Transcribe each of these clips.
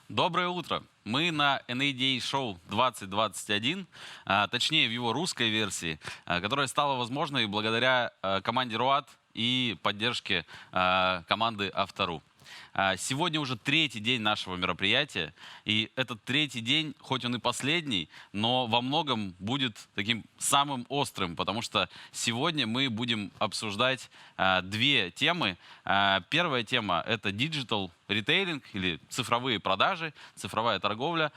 Доброе утро! Мы на NADA Show 2021, точнее в его русской версии, которая стала возможной благодаря команде РОАД и поддержке команды Авто.ру. Сегодня уже третий день нашего мероприятия, и этот третий день, хоть он и последний, но во многом будет таким самым острым, потому что сегодня мы будем обсуждать две темы. Первая тема — это digital retailing или цифровые продажи, цифровая торговля.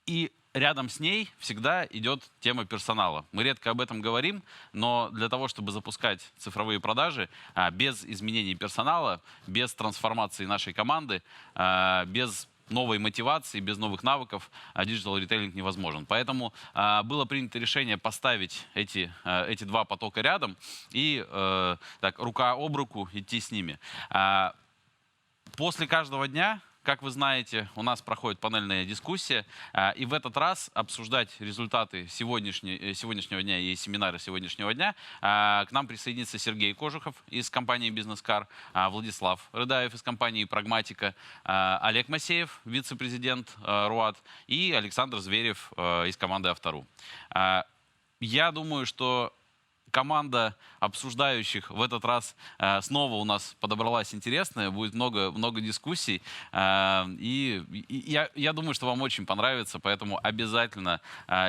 И рядом с ней всегда идет тема персонала. Мы редко об этом говорим, но для того, чтобы запускать цифровые продажи без изменений персонала, без трансформации нашей команды, без новой мотивации, без новых навыков диджитал ритейлинг невозможен. Поэтому было принято решение поставить эти два потока рядом и так, рука об руку идти с ними. После каждого дня, как вы знаете, у нас проходит панельная дискуссия, и в этот раз обсуждать результаты сегодняшнего дня и семинары сегодняшнего дня к нам присоединится Сергей Кожухов из компании «Бизнес Кар», Владислав Рыдаев из компании «Прагматика», Олег Масеев, вице-президент РОАД, и Александр Зверев из команды Авто.ру. Я думаю, что команда обсуждающих в этот раз снова у нас подобралась интересная, будет много дискуссий. И я думаю, что вам очень понравится, поэтому обязательно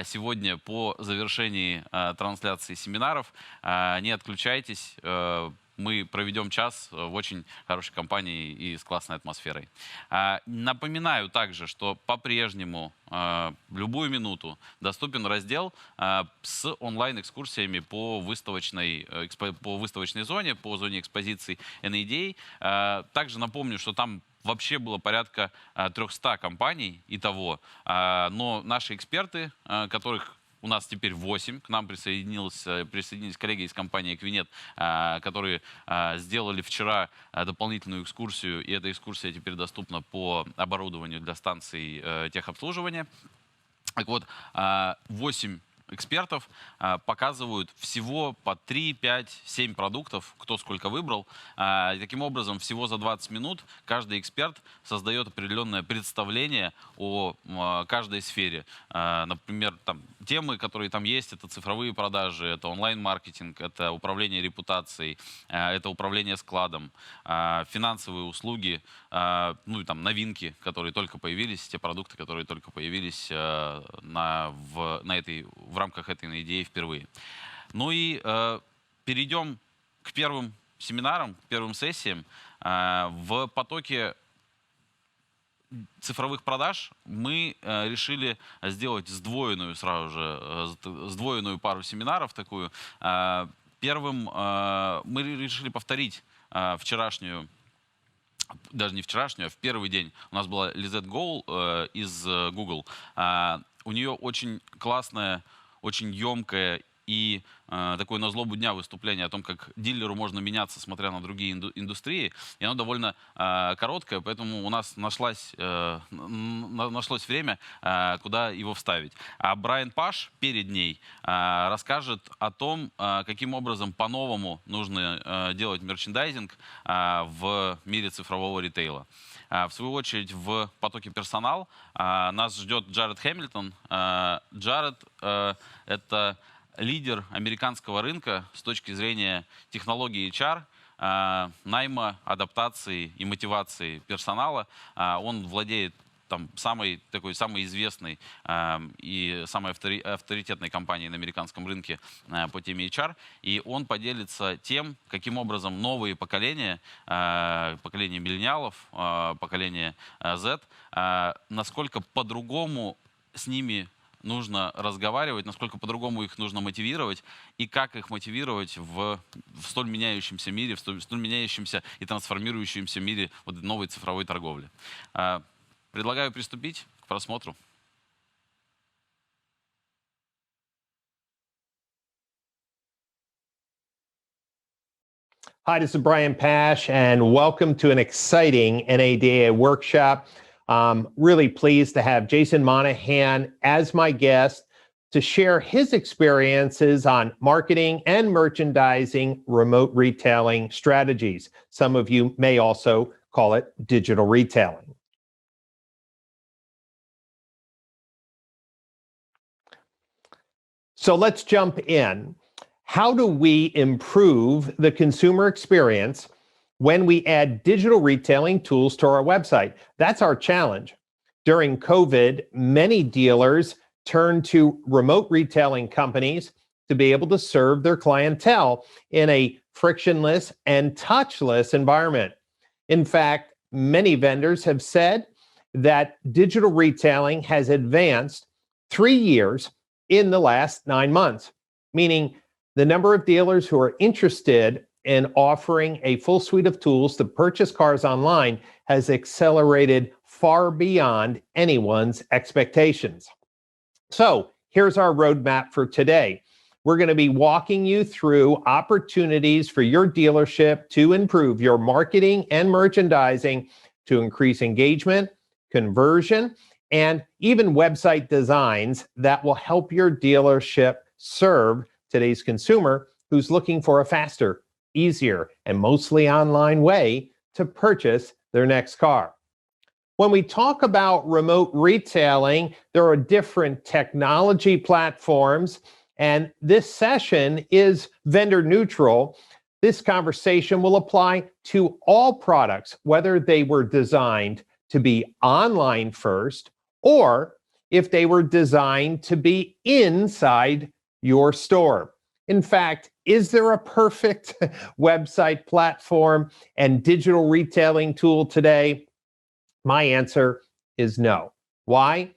сегодня по завершении трансляции семинаров не отключайтесь. Мы проведем час в очень хорошей компании и с классной атмосферой. Напоминаю также, что по-прежнему в любую минуту доступен раздел с онлайн-экскурсиями по выставочной зоне, по зоне экспозиций NADA. Также напомню, что там вообще было порядка 300 компаний итого, но наши эксперты, которых у нас теперь 8. К нам присоединились коллеги из компании Квинет, которые сделали вчера дополнительную экскурсию, и эта экскурсия теперь доступна по оборудованию для станций техобслуживания. Так вот, 8 экспертов показывают всего по 3, 5, 7 продуктов, кто сколько выбрал. И таким образом, всего за 20 минут каждый эксперт создает определенное представление о каждой сфере. Например, там, темы, которые там есть, это цифровые продажи, это онлайн-маркетинг, это управление репутацией, это управление складом, финансовые услуги, ну и там новинки, которые только появились, те продукты, которые только появились в рамках этой идеи впервые. Ну и перейдем к первым семинарам, к первым сессиям. В потоке цифровых продаж мы решили сделать сдвоенную пару семинаров такую. Первым мы решили повторить вчерашнюю, даже не вчерашнюю, а в первый день у нас была Lissette Gole из Google. У нее очень классная, очень емкая и такое на злобу дня выступление о том, как дилеру можно меняться, смотря на другие индустрии. И оно довольно короткое, поэтому у нас нашлось время, куда его вставить. А Брайан Паш перед ней расскажет о том, каким образом по-новому нужно делать мерчендайзинг в мире цифрового ритейла. В свою очередь, в потоке персонал нас ждет Джаред Хэмилтон. Джаред — это лидер американского рынка с точки зрения технологии HR, найма, адаптации и мотивации персонала. Он владеет там самой известной и самой авторитетной компанией на американском рынке по теме HR. И он поделится тем, каким образом новые поколения, поколение миллениалов, поколение Z, насколько по-другому с ними нужно разговаривать, насколько по-другому их нужно мотивировать, и как их мотивировать в столь меняющемся мире, в столь меняющемся и трансформирующемся мире вот новой цифровой торговли. Предлагаю приступить к просмотру. Hi, this is Brian Pash, and welcome to an exciting NADA workshop. Really pleased to have Jason Monahan as my guest to share his experiences on marketing and merchandising remote retailing strategies. Some of you may also call it digital retailing. So let's jump in. How do we improve the consumer experience when we add digital retailing tools to our website? That's our challenge. During COVID, many dealers turned to remote retailing companies to be able to serve their clientele in a frictionless and touchless environment. In fact, many vendors have said that digital retailing has advanced 3 years in the last 9 months, meaning the number of dealers who are interested in offering a full suite of tools to purchase cars online has accelerated far beyond anyone's expectations. So here's our roadmap for today. We're going to be walking you through opportunities for your dealership to improve your marketing and merchandising to increase engagement, conversion, and even website designs that will help your dealership serve today's consumer who's looking for a faster, easier, and mostly online way to purchase their next car. When we talk about remote retailing, there are different technology platforms, and this session is vendor neutral. This conversation will apply to all products, whether they were designed to be online first, or if they were designed to be inside your store. In fact, is there a perfect website platform and digital retailing tool today? My answer is no. Why?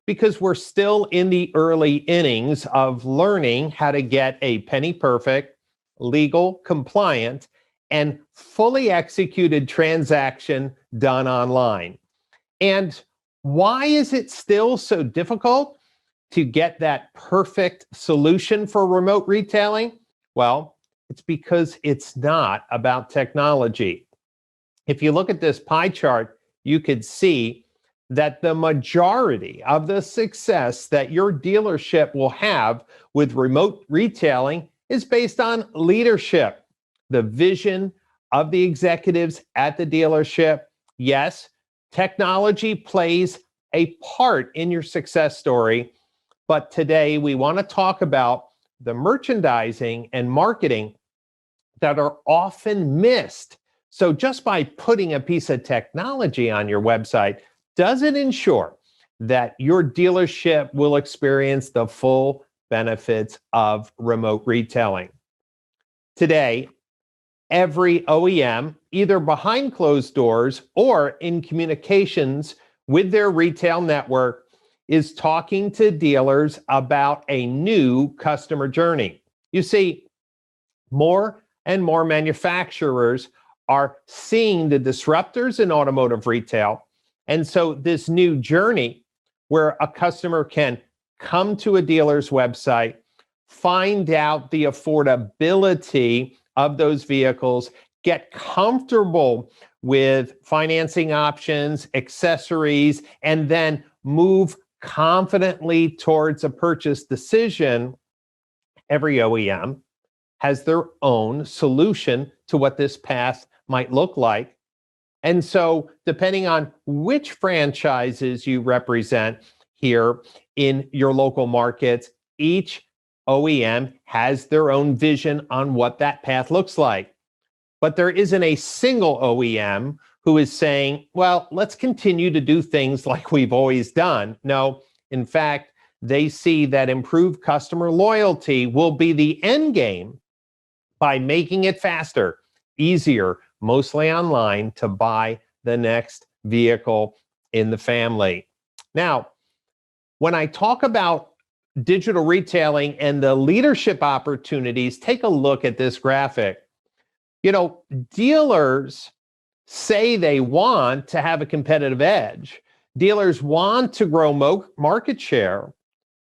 Because we're still in the early innings of learning how to get a penny perfect, legal, compliant, and fully executed transaction done online. And why is it still so difficult to get that perfect solution for remote retailing? Well, it's because it's not about technology. If you look at this pie chart, you could see that the majority of the success that your dealership will have with remote retailing is based on leadership, the vision of the executives at the dealership. Yes, technology plays a part in your success story, but today we want to talk about the merchandising and marketing that are often missed. So just by putting a piece of technology on your website doesn't ensure that your dealership will experience the full benefits of remote retailing. Today, every OEM, either behind closed doors or in communications with their retail network, is talking to dealers about a new customer journey. You see, more and more manufacturers are seeing the disruptors in automotive retail. And so this new journey where a customer can come to a dealer's website, find out the affordability of those vehicles, get comfortable with financing options, accessories, and then move confidently towards a purchase decision. Every OEM has their own solution to what this path might look like. And so depending on which franchises you represent here in your local markets, each OEM has their own vision on what that path looks like. But there isn't a single OEM who is saying, well, let's continue to do things like we've always done. No, in fact, they see that improved customer loyalty will be the end game by making it faster, easier, mostly online, to buy the next vehicle in the family. Now, when I talk about digital retailing and the leadership opportunities, take a look at this graphic. You know, dealers say they want to have a competitive edge. Dealers want to grow market share,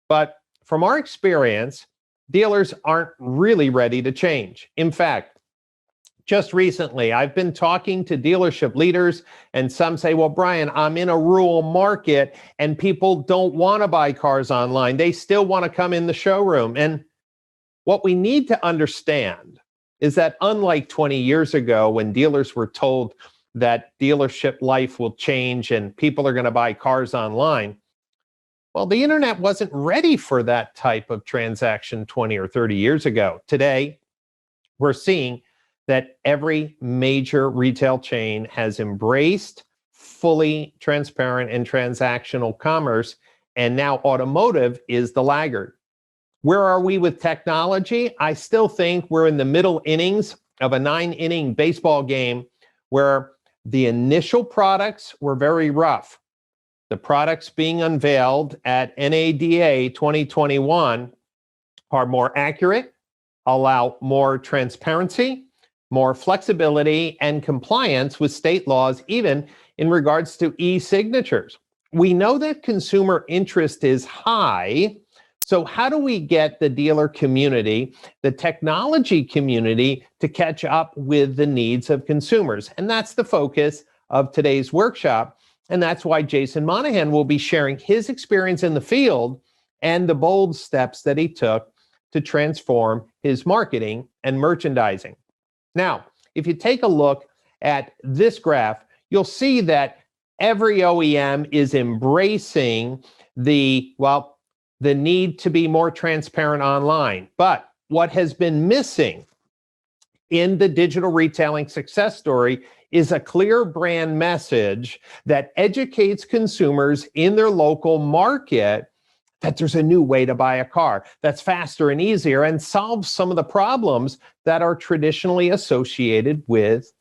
but from our experience, dealers aren't really ready to change. In fact, just recently, I've been talking to dealership leaders, and some say, well, Brian, I'm in a rural market and people don't want to buy cars online. They still want to come in the showroom. And what we need to understand is that unlike 20 years ago, when dealers were told that dealership life will change and people are going to buy cars online, Well, the internet wasn't ready for that type of transaction 20 or 30 years ago. Today, we're seeing that every major retail chain has embraced fully transparent and transactional commerce, and now automotive is the laggard. Where are we with technology? I still think we're in the middle innings of a 9-inning baseball game where the initial products were very rough. The products being unveiled at NADA 2021 are more accurate, allow more transparency, more flexibility, and compliance with state laws, even in regards to e-signatures. We know that consumer interest is high. So how do we get the dealer community, the technology community, to catch up with the needs of consumers? And that's the focus of today's workshop. And that's why Jason Monahan will be sharing his experience in the field and the bold steps that he took to transform his marketing and merchandising. Now, if you take a look at this graph, you'll see that every OEM is embracing the need to be more transparent online. But what has been missing in the digital retailing success story is a clear brand message that educates consumers in their local market that there's a new way to buy a car that's faster and easier and solves some of the problems that are traditionally associated with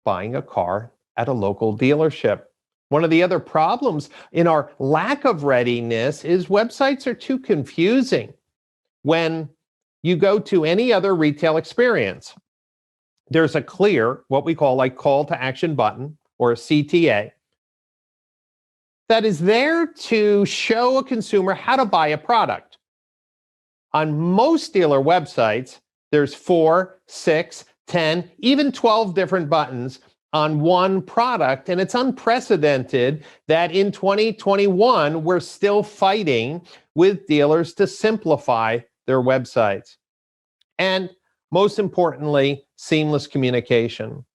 buying a car at a local dealership. One of the other problems in our lack of readiness is websites are too confusing. When you go to any other retail experience, there's a clear, what we call like call to action button or a CTA that is there to show a consumer how to buy a product. On most dealer websites, there's 4, 6, 10, even 12 different buttons on one product, and it's unprecedented that in 2021, we're still fighting with dealers to simplify their websites. And most importantly, seamless communication.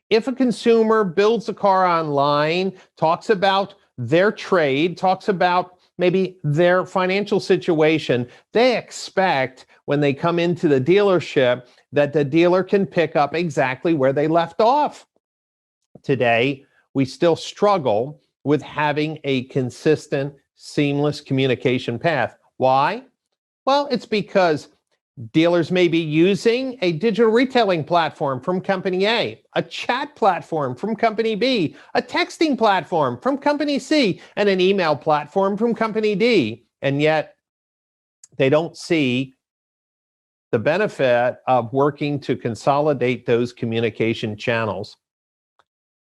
If a consumer builds a car online, talks about their trade, talks about maybe their financial situation, they expect when they come into the dealership that the dealer can pick up exactly where they left off. Today, we still struggle with having a consistent, seamless communication path. Why? Well, it's because dealers may be using a digital retailing platform from company A, a chat platform from company B, a texting platform from company C, and an email platform from company D. And yet they don't see the benefit of working to consolidate those communication channels.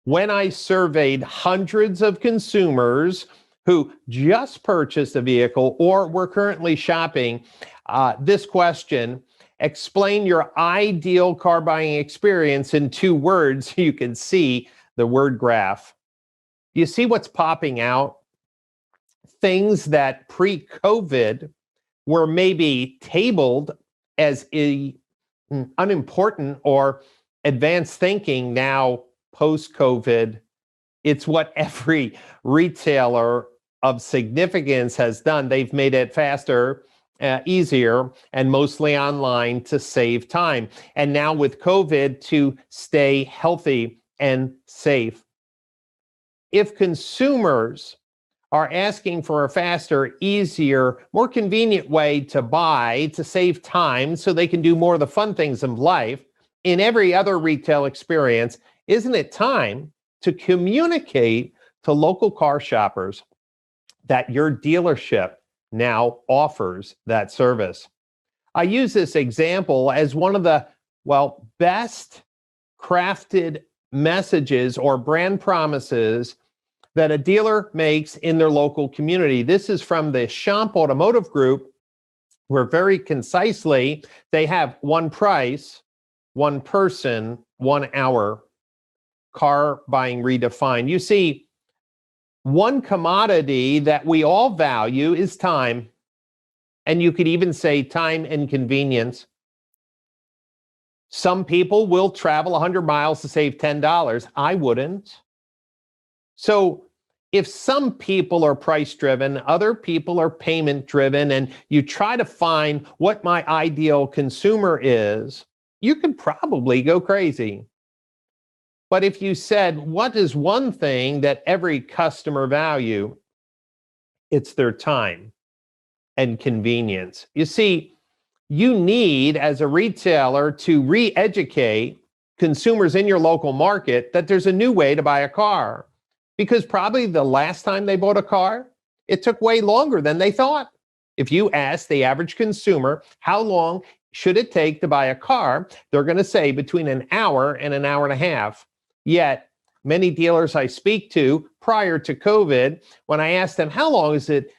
When I surveyed hundreds of consumers who just purchased a vehicle or were currently shopping, this question, explain your ideal car buying experience in 2 words, you can see the word graph. You see what's popping out? Things that pre-COVID were maybe tabled as unimportant or advanced thinking, now post-COVID, it's what every retailer of significance has done. They've made it faster, easier, and mostly online to save time. And now with COVID, to stay healthy and safe. If consumers are asking for a faster, easier, more convenient way to buy, to save time so they can do more of the fun things of life in every other retail experience, isn't it time to communicate to local car shoppers that your dealership now offers that service? I use this example as one of the, best crafted messages or brand promises that a dealer makes in their local community. This is from the Champ Automotive Group, where very concisely, they have one price, one person, 1 hour, car buying redefined. You see, one commodity that we all value is time. And you could even say time and convenience. Some people will travel 100 miles to save $10. I wouldn't. So if some people are price driven, other people are payment driven, and you try to find what my ideal consumer is, you could probably go crazy. But if you said, what is one thing that every customer value? It's their time and convenience. You see, you need, as a retailer, to re-educate consumers in your local market that there's a new way to buy a car. Because probably the last time they bought a car, it took way longer than they thought. If you ask the average consumer, how long should it take to buy a car? They're going to say between an hour and an hour and a half. Yet, many dealers I speak to prior to COVID, when I asked them, how long is it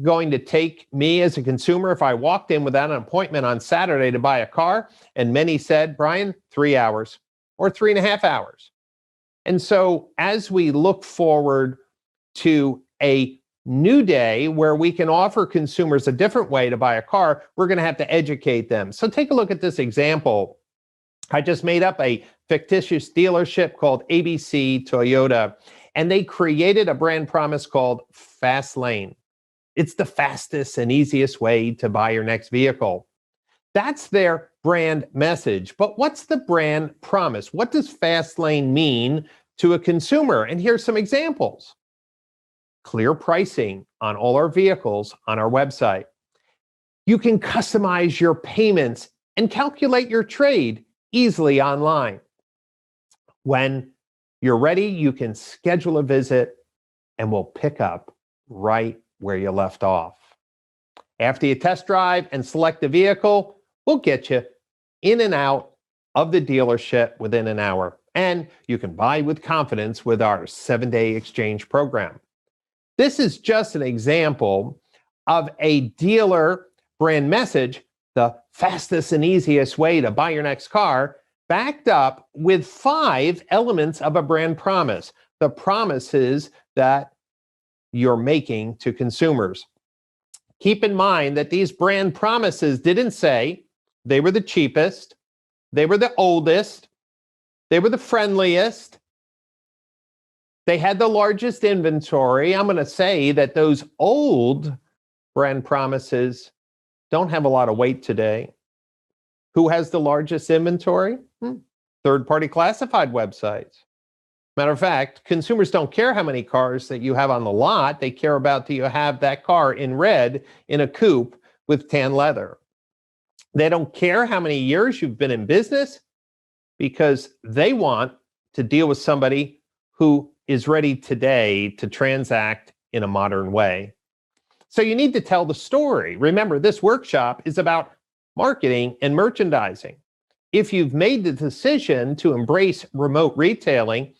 going to take me as a consumer if I walked in without an appointment on Saturday to buy a car? And many said, Brian, 3 hours or 3.5 hours. And so as we look forward to a new day where we can offer consumers a different way to buy a car, we're going to have to educate them. So take a look at this example. I just made up a fictitious dealership called ABC Toyota, and they created a brand promise called Fast Lane. It's the fastest and easiest way to buy your next vehicle. That's their brand message. But what's the brand promise? What does Fast Lane mean to a consumer? And here's some examples. Clear pricing on all our vehicles on our website. You can customize your payments and calculate your trade easily online. When you're ready, you can schedule a visit and we'll pick up right where you left off. After you test drive and select the vehicle, we'll get you in and out of the dealership within an hour. And you can buy with confidence with our 7-day exchange program. This is just an example of a dealer brand message, the fastest and easiest way to buy your next car, backed up with 5 elements of a brand promise, the promises that you're making to consumers. Keep in mind that these brand promises didn't say they were the cheapest, they were the oldest, they were the friendliest, they had the largest inventory. I'm going to say that those old brand promises don't have a lot of weight today. Who has the largest inventory? Third-party classified websites. Matter of fact, consumers don't care how many cars that you have on the lot. They care about, do you have that car in red in a coupe with tan leather? They don't care how many years you've been in business because they want to deal with somebody who is ready today to transact in a modern way. So you need to tell the story. Remember, this workshop is about marketing and merchandising. If you've made the decision to embrace remote retailing,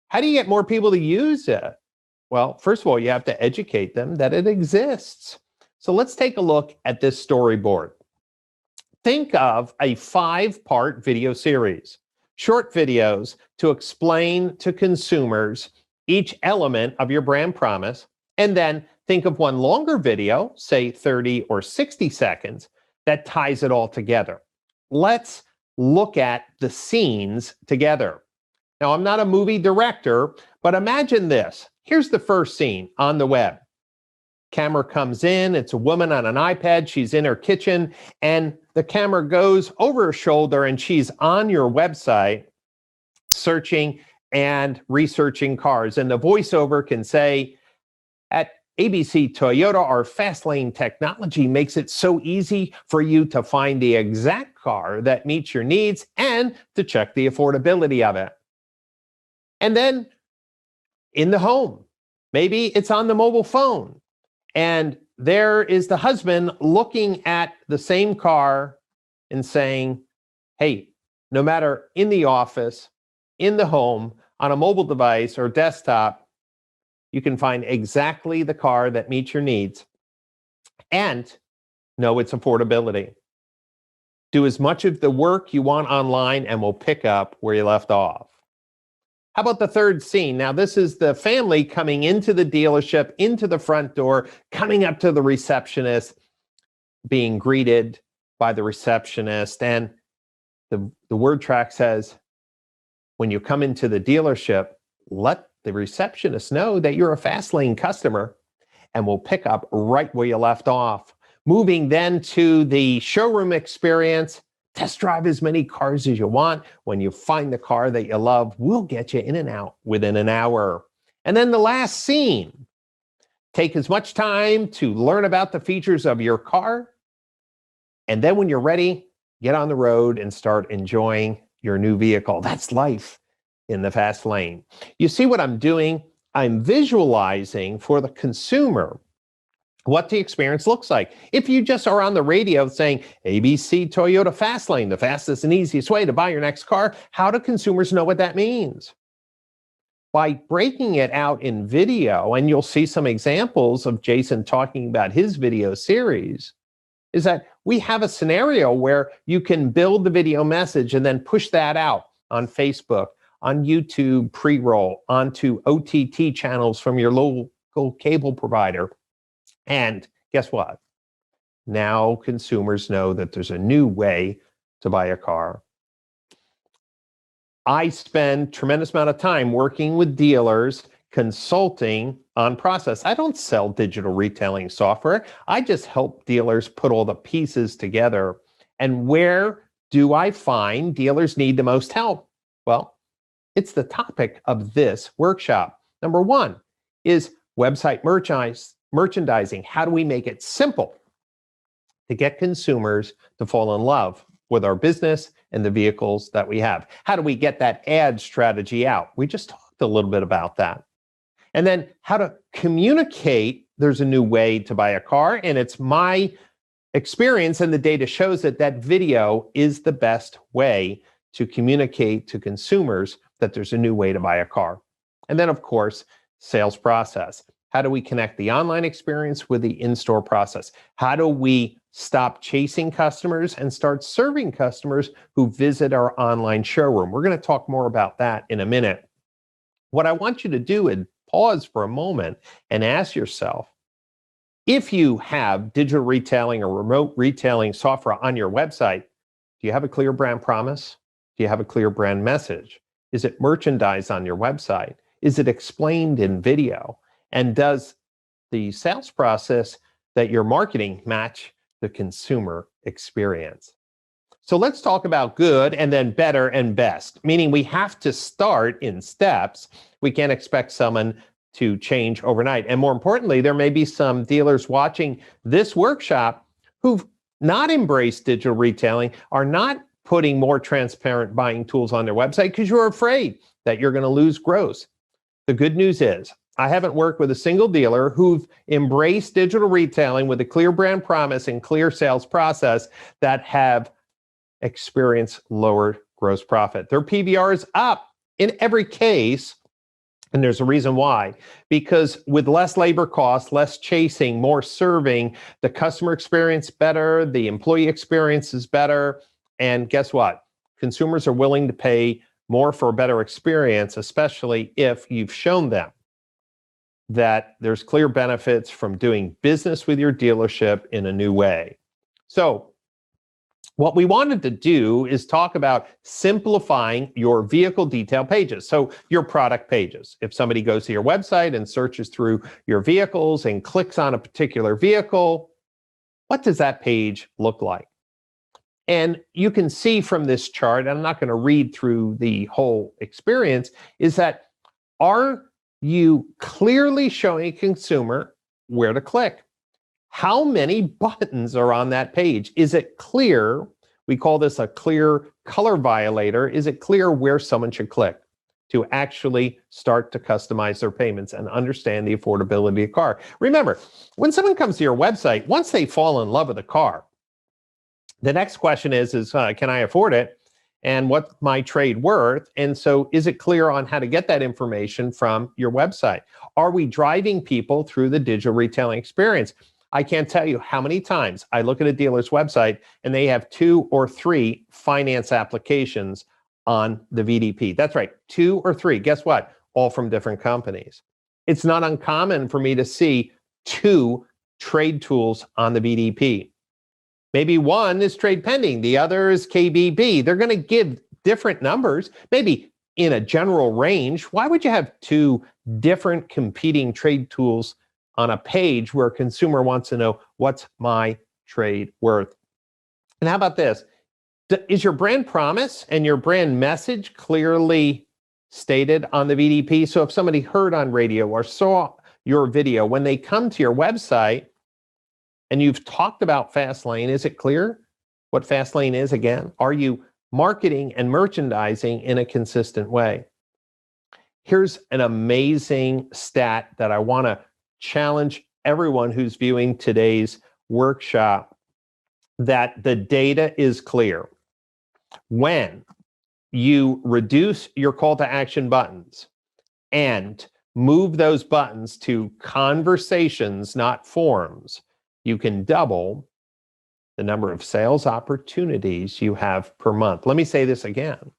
how do you get more people to use it? Well, first of all, you have to educate them that it exists. So let's take a look at this storyboard. Think of a 5-part video series, short videos to explain to consumers each element of your brand promise, and then think of one longer video, say 30 or 60 seconds, that ties it all together. Let's look at the scenes together. Now, I'm not a movie director, but imagine this. Here's the first scene on the web. Camera comes in, it's a woman on an iPad, she's in her kitchen, and the camera goes over her shoulder and she's on your website searching and researching cars. And the voiceover can say, at ABC Toyota, our fast lane technology makes it so easy for you to find the exact car that meets your needs and to check the affordability of it. And then in the home, maybe it's on the mobile phone, and there is the husband looking at the same car and saying, hey, no matter in the office, in the home, on a mobile device or desktop, you can find exactly the car that meets your needs and know its affordability. Do as much of the work you want online and we'll pick up where you left off. How about the third scene? Now, this is the family coming into the dealership, into the front door, coming up to the receptionist, being greeted by the receptionist. And the word track says, when you come into the dealership, let the receptionists know that you're a Fastlane customer and will pick up right where you left off. Moving then to the showroom experience, test drive as many cars as you want. When you find the car that you love, we'll get you in and out within an hour. And then the last scene, take as much time to learn about the features of your car. And then when you're ready, get on the road and start enjoying your new vehicle. That's life in the fast lane. You see what I'm doing? I'm visualizing for the consumer what the experience looks like. If you just are on the radio saying ABC Toyota Fastlane, the fastest and easiest way to buy your next car, how do consumers know what that means? By breaking it out in video, and you'll see some examples of Jason talking about his video series, is that we have a scenario where you can build the video message and then push that out on Facebook, on YouTube pre-roll, onto OTT channels from your local cable provider. And guess what? Now consumers know that there's a new way to buy a car. I spend tremendous amount of time working with dealers, consulting on process. I don't sell digital retailing software. I just help dealers put all the pieces together. And where do I find dealers need the most help? Well, it's the topic of this workshop. Number one is website merchandising. How do we make it simple to get consumers to fall in love with our business and the vehicles that we have? How do we get that ad strategy out? We just talked a little bit about that. And then how to communicate there's a new way to buy a car. And it's my experience, and the data shows that video is the best way to communicate to consumers that there's a new way to buy a car. And then, of course, sales process. How do we connect the online experience with the in-store process? How do we stop chasing customers and start serving customers who visit our online showroom? We're going to talk more about that in a minute. What I want you to do is pause for a moment and ask yourself, if you have digital retailing or remote retailing software on your website, do you have a clear brand promise? Do you have a clear brand message? Is it merchandised on your website? Is it explained in video? And does the sales process that you're marketing match the consumer experience? So let's talk about good and then better and best, meaning we have to start in steps. We can't expect someone to change overnight. And more importantly, there may be some dealers watching this workshop who've not embraced digital retailing, are not putting more transparent buying tools on their website because you're afraid that you're going to lose gross. The good news is, I haven't worked with a single dealer who've embraced digital retailing with a clear brand promise and clear sales process that have experienced lower gross profit. Their PVR is up in every case, and there's a reason why. Because with less labor costs, less chasing, more serving, the customer experience better, the employee experience is better, and guess what? Consumers are willing to pay more for a better experience, especially if you've shown them that there's clear benefits from doing business with your dealership in a new way. So what we wanted to do is talk about simplifying your vehicle detail pages. So your product pages. If somebody goes to your website and searches through your vehicles and clicks on a particular vehicle, what does that page look like? And you can see from this chart, and I'm not going to read through the whole experience, is that are you clearly showing a consumer where to click? How many buttons are on that page? Is it clear? We call this a clear color violator. Is it clear where someone should click to actually start to customize their payments and understand the affordability of the car? Remember, when someone comes to your website, once they fall in love with a car, the next question is can I afford it? And what's my trade worth? And so is it clear on how to get that information from your website? Are we driving people through the digital retailing experience? I can't tell you how many times I look at a dealer's website and they have 2 or 3 finance applications on the VDP. That's right, 2 or 3. Guess what? All from different companies. It's not uncommon for me to see 2 trade tools on the VDP. Maybe one is trade pending, the other is KBB. They're going to give different numbers, maybe in a general range. Why would you have 2 different competing trade tools on a page where a consumer wants to know, what's my trade worth? And how about this? Is your brand promise and your brand message clearly stated on the VDP? So if somebody heard on radio or saw your video, when they come to your website and you've talked about Fastlane, is it clear what Fastlane is again? Are you marketing and merchandising in a consistent way? Here's an amazing stat that I want to challenge everyone who's viewing today's workshop, that the data is clear. When you reduce your call to action buttons and move those buttons to conversations, not forms, you can double the number of sales opportunities you have per month. Let me say this again.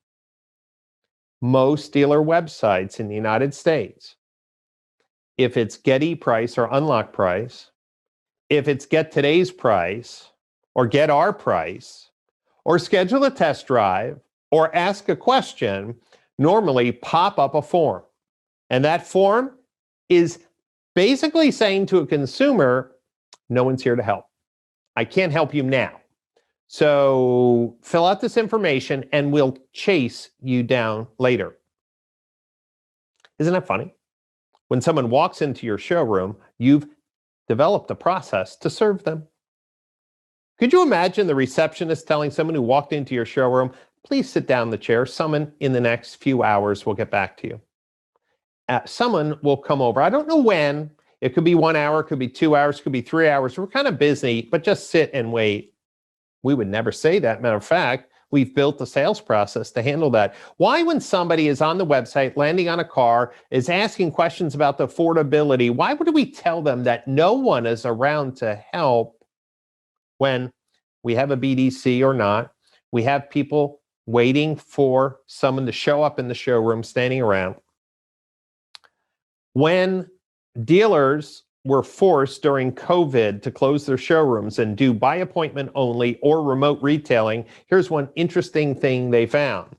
Most dealer websites in the United States, if it's Get ePrice or Unlock Price, if it's Get Today's Price or Get Our Price, or Schedule a Test Drive or Ask a Question, normally pop up a form. And that form is basically saying to a consumer, no one's here to help. I can't help you now. So fill out this information and we'll chase you down later. Isn't that funny? When someone walks into your showroom, you've developed a process to serve them. Could you imagine the receptionist telling someone who walked into your showroom, please sit down in the chair, someone in the next few hours will get back to you. Someone will come over. I don't know when. It could be 1 hour, it could be 2 hours, it could be 3 hours. We're kind of busy, but just sit and wait. We would never say that. Matter of fact, we've built a sales process to handle that. Why, when somebody is on the website, landing on a car, is asking questions about the affordability, why would we tell them that no one is around to help when we have a BDC or not? We have people waiting for someone to show up in the showroom, standing around. When dealers were forced during COVID to close their showrooms and do by appointment only or remote retailing, here's one interesting thing they found.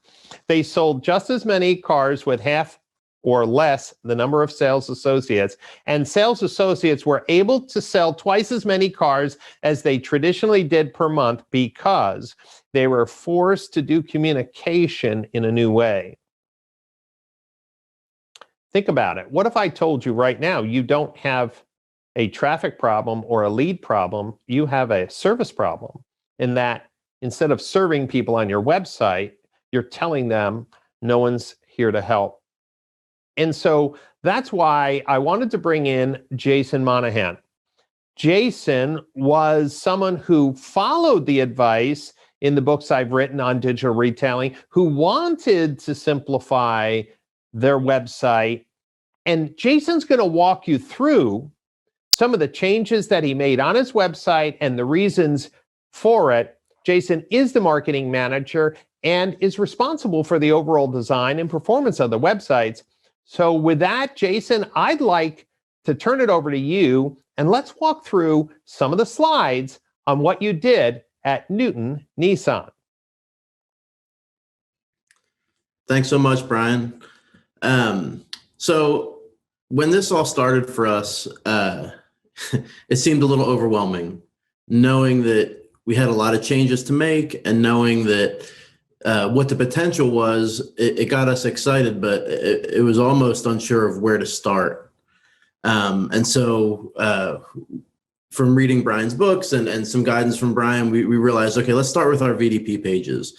They sold just as many cars with half or less the number of sales associates, and sales associates were able to sell twice as many cars as they traditionally did per month because they were forced to do communication in a new way. Think about it. What if I told you right now you don't have a traffic problem or a lead problem, you have a service problem, in that instead of serving people on your website, you're telling them no one's here to help. And so that's why I wanted to bring in Jason Monahan. Jason was someone who followed the advice in the books I've written on digital retailing, who wanted to simplify their website. And Jason's going to walk you through some of the changes that he made on his website and the reasons for it. Jason is the marketing manager and is responsible for the overall design and performance of the websites. So with that, Jason, I'd like to turn it over to you, and let's walk through some of the slides on what you did at Newton Nissan. Thanks so much, Brian. So when this all started for us, it seemed a little overwhelming, knowing that we had a lot of changes to make and knowing that what the potential was. It got us excited, but it was almost unsure of where to start. And so from reading Brian's books and some guidance from Brian, we realized, okay, let's start with our VDP pages.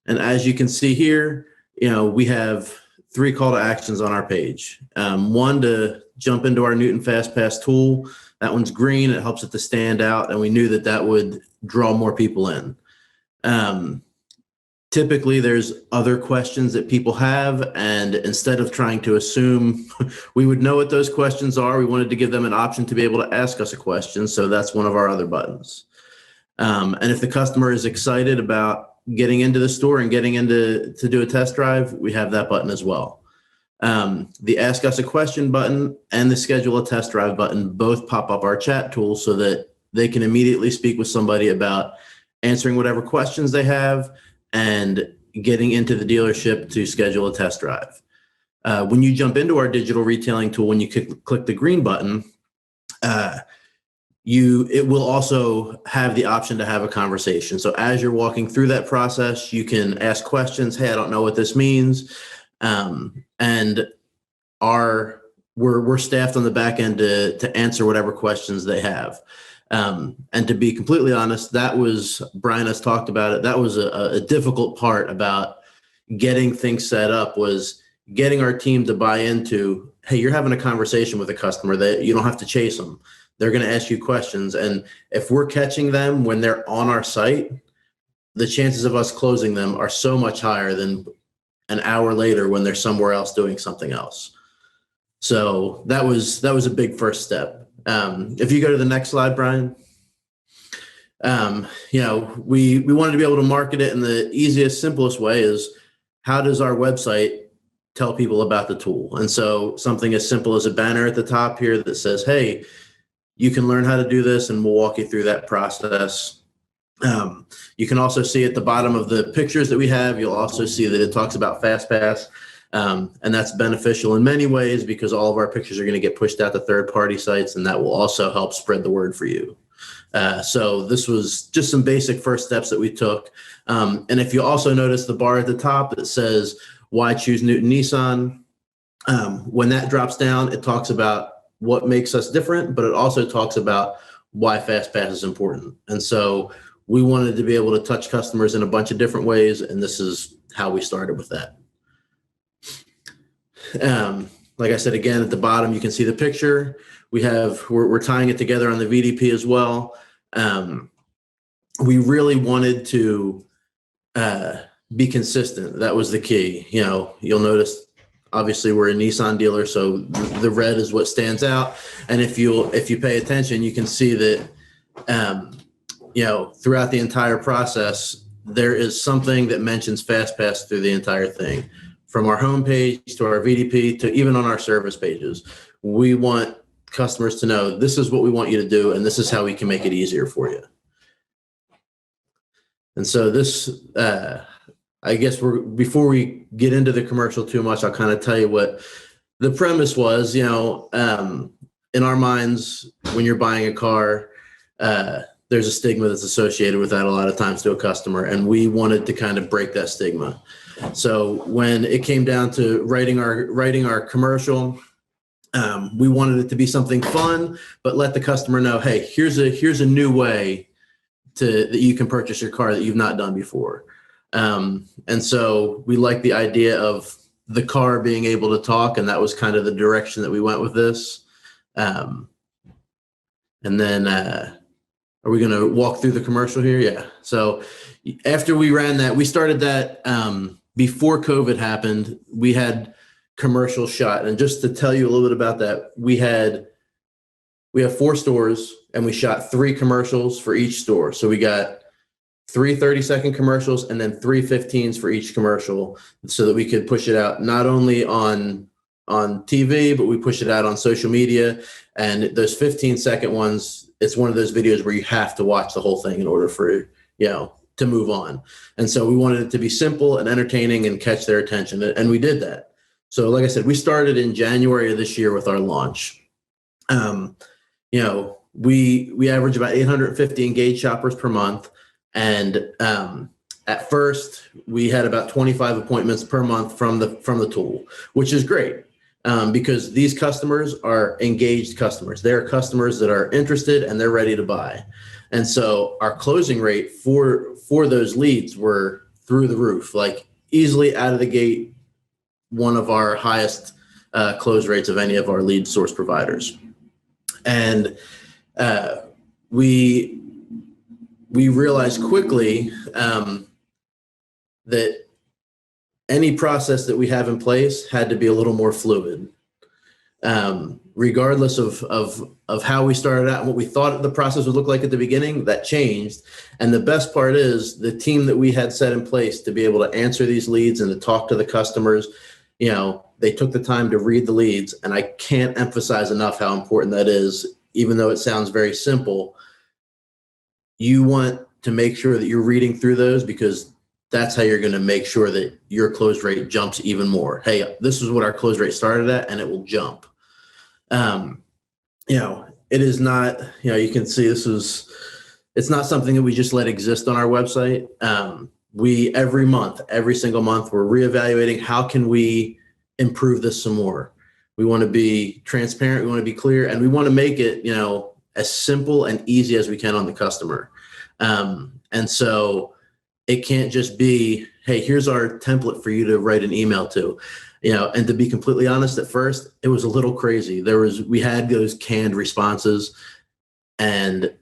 And as you can see here, we have 3 call to actions on our page. One, to jump into our Newton FastPass tool. That one's green. It helps it to stand out, and we knew that that would draw more people in. Typically, there's other questions that people have, and instead of trying to assume we would know what those questions are, we wanted to give them an option to be able to ask us a question, so that's one of our other buttons. And if the customer is excited about getting into the store and getting into to do a test drive, we have that button as well. The Ask Us a Question button and the Schedule a Test Drive button both pop up our chat tool so that they can immediately speak with somebody about answering whatever questions they have and getting into the dealership to schedule a test drive. When you jump into our digital retailing tool, when you click the green button, it will also have the option to have a conversation. So as you're walking through that process, you can ask questions. Hey, I don't know what this means. And we're staffed on the back end to answer whatever questions they have. And to be completely honest, Brian has talked about it. That was a difficult part about getting things set up, was getting our team to buy into, hey, you're having a conversation with a customer that you don't have to chase them. They're going to ask you questions. And if we're catching them when they're on our site, the chances of us closing them are so much higher than an hour later when they're somewhere else doing something else. So that was a big first step. If you go to the next slide, Brian, we wanted to be able to market it in the easiest, simplest way is, how does our website tell people about the tool? And so something as simple as a banner at the top here that says, hey, you can learn how to do this, and we'll walk you through that process. You can also see at the bottom of the pictures that we have, you'll also see that it talks about FastPass. And that's beneficial in many ways, because all of our pictures are going to get pushed out to third-party sites, and that will also help spread the word for you. So this was just some basic first steps that we took. And if you also notice the bar at the top that says, why choose Newton Nissan? When that drops down, it talks about what makes us different, but it also talks about why FastPass is important. And so we wanted to be able to touch customers in a bunch of different ways, and this is how we started with that. Like I said, again, at the bottom, you can see the picture. We're tying it together on the VDP as well. We really wanted to be consistent. That was the key. You'll notice, obviously, we're a Nissan dealer, so the red is what stands out. And if you pay attention, you can see that, throughout the entire process, there is something that mentions FastPass through the entire thing. From our homepage to our VDP to even on our service pages, we want customers to know this is what we want you to do, and this is how we can make it easier for you. And so this, I guess before we get into the commercial too much, I'll kind of tell you what the premise was. In our minds, when you're buying a car, there's a stigma that's associated with that a lot of times to a customer, and we wanted to kind of break that stigma. So when it came down to writing our commercial, we wanted it to be something fun, but let the customer know, hey, here's a new way that you can purchase your car that you've not done before. And so we like the idea of the car being able to talk, and that was kind of the direction that we went with this. And then are we going to walk through the commercial here? Yeah. So after we ran that, we started that before COVID happened. We had commercial shot. And just to tell you a little bit about that, we have 4 stores, and we shot 3 commercials for each store. So we got 3 30-second commercials and then 3 15s for each commercial, so that we could push it out not only on TV, but we push it out on social media. And those 15-second ones, it's one of those videos where you have to watch the whole thing in order for, to move on. And so we wanted it to be simple and entertaining and catch their attention. And we did that. So like I said, we started in January of this year with our launch. We average about 850 engaged shoppers per month. And at first, we had about 25 appointments per month from the tool, which is great, because these customers are engaged customers. They're customers that are interested and they're ready to buy. And so our closing rate for those leads were through the roof, like easily out of the gate, one of our highest close rates of any of our lead source providers. And we realized quickly that any process that we have in place had to be a little more fluid, regardless of how we started out and what we thought the process would look like at the beginning. That changed. And the best part is the team that we had set in place to be able to answer these leads and to talk to the customers, they took the time to read the leads. And I can't emphasize enough how important that is. Even though it sounds very simple, you want to make sure that you're reading through those, because that's how you're going to make sure that your close rate jumps even more. Hey, this is what our close rate started at, and it will jump. It is not, you can see it's not something that we just let exist on our website. We, every single month, we're reevaluating how can we improve this some more. We want to be transparent. We want to be clear, and we want to make it, as simple and easy as we can on the customer. And so it can't just be, hey, here's our template for you to write an email to, and to be completely honest, at first it was a little crazy. We had those canned responses, and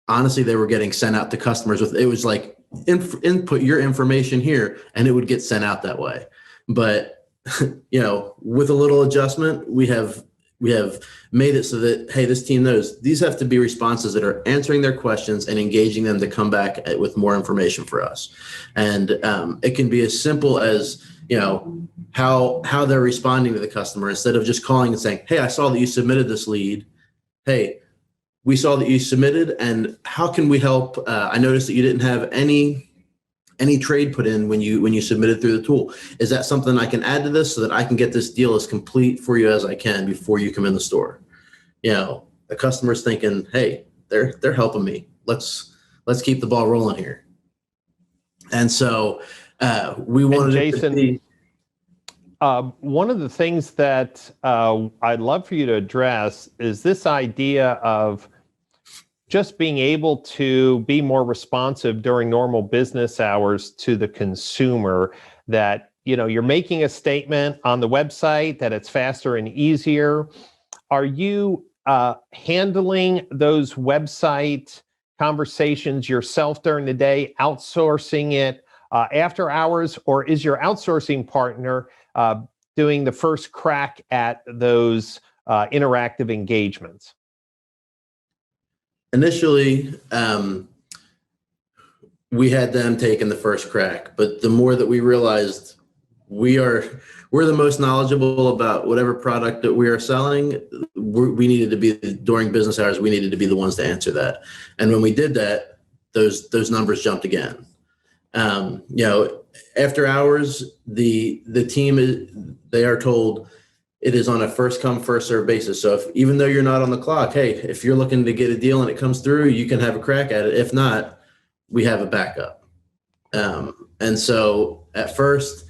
honestly, they were getting sent out to customers it was like input your information here, and it would get sent out that way. But, with a little adjustment, we have made it so that, hey, this team knows these have to be responses that are answering their questions and engaging them to come back with more information for us. And it can be as simple as, how they're responding to the customer, instead of just calling and saying, hey, I saw that you submitted this lead. Hey, we saw that you submitted, and how can we help? I noticed that you didn't have any trade put in when you submitted through the tool. Is that something I can add to this so that I can get this deal as complete for you as I can before you come in the store? The customer's thinking, hey, they're helping me. Let's keep the ball rolling here. And so we wanted Jason, to be. One of the things that I'd love for you to address is this idea of just being able to be more responsive during normal business hours to the consumer, that, you're making a statement on the website that it's faster and easier. Are you handling those website conversations yourself during the day, outsourcing it after hours, or is your outsourcing partner doing the first crack at those interactive engagements? Initially, we had them taking the first crack, but the more that we realized we're the most knowledgeable about whatever product that we are selling, we needed to be, during business hours, we needed to be the ones to answer that. And when we did that, those numbers jumped again. After hours, the team they are told it is on a first come, first serve basis. So even though you're not on the clock, hey, if you're looking to get a deal and it comes through, you can have a crack at it. If not, we have a backup. And so at first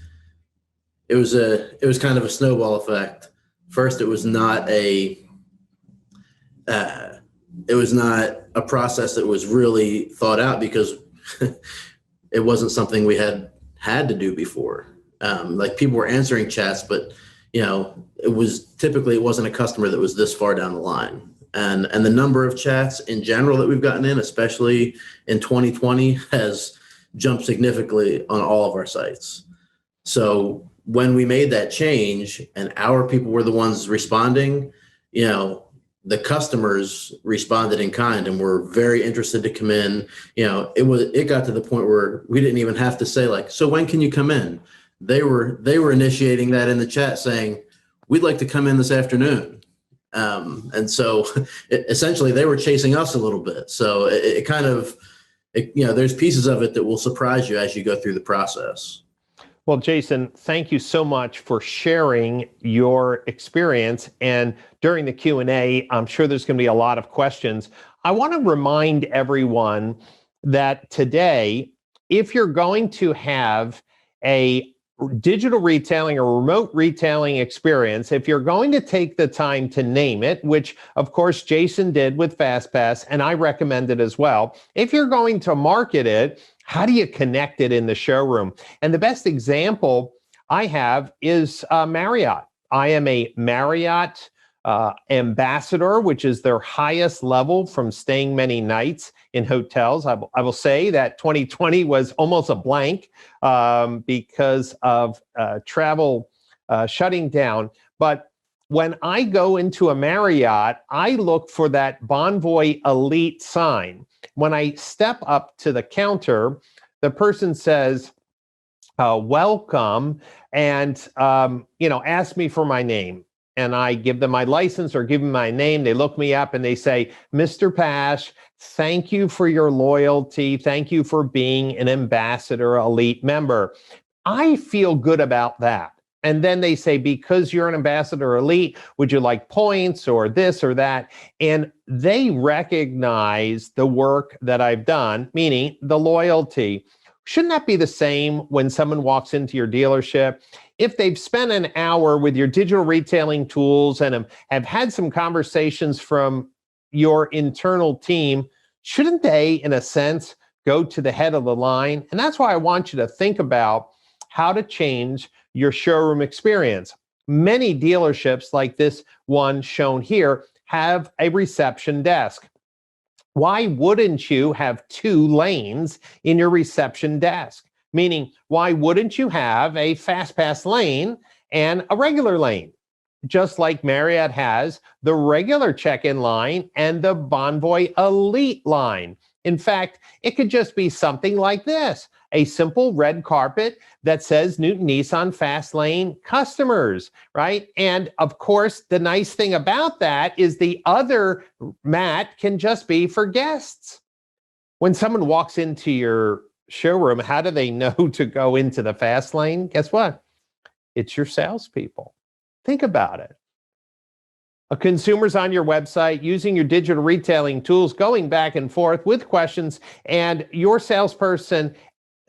it was kind of a snowball effect. First, it was not a process that was really thought out, because it wasn't something we had to do before. Like, people were answering chats, but it wasn't a customer that was this far down the line. And the number of chats in general that we've gotten in, especially in 2020, has jumped significantly on all of our sites. So when we made that change and our people were the ones responding, the customers responded in kind and were very interested to come in. It got to the point where we didn't even have to say, like, so when can you come in? They were initiating that in the chat, saying, we'd like to come in this afternoon. And so essentially they were chasing us a little bit. So there's pieces of it that will surprise you as you go through the process. Well, Jason, thank you so much for sharing your experience. And during the Q&A, I'm sure there's going to be a lot of questions. I want to remind everyone that today, if you're going to have a digital retailing or remote retailing experience, if you're going to take the time to name it, which of course Jason did with FastPass, and I recommend it as well, if you're going to market it, how do you connect it in the showroom? And the best example I have is Marriott. I am a Marriott ambassador, which is their highest level from staying many nights in hotels. I will say that 2020 was almost a blank because of travel shutting down. But when I go into a Marriott, I look for that Bonvoy Elite sign. When I step up to the counter, the person says, welcome, and ask me for my name. And I give them my license or give them my name. They look me up and they say, Mr. Pash, Thank you for your loyalty. Thank you for being an Ambassador Elite member. I feel good about that. And then they say, because you're an Ambassador Elite, would you like points or this or that? And they recognize the work that I've done, meaning the loyalty. Shouldn't that be the same when someone walks into your dealership? If they've spent an hour with your digital retailing tools and have had some conversations from your internal team, shouldn't they, in a sense, go to the head of the line? And that's why I want you to think about how to change your showroom experience. Many dealerships, like this one shown here, have a reception desk. Why wouldn't you have 2 lanes in your reception desk? Meaning, why wouldn't you have a fast pass lane and a regular lane? Just like Marriott has the regular check-in line and the Bonvoy Elite line. In fact, it could just be something like this, a simple red carpet that says Newton Nissan Fast Lane customers, right? And of course, the nice thing about that is the other mat can just be for guests. When someone walks into your showroom, how do they know to go into the fast lane? Guess what? It's your salespeople. Think about it. A consumer's on your website using your digital retailing tools, going back and forth with questions, and your salesperson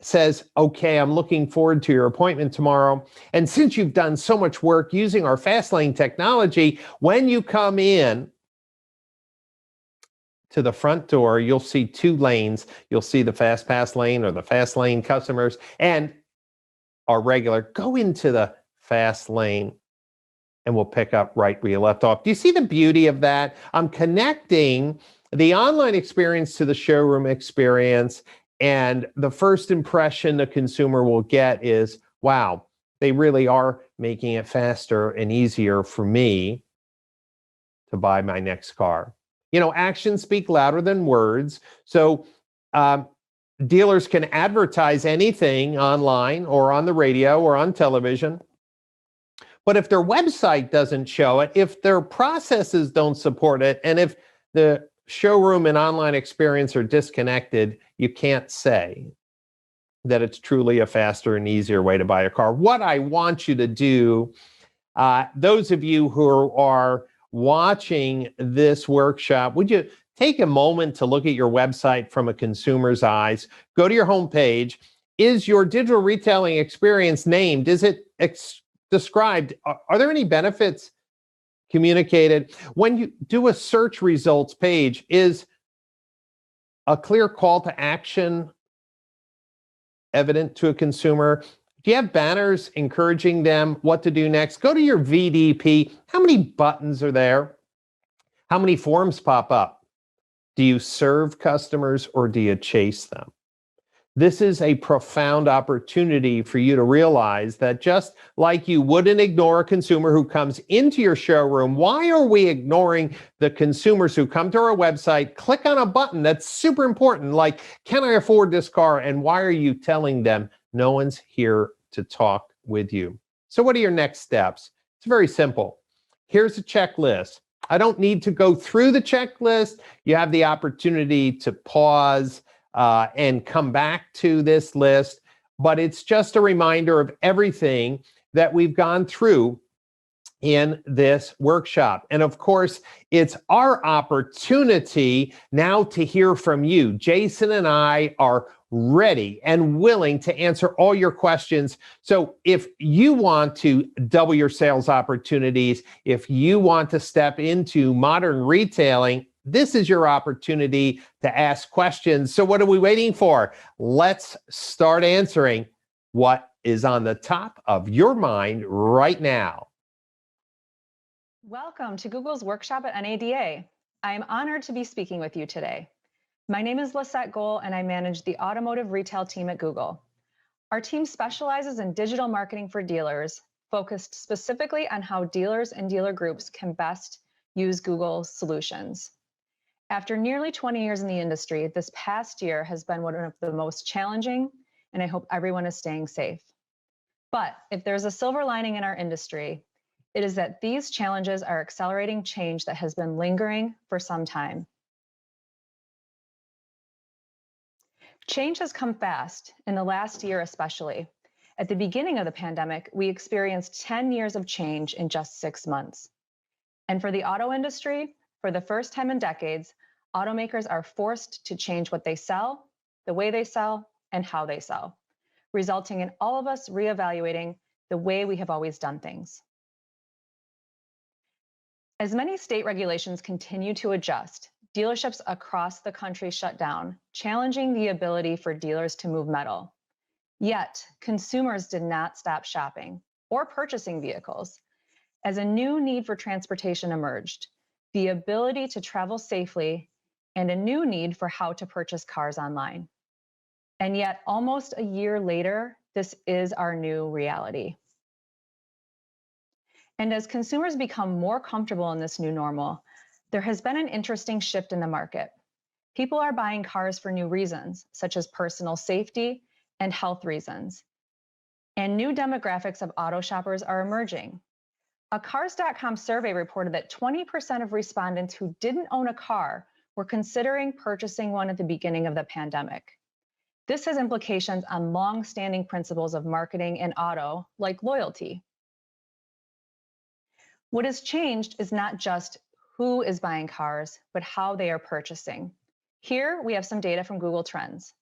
says, okay, I'm looking forward to your appointment tomorrow. And since you've done so much work using our fast lane technology, when you come in to the front door, you'll see 2 lanes. You'll see the fast pass lane or the fast lane customers and our regular. Go into the fast lane and we'll pick up right where you left off. Do you see the beauty of that? I'm connecting the online experience to the showroom experience, and the first impression the consumer will get is, wow, they really are making it faster and easier for me to buy my next car. You know, actions speak louder than words. So dealers can advertise anything online or on the radio or on television. But if their website doesn't show it, if their processes don't support it, and if the showroom and online experience are disconnected, you can't say that it's truly a faster and easier way to buy a car. What I want you to do, those of you who are watching this workshop, would you take a moment to look at your website from a consumer's eyes? Go to your homepage. Is your digital retailing experience named? Is it described? Are there any benefits communicated? When you do a search results page, is a clear call to action evident to a consumer? Do you have banners encouraging them what to do next? Go to your VDP. How many buttons are there? How many forms pop up? Do you serve customers or do you chase them? This is a profound opportunity for you to realize that just like you wouldn't ignore a consumer who comes into your showroom, why are we ignoring the consumers who come to our website, click on a button that's super important, like, can I afford this car? And why are you telling them no one's here to talk with you? So what are your next steps? It's very simple. Here's a checklist. I don't need to go through the checklist. You have the opportunity to pause and come back to this list, but it's just a reminder of everything that we've gone through in this workshop. And of course, it's our opportunity now to hear from you. Jason and I are ready and willing to answer all your questions. So if you want to double your sales opportunities, if you want to step into modern retailing, this is your opportunity to ask questions. So what are we waiting for? Let's start answering what is on the top of your mind right now. Welcome to Google's workshop at NADA. I am honored to be speaking with you today. My name is Lissette Gole, and I manage the automotive retail team at Google. Our team specializes in digital marketing for dealers, focused specifically on how dealers and dealer groups can best use Google's solutions. After nearly 20 years in the industry, this past year has been one of the most challenging, and I hope everyone is staying safe. But if there's a silver lining in our industry, it is that these challenges are accelerating change that has been lingering for some time. Change has come fast in the last year especially. At the beginning of the pandemic, we experienced 10 years of change in just 6 months. And for the auto industry, for the first time in decades, automakers are forced to change what they sell, the way they sell, and how they sell, resulting in all of us reevaluating the way we have always done things. As many state regulations continue to adjust, dealerships across the country shut down, challenging the ability for dealers to move metal. Yet, consumers did not stop shopping or purchasing vehicles. As a new need for transportation emerged, the ability to travel safely and a new need for how to purchase cars online. And yet, almost a year later, this is our new reality. And as consumers become more comfortable in this new normal, there has been an interesting shift in the market. People are buying cars for new reasons, such as personal safety and health reasons. And new demographics of auto shoppers are emerging. A Cars.com survey reported that 20% of respondents who didn't own a car were considering purchasing one at the beginning of the pandemic. This has implications on long-standing principles of marketing in auto, like loyalty. What has changed is not just who is buying cars, but how they are purchasing. Here, we have some data from Google Trends.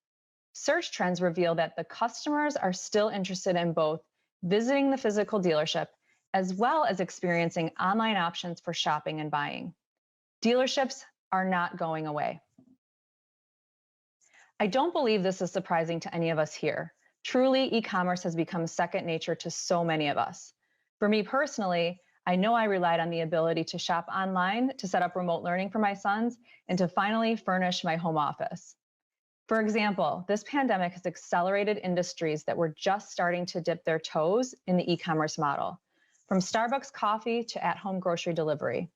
Search trends reveal that the customers are still interested in both visiting the physical dealership as well as experiencing online options for shopping and buying. Dealerships are not going away. I don't believe this is surprising to any of us here. Truly, e-commerce has become second nature to so many of us. For me personally, I know I relied on the ability to shop online, to set up remote learning for my sons, and to finally furnish my home office. For example, this pandemic has accelerated industries that were just starting to dip their toes in the e-commerce model, from Starbucks coffee to at-home grocery delivery.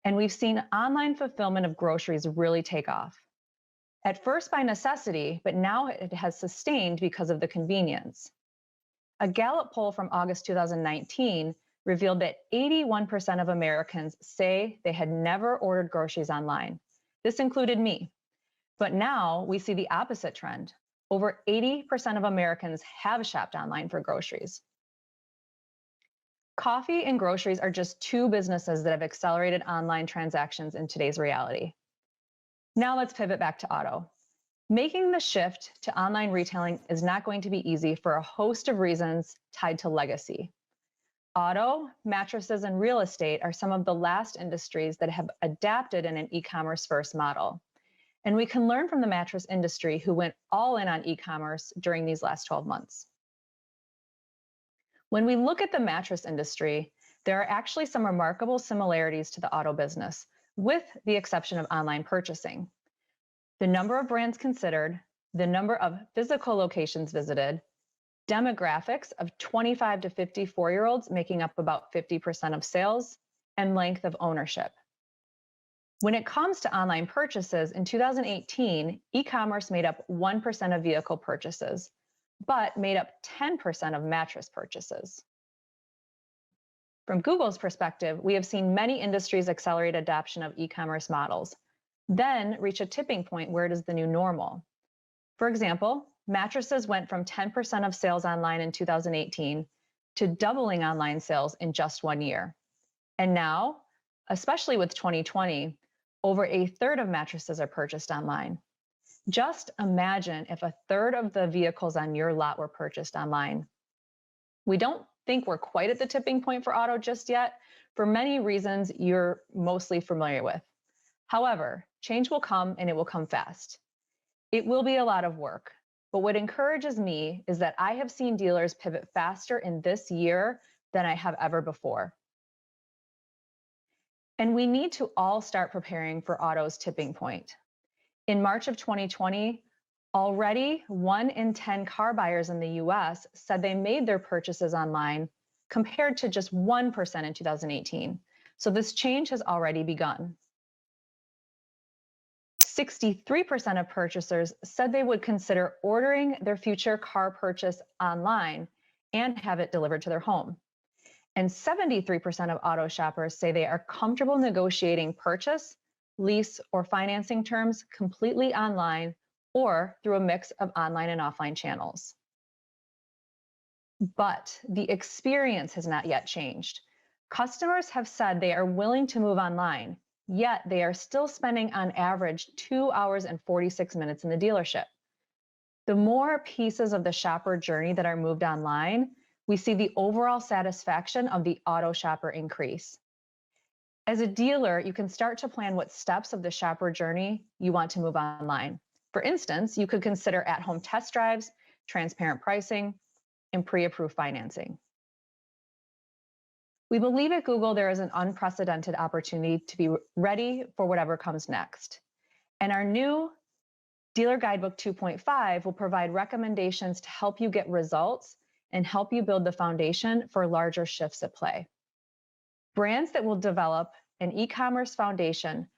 And we've seen online fulfillment of groceries really take off. At first by necessity, but now it has sustained because of the convenience. A Gallup poll from August 2019 revealed that 81% of Americans say they had never ordered groceries online. This included me. But now we see the opposite trend. Over 80% of Americans have shopped online for groceries. Coffee and groceries are just two businesses that have accelerated online transactions in today's reality. Now let's pivot back to auto. Making the shift to online retailing is not going to be easy for a host of reasons tied to legacy. Auto, mattresses, and real estate are some of the last industries that have adapted in an e-commerce first model. And we can learn from the mattress industry who went all in on e-commerce during these last 12 months. When we look at the mattress industry, there are actually some remarkable similarities to the auto business, with the exception of online purchasing. The number of brands considered, the number of physical locations visited, demographics of 25 to 54-year-olds making up about 50% of sales, and length of ownership. When it comes to online purchases, in 2018, e-commerce made up 1% of vehicle purchases, but made up 10% of mattress purchases. From Google's perspective, we have seen many industries accelerate adoption of e-commerce models, then reach a tipping point where it is the new normal. For example, mattresses went from 10% of sales online in 2018 to doubling online sales in just 1 year. And now, especially with 2020, over a third of mattresses are purchased online. Just imagine if a third of the vehicles on your lot were purchased online. We don't think we're quite at the tipping point for auto just yet, for many reasons you're mostly familiar with. However, change will come and it will come fast. It will be a lot of work, but what encourages me is that I have seen dealers pivot faster in this year than I have ever before. And we need to all start preparing for auto's tipping point. In March of 2020, already 1 in 10 car buyers in the US said they made their purchases online, compared to just 1% in 2018. So this change has already begun. 63% of purchasers said they would consider ordering their future car purchase online and have it delivered to their home. And 73% of auto shoppers say they are comfortable negotiating purchase, lease, or financing terms completely online or through a mix of online and offline channels. But the experience has not yet changed. Customers have said they are willing to move online, yet they are still spending on average 2 hours and 46 minutes in the dealership. The more pieces of the shopper journey that are moved online, we see the overall satisfaction of the auto shopper increase. As a dealer, you can start to plan what steps of the shopper journey you want to move online. For instance, you could consider at-home test drives, transparent pricing, and pre-approved financing. We believe at Google there is an unprecedented opportunity to be ready for whatever comes next. And our new Dealer Guidebook 2.5 will provide recommendations to help you get results and help you build the foundation for larger shifts at play. Brands that will develop an e-commerce foundation,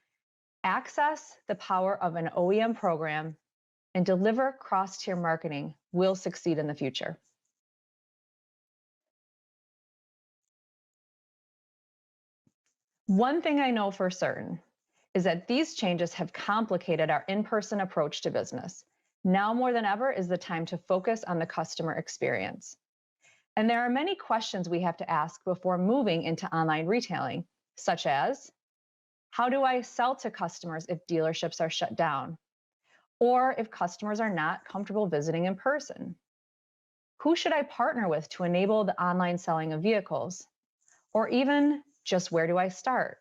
access the power of an OEM program, and deliver cross-tier marketing will succeed in the future. One thing I know for certain is that these changes have complicated our in-person approach to business. Now more than ever is the time to focus on the customer experience. And there are many questions we have to ask before moving into online retailing, such as, how do I sell to customers if dealerships are shut down? Or if customers are not comfortable visiting in person? Who should I partner with to enable the online selling of vehicles? Or even just where do I start?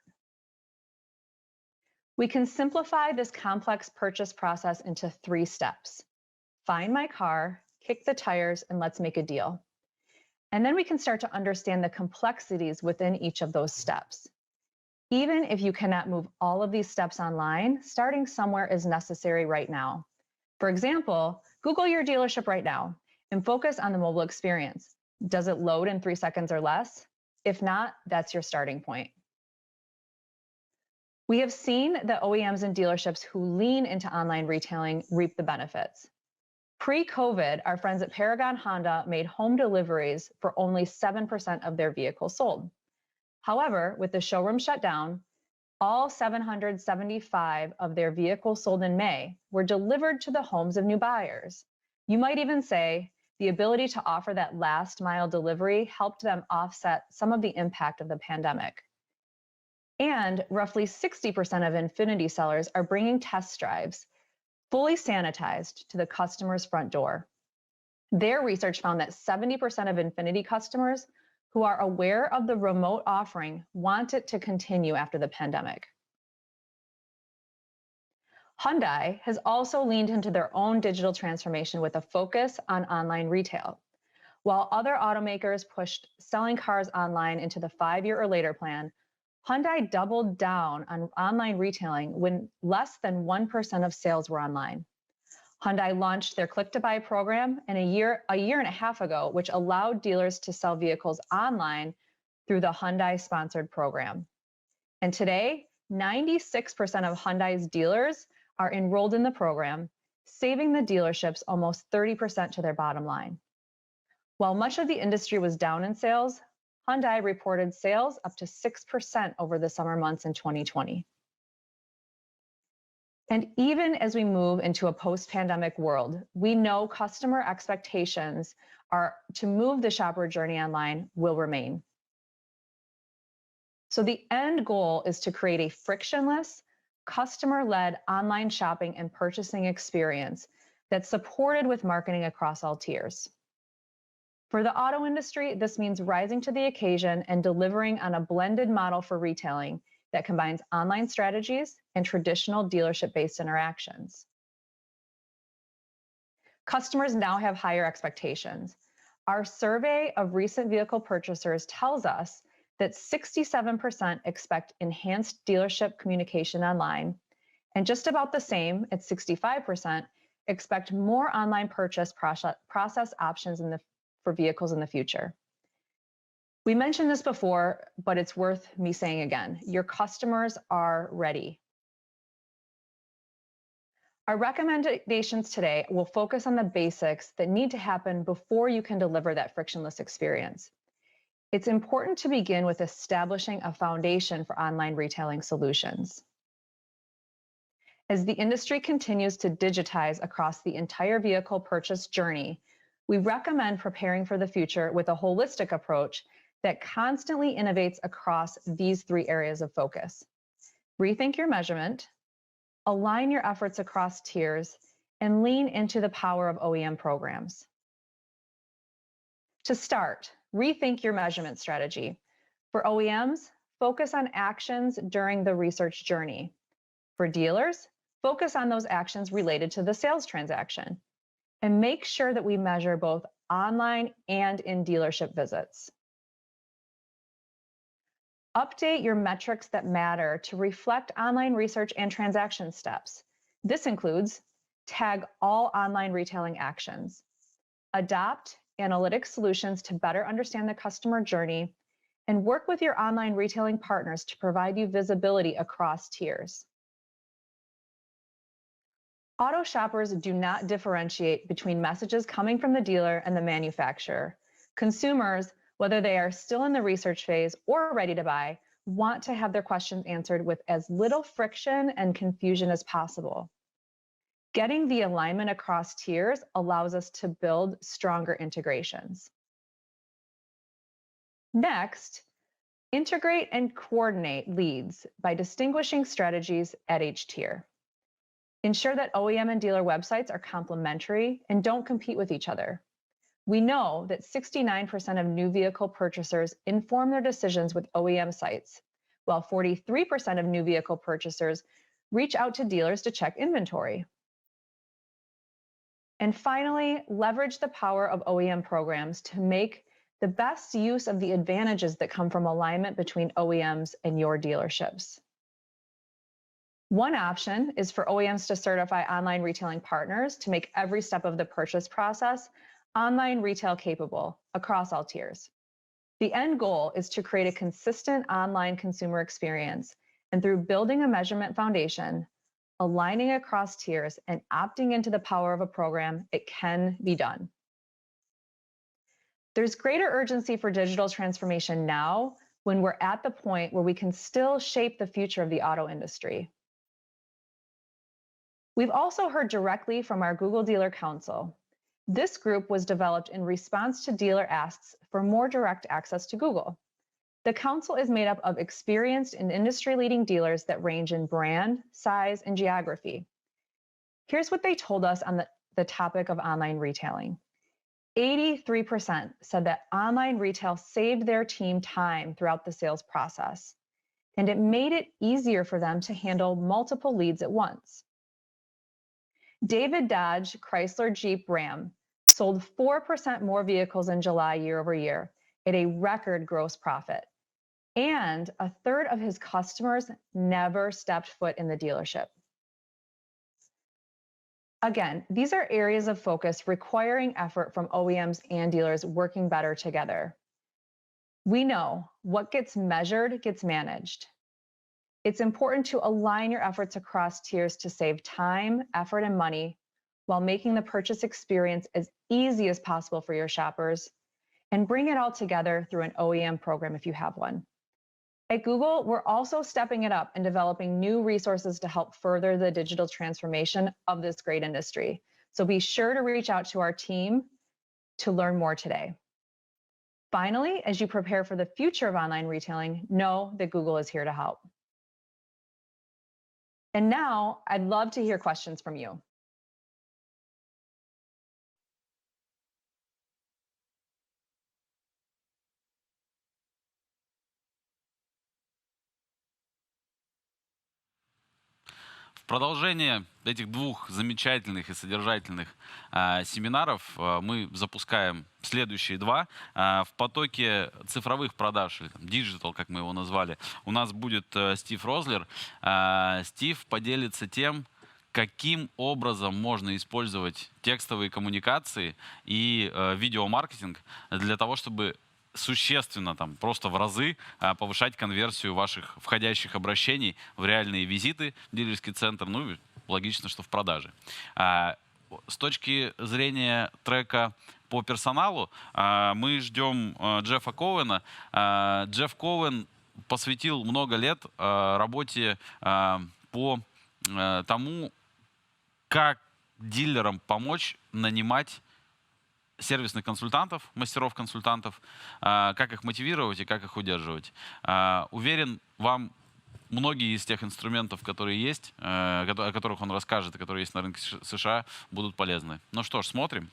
We can simplify this complex purchase process into 3 steps. Find my car, kick the tires, and let's make a deal. And then we can start to understand the complexities within each of those steps. Even if you cannot move all of these steps online, starting somewhere is necessary right now. For example, Google your dealership right now and focus on the mobile experience. Does it load in 3 seconds or less? If not, that's your starting point. We have seen that OEMs and dealerships who lean into online retailing reap the benefits. Pre-COVID, our friends at Paragon Honda made home deliveries for only 7% of their vehicles sold. However, with the showroom shut down, all 775 of their vehicles sold in May were delivered to the homes of new buyers. You might even say the ability to offer that last mile delivery helped them offset some of the impact of the pandemic. And roughly 60% of Infiniti sellers are bringing test drives fully sanitized to the customer's front door. Their research found that 70% of Infiniti customers who are aware of the remote offering want it to continue after the pandemic. Hyundai has also leaned into their own digital transformation with a focus on online retail. While other automakers pushed selling cars online into the 5-year or later plan, Hyundai doubled down on online retailing when less than 1% of sales were online. Hyundai launched their click-to-buy program a year and a half ago, which allowed dealers to sell vehicles online through the Hyundai sponsored program. And today, 96% of Hyundai's dealers are enrolled in the program, saving the dealerships almost 30% to their bottom line. While much of the industry was down in sales, Hyundai reported sales up to 6% over the summer months in 2020. And even as we move into a post-pandemic world, we know customer expectations are to move the shopper journey online will remain. So the end goal is to create a frictionless, customer-led online shopping and purchasing experience that's supported with marketing across all tiers. For the auto industry, this means rising to the occasion and delivering on a blended model for retailing that combines online strategies and traditional dealership-based interactions. Customers now have higher expectations. Our survey of recent vehicle purchasers tells us that 67% expect enhanced dealership communication online, and just about the same, at 65%, expect more online purchase process options for vehicles in the future. We mentioned this before, but it's worth me saying again. Your customers are ready. Our recommendations today will focus on the basics that need to happen before you can deliver that frictionless experience. It's important to begin with establishing a foundation for online retailing solutions. As the industry continues to digitize across the entire vehicle purchase journey, we recommend preparing for the future with a holistic approach that constantly innovates across these 3 areas of focus. Rethink your measurement, align your efforts across tiers, and lean into the power of OEM programs. To start, rethink your measurement strategy. For OEMs, focus on actions during the research journey. For dealers, focus on those actions related to the sales transaction. And make sure that we measure both online and in dealership visits. Update your metrics that matter to reflect online research and transaction steps. This includes tag all online retailing actions, adopt analytic solutions to better understand the customer journey, and work with your online retailing partners to provide you visibility across tiers. Auto shoppers do not differentiate between messages coming from the dealer and the manufacturer. Consumers, whether they are still in the research phase or ready to buy, want to have their questions answered with as little friction and confusion as possible. Getting the alignment across tiers allows us to build stronger integrations. Next, integrate and coordinate leads by distinguishing strategies at each tier. Ensure that OEM and dealer websites are complementary and don't compete with each other. We know that 69% of new vehicle purchasers inform their decisions with OEM sites, while 43% of new vehicle purchasers reach out to dealers to check inventory. And finally, leverage the power of OEM programs to make the best use of the advantages that come from alignment between OEMs and your dealerships. One option is for OEMs to certify online retailing partners to make every step of the purchase process online retail capable across all tiers. The end goal is to create a consistent online consumer experience, and through building a measurement foundation, aligning across tiers, and opting into the power of a program, it can be done. There's greater urgency for digital transformation now when we're at the point where we can still shape the future of the auto industry. We've also heard directly from our Google Dealer Council. This group was developed in response to dealer asks for more direct access to Google. The council is made up of experienced and industry-leading dealers that range in brand, size, and geography. Here's what they told us on the topic of online retailing. 83% said that online retail saved their team time throughout the sales process, and it made it easier for them to handle multiple leads at once. David Dodge Chrysler Jeep Ram sold 4% more vehicles in July year over year at a record gross profit. And a third of his customers never stepped foot in the dealership. Again, these are areas of focus requiring effort from OEMs and dealers working better together. We know what gets measured gets managed. It's important to align your efforts across tiers to save time, effort, and money while making the purchase experience as easy as possible for your shoppers, and bring it all together through an OEM program if you have one. At Google, we're also stepping it up and developing new resources to help further the digital transformation of this great industry. So be sure to reach out to our team to learn more today. Finally, as you prepare for the future of online retailing, know that Google is here to help. And now I'd love to hear questions from you. В продолжение этих двух замечательных и содержательных семинаров мы запускаем следующие два. В потоке цифровых продаж, или digital, как мы его назвали, у нас будет Стив Roessler. Стив поделится тем, каким образом можно использовать текстовые коммуникации и видеомаркетинг для того, чтобы существенно, просто в разы повышать конверсию ваших входящих обращений в реальные визиты в дилерский центр, ну и логично, что в продаже. С точки зрения трека по персоналу мы ждем Джеффа Коуэна. Джефф Коуэн посвятил много лет работе по тому, как дилерам помочь нанимать сервисных консультантов, мастеров-консультантов, как их мотивировать и как их удерживать. Уверен, вам многие из тех инструментов, которые есть, о которых он расскажет и которые есть на рынке США, будут полезны. Ну что ж, смотрим.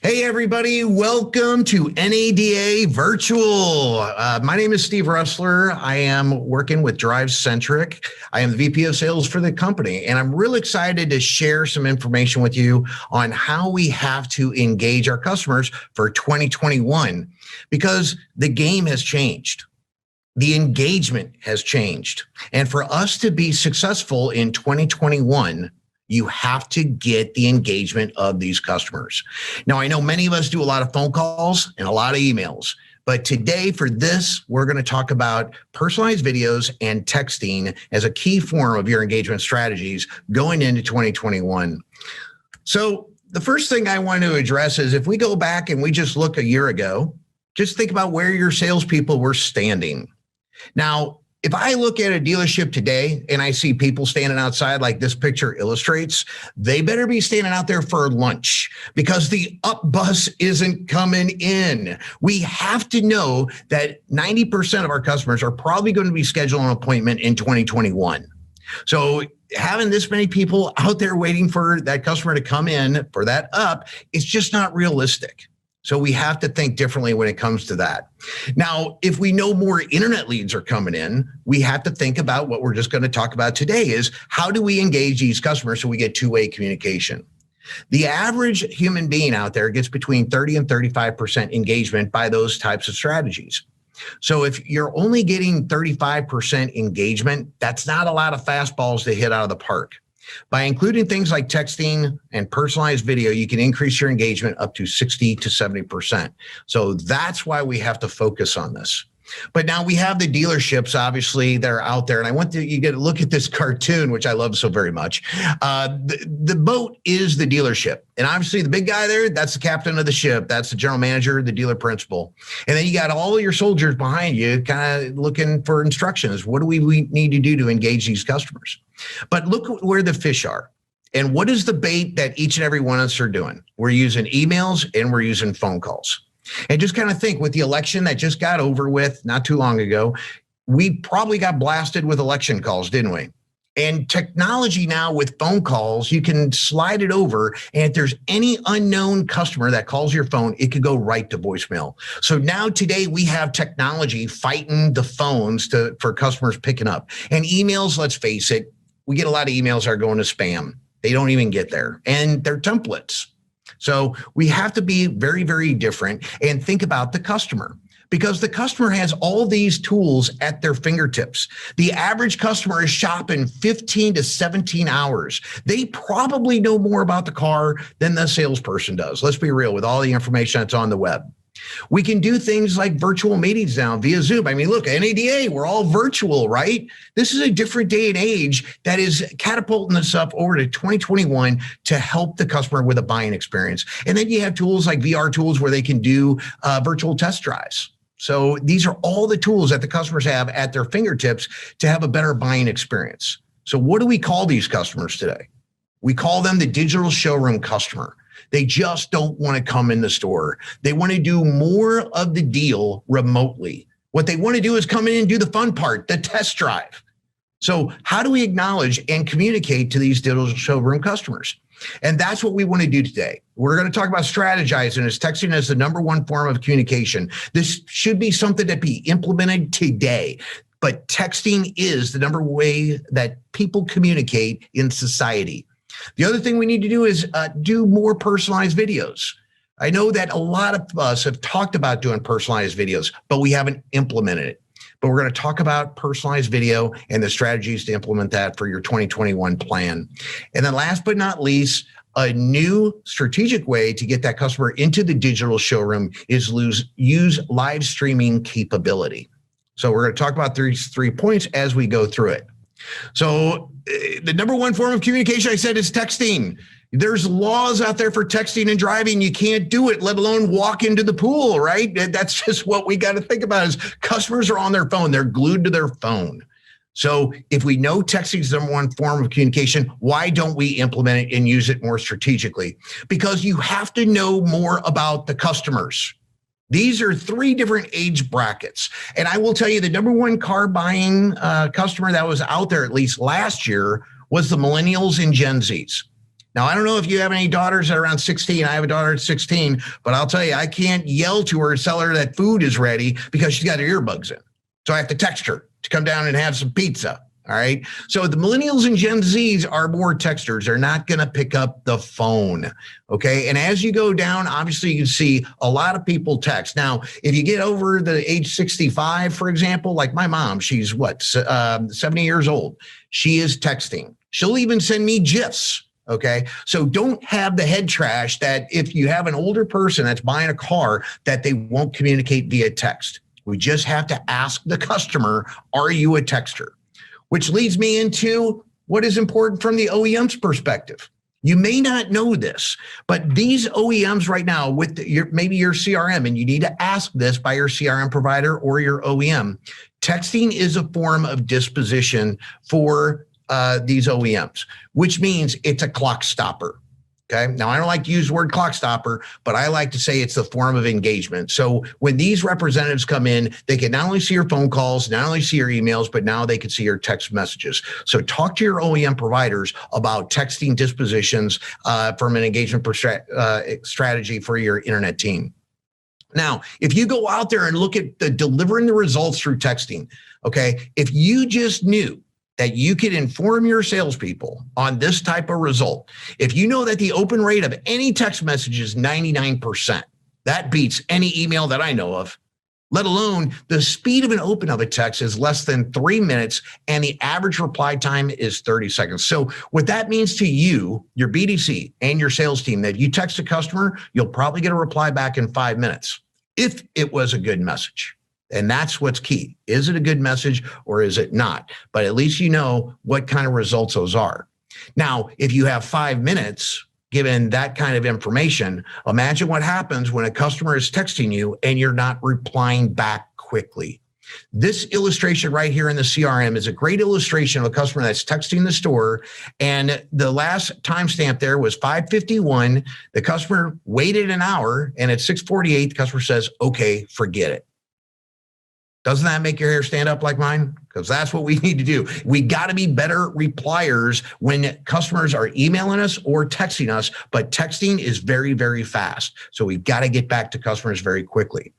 Hey, everybody. Welcome to NADA Virtual. My name is Steve Roessler. I am working with DriveCentric. I am the VP of Sales for the company, and I'm really excited to share some information with you on how we have to engage our customers for 2021, because the game has changed. The engagement has changed. And for us to be successful in 2021, you have to get the engagement of these customers. Now, I know many of us do a lot of phone calls and a lot of emails, but today for this, we're going to talk about personalized videos and texting as a key form of your engagement strategies going into 2021. So the first thing I want to address is if we go back and we just look a year ago, just think about where your salespeople were standing. Now, if I look at a dealership today and I see people standing outside like this picture illustrates, they better be standing out there for lunch because the up bus isn't coming in. We have to know that 90% of our customers are probably going to be scheduling an appointment in 2021. So having this many people out there waiting for that customer to come in for that up, it's just not realistic. So we have to think differently when it comes to that. Now, if we know more internet leads are coming in, we have to think about what we're just going to talk about today is how do we engage these customers so we get two-way communication? The average human being out there gets between 30 and 35% engagement by those types of strategies. So if you're only getting 35% engagement, that's not a lot of fastballs to hit out of the park. By including things like texting and personalized video, you can increase your engagement up to 60 to 70%. So that's why we have to focus on this. But now we have the dealerships, obviously, that are out there. And I want you get to look at this cartoon, which I love so very much. The boat is the dealership. And obviously the big guy there, that's the captain of the ship. That's the general manager, the dealer principal. And then you got all of your soldiers behind you kind of looking for instructions. What do we need to do to engage these customers? But look where the fish are. And what is the bait that each and every one of us are doing? We're using emails and we're using phone calls. And just kind of think with the election that just got over with not too long ago, we probably got blasted with election calls, didn't we? And technology now with phone calls, you can slide it over. And if there's any unknown customer that calls your phone, it could go right to voicemail. So now today we have technology fighting the phones for customers picking up. And emails, let's face it, we get a lot of emails that are going to spam. They don't even get there. And they're templates. So we have to be very, very different and think about the customer because the customer has all these tools at their fingertips. The average customer is shopping 15 to 17 hours. They probably know more about the car than the salesperson does. Let's be real with all the information that's on the web. We can do things like virtual meetings now via Zoom. I mean, look, NADA, we're all virtual, right? This is a different day and age that is catapulting us up over to 2021 to help the customer with a buying experience. And then you have tools like VR tools where they can do virtual test drives. So these are all the tools that the customers have at their fingertips to have a better buying experience. So what do we call these customers today? We call them the digital showroom customer. They just don't want to come in the store. They want to do more of the deal remotely. What they want to do is come in and do the fun part, the test drive. So how do we acknowledge and communicate to these digital showroom customers? And that's what we want to do today. We're going to talk about strategizing as texting as the number one form of communication. This should be something that be implemented today. But texting is the number one way that people communicate in society. The other thing we need to do is do more personalized videos. I know that a lot of us have talked about doing personalized videos, but we haven't implemented it. But we're going to talk about personalized video and the strategies to implement that for your 2021 plan. And then last but not least, a new strategic way to get that customer into the digital showroom is use live streaming capability. So we're going to talk about these 3 points as we go through it. So the number one form of communication, I said, is texting. There's laws out there for texting and driving. You can't do it, let alone walk into the pool, right? That's just what we got to think about is customers are on their phone. They're glued to their phone. So if we know texting is the number one form of communication, why don't we implement it and use it more strategically? Because you have to know more about the customers. These are 3 different age brackets. And I will tell you the number one car buying customer that was out there, at least last year, was the millennials and Gen Zs. Now, I don't know if you have any daughters that are around 16. I have a daughter at 16, but I'll tell you, I can't yell to her, tell her that food is ready because she's got her earbuds in. So I have to text her to come down and have some pizza. All right. So the millennials and Gen Zs are more texters. They're not going to pick up the phone. Okay. And as you go down, obviously you see a lot of people text. Now, if you get over the age 65, for example, like my mom, she's 70 years old. She is texting. She'll even send me GIFs. Okay. So don't have the head trash that if you have an older person that's buying a car that they won't communicate via text. We just have to ask the customer, are you a texter? Which leads me into what is important from the OEM's perspective. You may not know this, but these OEMs right now with maybe your CRM, and you need to ask this by your CRM provider or your OEM, texting is a form of disposition for these OEMs, which means it's a clock stopper. Okay. Now, I don't like to use the word clock stopper, but I like to say it's the form of engagement. So when these representatives come in, they can not only see your phone calls, not only see your emails, but now they can see your text messages. So talk to your OEM providers about texting dispositions from an engagement strategy for your internet team. Now, if you go out there and look at delivering the results through texting, okay, if you just knew that you could inform your salespeople on this type of result. If you know that the open rate of any text message is 99%, that beats any email that I know of, let alone the speed of an open of a text is less than 3 minutes and the average reply time is 30 seconds. So what that means to you, your BDC and your sales team, that if you text a customer, you'll probably get a reply back in 5 minutes if it was a good message. And that's what's key. Is it a good message or is it not? But at least you know what kind of results those are. Now, if you have 5 minutes, given that kind of information, imagine what happens when a customer is texting you and you're not replying back quickly. This illustration right here in the CRM is a great illustration of a customer that's texting the store. And the last timestamp there was 5:51. The customer waited an hour, and at 6:48, the customer says, okay, forget it. Doesn't that make your hair stand up like mine? Because that's what we need to do. We got to be better repliers when customers are emailing us or texting us, but texting is very, very fast. So we got to get back to customers very quickly.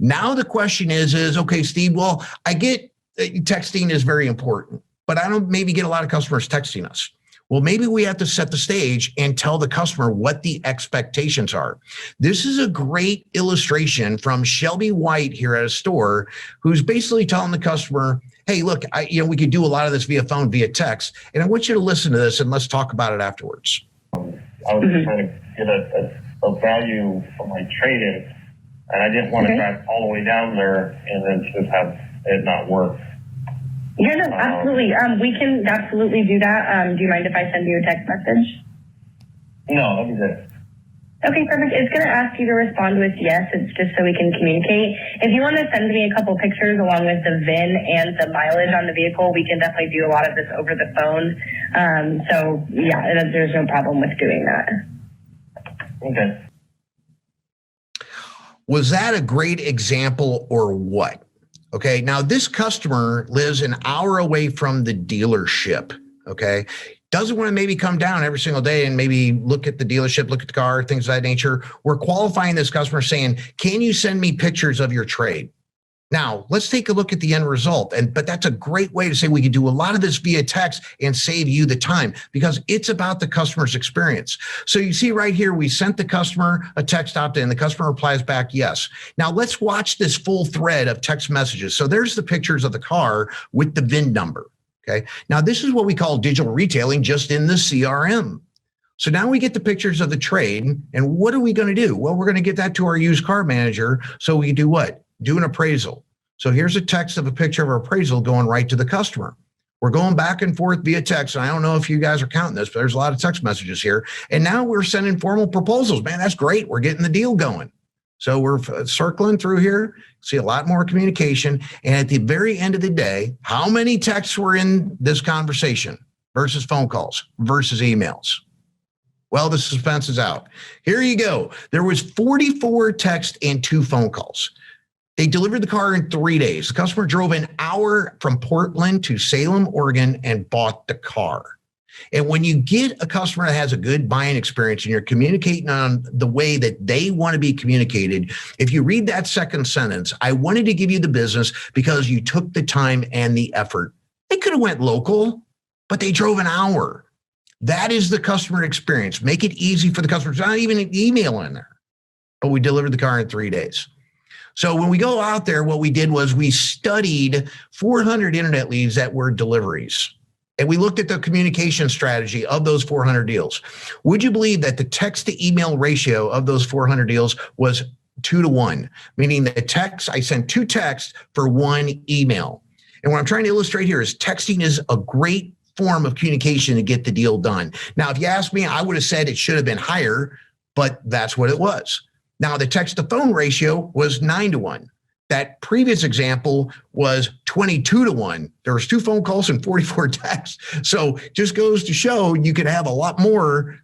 Now the question is, okay, Steve, well, I get texting is very important, but I don't maybe get a lot of customers texting us. Well, maybe we have to set the stage and tell the customer what the expectations are. This is a great illustration from Shelby White here at a store, who's basically telling the customer, hey, look, we could do a lot of this via phone, via text, and I want you to listen to this and let's talk about it afterwards. I was trying to get a value for my trade-in, and I didn't want to drive all the way down there and then just have it not work. Yeah, no, absolutely. We can absolutely do that. Do you mind if I send you a text message? No, that'd be good. Okay, perfect. It's going to ask you to respond with yes. It's just so we can communicate. If you want to send me a couple pictures along with the VIN and the mileage on the vehicle, we can definitely do a lot of this over the phone. So, yeah, there's no problem with doing that. Okay. Was that a great example or what? Okay, now this customer lives an hour away from the dealership, okay? Doesn't want to maybe come down every single day and maybe look at the dealership, look at the car, things of that nature. We're qualifying this customer saying, can you send me pictures of your trade? Now, let's take a look at the end result. But that's a great way to say we can do a lot of this via text and save you the time because it's about the customer's experience. So you see right here, we sent the customer a text opt-in. The customer replies back, yes. Now let's watch this full thread of text messages. So there's the pictures of the car with the VIN number. Okay. Now this is what we call digital retailing just in the CRM. So now we get the pictures of the trade. And what are we going to do? Well, we're going to get that to our used car manager. So we can do what? Do an appraisal. So here's a text of a picture of our appraisal going right to the customer. We're going back and forth via text. And I don't know if you guys are counting this, but there's a lot of text messages here. And now we're sending formal proposals. Man, that's great. We're getting the deal going. So we're circling through here, see a lot more communication. And at the very end of the day, how many texts were in this conversation versus phone calls versus emails? Well, the suspense is out. Here you go. There was 44 texts and 2 phone calls. They delivered the car in 3 days. The customer drove an hour from Portland to Salem, Oregon, and bought the car. And when you get a customer that has a good buying experience and you're communicating on the way that they want to be communicated, if you read that second sentence, I wanted to give you the business because you took the time and the effort. They could have went local, but they drove an hour. That is the customer experience. Make it easy for the customer. There's not even an email in there, but we delivered the car in 3 days. So when we go out there, what we did was we studied 400 internet leads that were deliveries. And we looked at the communication strategy of those 400 deals. Would you believe that the text to email ratio of those 400 deals was 2-to-1, meaning the text, I sent 2 texts for 1 email. And what I'm trying to illustrate here is texting is a great form of communication to get the deal done. Now, if you ask me, I would have said it should have been higher, but that's what it was. Now, the text to phone ratio was 9-to-1. That previous example was 22-to-1. There was 2 phone calls and 44 texts. So just goes to show you could have a lot more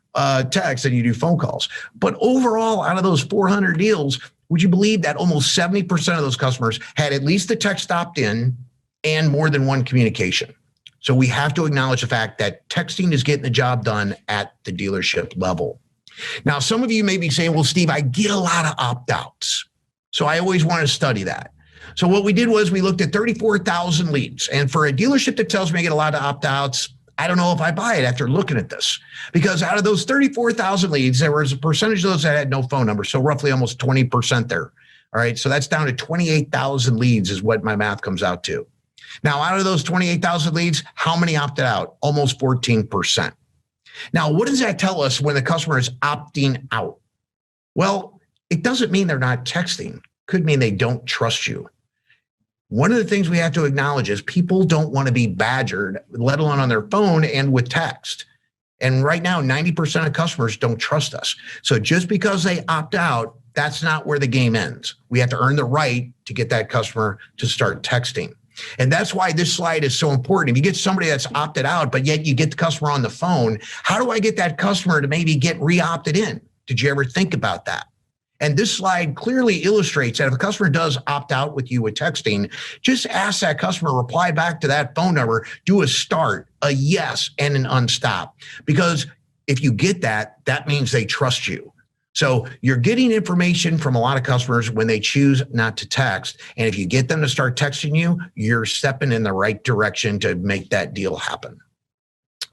texts than you do phone calls. But overall, out of those 400 deals, would you believe that almost 70% of those customers had at least the text opt-in and more than 1 communication? So we have to acknowledge the fact that texting is getting the job done at the dealership level. Now, some of you may be saying, well, Steve, I get a lot of opt-outs. So I always want to study that. So what we did was we looked at 34,000 leads. And for a dealership that tells me I get a lot of opt-outs, I don't know if I buy it after looking at this. Because out of those 34,000 leads, there was a percentage of those that had no phone number. So roughly almost 20% there. All right. So that's down to 28,000 leads is what my math comes out to. Now, out of those 28,000 leads, how many opted out? Almost 14%. Now, what does that tell us when the customer is opting out? Well, it doesn't mean they're not texting. Could mean they don't trust you. One of the things we have to acknowledge is people don't want to be badgered, let alone on their phone and with text. And right now, 90% of customers don't trust us. So just because they opt out, that's not where the game ends. We have to earn the right to get that customer to start texting. And that's why this slide is so important. If you get somebody that's opted out, but yet you get the customer on the phone, how do I get that customer to maybe get re-opted in? Did you ever think about that? And this slide clearly illustrates that if a customer does opt out with you with texting, just ask that customer, reply back to that phone number, do a start, a yes, and an unstop. Because if you get that, that means they trust you. So you're getting information from a lot of customers when they choose not to text. And if you get them to start texting you, you're stepping in the right direction to make that deal happen.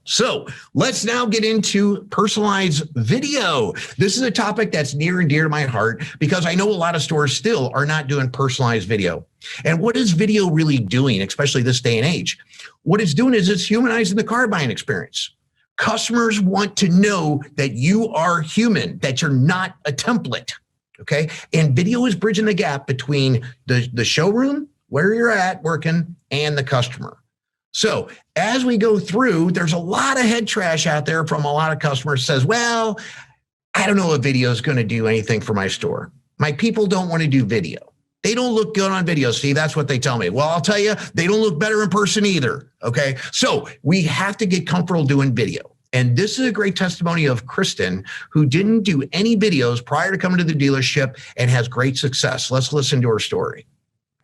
So let's now get into personalized video. This is a topic that's near and dear to my heart because I know a lot of stores still are not doing personalized video. And what is video really doing, especially this day and age? What it's doing is it's humanizing the car buying experience. Customers want to know that you are human, that you're not a template, okay? And video is bridging the gap between the showroom, where you're at working, and the customer. So as we go through, there's a lot of head trash out there from a lot of customers says, well, I don't know if video is going to do anything for my store. My people don't want to do video. They don't look good on video, Steve. That's what they tell me. Well, I'll tell you, they don't look better in person either. Okay. So we have to get comfortable doing video. And this is a great testimony of Kristen, who didn't do any videos prior to coming to the dealership and has great success. Let's listen to her story.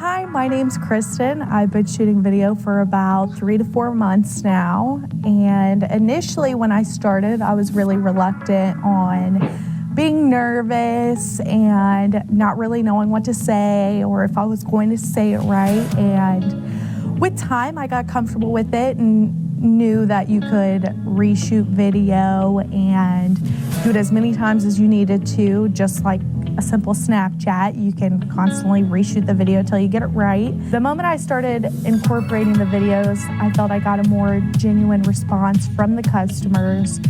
Hi, my name's Kristen. I've been shooting video for about 3 to 4 months now. And initially when I started, I was really reluctant on being nervous and not really knowing what to say or if I was going to say it right. And with time, I got comfortable with it and knew that you could reshoot video and do it as many times as you needed to, just like a simple Snapchat. You can constantly reshoot the video until you get it right. The moment I started incorporating the videos, I felt I got a more genuine response from the customers,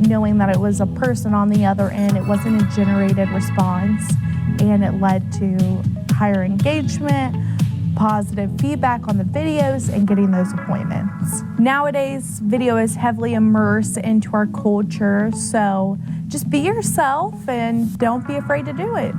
knowing that it was a person on the other end. It wasn't a generated response, and it led to higher engagement, positive feedback on the videos and getting those appointments. Nowadays, video is heavily immersed into our culture, so just be yourself and don't be afraid to do it.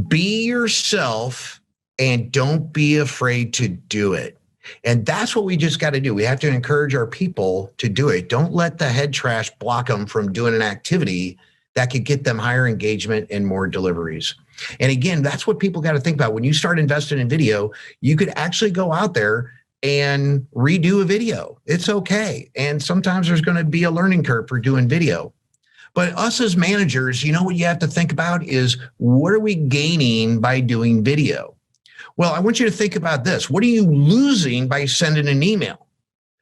Be yourself and don't be afraid to do it. And that's what we just got to do. We have to encourage our people to do it. Don't let the head trash block them from doing an activity that could get them higher engagement and more deliveries. And again, that's what people got to think about. When you start investing in video, you could actually go out there and redo a video. It's okay. And sometimes there's going to be a learning curve for doing video. But us as managers, you know what you have to think about is, what are we gaining by doing video? Well, I want you to think about this. What are you losing by sending an email?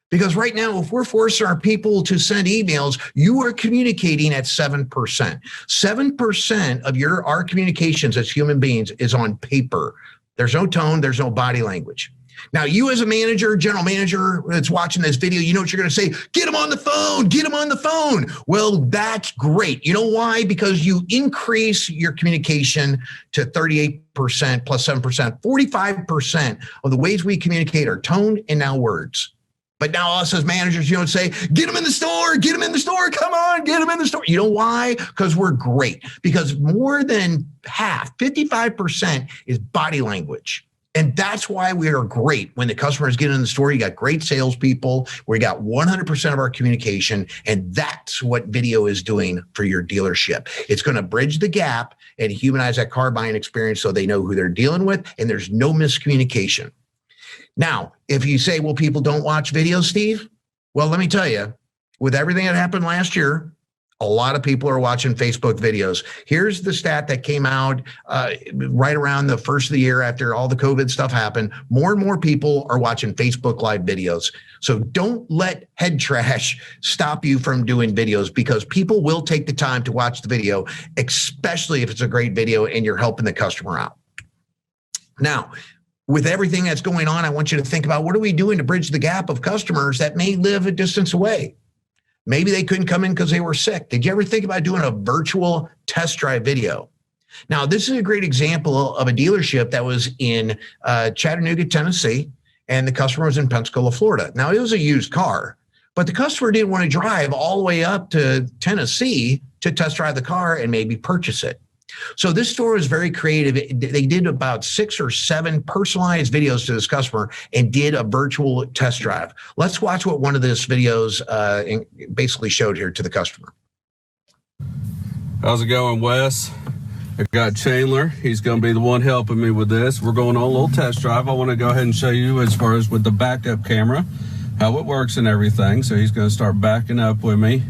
Because right now, if we're forcing our people to send emails, you are communicating at 7%. 7% of our communications as human beings is on paper. There's no tone, there's no body language. Now, you as a manager, general manager that's watching this video, you know what you're going to say: get him on the phone, get him on the phone. Well, that's great. You know why? Because you increase your communication to 38% plus 7%. 45% of the ways we communicate are tone and now words. But now us as managers, you don't say, get them in the store, get them in the store, come on, get them in the store. You know why? Because we're great. Because more than half, 55% is body language. And that's why we are great. When the customers get in the store, you got great salespeople. We got 100% of our communication. And that's what video is doing for your dealership. It's going to bridge the gap and humanize that car buying experience so they know who they're dealing with and there's no miscommunication. Now, if you say, well, people don't watch videos, Steve, well, let me tell you, with everything that happened last year, a lot of people are watching Facebook videos. Here's the stat that came out right around the first of the year after all the COVID stuff happened. More and more people are watching Facebook Live videos. So don't let head trash stop you from doing videos, because people will take the time to watch the video, especially if it's a great video and you're helping the customer out. Now, with everything that's going on, I want you to think about, what are we doing to bridge the gap of customers that may live a distance away? Maybe they couldn't come in because they were sick. Did you ever think about doing a virtual test drive video? Now, this is a great example of a dealership that was in Chattanooga, Tennessee, and the customer was in Pensacola, Florida. Now, it was a used car, but the customer didn't want to drive all the way up to Tennessee to test drive the car and maybe purchase it. So this store is very creative. They did about 6 or 7 personalized videos to this customer and did a virtual test drive. Let's watch what one of those videos basically showed here to the customer. How's it going, Wes? I got Chandler. He's going to be the one helping me with this. We're going on a little test drive. I want to go ahead and show you, as far as with the backup camera, how it works and everything. So he's going to start backing up with me.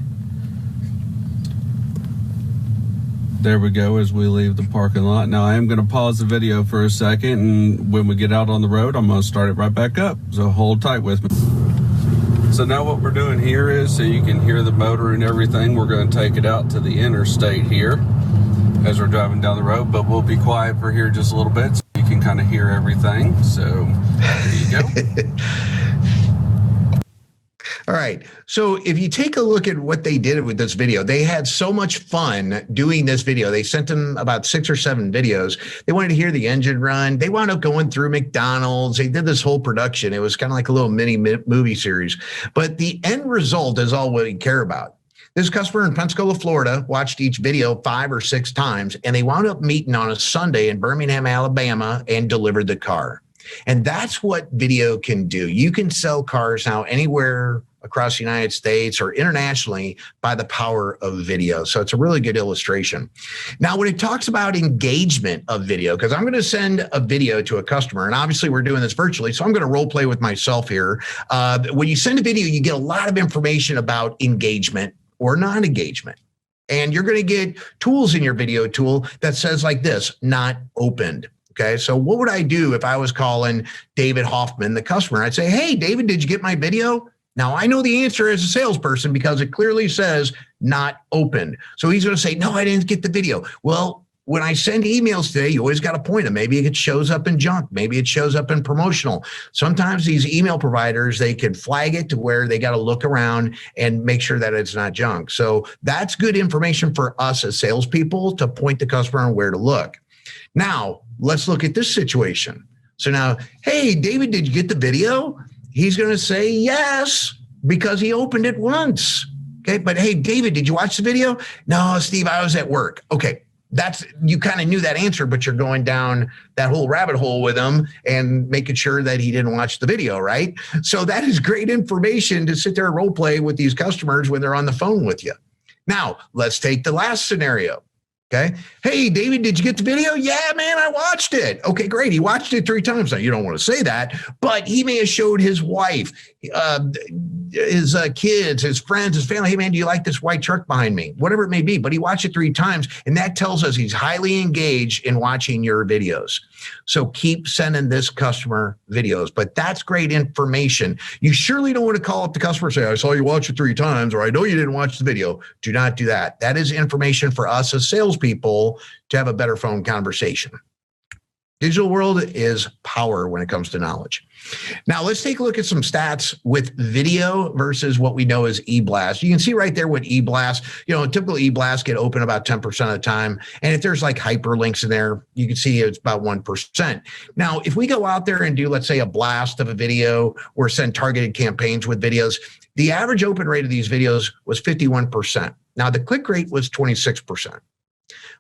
There we go, as we leave the parking lot. Now I am going to pause the video for a second, and when we get out on the road, I'm going to start it right back up. So hold tight with me. So now what we're doing here is, so you can hear the motor and everything, we're going to take it out to the interstate here as we're driving down the road, but we'll be quiet for here just a little bit so you can kind of hear everything. So there you go. All right. So if you take a look at what they did with this video, they had so much fun doing this video. They sent them about 6 or 7 videos. They wanted to hear the engine run. They wound up going through McDonald's. They did this whole production. It was kind of like a little mini movie series. But the end result is all we care about. This customer in Pensacola, Florida, watched each video 5 or 6 times, and they wound up meeting on a Sunday in Birmingham, Alabama, and delivered the car. And that's what video can do. You can sell cars now anywhere across the United States or internationally by the power of video. So it's a really good illustration. Now, when it talks about engagement of video, because I'm going to send a video to a customer, and obviously we're doing this virtually, so I'm going to role play with myself here. When you send a video, you get a lot of information about engagement or non-engagement. And you're going to get tools in your video tool that says like this: not opened. Okay, so what would I do if I was calling David Hoffman, the customer? I'd say, hey, David, did you get my video? Now, I know the answer as a salesperson because it clearly says not opened. So he's going to say, no, I didn't get the video. Well, when I send emails today, you always got to point them. Maybe it shows up in junk. Maybe it shows up in promotional. Sometimes these email providers, they can flag it to where they got to look around and make sure that it's not junk. So that's good information for us as salespeople to point the customer on where to look. Now, let's look at this situation. So now, hey, David, did you get the video? He's going to say yes, because he opened it once. Okay. But hey, David, did you watch the video? No, Steve, I was at work. Okay. You kind of knew that answer, but you're going down that whole rabbit hole with him and making sure that he didn't watch the video, right? So that is great information to sit there and role play with these customers when they're on the phone with you. Now, let's take the last scenario. Okay. Hey, David, did you get the video? Yeah, man, I watched it. Okay, great. He watched it 3 times. Now, you don't want to say that, but he may have showed his wife, his kids, his friends, his family. Hey, man, do you like this white truck behind me? Whatever it may be, but he watched it 3 times. And that tells us he's highly engaged in watching your videos. So keep sending this customer videos, but that's great information. You surely don't want to call up the customer and say, I saw you watch it 3 times, or I know you didn't watch the video. Do not do that. That is information for us as salespeople to have a better phone conversation. Digital world is power when it comes to knowledge. Now let's take a look at some stats with video versus what we know as e-blast. You can see right there with e-blast, a typical e-blast get open about 10% of the time. And if there's like hyperlinks in there, you can see it's about 1%. Now, if we go out there and do, let's say, a blast of a video or send targeted campaigns with videos, the average open rate of these videos was 51%. Now the click rate was 26%.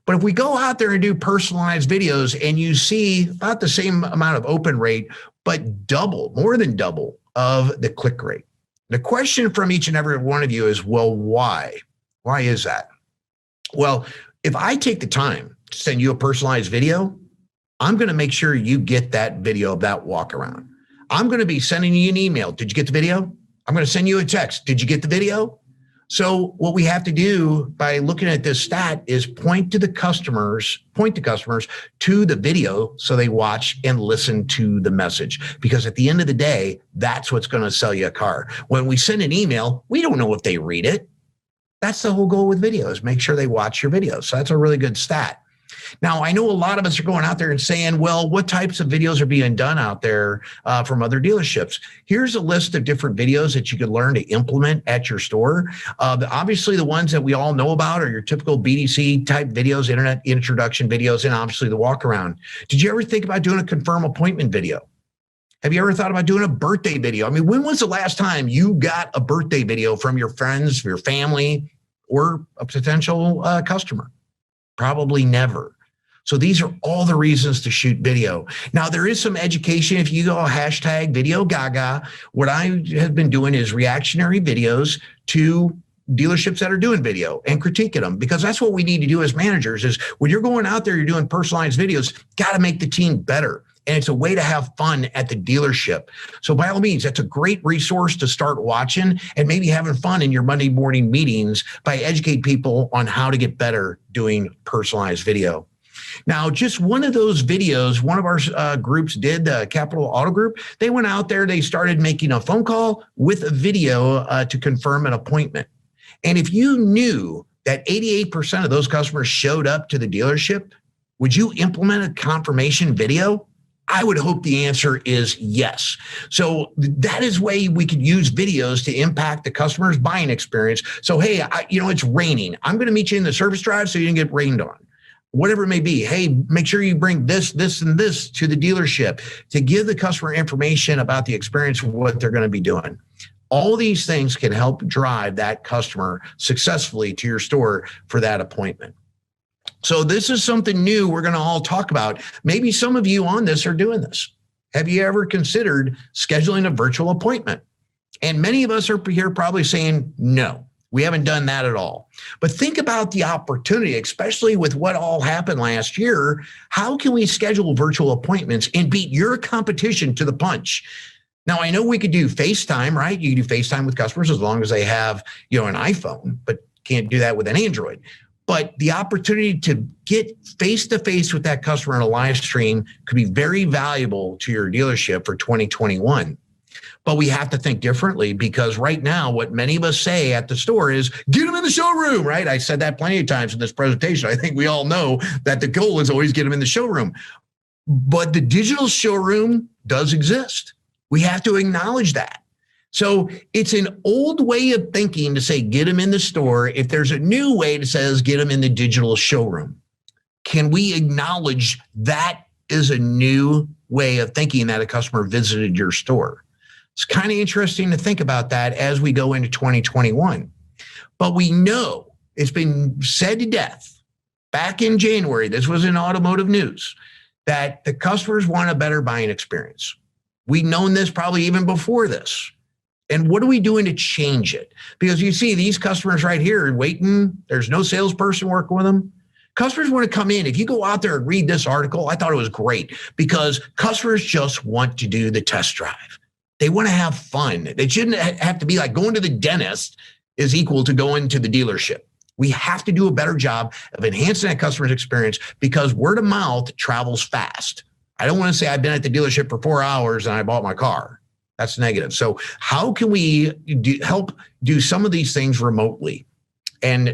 But if we go out there and do personalized videos and you see about the same amount of open rate, but more than double of the click rate. The question from each and every one of you is, well, why? Why is that? Well, if I take the time to send you a personalized video, I'm going to make sure you get that video of that walk around. I'm going to be sending you an email. Did you get the video? I'm going to send you a text. Did you get the video? So what we have to do by looking at this stat is point the customers to the video so they watch and listen to the message. Because at the end of the day, that's what's going to sell you a car. When we send an email, we don't know if they read it. That's the whole goal with videos. Make sure they watch your videos. So that's a really good stat. Now, I know a lot of us are going out there and saying, well, what types of videos are being done out there from other dealerships? Here's a list of different videos that you could learn to implement at your store. Obviously, the ones that we all know about are your typical BDC type videos, internet introduction videos, and obviously the walk around. Did you ever think about doing a confirm appointment video? Have you ever thought about doing a birthday video? I mean, when was the last time you got a birthday video from your friends, your family, or a potential customer? Probably never. So these are all the reasons to shoot video. Now, there is some education. If you go hashtag video gaga, what I have been doing is reactionary videos to dealerships that are doing video and critiquing them, because that's what we need to do as managers is when you're going out there, you're doing personalized videos, got to make the team better. And it's a way to have fun at the dealership. So by all means, that's a great resource to start watching and maybe having fun in your Monday morning meetings by educating people on how to get better doing personalized video. Now, just one of those videos, one of our groups did, the Capital Auto Group, they went out there, they started making a phone call with a video to confirm an appointment. And if you knew that 88% of those customers showed up to the dealership, would you implement a confirmation video? I would hope the answer is yes. So that is way we could use videos to impact the customer's buying experience. So, hey, it's raining. I'm going to meet you in the service drive so you can get rained on. Whatever it may be. Hey, make sure you bring this, and this to the dealership to give the customer information about the experience of what they're going to be doing. All these things can help drive that customer successfully to your store for that appointment. So this is something new we're going to all talk about. Maybe some of you on this are doing this. Have you ever considered scheduling a virtual appointment? And many of us are here probably saying, no, we haven't done that at all. But think about the opportunity, especially with what all happened last year. How can we schedule virtual appointments and beat your competition to the punch? Now, I know we could do FaceTime, right? You can do FaceTime with customers as long as they have, an iPhone, but can't do that with an Android. But the opportunity to get face-to-face with that customer in a live stream could be very valuable to your dealership for 2021. But we have to think differently, because right now, what many of us say at the store is, get them in the showroom, right? I said that plenty of times in this presentation. I think we all know that the goal is always get them in the showroom. But the digital showroom does exist. We have to acknowledge that. So it's an old way of thinking to say, get them in the store. If there's a new way that says, get them in the digital showroom. Can we acknowledge that is a new way of thinking that a customer visited your store. It's kind of interesting to think about that as we go into 2021. But we know it's been said to death back in January, this was in automotive news, that the customers want a better buying experience. We've known this probably even before this. And what are we doing to change it? Because you see these customers right here waiting. There's no salesperson working with them. Customers want to come in. If you go out there and read this article, I thought it was great because customers just want to do the test drive. They want to have fun. They shouldn't have to be like going to the dentist is equal to going to the dealership. We have to do a better job of enhancing that customer's experience because word of mouth travels fast. I don't want to say I've been at the dealership for 4 hours and I bought my car. That's negative. So how can we help do some of these things remotely and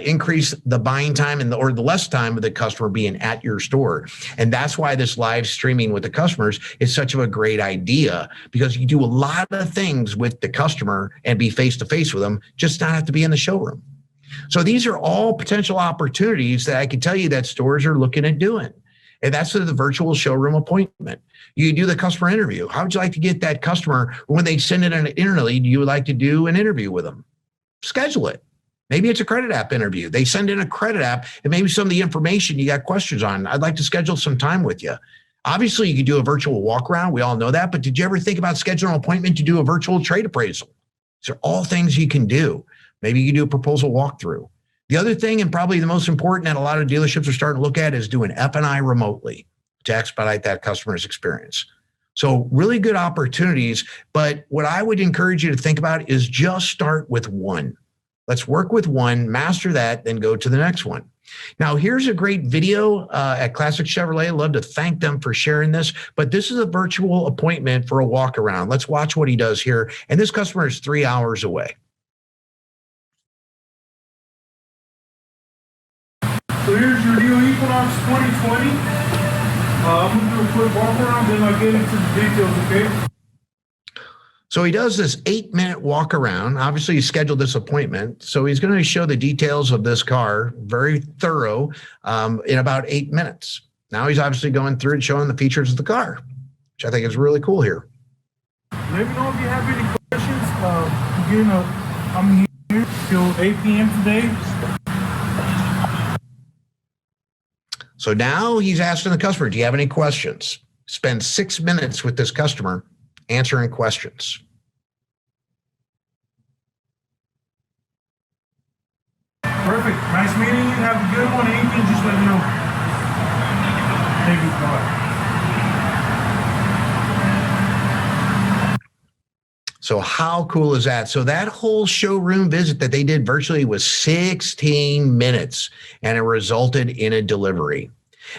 increase the buying time or the less time of the customer being at your store? And that's why this live streaming with the customers is such of a great idea, because you do a lot of things with the customer and be face-to-face with them, just not have to be in the showroom. So these are all potential opportunities that I can tell you that stores are looking at doing. And that's the virtual showroom appointment. You do the customer interview. How would you like to get that customer when they send it an interview? You would like to do an interview with them. Schedule it. Maybe it's a credit app interview. They send in a credit app and maybe some of the information you got questions on. I'd like to schedule some time with you. Obviously, you could do a virtual walk around. We all know that. But did you ever think about scheduling an appointment to do a virtual trade appraisal? These are all things you can do. Maybe you can do a proposal walkthrough. The other thing, and probably the most important that a lot of dealerships are starting to look at, is doing F&I remotely to expedite that customer's experience. So really good opportunities. But what I would encourage you to think about is just start with one. Let's work with one, master that, then go to the next one. Now, here's a great video at Classic Chevrolet. I'd love to thank them for sharing this. But this is a virtual appointment for a walk around. Let's watch what he does here. And this customer is 3 hours away. So here's your new Equinox 2020. I'm going to do a quick walk around, then I'll get into the details, okay? So he does this 8-minute walk around. Obviously, he scheduled this appointment. So he's going to show the details of this car, very thorough, in about 8 minutes. Now he's obviously going through and showing the features of the car, which I think is really cool here. Let me know if you have any questions. Again, I'm here till 8 p.m. today. So now he's asking the customer, do you have any questions? Spend 6 minutes with this customer answering questions. Perfect. Nice meeting you. Have a good one. Anything, just let me know. Thank you. Bye. So how cool is that? So that whole showroom visit that they did virtually was 16 minutes, and it resulted in a delivery.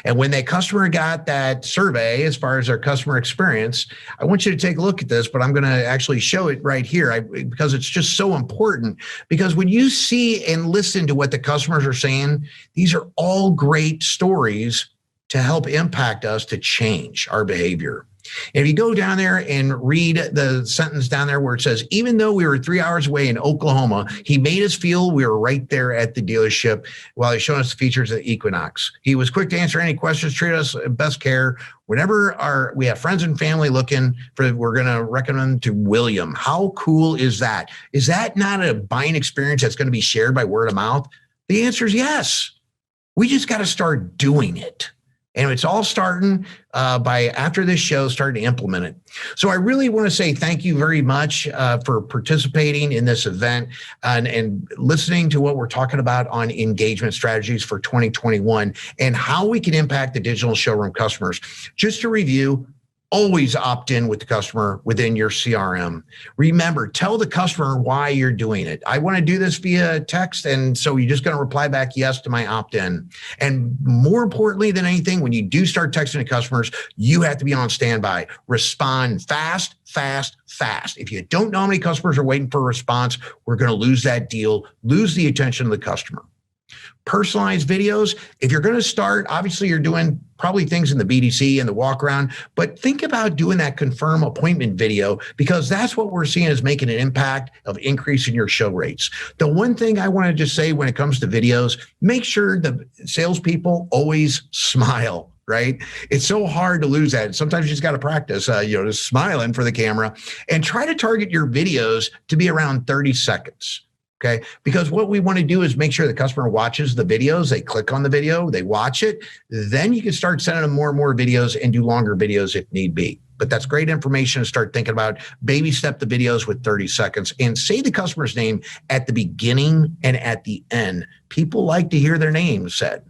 And when that customer got that survey, as far as their customer experience, I want you to take a look at this, but I'm going to actually show it right here because it's just so important. Because when you see and listen to what the customers are saying, these are all great stories to help impact us to change our behavior. And if you go down there and read the sentence down there where it says, even though we were 3 hours away in Oklahoma, he made us feel we were right there at the dealership while he's showing us the features of the Equinox. He was quick to answer any questions, treat us with best care. Whenever we have friends and family looking for, we're going to recommend to William. How cool is that? Is that not a buying experience that's going to be shared by word of mouth? The answer is yes. We just got to start doing it. And it's all starting by after this show, starting to implement it. So I really want to say thank you very much for participating in this event and listening to what we're talking about on engagement strategies for 2021 and how we can impact the digital showroom customers. Just to review, always opt in with the customer within your CRM. Remember, tell the customer why you're doing it. I want to do this via text, and so you're just going to reply back yes to my opt-in. And more importantly than anything, when you do start texting to customers, you have to be on standby. Respond fast, fast, fast. If you don't know how many customers are waiting for a response, we're going to lose that deal, lose the attention of the customer. Personalized videos. If you're going to start, obviously you're doing probably things in the BDC and the walk around, but think about doing that confirm appointment video because that's what we're seeing is making an impact of increasing your show rates. The one thing I want to just say when it comes to videos, make sure the salespeople always smile. right? It's so hard to lose that. Sometimes you just got to practice, just smiling for the camera and try to target your videos to be around 30 seconds. Okay. Because what we want to do is make sure the customer watches the videos. They click on the video, they watch it. Then you can start sending them more and more videos and do longer videos if need be. But that's great information to start thinking about. Baby step the videos with 30 seconds and say the customer's name at the beginning and at the end. People like to hear their name said.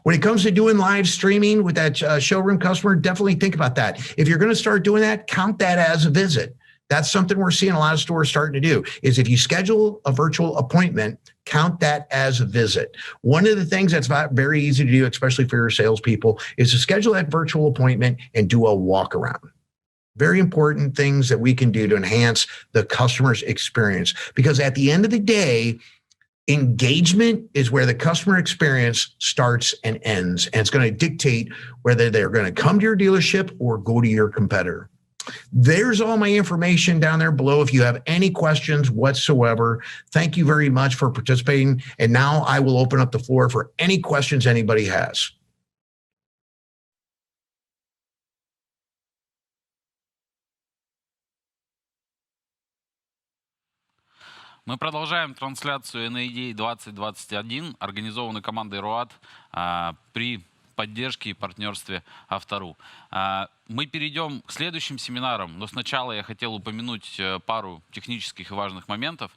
When it comes to doing live streaming with that showroom customer, definitely think about that. If you're going to start doing that, count that as a visit. That's something we're seeing a lot of stores starting to do, is if you schedule a virtual appointment, count that as a visit. One of the things that's not very easy to do, especially for your salespeople, is to schedule that virtual appointment and do a walk around. Very important things that we can do to enhance the customer's experience. Because at the end of the day, engagement is where the customer experience starts and ends. And it's going to dictate whether they're going to come to your dealership or go to your competitor. There's all my information down there below if you have any questions whatsoever. Thank you very much for participating. And now I will open up the floor for any questions anybody has. Мы продолжаем трансляцию NADA 2021, организованную командой РОАД при поддержке и партнерстве Авто.ру. Мы перейдем к следующим семинарам, но сначала я хотел упомянуть пару технических и важных моментов.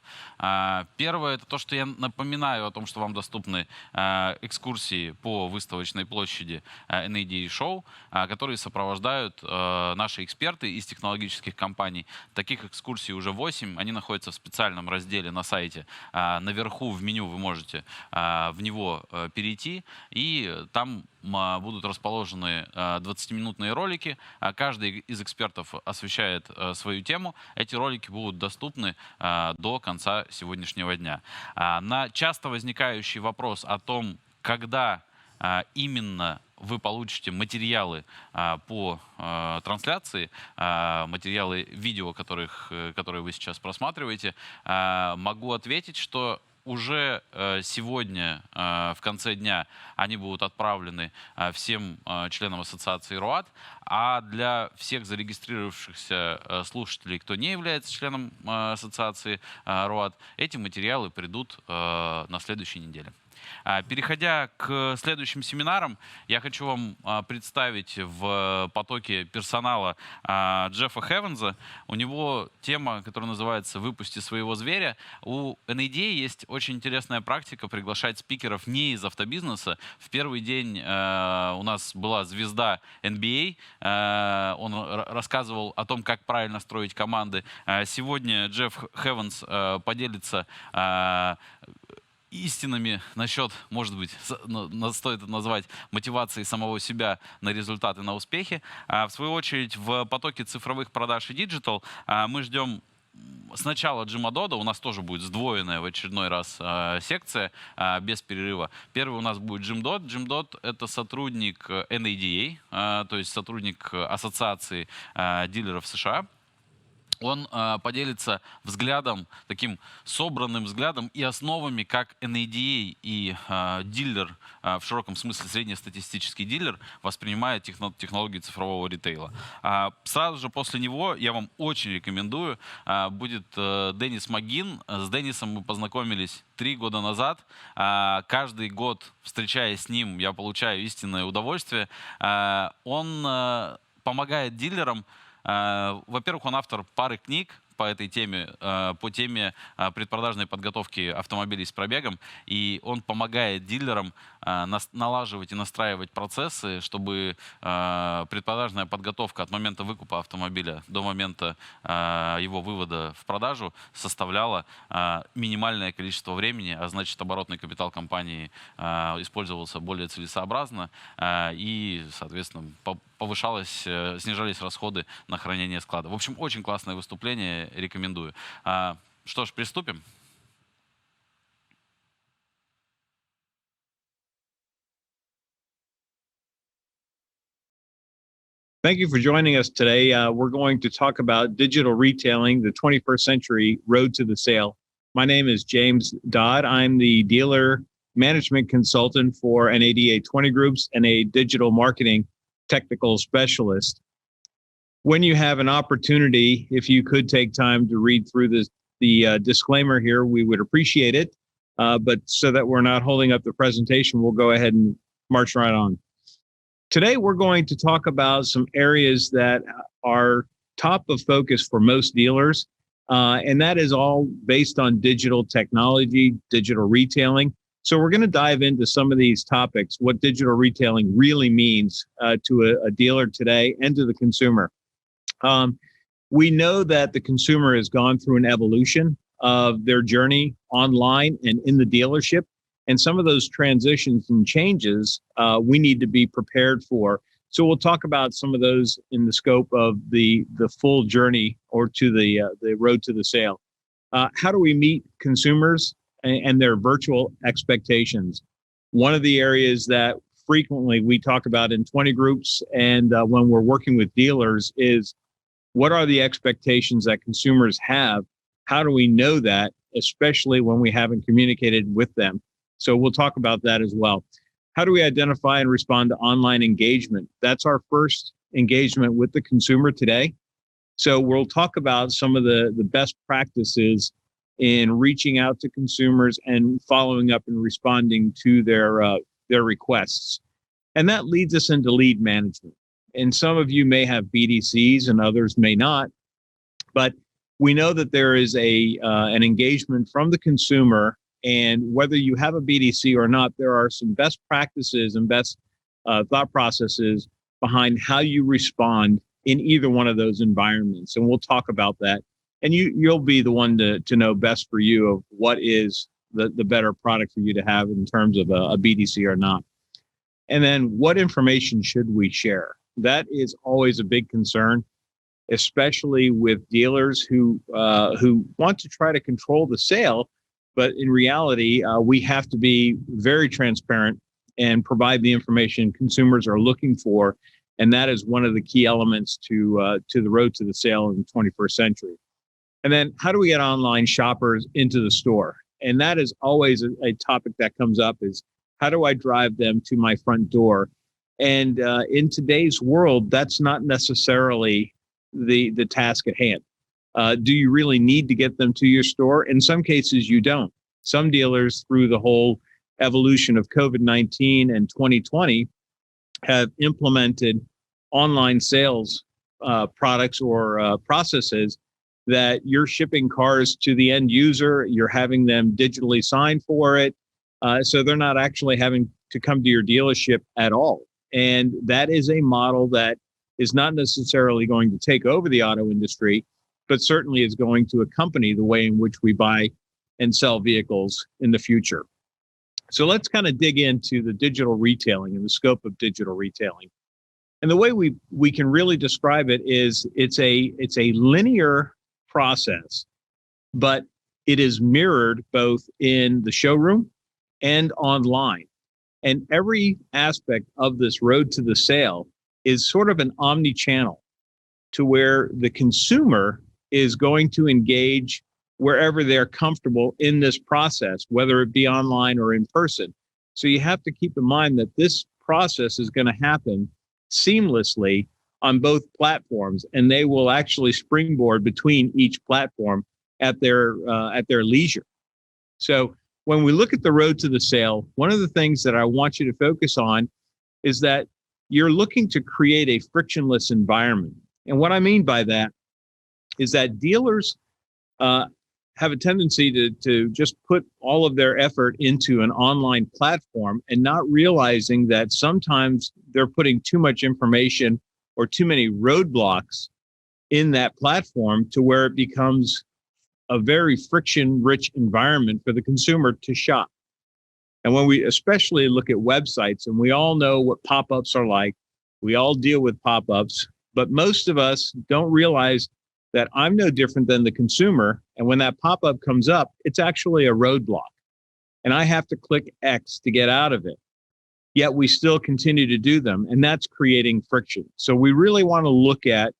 Первое — это то, что я напоминаю о том, что вам доступны экскурсии по выставочной площади NADA Show, которые сопровождают наши эксперты из технологических компаний. Таких экскурсий уже 8, они находятся в специальном разделе на сайте. Наверху в меню вы можете в него перейти, и там будут расположены 20-минутные ролики. Каждый из экспертов освещает свою тему. Эти ролики будут доступны до конца сегодняшнего дня. На часто возникающий вопрос о том, когда именно вы получите материалы по трансляции, материалы видео, которые вы сейчас просматриваете, могу ответить, что уже сегодня, в конце дня, они будут отправлены всем членам Ассоциации РОАД, а для всех зарегистрировавшихся слушателей, кто не является членом Ассоциации РОАД, эти материалы придут на следующей неделе. Переходя к следующим семинарам, я хочу вам представить в потоке персонала Джеффа Хевенса. У него тема, которая называется «Выпусти своего зверя». У NADA есть очень интересная практика приглашать спикеров не из автобизнеса. В первый день у нас была звезда NBA. Он рассказывал о том, как правильно строить команды. Сегодня Джефф Хевенс поделится истинами насчет, может быть, стоит это назвать, мотивации самого себя на результаты, на успехи. В свою очередь, в потоке цифровых продаж и диджитал мы ждем сначала Джима Додда. У нас тоже будет сдвоенная в очередной раз секция без перерыва. Первый у нас будет Джим Додд. Джим Додд — это сотрудник NADA, то есть сотрудник Ассоциации дилеров США. Он поделится взглядом, таким собранным взглядом и основами, как NADA и дилер, в широком смысле среднестатистический дилер, воспринимает технологии цифрового ритейла. Сразу же после него, я вам очень рекомендую, будет Деннис McGinn. С Деннисом мы познакомились 3 года назад. Каждый год, встречаясь с ним, я получаю истинное удовольствие. Он помогает дилерам. Во-первых, он автор пары книг по этой теме, по теме предпродажной подготовки автомобилей с пробегом. И он помогает дилерам налаживать и настраивать процессы, чтобы предпродажная подготовка от момента выкупа автомобиля до момента его вывода в продажу составляла минимальное количество времени, а значит, оборотный капитал компании использовался более целесообразно и, соответственно, снижались расходы на хранение склада. В общем, очень классное выступление, рекомендую. Что ж, приступим. Thank you for joining us today. We're going to talk about digital retailing, the 21st century road to the sale. My name is James Dodd. I'm the dealer management consultant for NADA 20 groups and a digital marketing technical specialist. When you have an opportunity, if you could take time to read through the disclaimer here, we would appreciate it. But so that we're not holding up the presentation, we'll go ahead and march right on. Today, we're going to talk about some areas that are top of focus for most dealers, and that is all based on digital technology, digital retailing. So we're going to dive into some of these topics, what digital retailing really means to a dealer today and to the consumer. We know that the consumer has gone through an evolution of their journey online and in the dealership. And some of those transitions and changes we need to be prepared for. So we'll talk about some of those in the scope of the full journey or to the road to the sale. How do we meet consumers and their virtual expectations? One of the areas that frequently we talk about in 20 groups and when we're working with dealers is, what are the expectations that consumers have? How do we know that, especially when we haven't communicated with them? So we'll talk about that as well. How do we identify and respond to online engagement? That's our first engagement with the consumer today. So we'll talk about some of the best practices in reaching out to consumers and following up and responding to their requests. And that leads us into lead management. And some of you may have BDCs and others may not, but we know that there is an engagement from the consumer, and whether you have a BDC or not, there are some best practices and best thought processes behind how you respond in either one of those environments. And we'll talk about that. And you'll be the one to know best for you of what is the better product for you to have in terms of a BDC or not. And then what information should we share? That is always a big concern, especially with dealers who want to try to control the sale. But in reality, we have to be very transparent and provide the information consumers are looking for. And that is one of the key elements to the road to the sale in the 21st century. And then how do we get online shoppers into the store? And that is always a topic that comes up, is how do I drive them to my front door? And in today's world, that's not necessarily the task at hand. Do you really need to get them to your store? In some cases, you don't. Some dealers, through the whole evolution of COVID-19 and 2020, have implemented online sales products or processes that you're shipping cars to the end user, you're having them digitally sign for it, so they're not actually having to come to your dealership at all. And that is a model that is not necessarily going to take over the auto industry, but certainly is going to accompany the way in which we buy and sell vehicles in the future. So let's kind of dig into the digital retailing and the scope of digital retailing. And the way we can really describe it is it's a linear process, but it is mirrored both in the showroom and online. And every aspect of this road to the sale is sort of an omni-channel, to where the consumer is going to engage wherever they're comfortable in this process, whether it be online or in person. So you have to keep in mind that this process is going to happen seamlessly on both platforms, and they will actually springboard between each platform at their leisure. So when we look at the road to the sale, one of the things that I want you to focus on is that you're looking to create a frictionless environment. And what I mean by that is that dealers have a tendency to just put all of their effort into an online platform and not realizing that sometimes they're putting too much information or too many roadblocks in that platform to where it becomes a very friction-rich environment for the consumer to shop. And when we especially look at websites, and we all know what pop-ups are like, we all deal with pop-ups, but most of us don't realize that I'm no different than the consumer. And when that pop-up comes up, it's actually a roadblock. And I have to click X to get out of it. Yet we still continue to do them, and that's creating friction. So we really want to look at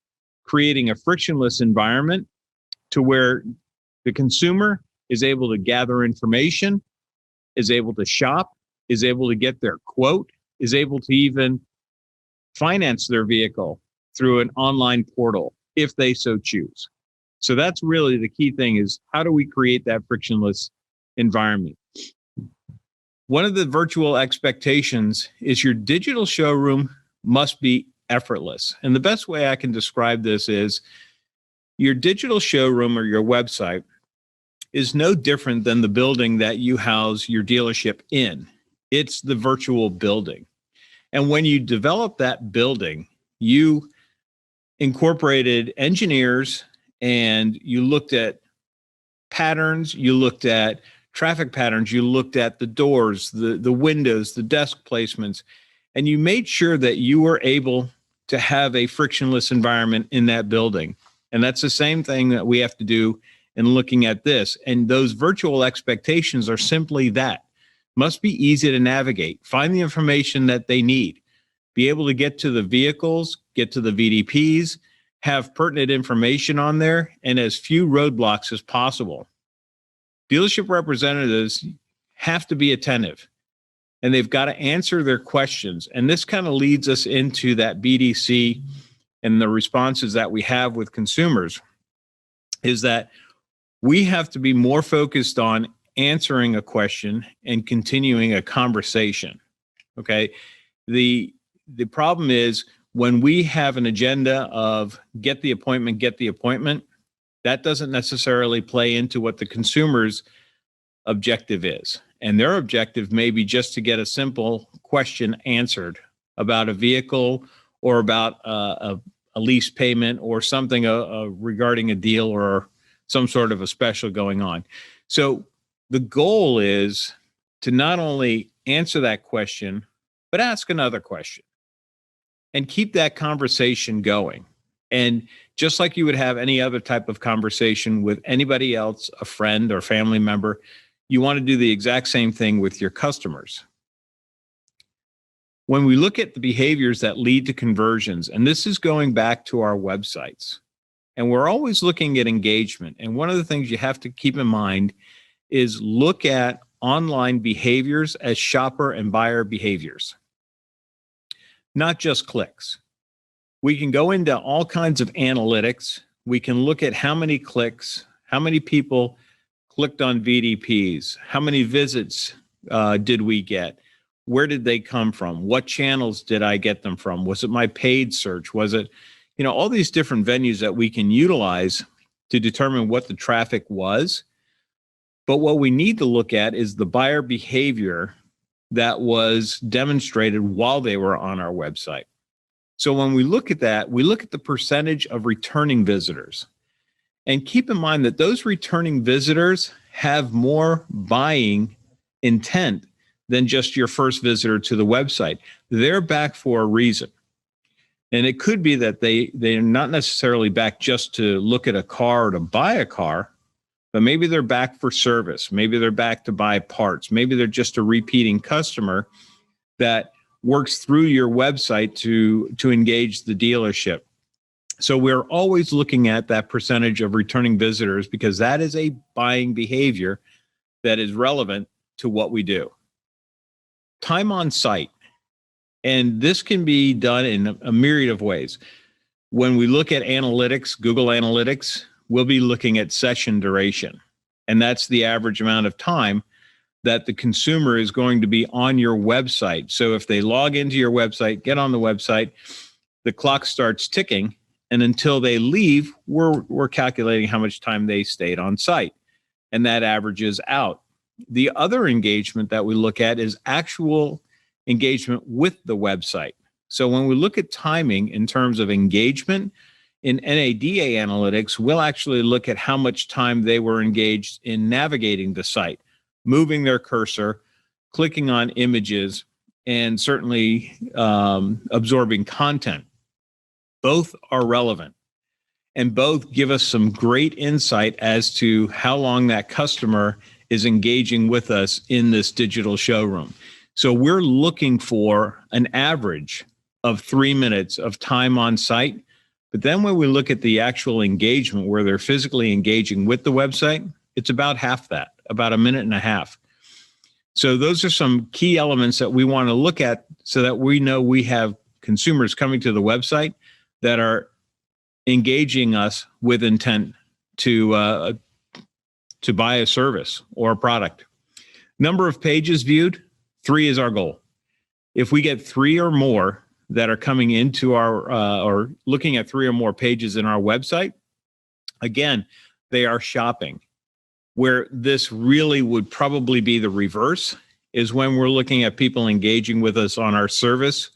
creating a frictionless environment to where the consumer is able to gather information is able to shop, is able to get their quote, is able to even finance their vehicle through an online portal if they so choose. So that's really the key thing, is how do we create that frictionless environment? One of the virtual expectations is your digital showroom must be effortless. And the best way I can describe this is your digital showroom or your website is no different than the building that you house your dealership in. It's the virtual building. And when you develop that building, you incorporated engineers and you looked at patterns, you looked at traffic patterns, you looked at the doors, the windows, the desk placements, and you made sure that you were able to have a frictionless environment in that building. And that's the same thing that we have to do in looking at this. And those virtual expectations are simply that. Must be easy to navigate, find the information that they need, be able to get to the vehicles, get to the VDPs, have pertinent information on there, and as few roadblocks as possible. Dealership representatives have to be attentive, and they've got to answer their questions. And this kind of leads us into that BDC and the responses that we have with consumers, is that we have to be more focused on answering a question and continuing a conversation. Okay. The problem is when we have an agenda of get the appointment, that doesn't necessarily play into what the consumer's objective is. And their objective may be just to get a simple question answered about a vehicle or about a lease payment or something regarding a deal or some sort of a special going on. So the goal is to not only answer that question, but ask another question and keep that conversation going. And just like you would have any other type of conversation with anybody else, a friend or family member, you want to do the exact same thing with your customers. When we look at the behaviors that lead to conversions, and this is going back to our websites, and we're always looking at engagement. And one of the things you have to keep in mind is look at online behaviors as shopper and buyer behaviors, not just clicks. We can go into all kinds of analytics. We can look at how many clicks, how many people clicked on VDPs, how many visits did we get, where did they come from, what channels did I get them from, was it my paid search, was it, all these different venues that we can utilize to determine what the traffic was. But what we need to look at is the buyer behavior that was demonstrated while they were on our website. So when we look at that, we look at the percentage of returning visitors. And keep in mind that those returning visitors have more buying intent than just your first visitor to the website. They're back for a reason. And it could be that they're not necessarily back just to look at a car or to buy a car, but maybe they're back for service. Maybe they're back to buy parts. Maybe they're just a repeating customer that works through your website to engage the dealership. So we're always looking at that percentage of returning visitors because that is a buying behavior that is relevant to what we do. Time on site. And this can be done in a myriad of ways. When we look at analytics, Google Analytics, we'll be looking at session duration. And that's the average amount of time that the consumer is going to be on your website. So if they log into your website, get on the website, the clock starts ticking. And until they leave, we're calculating how much time they stayed on site. And that averages out. The other engagement that we look at is actual engagement with the website. So when we look at timing in terms of engagement in NADA analytics, we'll actually look at how much time they were engaged in navigating the site, moving their cursor, clicking on images, and certainly absorbing content. Both are relevant and both give us some great insight as to how long that customer is engaging with us in this digital showroom. So we're looking for an average of 3 minutes of time on site. But then when we look at the actual engagement where they're physically engaging with the website, it's about half that, about 1.5 minutes. So those are some key elements that we want to look at so that we know we have consumers coming to the website that are engaging us with intent to buy a service or a product. Number of pages viewed, 3 is our goal. If we get 3 or more that are coming into our or looking at 3 or more pages in our website, again, they are shopping. Where this really would probably be the reverse is when we're looking at people engaging with us on our service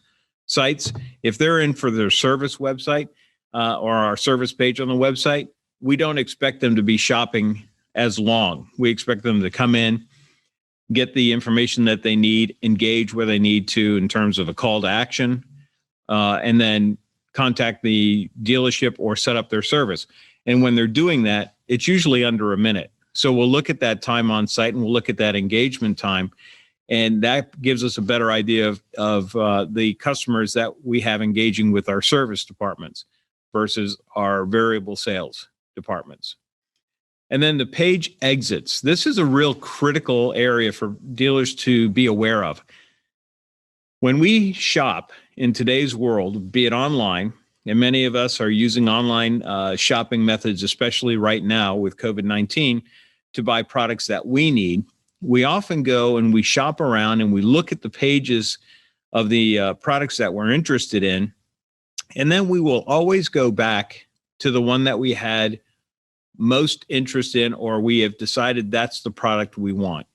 sites. If they're in for their service website or our service page on the website, we don't expect them to be shopping as long. We expect them to come in, get the information that they need, engage where they need to in terms of a call to action, and then contact the dealership or set up their service. And when they're doing that, it's usually under a minute. So we'll look at that time on site and we'll look at that engagement time. And that gives us a better idea of the customers that we have engaging with our service departments versus our variable sales departments. And then the page exits. This is a real critical area for dealers to be aware of. When we shop in today's world, be it online, and many of us are using online shopping methods, especially right now with COVID-19, to buy products that we need. We often go and we shop around and we look at the pages of the products that we're interested in. And then we will always go back to the one that we had most interest in, or we have decided that's the product we want.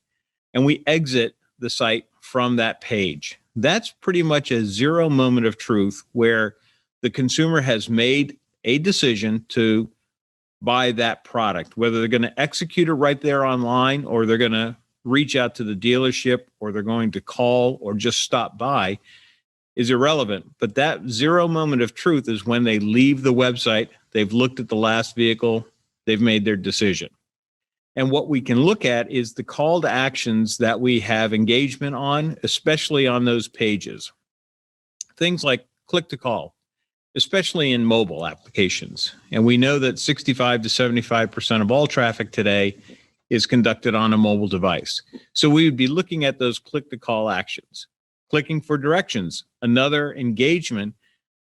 And we exit the site from that page. That's pretty much a zero moment of truth where the consumer has made a decision to buy that product, whether they're going to execute it right there online or they're going to reach out to the dealership or they're going to call or just stop by is irrelevant. But that zero moment of truth is when they leave the website, they've looked at the last vehicle, they've made their decision. And what we can look at is the call to actions that we have engagement on, especially on those pages. Things like click to call, especially in mobile applications. And we know that 65 to 75% of all traffic today is conducted on a mobile device. So we would be looking at those click to call actions. Clicking for directions, another engagement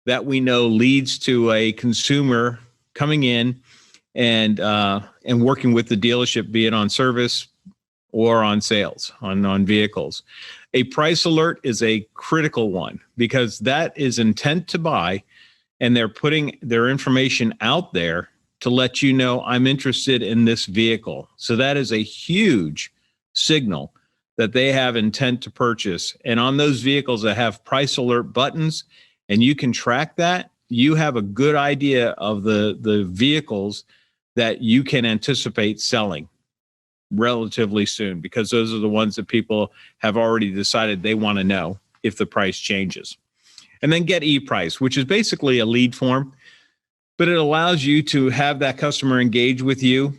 that we know leads to a consumer coming in and working with the dealership, be it on service or on sales, on vehicles. A price alert is a critical one because that is intent to buy, and they're putting their information out there to let you know, I'm interested in this vehicle. So that is a huge signal that they have intent to purchase. And on those vehicles that have price alert buttons, and you can track that, you have a good idea of the vehicles that you can anticipate selling relatively soon, because those are the ones that people have already decided they want to know if the price changes. And then get e-price, which is basically a lead form, but it allows you to have that customer engage with you.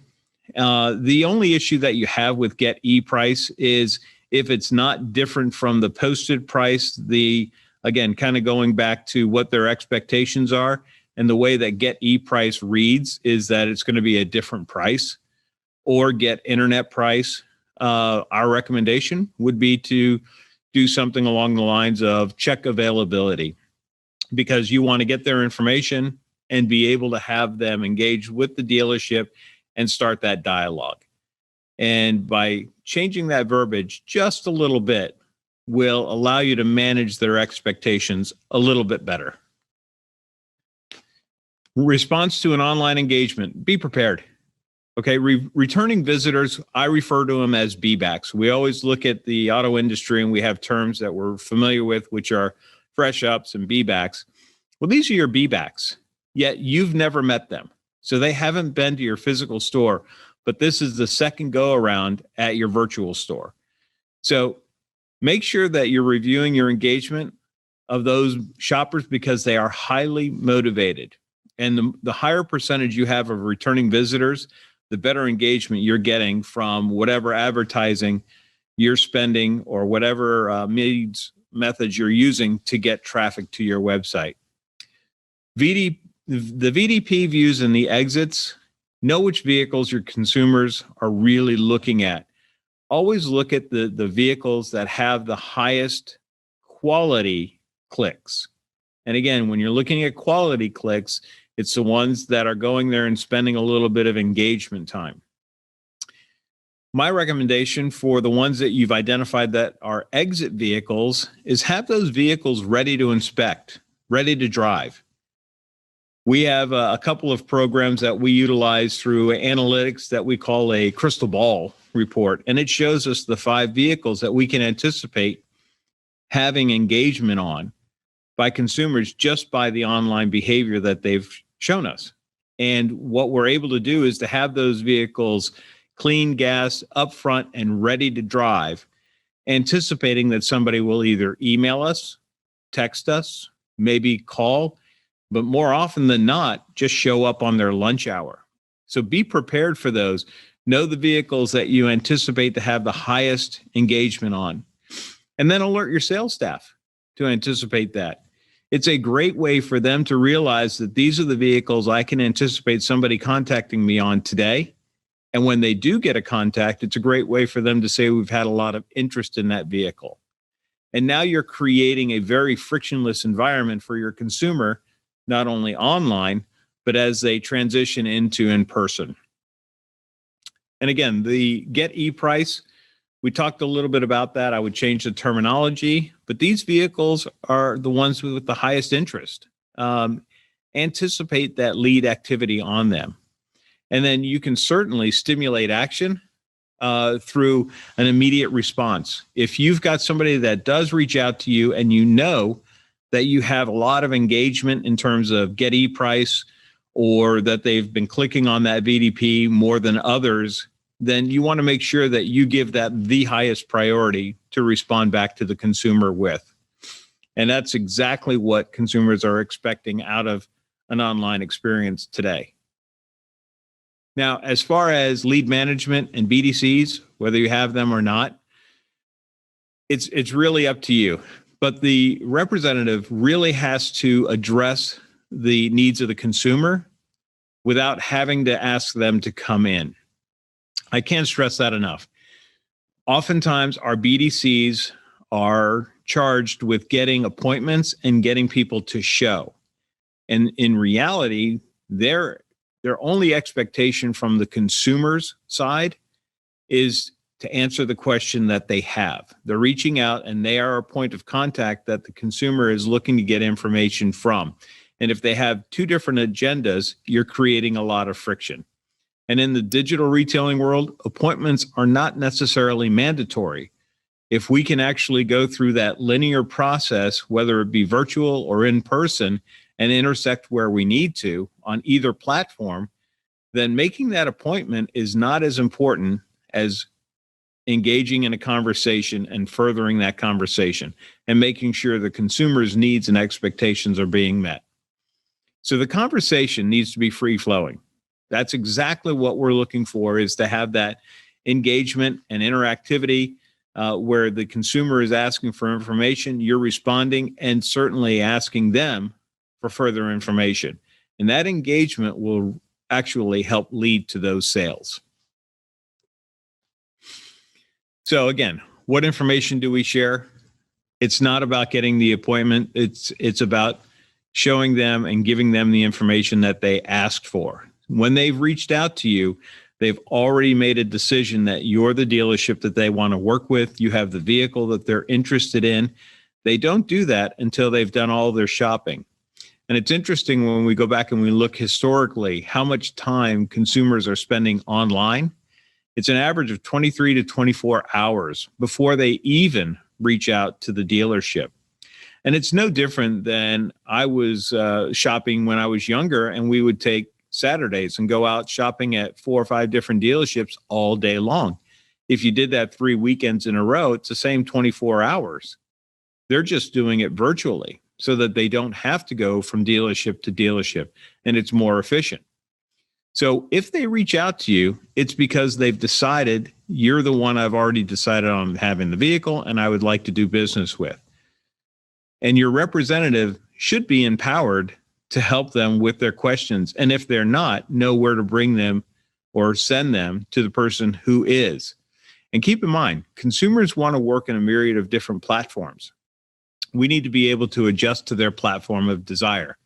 The only issue that you have with get e-price is if it's not different from the posted price, again, kind of going back to what their expectations are, and the way that get e-price reads is that it's going to be a different price, or get internet price. Our recommendation would be to do something along the lines of check availability, because you want to get their information and be able to have them engage with the dealership and start that dialogue. And by changing that verbiage just a little bit will allow you to manage their expectations a little bit better. Response to an online engagement, be prepared. Okay, returning visitors, I refer to them as B-backs. We always look at the auto industry and we have terms that we're familiar with, which are fresh ups and B-backs. Well, these are your B-backs, yet you've never met them. So they haven't been to your physical store, but this is the second go around at your virtual store. So make sure that you're reviewing your engagement of those shoppers, because they are highly motivated. And the higher percentage you have of returning visitors, the better engagement you're getting from whatever advertising you're spending or whatever methods you're using to get traffic to your website. The VDP views and the exits, know which vehicles your consumers are really looking at. always look at the vehicles that have the highest quality clicks. And again, when you're looking at quality clicks, it's the ones that are going there and spending a little bit of engagement time. My recommendation for the ones that you've identified that are exit vehicles is have those vehicles ready to inspect, ready to drive. We have a couple of programs that we utilize through analytics that we call a crystal ball report, and it shows us the 5 vehicles that we can anticipate having engagement on by consumers just by the online behavior that they've shown us. And what we're able to do is to have those vehicles clean gas up front and ready to drive, anticipating that somebody will either email us, text us, maybe call, but more often than not, just show up on their lunch hour. So be prepared for those. Know the vehicles that you anticipate to have the highest engagement on, and then alert your sales staff to anticipate that. It's a great way for them to realize that these are the vehicles I can anticipate somebody contacting me on today. And when they do get a contact, it's a great way for them to say, we've had a lot of interest in that vehicle. And now you're creating a very frictionless environment for your consumer, not only online, but as they transition into in-person. And again, the get e-price, we talked a little bit about that. I would change the terminology, but these vehicles are the ones with the highest interest. Anticipate that lead activity on them. And then you can certainly stimulate action through an immediate response. If you've got somebody that does reach out to you and you know that you have a lot of engagement in terms of get e-price, or that they've been clicking on that VDP more than others, then you want to make sure that you give that the highest priority to respond back to the consumer with. And that's exactly what consumers are expecting out of an online experience today. Now, as far as lead management and BDCs, whether you have them or not, it's really up to you. But the representative really has to address the needs of the consumer without having to ask them to come in. I can't stress that enough. Oftentimes, our BDCs are charged with getting appointments and getting people to show. And in reality, their only expectation from the consumer's side is to answer the question that they have. They're reaching out and they are a point of contact that the consumer is looking to get information from. And if they have 2 different agendas, you're creating a lot of friction. And in the digital retailing world, appointments are not necessarily mandatory. If we can actually go through that linear process, whether it be virtual or in person, and intersect where we need to on either platform, then making that appointment is not as important as engaging in a conversation and furthering that conversation and making sure the consumer's needs and expectations are being met. So the conversation needs to be free-flowing. That's exactly what we're looking for, is to have that engagement and interactivity where the consumer is asking for information, you're responding, and certainly asking them for further information. And that engagement will actually help lead to those sales. So again, what information do we share? It's not about getting the appointment. It's about showing them and giving them the information that they asked for. When they've reached out to you, they've already made a decision that you're the dealership that they want to work with. You have the vehicle that they're interested in. They don't do that until they've done all their shopping. And it's interesting when we go back and we look historically how much time consumers are spending online. It's an average of 23 to 24 hours before they even reach out to the dealership. And it's no different than I was shopping when I was younger, and we would take Saturdays and go out shopping at 4 or 5 different dealerships all day long. If you did that 3 weekends in a row, it's the same 24 hours. They're just doing it virtually so that they don't have to go from dealership to dealership, and it's more efficient. So if they reach out to you, it's because they've decided you're the one I've already decided on having the vehicle and I would like to do business with. And your representative should be empowered to help them with their questions. And if they're not, know where to bring them or send them to the person who is. And keep in mind, consumers want to work in a myriad of different platforms. We need to be able to adjust to their platform of desire.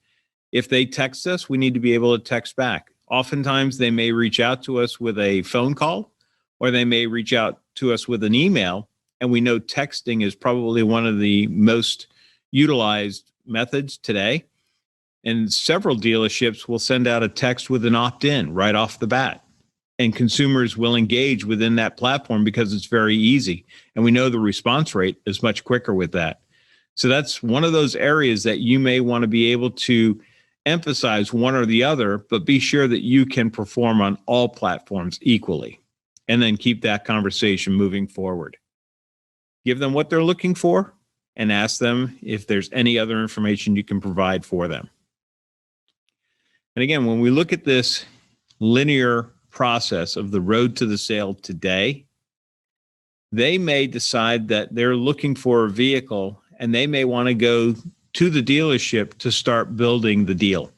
If they text us, we need to be able to text back. Oftentimes, they may reach out to us with a phone call, or they may reach out to us with an email. And we know texting is probably one of the most utilized methods today. And several dealerships will send out a text with an opt-in right off the bat. And consumers will engage within that platform because it's very easy. And we know the response rate is much quicker with that. So that's one of those areas that you may want to be able to emphasize one or the other, but be sure that you can perform on all platforms equally. And then keep that conversation moving forward. Give them what they're looking for and ask them if there's any other information you can provide for them. And again, when we look at this linear process of the road to the sale today, they may decide that they're looking for a vehicle and they may want to go to the dealership to start building the deal.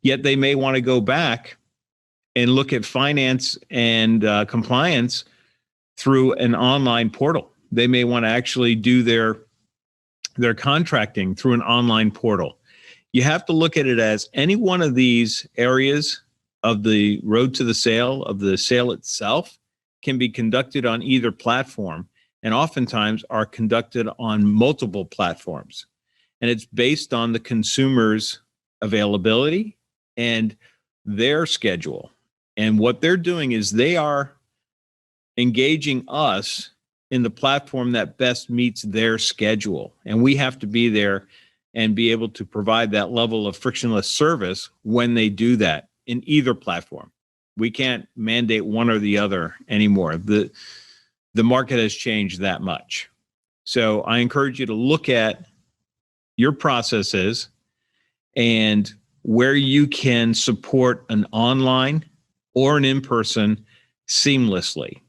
Yet they may want to go back and look at finance and compliance through an online portal. They may want to actually do their contracting through an online portal. You have to look at it as any one of these areas of the road to the sale, of the sale itself, can be conducted on either platform, and oftentimes are conducted on multiple platforms. And it's based on the consumer's availability and their schedule. And what they're doing is they are engaging us in the platform that best meets their schedule. And we have to be there and be able to provide that level of frictionless service when they do that in either platform. We can't mandate one or the other anymore. The market has changed that much. So I encourage you to look at your processes and where you can support an online or an in-person seamlessly.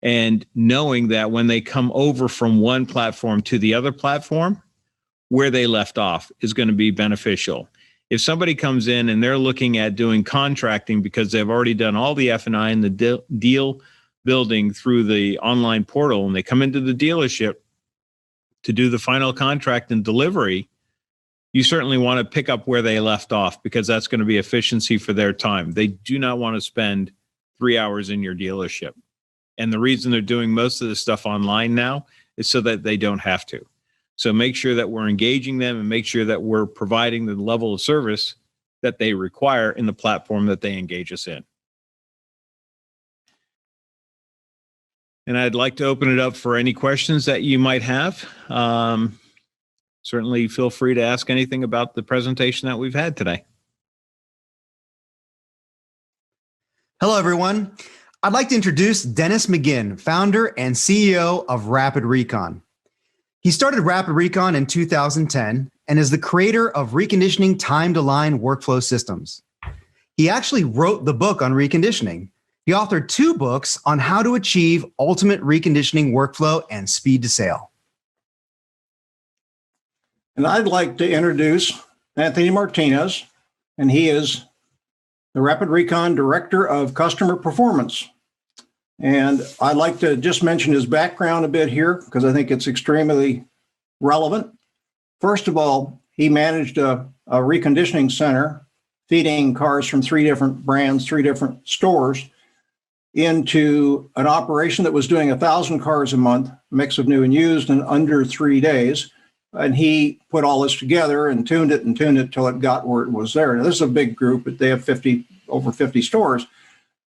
And knowing that when they come over from one platform to the other platform, where they left off is going to be beneficial. If somebody comes in and they're looking at doing contracting because they've already done all the F&I and the deal building through the online portal, and they come into the dealership to do the final contract and delivery, you certainly want to pick up where they left off because that's going to be efficiency for their time. They do not want to spend 3 hours in your dealership. And the reason they're doing most of this stuff online now is so that they don't have to. So make sure that we're engaging them and make sure that we're providing the level of service that they require in the platform that they engage us in. And I'd like to open it up for any questions that you might have. Certainly feel free to ask anything about the presentation that we've had today. Hello, everyone. I'd like to introduce Dennis McGinn, founder and CEO of Rapid Recon. He started Rapid Recon in 2010 and is the creator of Reconditioning time-to-line workflow systems. He actually wrote the book on reconditioning. He authored 2 books on how to achieve ultimate reconditioning workflow and speed to sale. And I'd like to introduce Anthony Martinez, and he is the Rapid Recon Director of Customer Performance. And I'd like to just mention his background a bit here because I think it's extremely relevant. First of all, he managed a reconditioning center feeding cars from 3 different brands, 3 different stores into an operation that was doing 1,000 cars a month, mix of new and used, in under 3 days. And he put all this together and tuned it till it got where it was there. Now, this is a big group, but they have over 50 stores.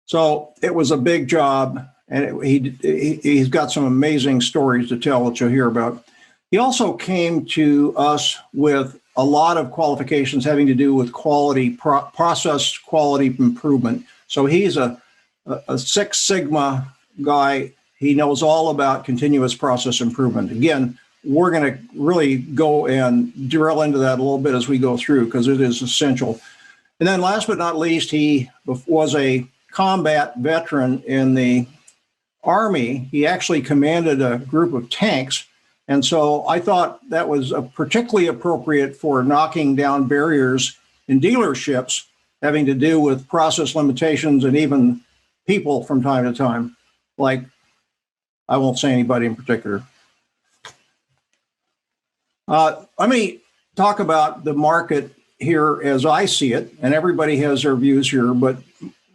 So it was a big job, and he's got some amazing stories to tell that you'll hear about. He also came to us with a lot of qualifications having to do with quality, process quality improvement. So he's a Six Sigma guy. He knows all about continuous process improvement. Again, we're going to really go and drill into that a little bit as we go through because it is essential. And then last but not least, he was a combat veteran in the Army. He actually commanded a group of tanks. And so I thought that was particularly appropriate for knocking down barriers in dealerships having to do with process limitations and even people from time to time. Like I won't say anybody in particular. Let me talk about the market here as I see it, and everybody has their views here, but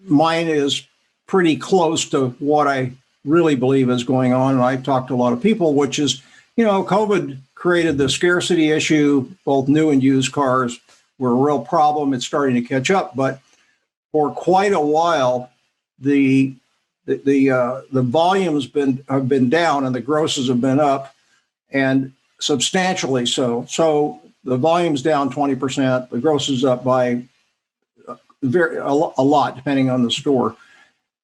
mine is pretty close to what I really believe is going on. And I've talked to a lot of people, which is, COVID created the scarcity issue. Both new and used cars were a real problem. It's starting to catch up, but for quite a while, the volumes have been down and the grosses have been up, and substantially so. So the volume's down 20%. The gross is up by a lot, depending on the store,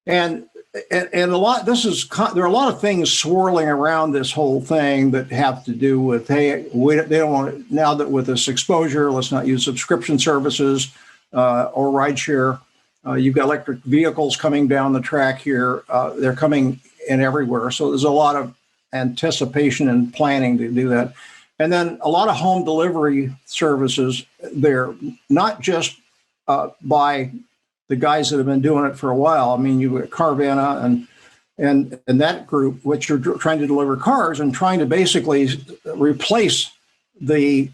and a lot. There are a lot of things swirling around this whole thing that have to do with, hey, they don't want to, now that with this exposure, let's not use subscription services or rideshare. You've got electric vehicles coming down the track here. They're coming in everywhere. So there's a lot of anticipation and planning to do that. And then a lot of home delivery services there, not just by the guys that have been doing it for a while. I mean, you've got Carvana and that group, which are trying to deliver cars and trying to basically replace the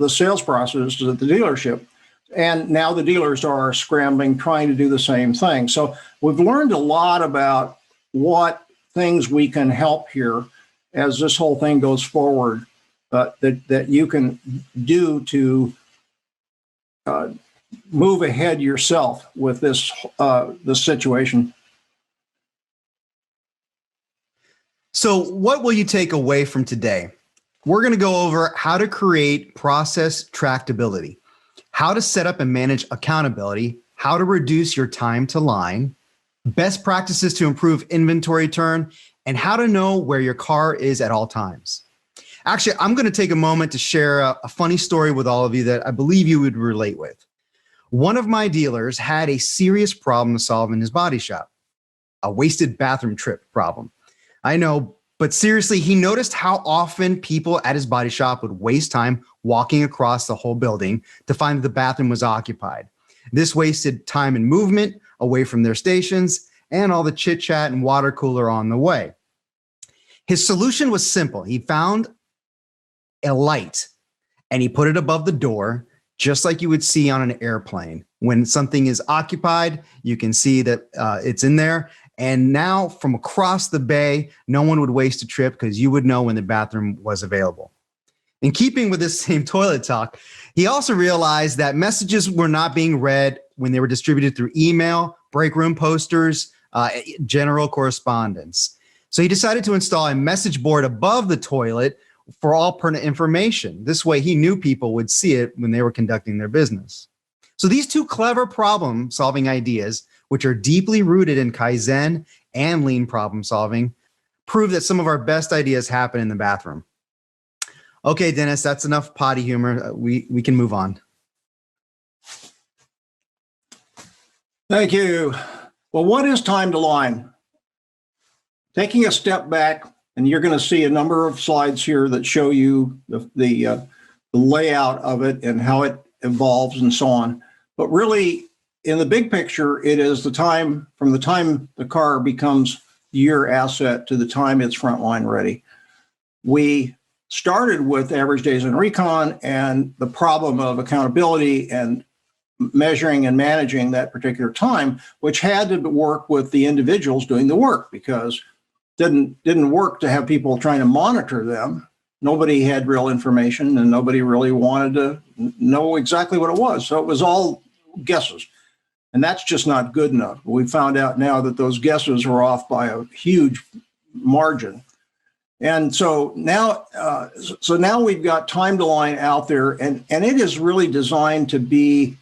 sales process at the dealership. And now the dealers are scrambling, trying to do the same thing. So we've learned a lot about what things we can help here as this whole thing goes forward, that you can do to move ahead yourself with this situation. So what will you take away from today? We're going to go over how to create process tractability, how to set up and manage accountability, how to reduce your time to line, best practices to improve inventory turn, and how to know where your car is at all times. Actually, I'm going to take a moment to share a funny story with all of you that I believe you would relate with. One of my dealers had a serious problem to solve in his body shop, a wasted bathroom trip problem. I know, but seriously, he noticed how often people at his body shop would waste time walking across the whole building to find that the bathroom was occupied. This wasted time and movement away from their stations and all the chit chat and water cooler on the way. His solution was simple. He found a light and he put it above the door, just like you would see on an airplane. When something is occupied, you can see that it's in there. And now from across the bay, no one would waste a trip because you would know when the bathroom was available. In keeping with this same toilet talk, he also realized that messages were not being read when they were distributed through email, break room posters, general correspondence. So he decided to install a message board above the toilet for all pertinent information. This way he knew people would see it when they were conducting their business. So these two clever problem-solving ideas, which are deeply rooted in Kaizen and lean problem solving, prove that some of our best ideas happen in the bathroom. Okay, Dennis, that's enough potty humor. We can move on. Thank you. Well, what is time to line? Taking a step back, and you're going to see a number of slides here that show you the layout of it and how it evolves and so on. But really, in the big picture, it is the time from the time the car becomes your asset to the time it's frontline ready. We started with average days in Recon and the problem of accountability and measuring and managing that particular time, which had to work with the individuals doing the work, because it didn't work to have people trying to monitor them. Nobody had real information and nobody really wanted to know exactly what it was. So it was all guesses. And that's just not good enough. We found out now that those guesses were off by a huge margin. And so now we've got time to line out there, and it is really designed to be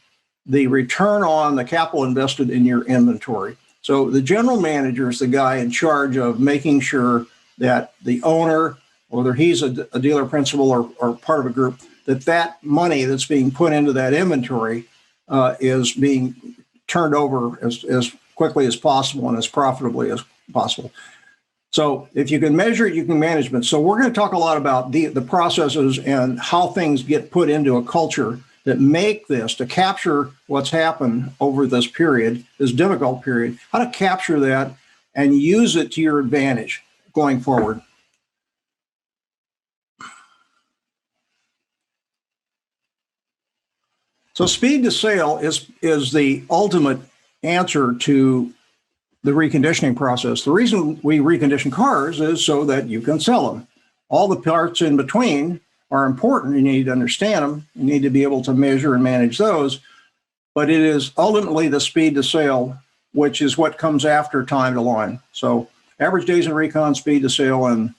the return on the capital invested in your inventory. So the general manager is the guy in charge of making sure that the owner, whether he's a dealer principal or part of a group, that money that's being put into that inventory is being turned over as quickly as possible and as profitably as possible. So if you can measure it, you can manage it. So we're going to talk a lot about the processes and how things get put into a culture that make this, to capture what's happened over this period, this difficult period, how to capture that and use it to your advantage going forward. So speed to sale is the ultimate answer to the reconditioning process. The reason we recondition cars is so that you can sell them. All the parts in between are important. You need to understand them. You need to be able to measure and manage those. But it is ultimately the speed to sale, which is what comes after time to line. So average days in recon, speed to sale, and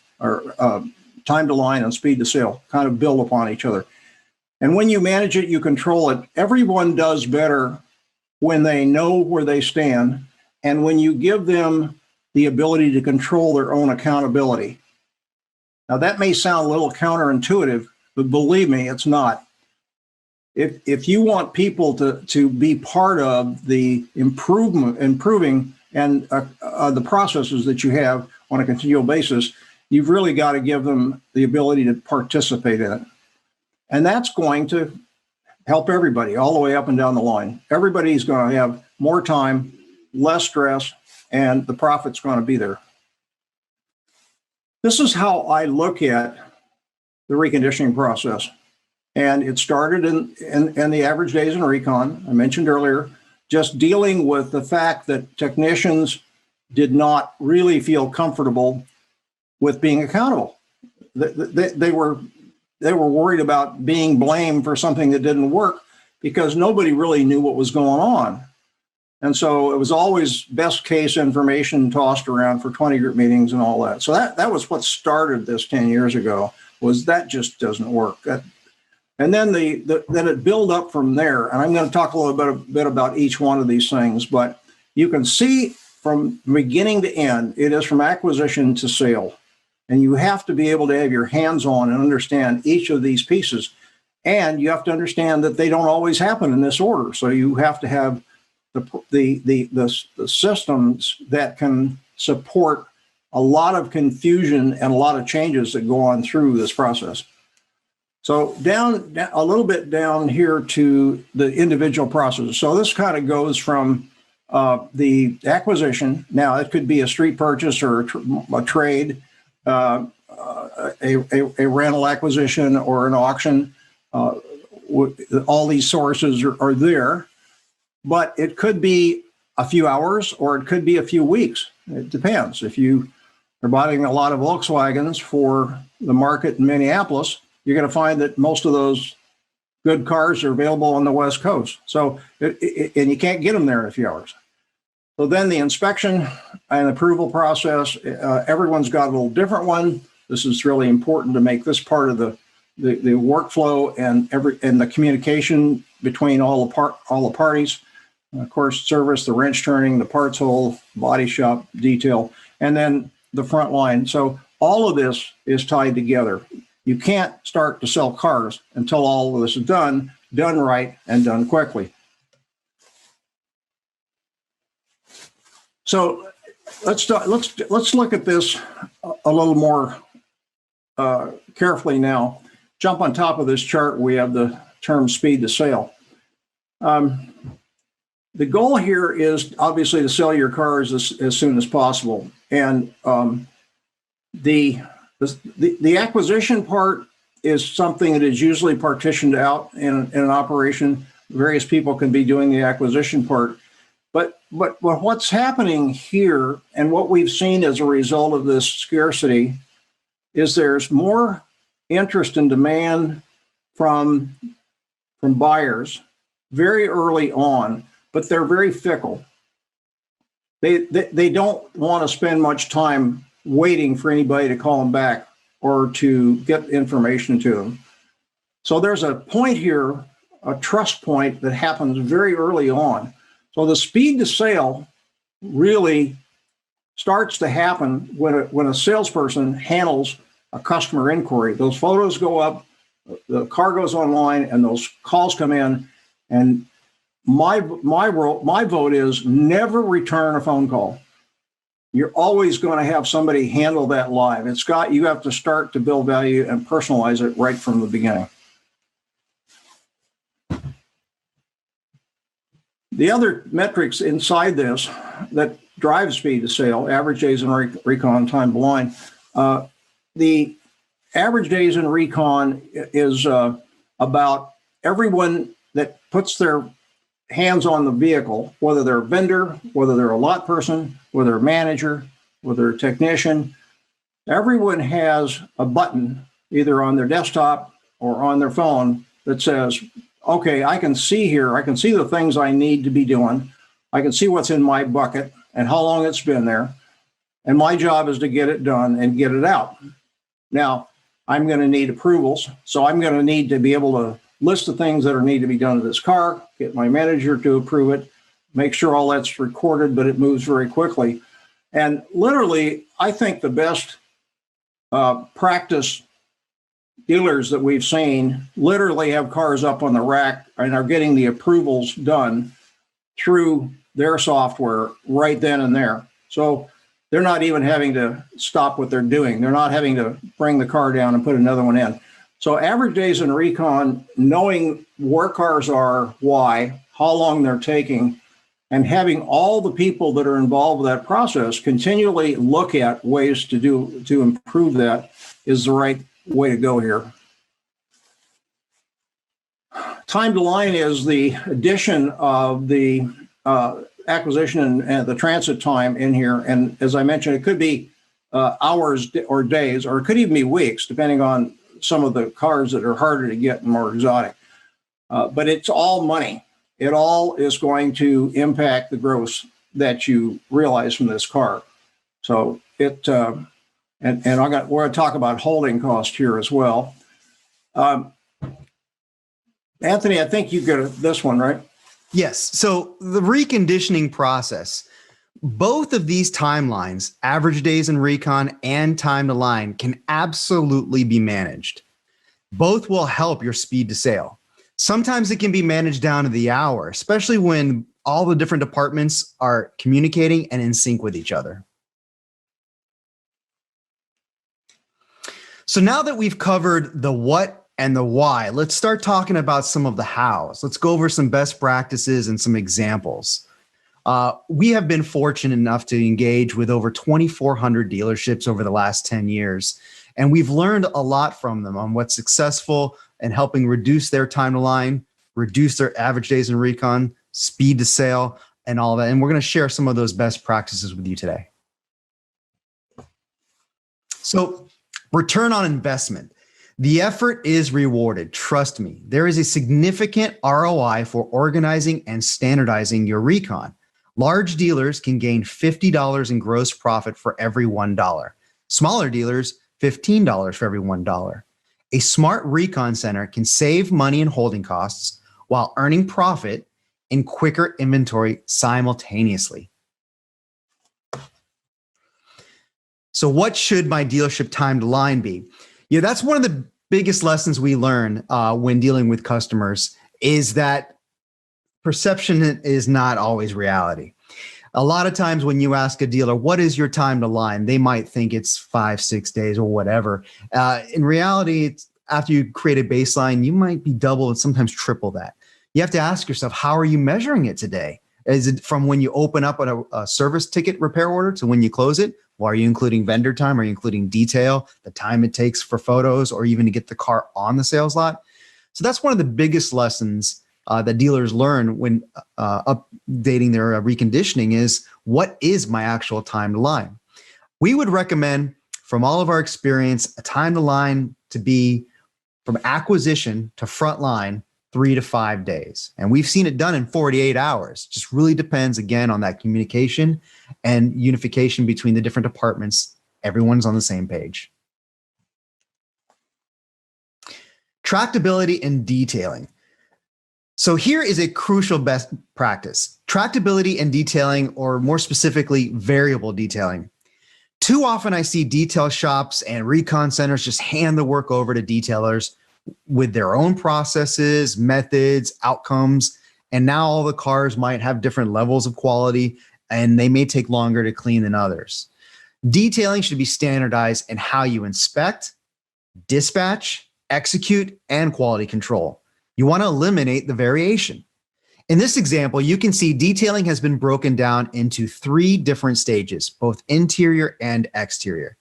time to line and speed to sale kind of build upon each other. And when you manage it, you control it. Everyone does better when they know where they stand and when you give them the ability to control their own accountability. Now, that may sound a little counterintuitive, but believe me, it's not. If you want people to be part of the improving and the processes that you have on a continual basis, you've really got to give them the ability to participate in it. And that's going to help everybody all the way up and down the line. Everybody's going to have more time, less stress, and the profit's going to be there. This is how I look at the reconditioning process. And it started in the average days in recon. I mentioned earlier, just dealing with the fact that technicians did not really feel comfortable with being accountable. They were worried about being blamed for something that didn't work because nobody really knew what was going on. And so it was always best case information tossed around for 20 group meetings and all that. So that was what started this 10 years ago, was that just doesn't work. And then then it built up from there. And I'm going to talk a little bit about each one of these things, but you can see from beginning to end, it is from acquisition to sale. And you have to be able to have your hands on and understand each of these pieces. And you have to understand that they don't always happen in this order. So you have to have the systems that can support a lot of confusion and a lot of changes that go on through this process. So down a little bit down here to the individual processes. So this kind of goes from the acquisition. Now it could be a street purchase or a trade, a rental acquisition or an auction. All these sources are there, but it could be a few hours or it could be a few weeks. It depends. If you are buying a lot of Volkswagens for the market in Minneapolis, you're going to find that most of those good cars are available on the West Coast. So, and you can't get them there in a few hours. So then the inspection and approval process, everyone's got a little different one. This is really important to make this part of the workflow and the communication between all the parties. Of course, service, the wrench turning, the parts hole, body shop, detail, and then the front line. So all of this is tied together. You can't start to sell cars until all of this is done right, and done quickly. So let's look at this a little more carefully now. Jump on top of this chart. We have the term speed to sale. The goal here is obviously to sell your cars as soon as possible, and the acquisition part is something that is usually partitioned out in an operation. Various people can be doing the acquisition part. But what's happening here and what we've seen as a result of this scarcity is there's more interest and demand from buyers very early on, but they're very fickle. They don't want to spend much time waiting for anybody to call them back or to get information to them. So there's a point here, a trust point that happens very early on. So the speed to sale really starts to happen when a salesperson handles a customer inquiry. Those photos go up, the car goes online, and those calls come in. And my vote is never return a phone call. You're always going to have somebody handle that live. You have to start to build value and personalize it right from the beginning. The other metrics inside this that drive speed to sale, average days in recon, time to line. The average days in recon is about everyone that puts their hands on the vehicle, whether they're a vendor, whether they're a lot person, whether they're a manager, whether they're a technician. Everyone has a button either on their desktop or on their phone that says, okay, I can see here, I can see the things I need to be doing. I can see what's in my bucket and how long it's been there. And my job is to get it done and get it out. Now, I'm going to need approvals. So I'm going to need to be able to list the things that need to be done to this car, get my manager to approve it, make sure all that's recorded, but it moves very quickly. And literally, I think the best practice dealers that we've seen literally have cars up on the rack and are getting the approvals done through their software right then and there. So they're not even having to stop what they're doing. They're not having to bring the car down and put another one in. So average days in recon, knowing where cars are, why, how long they're taking, and having all the people that are involved with that process continually look at ways to improve that is the right way to go here. Time to line is the addition of the acquisition and the transit time in here. And as I mentioned, it could be hours or days, or it could even be weeks, depending on some of the cars that are harder to get and more exotic. But it's all money. It all is going to impact the gross that you realize from this car. So it, and we're going to talk about holding cost here as well. Anthony, I think you got this one, right? Yes. So the reconditioning process, both of these timelines, average days in recon and time to line, can absolutely be managed. Both will help your speed to sale. Sometimes it can be managed down to the hour, especially when all the different departments are communicating and in sync with each other. So now that we've covered the what and the why, let's start talking about some of the hows. Let's go over some best practices and some examples. We have been fortunate enough to engage with over 2,400 dealerships over the last 10 years, and we've learned a lot from them on what's successful and helping reduce their time to line, reduce their average days in recon, speed to sale, and all that. And we're going to share some of those best practices with you today. So, return on investment. The effort is rewarded. Trust me, there is a significant ROI for organizing and standardizing your recon. Large dealers can gain $50 in gross profit for every $1. Smaller dealers, $15 for every $1. A smart recon center can save money in holding costs while earning profit in quicker inventory simultaneously. So what should my dealership time to line be? Yeah, that's one of the biggest lessons we learn when dealing with customers is that perception is not always reality. A lot of times when you ask a dealer, what is your time to line? They might think it's 5-6 days or whatever. In reality, it's, after you create a baseline, you might be double and sometimes triple that. You have to ask yourself, how are you measuring it today? Is it from when you open up a service ticket repair order to when you close it? Well, are you including vendor time? Are you including detail, the time it takes for photos, or even to get the car on the sales lot? So that's one of the biggest lessons that dealers learn when updating their reconditioning is, what is my actual time to line? We would recommend, from all of our experience, a time to line to be from acquisition to front line 3 to 5 days. And we've seen it done in 48 hours. Just really depends, again, on that communication and unification between the different departments. Everyone's on the same page. Tractability and detailing. So here is a crucial best practice. Tractability and detailing, or more specifically, variable detailing. Too often I see detail shops and recon centers just hand the work over to detailers with their own processes, methods, outcomes, and now all the cars might have different levels of quality and they may take longer to clean than others. Detailing should be standardized in how you inspect, dispatch, execute, and quality control. You want to eliminate the variation. In this example, you can see detailing has been broken down into 3 different stages, both interior and exterior.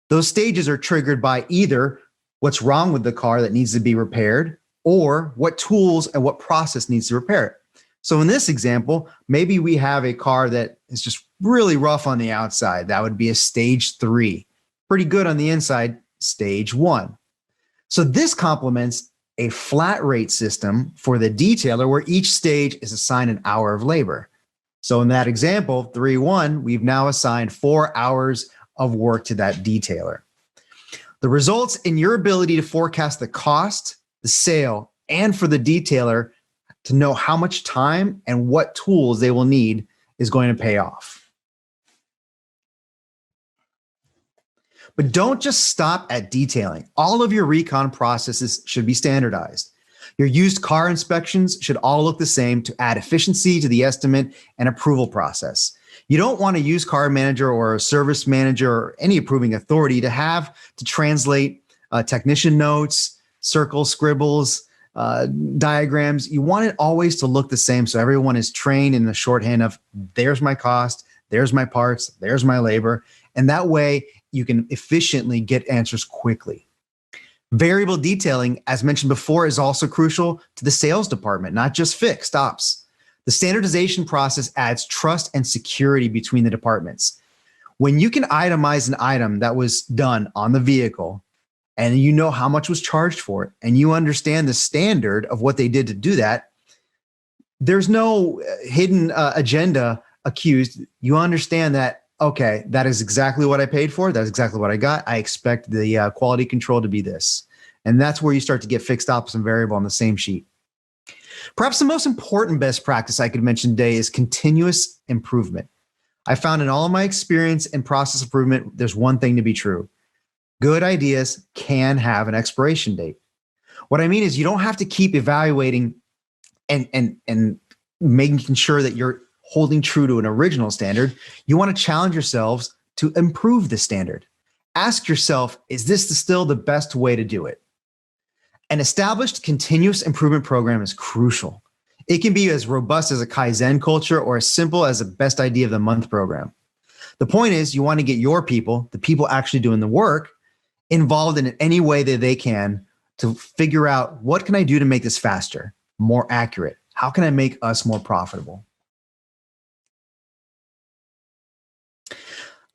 Those stages are triggered by either what's wrong with the car that needs to be repaired or what tools and what process needs to repair it. So in this example, maybe we have a car that is just really rough on the outside. That would be a stage 3. Pretty good on the inside, stage 1. So this complements a flat rate system for the detailer where each stage is assigned an hour of labor. So in that example, 3-1, we've now assigned 4 hours of work to that detailer. The results in your ability to forecast the cost, the sale, and for the detailer to know how much time and what tools they will need is going to pay off. But don't just stop at detailing. All of your recon processes should be standardized. Your used car inspections should all look the same to add efficiency to the estimate and approval process. You don't want a used car manager or a service manager or any approving authority to have to translate technician notes, circle scribbles, diagrams. You want it always to look the same so everyone is trained in the shorthand of there's my cost, there's my parts, there's my labor. And that way you can efficiently get answers quickly. Variable detailing, as mentioned before, is also crucial to the sales department, not just fixed ops. The standardization process adds trust and security between the departments. When you can itemize an item that was done on the vehicle and you know how much was charged for it and you understand the standard of what they did to do that, there's no hidden agenda accused. You understand that, okay, that is exactly what I paid for. That's exactly what I got. I expect the quality control to be this. And that's where you start to get fixed ops and variable on the same sheet. Perhaps the most important best practice I could mention today is continuous improvement. I found in all of my experience in process improvement, there's one thing to be true. Good ideas can have an expiration date. What I mean is you don't have to keep evaluating and making sure that you're holding true to an original standard. You want to challenge yourselves to improve the standard. Ask yourself, is this still the best way to do it? An established continuous improvement program is crucial. It can be as robust as a Kaizen culture or as simple as a best idea of the month program. The point is you want to get your people, the people actually doing the work, involved in any way that they can to figure out what can I do to make this faster, more accurate? How can I make us more profitable?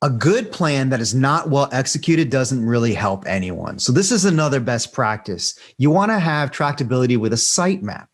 A good plan that is not well executed doesn't really help anyone. So this is another best practice. You want to have tractability with a site map.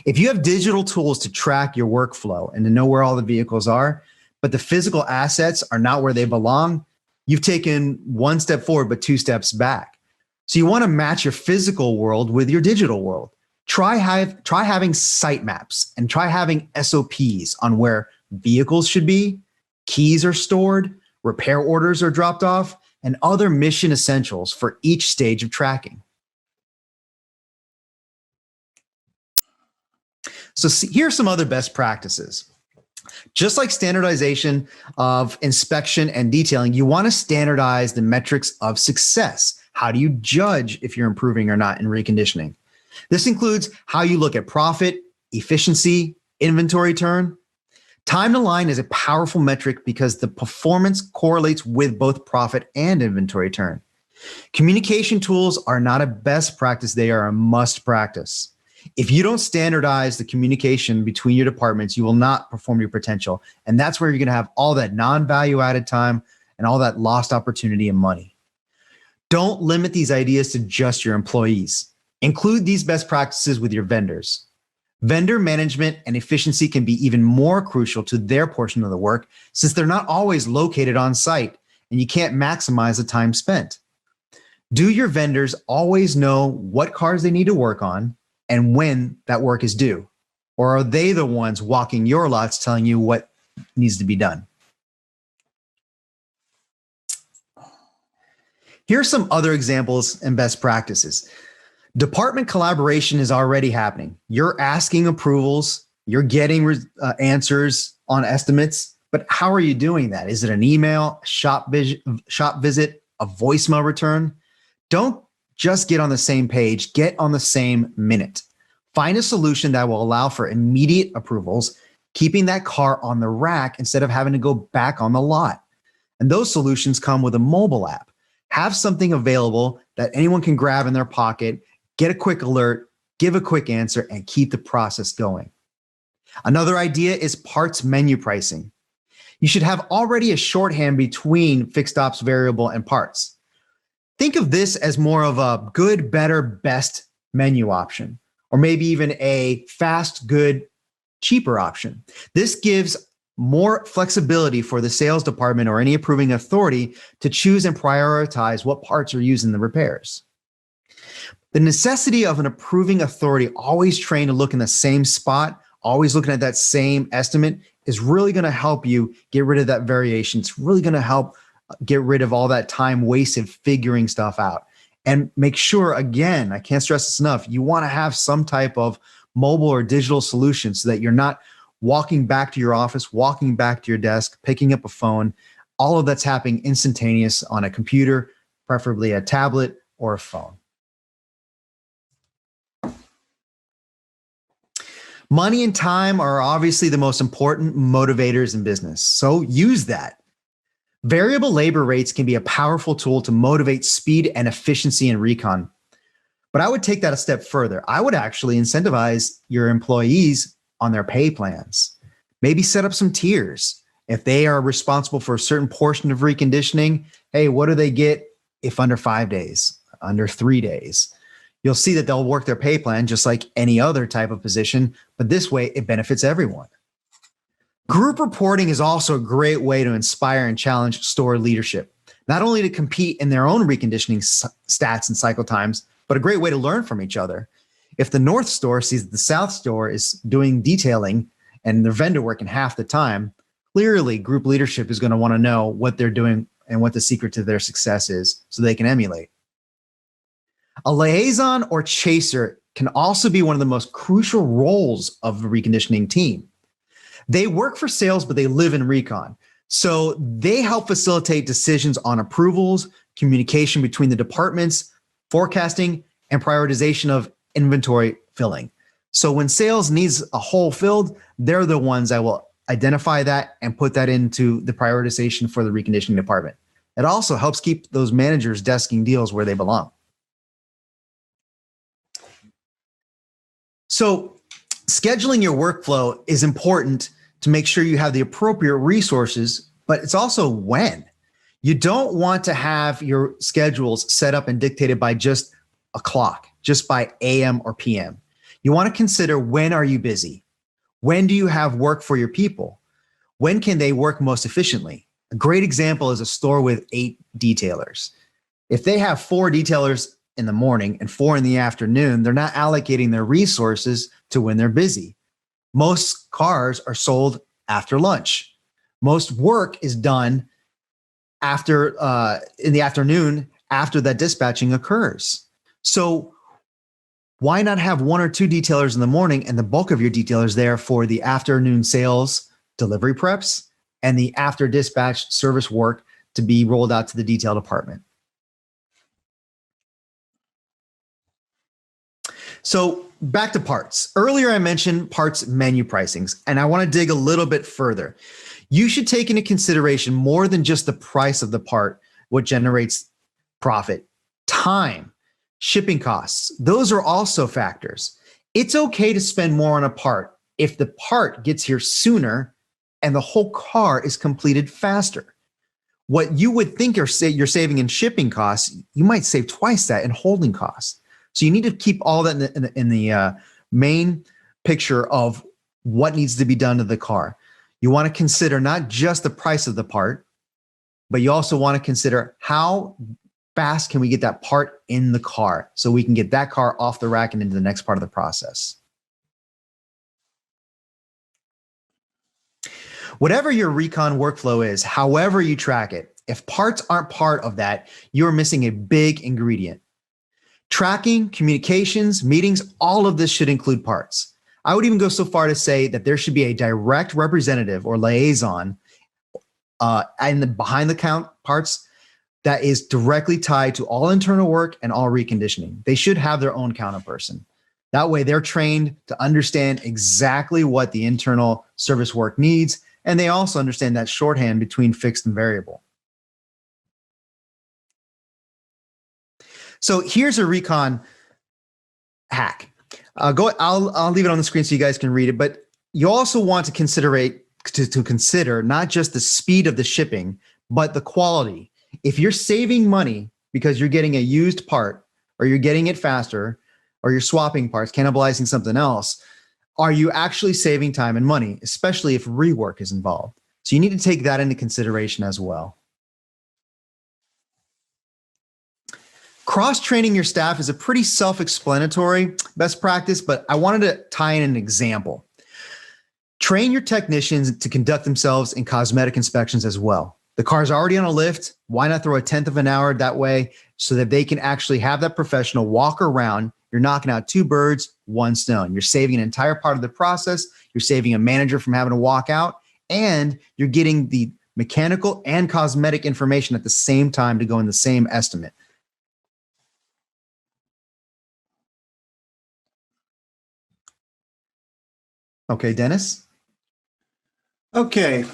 If you have digital tools to track your workflow and to know where all the vehicles are, but the physical assets are not where they belong, you've taken one step forward, but 2 steps back. So you want to match your physical world with your digital world. Try having site maps and try having SOPs on where vehicles should be, keys are stored, repair orders are dropped off, and other mission essentials for each stage of tracking. So here are some other best practices. Just like standardization of inspection and detailing, you want to standardize the metrics of success. How do you judge if you're improving or not in reconditioning? This includes how you look at profit, efficiency, inventory turn. Time to line is a powerful metric because the performance correlates with both profit and inventory turn. Communication tools are not a best practice, they are a must practice. If you don't standardize the communication between your departments, you will not perform your potential. And that's where you're going to have all that non-value added time and all that lost opportunity and money. Don't limit these ideas to just your employees. Include these best practices with your vendors. Vendor management and efficiency can be even more crucial to their portion of the work since they're not always located on site and you can't maximize the time spent. Do your vendors always know what cars they need to work on and when that work is due? Or are they the ones walking your lots telling you what needs to be done? Here are some other examples and best practices. Department collaboration is already happening. You're asking approvals, you're getting answers on estimates, but how are you doing that? Is it an email, a shop visit, a voicemail return? Don't just get on the same page, get on the same minute. Find a solution that will allow for immediate approvals, keeping that car on the rack instead of having to go back on the lot. And those solutions come with a mobile app. Have something available that anyone can grab in their pocket, get a quick alert, give a quick answer, and keep the process going. Another idea is parts menu pricing. You should have already a shorthand between fixed ops, variable, and parts. Think of this as more of a good, better, best menu option, or maybe even a fast, good, cheaper option. This gives more flexibility for the sales department or any approving authority to choose and prioritize what parts are used in the repairs. The necessity of an approving authority always trained to look in the same spot, always looking at that same estimate, is really going to help you get rid of that variation. It's really going to help get rid of all that time wasted figuring stuff out. And make sure, again, I can't stress this enough, you want to have some type of mobile or digital solution so that you're not walking back to your office, walking back to your desk, picking up a phone. All of that's happening instantaneous on a computer, preferably a tablet or a phone. Money and time are obviously the most important motivators in business, so use that. Variable labor rates can be a powerful tool to motivate speed and efficiency in recon. But I would take that a step further. I would actually incentivize your employees on their pay plans. Maybe set up some tiers. If they are responsible for a certain portion of reconditioning, hey, what do they get if under 5 days, under 3 days? You'll see that they'll work their pay plan just like any other type of position, but this way it benefits everyone. Group reporting is also a great way to inspire and challenge store leadership, not only to compete in their own reconditioning stats and cycle times, but a great way to learn from each other. If the North store sees that the South store is doing detailing and their vendor work in half the time, clearly group leadership is going to want to know what they're doing and what the secret to their success is so they can emulate. A liaison or chaser can also be one of the most crucial roles of the reconditioning team. They work for sales, but they live in recon. So they help facilitate decisions on approvals, communication between the departments, forecasting, and prioritization of inventory filling. So when sales needs a hole filled, they're the ones that will identify that and put that into the prioritization for the reconditioning department. It also helps keep those managers desking deals where they belong. So scheduling your workflow is important to make sure you have the appropriate resources, but it's also when. You don't want to have your schedules set up and dictated by just a clock, just by AM or PM. You want to consider, when are you busy? When do you have work for your people? When can they work most efficiently? A great example is a store with 8 detailers. If they have 4 detailers in the morning and 4 in the afternoon, they're not allocating their resources to when they're busy. Most cars are sold after lunch. Most work is done after in the afternoon after that dispatching occurs. So why not have 1 or 2 detailers in the morning and the bulk of your detailers there for the afternoon sales, delivery preps, and the after dispatch service work to be rolled out to the detail department? So back to parts. Earlier, I mentioned parts menu pricings, and I want to dig a little bit further. You should take into consideration more than just the price of the part, what generates profit, time, shipping costs. Those are also factors. It's okay to spend more on a part if the part gets here sooner and the whole car is completed faster. What you would think you're saving in shipping costs, you might save twice that in holding costs. So you need to keep all that in the main picture of what needs to be done to the car. You want to consider not just the price of the part, but you also want to consider how fast can we get that part in the car so we can get that car off the rack and into the next part of the process. Whatever your recon workflow is, however you track it, if parts aren't part of that, you're missing a big ingredient. Tracking, communications, meetings, all of this should include parts. I would even go so far to say that there should be a direct representative or liaison in the behind the count parts that is directly tied to all internal work and all reconditioning. They should have their own counter person. That way they're trained to understand exactly what the internal service work needs. And they also understand that shorthand between fixed and variable. So here's a Recon hack. I'll leave it on the screen so you guys can read it, but you also want to consider not just the speed of the shipping, but the quality. If you're saving money because you're getting a used part, or you're getting it faster, or you're swapping parts, cannibalizing something else, are you actually saving time and money, especially if rework is involved? So you need to take that into consideration as well. Cross-training your staff is a pretty self-explanatory best practice, but I wanted to tie in an example. Train your technicians to conduct themselves in cosmetic inspections as well. The car's already on a lift. Why not throw a 1/10 of an hour that way so that they can actually have that professional walk around? You're knocking out 2 birds, 1 stone. You're saving an entire part of the process. You're saving a manager from having to walk out, and you're getting the mechanical and cosmetic information at the same time to go in the same estimate. Okay, Dennis? Okay,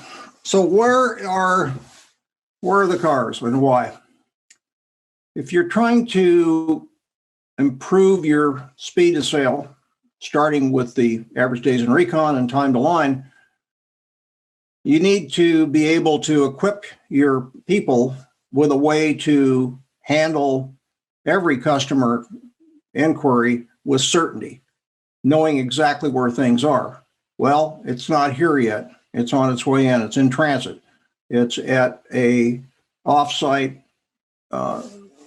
so where are the cars and why? If you're trying to improve your speed of sale, starting with the average days in Recon and time to line, you need to be able to equip your people with a way to handle every customer inquiry with certainty, knowing exactly where things are. Well, it's not here yet. It's on its way in. It's in transit. It's at a offsite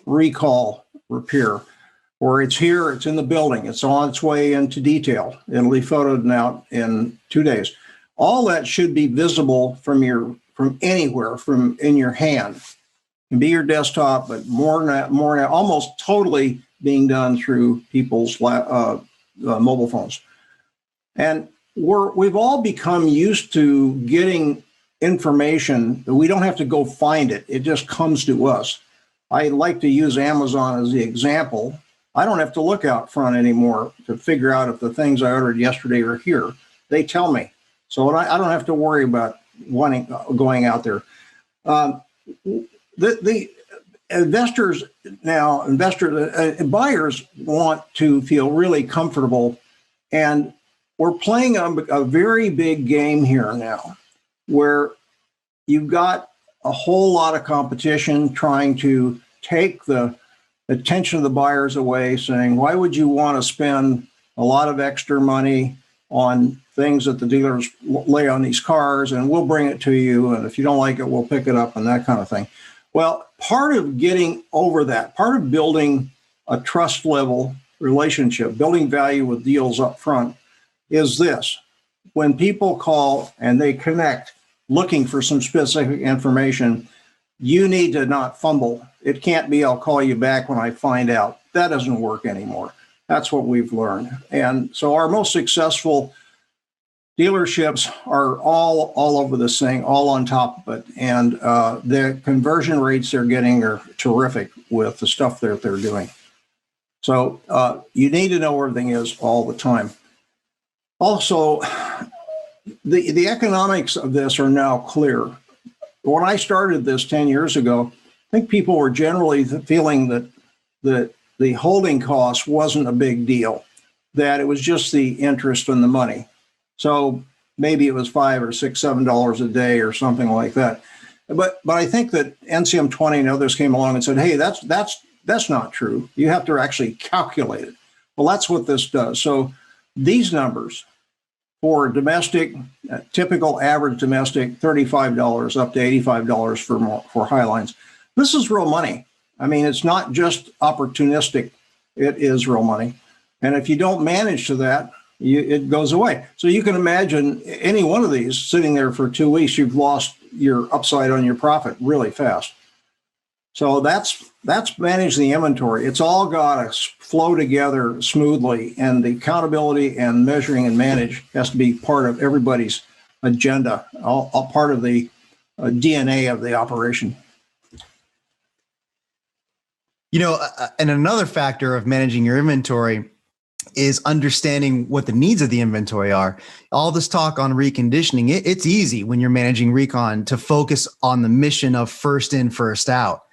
recall repair, or it's here, it's in the building, it's on its way into detail. It'll be photoed out in 2 days. All that should be visible from anywhere, from in your hand. It can be your desktop, but more now, almost totally being done through people's mobile phones. And we've all become used to getting information that we don't have to go find it. It just comes to us. I like to use Amazon as the example. I don't have to look out front anymore to figure out if the things I ordered yesterday are here. They tell me. So I don't have to worry about going out there. The investors now, buyers want to feel really comfortable, and we're playing a very big game here now, where you've got a whole lot of competition trying to take the attention of the buyers away, saying, why would you want to spend a lot of extra money on things that the dealers lay on these cars, and we'll bring it to you, and if you don't like it, we'll pick it up, and that kind of thing. Well, part of getting over that, part of building a trust level relationship, building value with deals up front, is this. When people call and they connect looking for some specific information, you need to not fumble. It can't be, I'll call you back when I find out. That doesn't work anymore. That's what we've learned. And so our most successful dealerships are all over this thing, all on top of it. And the conversion rates they're getting are terrific with the stuff that they're doing. So you need to know where everything is all the time. Also, the economics of this are now clear. When I started this 10 years ago, I think people were generally feeling that the holding cost wasn't a big deal, that it was just the interest and the money. So maybe it was $5 or $6, $7 a day or something like that. But I think that NCM 20 and others came along and said, hey, that's not true. You have to actually calculate it. Well, that's what this does. So these numbers for domestic, typical average domestic, $35 up to $85 for Highlines. This is real money. I mean, it's not just opportunistic. It is real money. And if you don't manage to that, it goes away. So you can imagine any one of these sitting there for 2 weeks, you've lost your upside on your profit really fast. So that's managing the inventory. It's all got to flow together smoothly, and the accountability and measuring and manage has to be part of everybody's agenda, all part of the DNA of the operation. You know, and another factor of managing your inventory is understanding what the needs of the inventory are. All this talk on reconditioning, it's easy when you're managing recon to focus on the mission of first in, first out.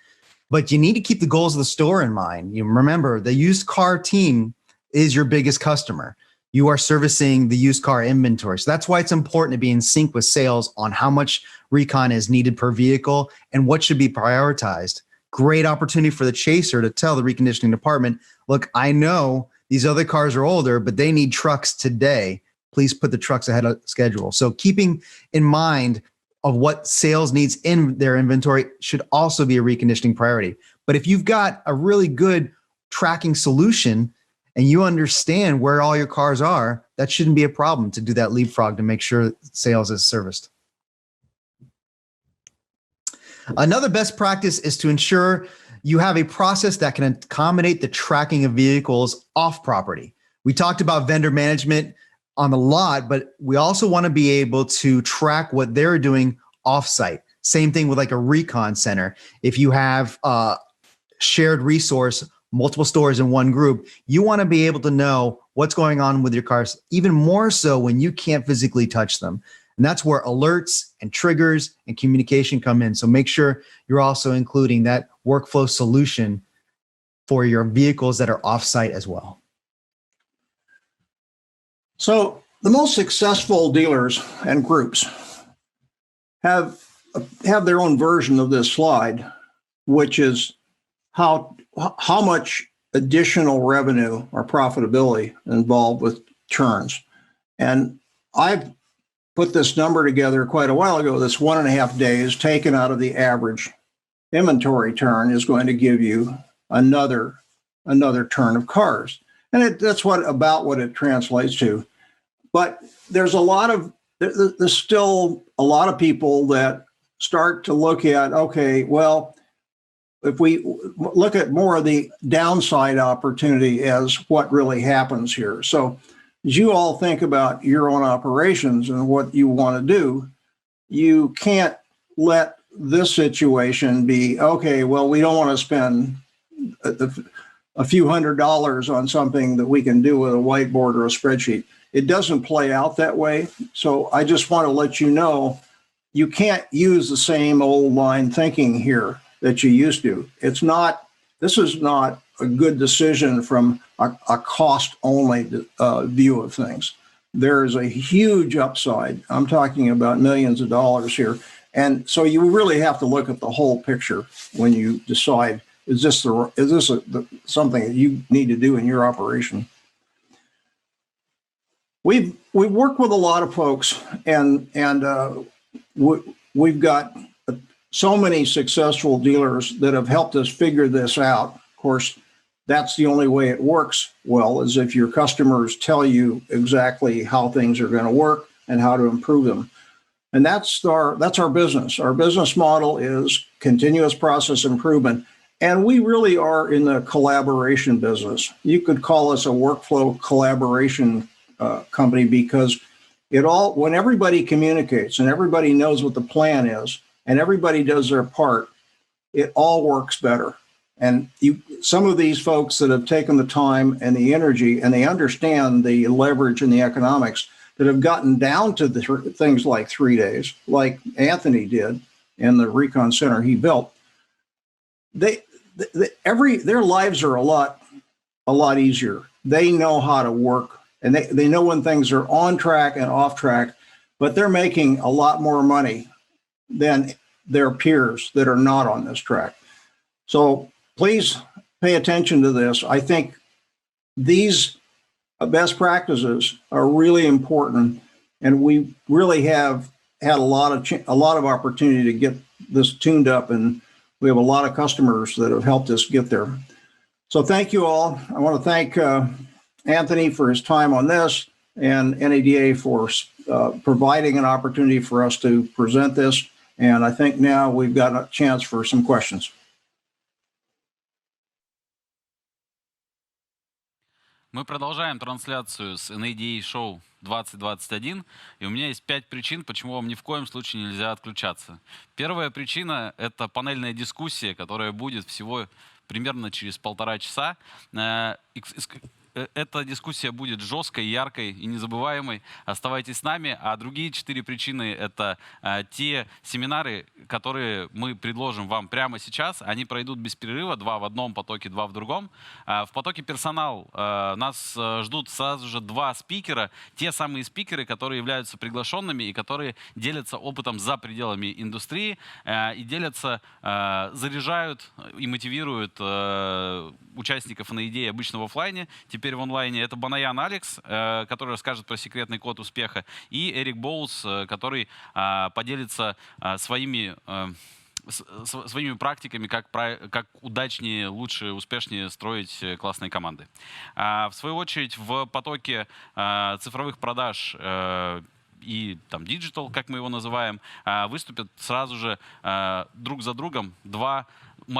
But you need to keep the goals of the store in mind. You remember, the used car team is your biggest customer. You are servicing the used car inventory. So that's why it's important to be in sync with sales on how much recon is needed per vehicle and what should be prioritized. Great opportunity for the chaser to tell the reconditioning department, look, I know these other cars are older, but they need trucks today. Please put the trucks ahead of schedule. So keeping in mind of what sales needs in their inventory should also be a reconditioning priority. But if you've got a really good tracking solution and you understand where all your cars are, that shouldn't be a problem to do that leapfrog to make sure sales is serviced. Another best practice is to ensure you have a process that can accommodate the tracking of vehicles off property. We talked about vendor management on the lot, but we also want to be able to track what they're doing off-site. Same thing with like a recon center. If you have a shared resource, multiple stores in one group, you want to be able to know what's going on with your cars, even more so when you can't physically touch them. And that's where alerts and triggers and communication come in. So make sure you're also including that workflow solution for your vehicles that are off-site as well. So the most successful dealers and groups have their own version of this slide, which is how much additional revenue or profitability involved with turns. And I've put this number together quite a while ago. This 1.5 days taken out of the average inventory turn is going to give you another turn of cars. And that's about what it translates to. But there's still a lot of people that start to look at, okay, well, if we look at more of the downside opportunity as what really happens here. So as you all think about your own operations and what you want to do, you can't let this situation be, okay, well, we don't want to spend a few $100s on something that we can do with a whiteboard or a spreadsheet. It doesn't play out that way. So I just want to let you know, you can't use the same old line thinking here that you used to. This is not a good decision from a cost-only view of things. There is a huge upside. I'm talking about millions of dollars here. And so you really have to look at the whole picture when you decide, is this something that you need to do in your operation? We've worked with a lot of folks, and we've got so many successful dealers that have helped us figure this out. Of course, that's the only way it works well, is if your customers tell you exactly how things are going to work and how to improve them. And that's our business. Our business model is continuous process improvement. And we really are in the collaboration business. You could call us a workflow collaboration company, because when everybody communicates and everybody knows what the plan is and everybody does their part, it all works better. And some of these folks that have taken the time and the energy and they understand the leverage and the economics that have gotten down to the things like 3 days, like Anthony did in the Recon Center he built, their lives are a lot easier. They know how to work, and they know when things are on track and off track, but they're making a lot more money than their peers that are not on this track. So please pay attention to this. I think these best practices are really important, and we really have had a lot of opportunity to get this tuned up, and we have a lot of customers that have helped us get there. So thank you all. I want to thank Anthony for his time on this, and NADA for providing an opportunity for us to present this. And I think now we've got a chance for some questions. Мы продолжаем трансляцию с NADA Show 2021, и у меня есть 5 причин, почему вам ни в коем случае нельзя отключаться. Первая причина — это панельная дискуссия, которая будет всего примерно через 1,5 часа. эта дискуссия будет жесткой, яркой и незабываемой. Оставайтесь с нами. А другие 4 причины — это те семинары, которые мы предложим вам прямо сейчас. Они пройдут без перерыва, 2 в одном потоке, 2 в другом. В потоке персонал нас ждут сразу же 2 спикера. Те самые спикеры, которые являются приглашенными и которые делятся опытом за пределами индустрии и делятся, заряжают и мотивируют участников на идее обычно в офлайне, теперь в онлайне. Это Банаян Алекс, который расскажет про секретный код успеха, и Эрик Боулс, который поделится своими практиками, как удачнее, лучше, успешнее строить классные команды. В свою очередь, в потоке цифровых продаж и там digital, как мы его называем, выступят сразу же друг за другом 2.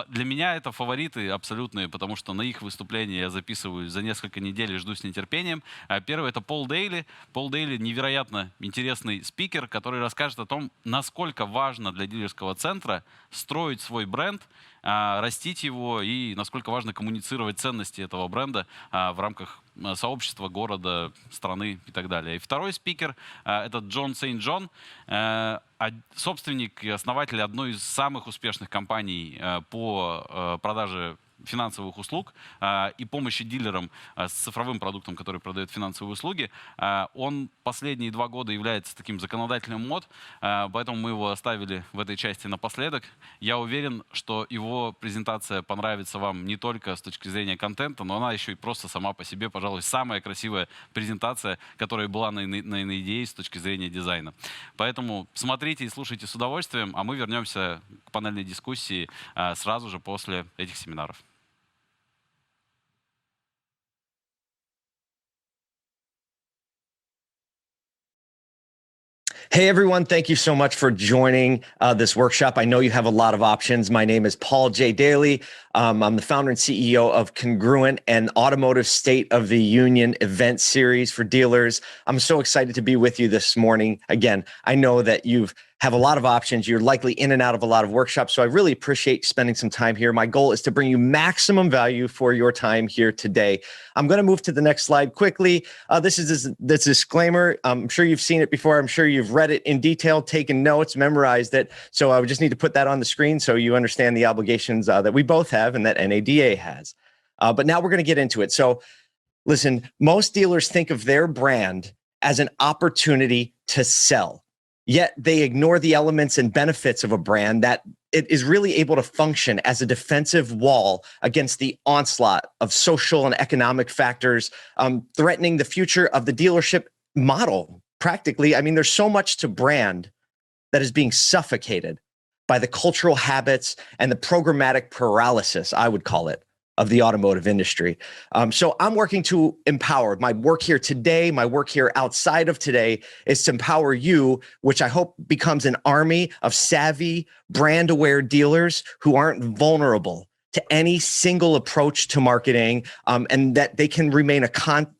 Для меня это фавориты абсолютные, потому что на их выступления я записываю за несколько недель и жду с нетерпением. Первый — это Пол Дейли. Пол Дейли — невероятно интересный спикер, который расскажет о том, насколько важно для дилерского центра строить свой бренд, растить его, и насколько важно коммуницировать ценности этого бренда в рамках сообщества, города, страны и так далее. И второй спикер — это Джон Сент-Джон, собственник и основатель одной из самых успешных компаний по продаже финансовых услуг и помощи дилерам с цифровым продуктом, который продает финансовые услуги. Он последние 2 года является таким законодателем мод, поэтому мы его оставили в этой части напоследок. Я уверен, что его презентация понравится вам не только с точки зрения контента, но она еще и просто сама по себе, пожалуй, самая красивая презентация, которая была на идее с точки зрения дизайна. Поэтому смотрите и слушайте с удовольствием, а мы вернемся к панельной дискуссии сразу же после этих семинаров. Hey, everyone. Thank you so much for joining this workshop. I know you have a lot of options. My name is Paul J. Daly. I'm the founder and CEO of Congruent, an automotive State of the Union event series for dealers. I'm so excited to be with you this morning. Again, I know that you have a lot of options. You're likely in and out of a lot of workshops. So I really appreciate spending some time here. My goal is to bring you maximum value for your time here today. I'm going to move to the next slide quickly. This is this disclaimer. I'm sure you've seen it before. I'm sure you've read it in detail, taken notes, memorized it. So I would just need to put that on the screen so you understand the obligations that we both have and that NADA has. But now we're going to get into it. So listen, most dealers think of their brand as an opportunity to sell. Yet they ignore the elements and benefits of a brand that it is really able to function as a defensive wall against the onslaught of social and economic factors threatening the future of the dealership model. Practically, I mean, there's so much to brand that is being suffocated by the cultural habits and the programmatic paralysis, I would call it, of the automotive industry. So I'm working to empower. My work here today, my work here outside of today is to empower you, which I hope becomes an army of savvy, brand-aware dealers who aren't vulnerable to any single approach to marketing, and that they can remain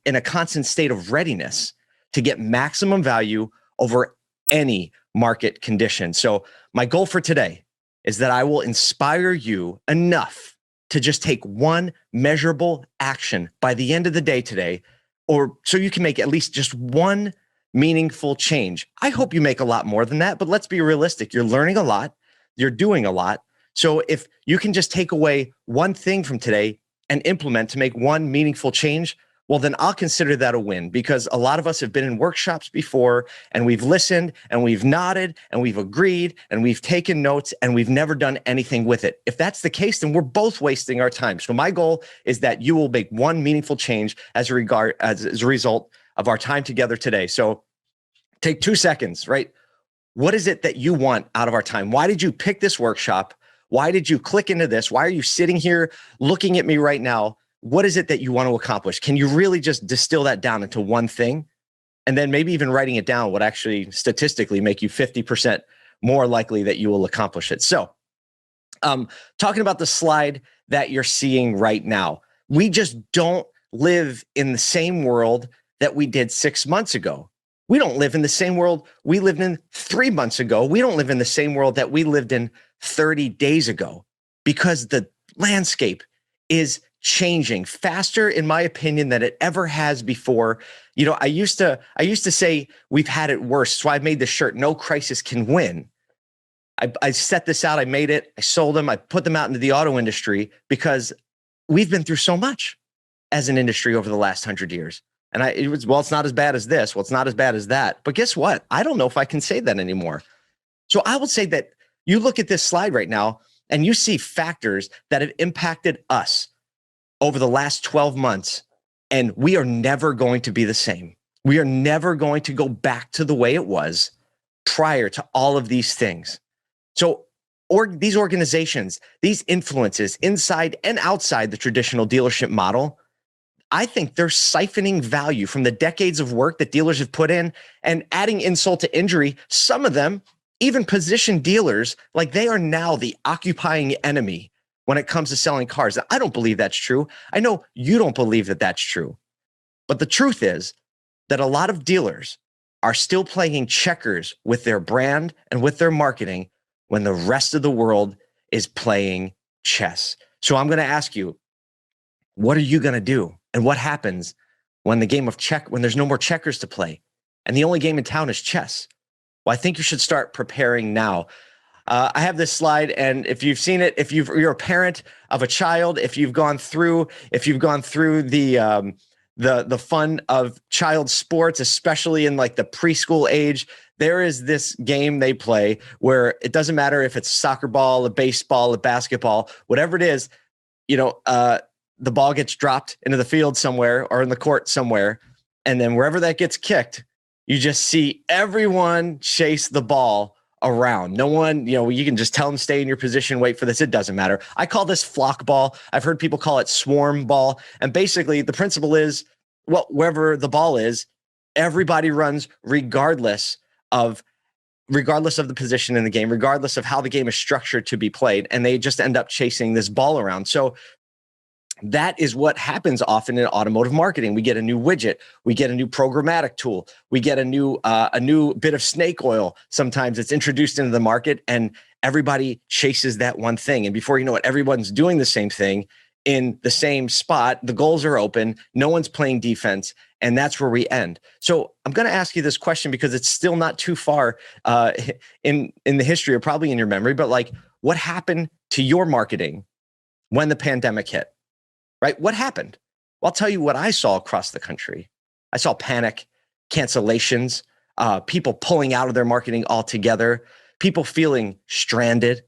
in a constant state of readiness to get maximum value over any market condition. So my goal for today is that I will inspire you enough to just take one measurable action by the end of the day today, or so you can make at least just one meaningful change. I hope you make a lot more than that, but let's be realistic. You're learning a lot, you're doing a lot. So if you can just take away one thing from today and implement to make one meaningful change, well, then I'll consider that a win, because a lot of us have been in workshops before and we've listened and we've nodded and we've agreed and we've taken notes and we've never done anything with it. If that's the case, then we're both wasting our time. So my goal is that you will make one meaningful change as a result of our time together today. So take 2 seconds, right? What is it that you want out of our time? Why did you pick this workshop? Why did you click into this? Why are you sitting here looking at me right now? What is it that you want to accomplish? Can you really just distill that down into one thing? And then maybe even writing it down would actually statistically make you 50% more likely that you will accomplish it. So talking about the slide that you're seeing right now, we just don't live in the same world that we did 6 months ago. We don't live in the same world we lived in 3 months ago. We don't live in the same world that we lived in 30 days ago, because the landscape is changing faster, in my opinion, than it ever has before. You know, I used to say we've had it worse. So I made the shirt, "No crisis can win." I set this out, I made it, I sold them, I put them out into the auto industry because we've been through so much as an industry over the last 100 years. And it's not as bad as this. Well, it's not as bad as that. But guess what? I don't know if I can say that anymore. So I would say that you look at this slide right now and you see factors that have impacted us over the last 12 months, and we are never going to be the same. We are never going to go back to the way it was prior to all of these things. So these organizations, these influences inside and outside the traditional dealership model, I think they're siphoning value from the decades of work that dealers have put in and adding insult to injury. Some of them even position dealers like they are now the occupying enemy when it comes to selling cars. I don't believe that's true. I know you don't believe that that's true. But the truth is that a lot of dealers are still playing checkers with their brand and with their marketing when the rest of the world is playing chess. So I'm going to ask you, what are you going to do? And what happens when when there's no more checkers to play and the only game in town is chess? Well, I think you should start preparing now. I have this slide, and if you've seen it, if you're a parent of a child, if you've gone through the fun of child sports, especially in like the preschool age, there is this game they play where it doesn't matter if it's a soccer ball, a baseball, a basketball, whatever it is, you know, the ball gets dropped into the field somewhere or in the court somewhere. And then wherever that gets kicked, you just see everyone chase the ball around. No one, you know, you can just tell them stay in your position, wait for this. It doesn't matter. I call this flock ball. I've heard people call it swarm ball. And basically the principle is, well, wherever the ball is, everybody runs regardless of the position in the game, regardless of how the game is structured to be played. And they just end up chasing this ball around. So that is what happens often in automotive marketing. We get a new widget, we get a new programmatic tool, we get a new bit of snake oil. Sometimes it's introduced into the market and everybody chases that one thing. And before you know it, everyone's doing the same thing in the same spot. The goals are open, no one's playing defense, and that's where we end. So I'm going to ask you this question because it's still not too far in the history or probably in your memory, but like, what happened to your marketing when the pandemic hit? Right? What happened? Well, I'll tell you what I saw across the country. I saw panic, cancellations, people pulling out of their marketing altogether, people feeling stranded.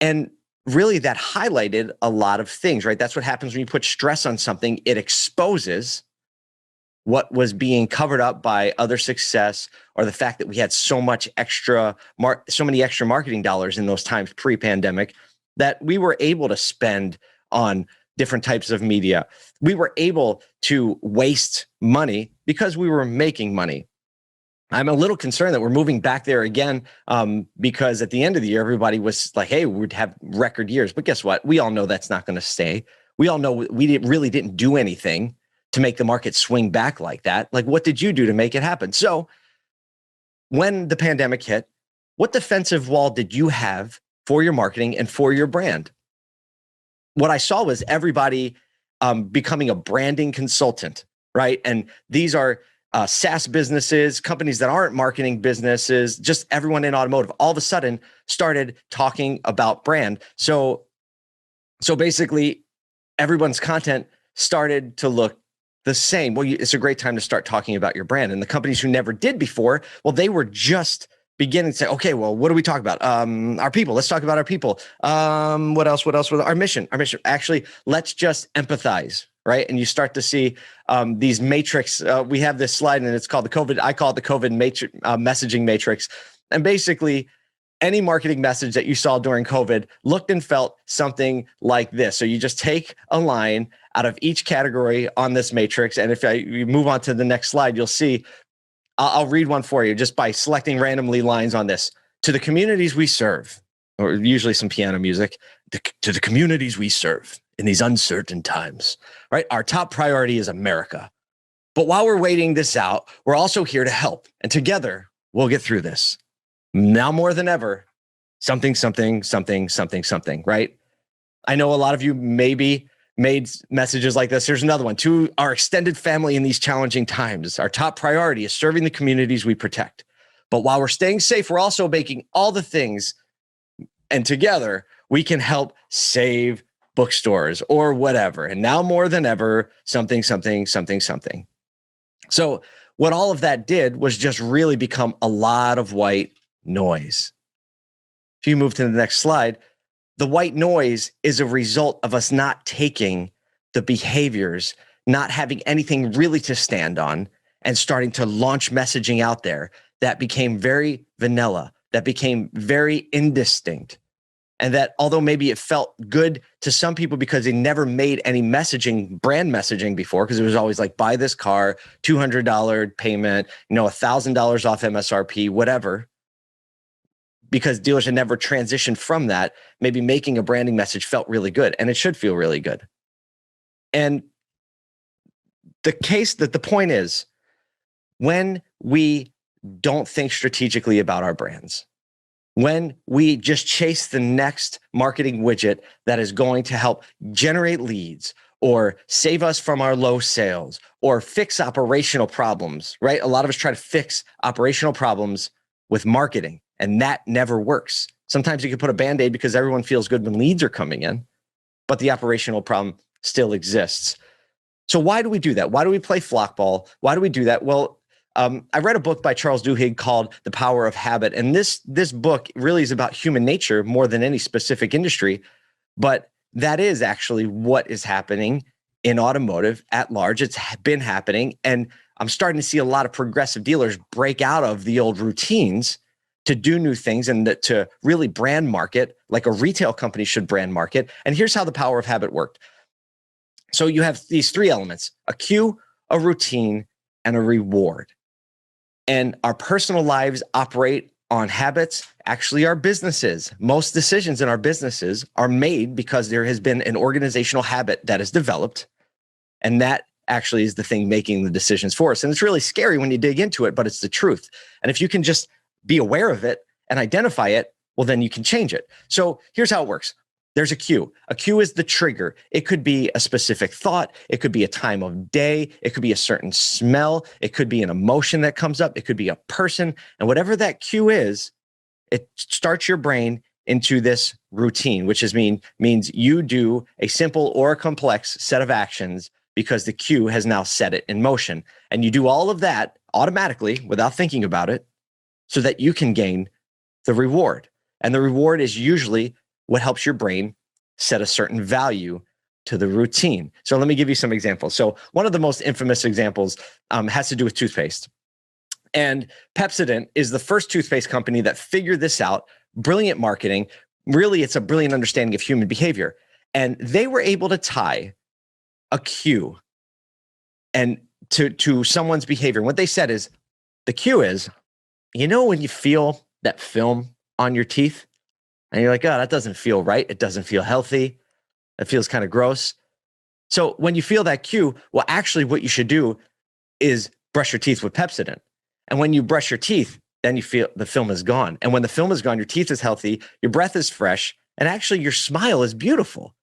And really that highlighted a lot of things, right? That's what happens when you put stress on something. It exposes what was being covered up by other success or the fact that we had so many extra marketing dollars in those times pre-pandemic that we were able to spend on different types of media. We were able to waste money because we were making money. I'm a little concerned that we're moving back there again because at the end of the year, everybody was like, hey, we'd have record years. But guess what? We all know that's not going to stay. We all know we really didn't do anything to make the market swing back like that. Like, what did you do to make it happen? So when the pandemic hit, what defensive wall did you have for your marketing and for your brand? What I saw was everybody becoming a branding consultant, right? And these are SaaS businesses, companies that aren't marketing businesses, just everyone in automotive all of a sudden started talking about brand. So basically everyone's content started to look the same. Well, it's a great time to start talking about your brand. And the companies who never did before, well, they were just beginning to say, okay, well, what do we talk about? Our people. Let's talk about our people. What else? Our mission. Actually, let's just empathize, right? And you start to see these matrix. We have this slide, and it's called the COVID. I call it the COVID messaging matrix. And basically, any marketing message that you saw during COVID looked and felt something like this. So you just take a line out of each category on this matrix, and if you move on to the next slide, you'll see. I'll read one for you just by selecting randomly lines on this. To the communities we serve, or usually some piano music, to the communities we serve in these uncertain times, right? Our top priority is America. But while we're waiting this out, we're also here to help. And together, we'll get through this. Now more than ever, something, right? I know a lot of you maybe made messages like this. Here's another one. To our extended family in these challenging times, our top priority is serving the communities we protect. But while we're staying safe, we're also making all the things, and together we can help save bookstores or whatever. And now more than ever, something, something, something, something. So what all of that did was just really become a lot of white noise. If you move to the next slide, the white noise is a result of us not taking the behaviors, not having anything really to stand on, and starting to launch messaging out there that became very vanilla, that became very indistinct. And that although maybe it felt good to some people because they never made any messaging, brand messaging before, because it was always like, buy this car, $200 payment, $1,000 off MSRP, whatever. Because dealers had never transitioned from that, maybe making a branding message felt really good, and it should feel really good. And the point is, when we don't think strategically about our brands, when we just chase the next marketing widget that is going to help generate leads or save us from our low sales or fix operational problems, right? A lot of us try to fix operational problems with marketing, and that never works. Sometimes you can put a Band-Aid because everyone feels good when leads are coming in, but the operational problem still exists. So why do we do that? Why do we play flockball? Why do we do that? Well, I read a book by Charles Duhigg called The Power of Habit. And this book really is about human nature more than any specific industry. But that is actually what is happening in automotive at large. It's been happening. And I'm starting to see a lot of progressive dealers break out of the old routines to do new things and to really brand market like a retail company should brand market. And here's how the power of habit worked. So you have these three elements: a cue, a routine, and a reward. And our personal lives operate on habits. Actually, our businesses, most decisions in our businesses are made because there has been an organizational habit that is developed. And that actually is the thing making the decisions for us. And it's really scary when you dig into it, but it's the truth. And if you can just be aware of it and identify it, well, then you can change it. So here's how it works. There's a cue. A cue is the trigger. It could be a specific thought. It could be a time of day. It could be a certain smell. It could be an emotion that comes up. It could be a person. And whatever that cue is, it starts your brain into this routine, which means you do a simple or a complex set of actions because the cue has now set it in motion. And you do all of that automatically without thinking about it so that you can gain the reward. And the reward is usually what helps your brain set a certain value to the routine. So let me give you some examples. So one of the most infamous examples has to do with toothpaste. And Pepsodent is the first toothpaste company that figured this out. Brilliant marketing. Really, it's a brilliant understanding of human behavior. And they were able to tie a cue and to someone's behavior. And what they said is, the cue is, when you feel that film on your teeth, and you're like, oh, that doesn't feel right. It doesn't feel healthy. It feels kind of gross. So when you feel that cue, well, actually what you should do is brush your teeth with Pepsodent. And when you brush your teeth, then you feel the film is gone. And when the film is gone, your teeth is healthy, your breath is fresh, and actually your smile is beautiful.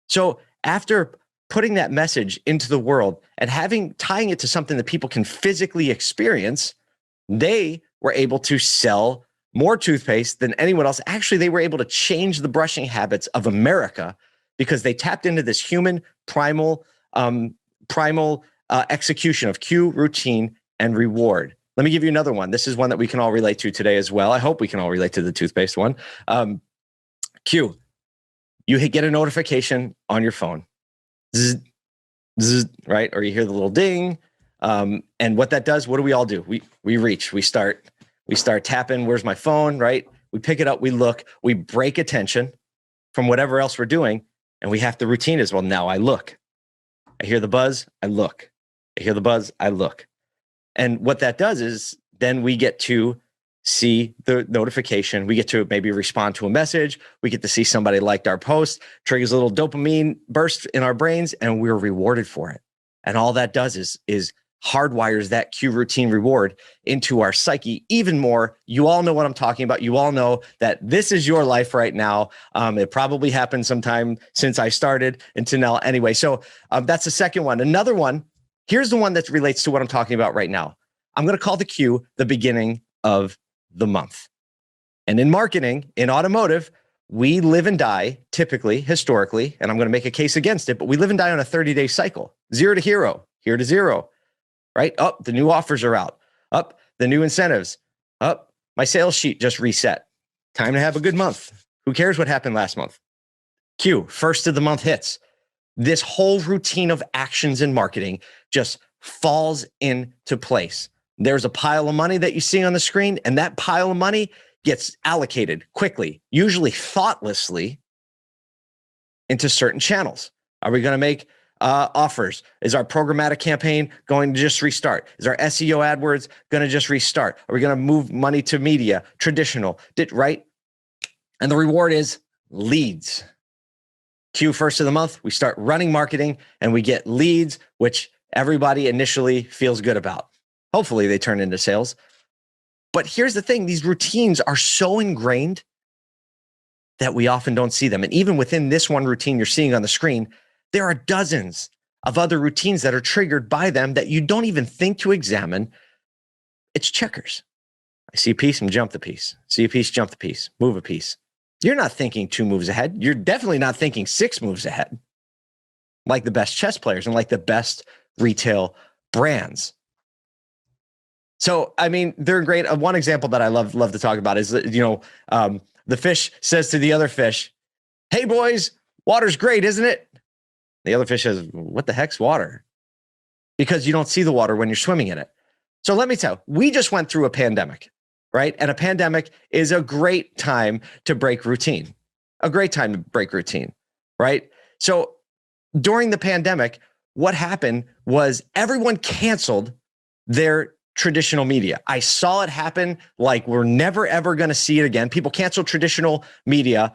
So after putting that message into the world and tying it to something that people can physically experience, they were able to sell more toothpaste than anyone else. Actually, they were able to change the brushing habits of America because they tapped into this human primal execution of cue, routine, and reward. Let me give you another one. This is one that we can all relate to today as well. I hope we can all relate to the toothpaste one. Cue. You get a notification on your phone. Zzz, zzz, right? Or you hear the little ding. And what that does, what do we all do? We reach, we start tapping. Where's my phone, right? We pick it up, we look, we break attention from whatever else we're doing. And we have the routine as well. Now I look, I hear the buzz, I look, I hear the buzz, I look. And what that does is then we get to see the notification. We get to maybe respond to a message. We get to see somebody liked our post, triggers a little dopamine burst in our brains, and we're rewarded for it. And all that does is hardwires that cue routine reward into our psyche even more. You all know what I'm talking about. You all know that this is your life right now. It probably happened sometime since I started until now anyway. So that's the second one. Another one, here's the one that relates to what I'm talking about right now. I'm going to call the cue the beginning of the month. And in marketing, in automotive, we live and die typically, historically, and I'm going to make a case against it, but we live and die on a 30-day cycle, 0 to hero, here to zero, right? Up, the new offers are out. Up, the new incentives. Up, my sales sheet just reset. Time to have a good month. Who cares what happened last month? Cue, first of the month hits. This whole routine of actions in marketing just falls into place. There's a pile of money that you see on the screen, and that pile of money gets allocated quickly, usually thoughtlessly, into certain channels. Are we going to make offers? Is our programmatic campaign going to just restart? Is our SEO AdWords going to just restart? Are we going to move money to media, traditional, right? And the reward is leads. Cue first of the month, we start running marketing and we get leads, which everybody initially feels good about. Hopefully they turn into sales. But here's the thing, these routines are so ingrained that we often don't see them. And even within this one routine you're seeing on the screen, there are dozens of other routines that are triggered by them that you don't even think to examine. It's checkers. I see a piece and jump the piece. See a piece, jump the piece, move a piece. You're not thinking 2 moves ahead. You're definitely not thinking 6 moves ahead, like the best chess players and like the best retail brands. So, I mean, they're great. One example that I love to talk about is, the fish says to the other fish, "Hey boys, water's great, isn't it?" The other fish says, "What the heck's water?" Because you don't see the water when you're swimming in it. So let me tell you, we just went through a pandemic, right? And a pandemic is a great time to break routine, right? So during the pandemic, what happened was everyone canceled their traditional media. I saw it happen like we're never, ever going to see it again. People canceled traditional media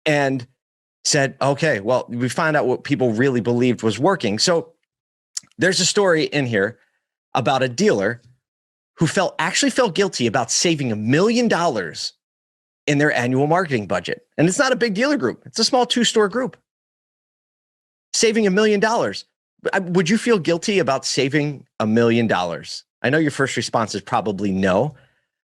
and said, okay, well, we found out what people really believed was working. So there's a story in here about a dealer who actually felt guilty about saving $1 million in their annual marketing budget. And it's not a big dealer group. It's a small 2-store group. Saving $1 million. Would you feel guilty about saving $1 million? I know your first response is probably no,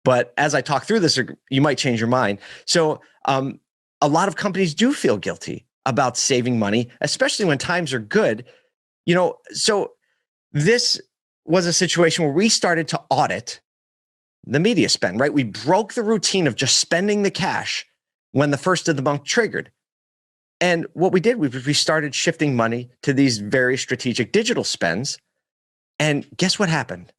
but as I talk through this, you might change your mind. So a lot of companies do feel guilty about saving money, especially when times are good. So this was a situation where we started to audit the media spend, right? We broke the routine of just spending the cash when the first of the month triggered. And what we did was we started shifting money to these very strategic digital spends. And guess what happened?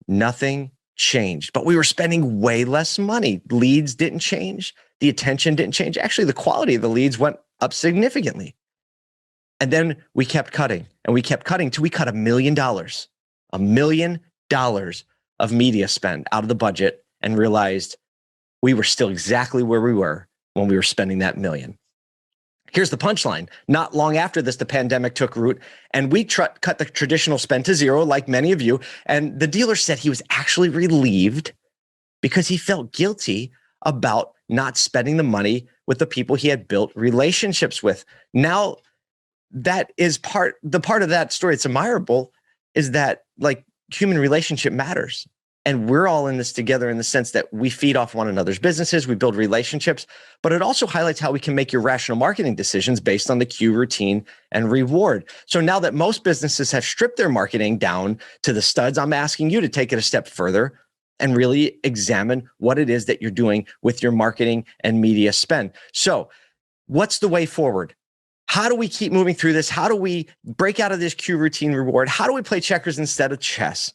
Nothing changed, but we were spending way less money. Leads didn't change. The attention didn't change. Actually, the quality of the leads went up significantly. And then we kept cutting and we kept cutting till we cut $1 million, $1 million of media spend out of the budget and realized we were still exactly where we were when we were spending that $1 million. Here's the punchline. Not long after this, the pandemic took root and we cut the traditional spend to 0, like many of you. And the dealer said he was actually relieved because he felt guilty about not spending the money with the people he had built relationships with. Now, that is the part of that story that's admirable is that like human relationship matters. And we're all in this together in the sense that we feed off one another's businesses, we build relationships, but it also highlights how we can make irrational marketing decisions based on the cue, routine, and reward. So now that most businesses have stripped their marketing down to the studs, I'm asking you to take it a step further and really examine what it is that you're doing with your marketing and media spend. So what's the way forward? How do we keep moving through this? How do we break out of this cue, routine, reward? How do we play checkers instead of chess?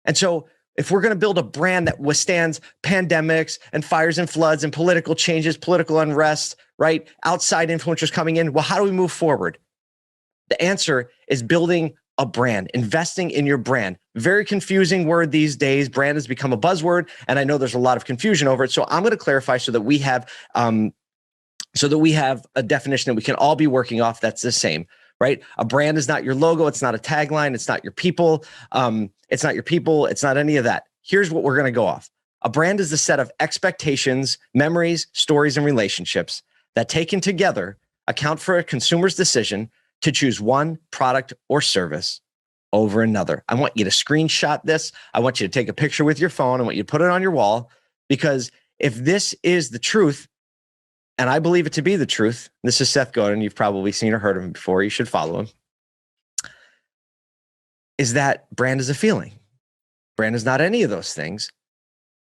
And so if we're going to build a brand that withstands pandemics and fires and floods and political changes, political unrest, right? Outside influencers coming in, well, how do we move forward? The answer is building a brand, investing in your brand. Very confusing word these days. Brand has become a buzzword, and I know there's a lot of confusion over it. So I'm going to clarify so that we have a definition that we can all be working off that's the same. right? A brand is not your logo. It's not a tagline. It's not your people. It's not your people. It's not any of that. Here's what we're going to go off. A brand is the set of expectations, memories, stories, and relationships that taken together account for a consumer's decision to choose one product or service over another. I want you to screenshot this. I want you to take a picture with your phone. I want you to put it on your wall, because if this is the truth, and I believe it to be the truth, this is Seth Godin. You've probably seen or heard of him before. You should follow him. Is that brand is a feeling. Brand is not any of those things.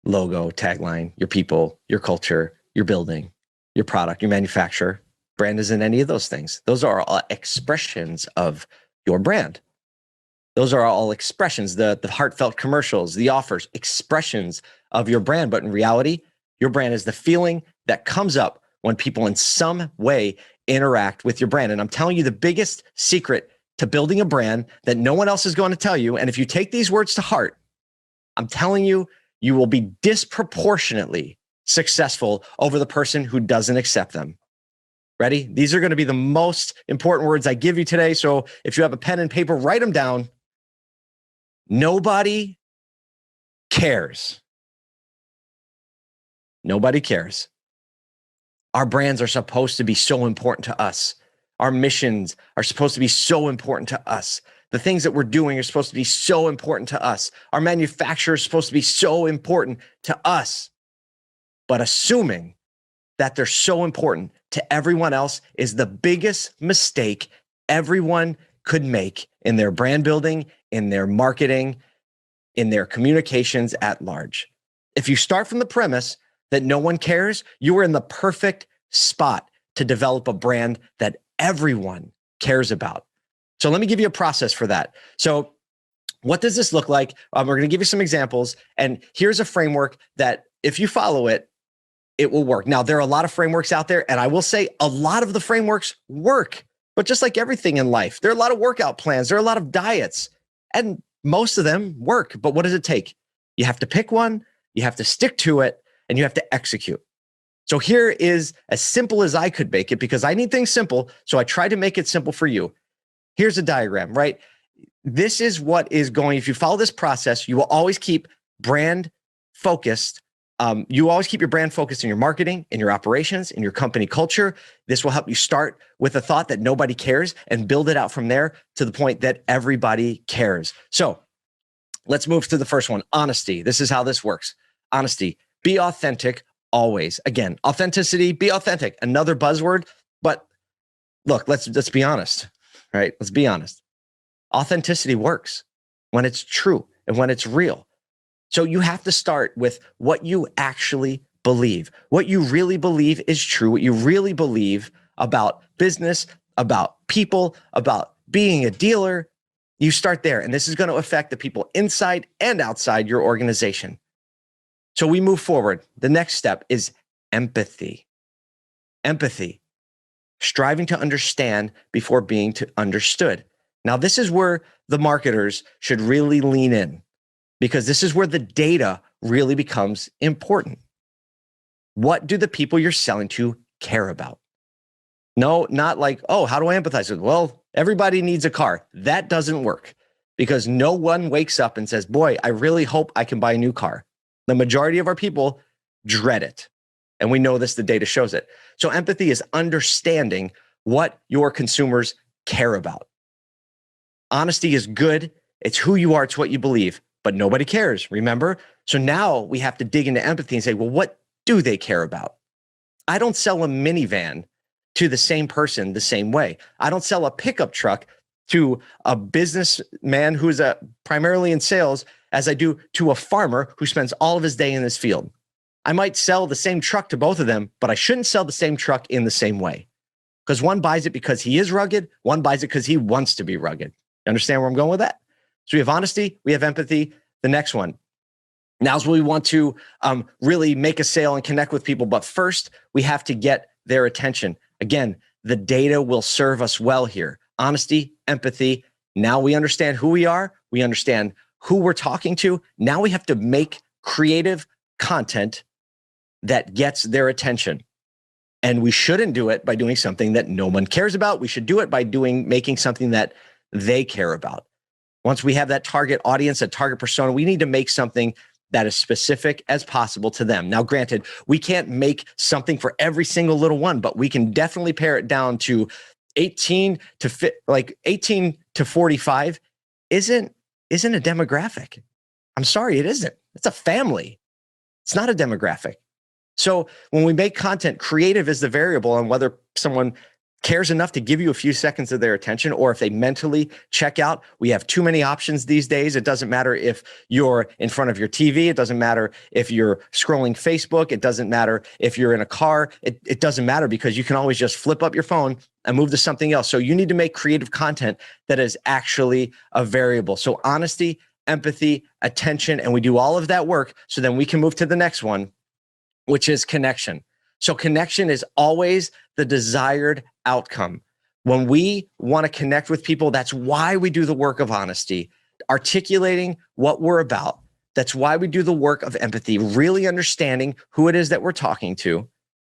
Logo, tagline, your people, your culture, your building, your product, your manufacturer. Brand isn't any of those things. Those are all expressions of your brand. Those are all expressions, the heartfelt commercials, the offers, expressions of your brand. But in reality, your brand is the feeling that comes up when people in some way interact with your brand. And I'm telling you the biggest secret to building a brand that no one else is going to tell you. And if you take these words to heart, I'm telling you, you will be disproportionately successful over the person who doesn't accept them. Ready? These are going to be the most important words I give you today. So if you have a pen and paper, write them down. Nobody cares. Nobody cares. Our brands are supposed to be so important to us. Our missions are supposed to be so important to us. The things that we're doing are supposed to be so important to us. Our manufacturer is supposed to be so important to us. But assuming that they're so important to everyone else is the biggest mistake everyone could make in their brand building, in their marketing, in their communications at large. If you start from the premise that no one cares, you are in the perfect spot to develop a brand that everyone cares about. So let me give you a process for that. So what does this look like? We're going to give you some examples. And here's a framework that if you follow it, it will work. Now, there are a lot of frameworks out there, and I will say a lot of the frameworks work. But just like everything in life, there are a lot of workout plans. There are a lot of diets, and most of them work. But what does it take? You have to pick one, you have to stick to it, and you have to execute. So here is as simple as I could make it, because I need things simple. So I try to make it simple for you. Here's a diagram, right? This is what is going, if you follow this process, you will always keep brand focused. You always keep your brand focused in your marketing, in your operations, in your company culture. This will help you start with a thought that nobody cares and build it out from there to the point that everybody cares. So let's move to the first one, honesty. This is how this works. Honesty, be authentic always. Again, authenticity, be authentic. Another buzzword, but look, let's be honest, right? Let's be honest. Authenticity works when it's true and when it's real. So you have to start with what you actually believe. What you really believe is true. What you really believe about business, about people, about being a dealer. You start there. And this is going to affect the people inside and outside your organization. So we move forward. The next step is empathy. Empathy. Striving to understand before being understood. Now, this is where the marketers should really lean in, because this is where the data really becomes important. What do the people you're selling to care about? No, not like, oh, how do I empathize with? Well, everybody needs a car. That doesn't work, because no one wakes up and says, boy, I really hope I can buy a new car. The majority of our people dread it. And we know this, the data shows it. So empathy is understanding what your consumers care about. Honesty is good. It's who you are. It's what you believe. But nobody cares, remember? So now we have to dig into empathy and say, well, what do they care about? I don't sell a minivan to the same person the same way. I don't sell a pickup truck to a businessman who's primarily in sales as I do to a farmer who spends all of his day in this field. I might sell the same truck to both of them, but I shouldn't sell the same truck in the same way, because one buys it because he is rugged. One buys it because he wants to be rugged. You understand where I'm going with that? So we have honesty, we have empathy. The next one. Now's where we want to really make a sale and connect with people. But first, we have to get their attention. Again, the data will serve us well here. Honesty, empathy. Now we understand who we are. We understand who we're talking to. Now we have to make creative content that gets their attention. And we shouldn't do it by doing something that no one cares about. We should do it by making something that they care about. Once we have that target audience, that target persona, we need to make something that is specific as possible to them. Now, granted, we can't make something for every single little one, but we can definitely pare it down to 18 to 45 isn't a demographic. I'm sorry, it isn't. It's a family. It's not a demographic. So when we make content, creative is the variable on whether someone cares enough to give you a few seconds of their attention, or if they mentally check out. We have too many options these days. It doesn't matter if you're in front of your TV. It doesn't matter if you're scrolling Facebook. It doesn't matter if you're in a car. It doesn't matter, because you can always just flip up your phone and move to something else. So you need to make creative content that is actually a variable. So honesty, empathy, attention, and we do all of that work so then we can move to the next one, which is connection. So connection is always the desired outcome. When we want to connect with people, that's why we do the work of honesty, articulating what we're about. That's why we do the work of empathy, really understanding who it is that we're talking to.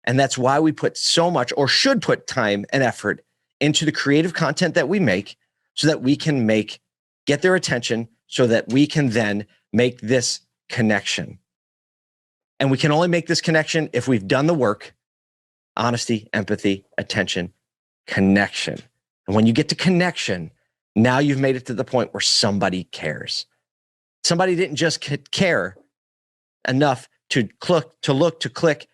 And that's why we put so much, or should put time and effort into the creative content that we make, so that we can get their attention, so that we can then make this connection. And we can only make this connection if we've done the work: honesty, empathy, attention, connection. And when you get to connection, now you've made it to the point where somebody cares. Somebody didn't just care enough to click,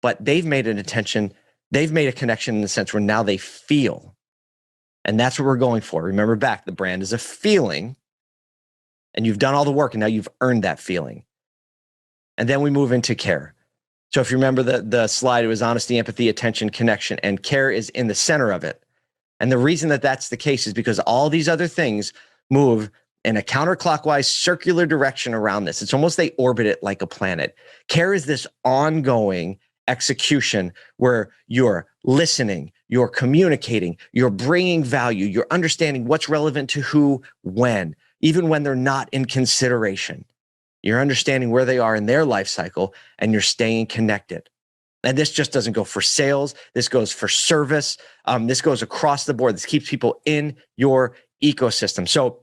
but they've made an attention. They've made a connection in the sense where now they feel. And that's what we're going for. Remember back, the brand is a feeling, and you've done all the work, and now you've earned that feeling. And then we move into care. So if you remember the slide, it was honesty, empathy, attention, connection, and care is in the center of it. And the reason that that's the case is because all these other things move in a counterclockwise circular direction around this. It's almost they orbit it like a planet. Care is this ongoing execution where you're listening, you're communicating, you're bringing value, you're understanding what's relevant to who, when, even when they're not in consideration. You're understanding where they are in their life cycle, and you're staying connected. And this just doesn't go for sales. This goes for service. This goes across the board. This keeps people in your ecosystem. So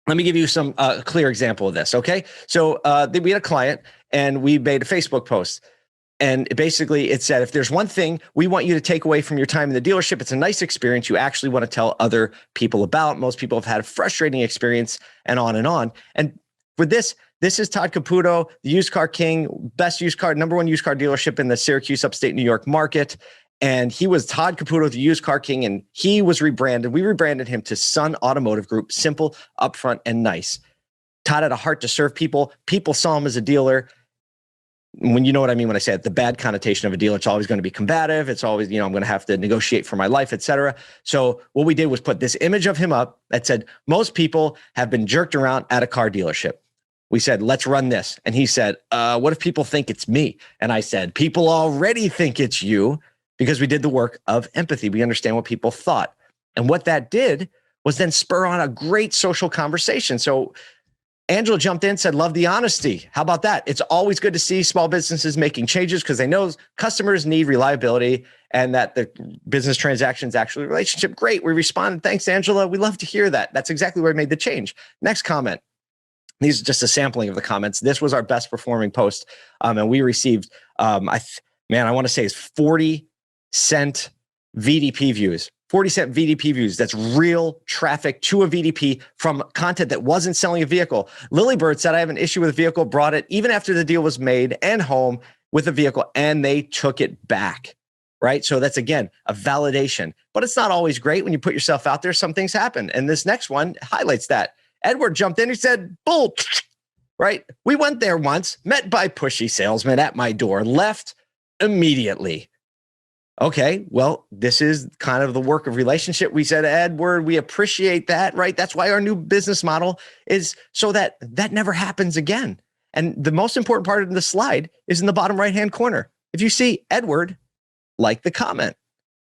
let me give you some clear example of this, okay? So we had a client, and we made a Facebook post. And basically it said, if there's one thing we want you to take away from your time in the dealership, it's a nice experience you actually want to tell other people about. Most people have had a frustrating experience, and on and on. And with this is Todd Caputo, the used car king, number one used car dealership in the Syracuse, upstate New York market. And he was Todd Caputo, the used car king, and he was rebranded. We rebranded him to Sun Automotive Group, simple, upfront, and nice. Todd had a heart to serve people. People saw him as a dealer. When you know what I mean when I say it, the bad connotation of a dealer, it's always going to be combative. It's always, I'm going to have to negotiate for my life, et cetera. So what we did was put this image of him up that said, most people have been jerked around at a car dealership. We said, let's run this. And he said, what if people think it's me? And I said, people already think it's you, because we did the work of empathy. We understand what people thought. And what that did was then spur on a great social conversation. So Angela jumped in, said, love the honesty. How about that? It's always good to see small businesses making changes, because they know customers need reliability, and that the business transaction is actually a relationship. Great. We responded. Thanks, Angela. We love to hear that. That's exactly where I made the change. Next comment. These are just a sampling of the comments. This was our best performing post. And we received, I want to say it's 40-cent VDP views. 40-cent VDP views. That's real traffic to a VDP from content that wasn't selling a vehicle. Lilybird said, I have an issue with a vehicle, brought it even after the deal was made and home with a vehicle, and they took it back, right? So that's, again, a validation. But it's not always great when you put yourself out there. Some things happen. And this next one highlights that. Edward jumped in. He said, bull, right? We went there once, met by pushy salesman at my door, left immediately. Okay, well, this is kind of the work of relationship. We said, Edward, we appreciate that, right? That's why our new business model is so that that never happens again. And the most important part of the slide is in the bottom right-hand corner. If you see Edward, like the comment,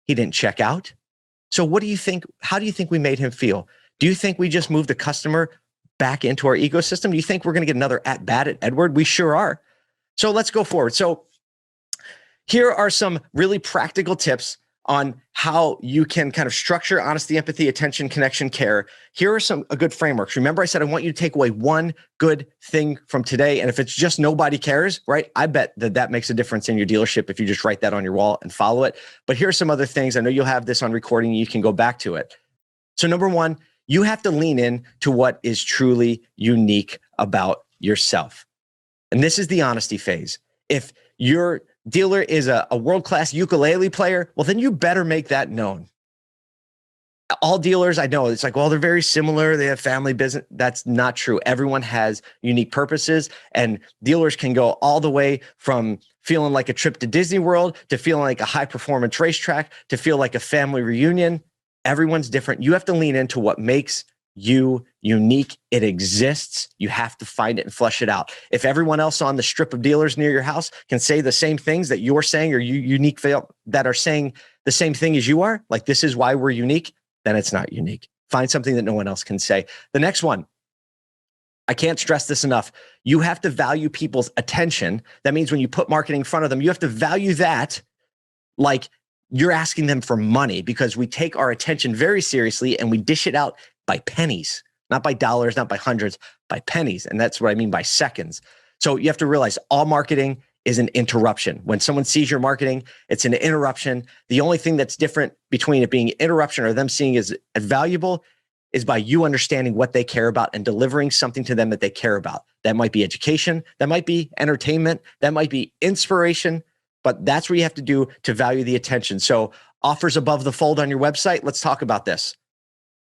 he didn't check out. So what do you think? How do you think we made him feel? Do you think we just moved a customer back into our ecosystem? Do you think we're going to get another at-bat at Edward? We sure are. So let's go forward. So Here are some really practical tips on how you can kind of structure honesty, empathy, attention, connection, care. Here are a good frameworks. Remember, I said I want you to take away one good thing from today. And if it's just nobody cares, right? I bet that makes a difference in your dealership if you just write that on your wall and follow it. But here's some other things. I know you'll have this on recording. You can go back to it. So number one, you have to lean in to what is truly unique about yourself. And this is the honesty phase. If your dealer is a world-class ukulele player, well, then you better make that known. All dealers, I know, it's like, well, they're very similar. They have family business. That's not true. Everyone has unique purposes, and dealers can go all the way from feeling like a trip to Disney World to feeling like a high-performance racetrack to feel like a family reunion. Everyone's different. You have to lean into what makes you unique. It exists. You have to find it and flesh it out. If everyone else on the strip of dealers near your house can say the same things that you're saying, or you unique that are saying the same thing as you are, like this is why we're unique, then it's not unique. Find something that no one else can say. The next one, I can't stress this enough. You have to value people's attention. That means when you put marketing in front of them, you have to value that like you're asking them for money, because we take our attention very seriously and we dish it out by pennies, not by dollars, not by hundreds, by pennies. And that's what I mean by seconds. So you have to realize all marketing is an interruption. When someone sees your marketing, it's an interruption. The only thing that's different between it being an interruption or them seeing as valuable is by you understanding what they care about and delivering something to them that they care about. That might be education, that might be entertainment, that might be inspiration, but that's what you have to do to value the attention. So offers above the fold on your website, let's talk about this.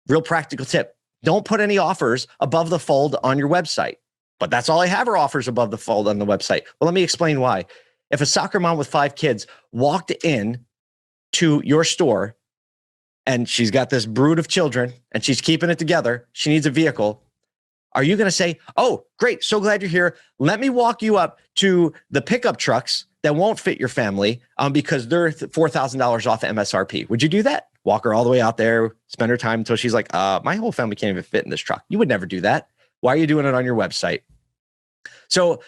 Real practical tip. Don't put any offers above the fold on your website. But that's all I have are offers above the fold on the website. Well, let me explain why. If a soccer mom with 5 kids walked in to your store and she's got this brood of children and she's keeping it together, she needs a vehicle, are you going to say, oh, great, so glad you're here. Let me walk you up to the pickup trucks that won't fit your family because they're $4,000 off MSRP. Would you do that? Walk her all the way out there, spend her time until she's like, my whole family can't even fit in this truck. You would never do that. Why are you doing it on your website? So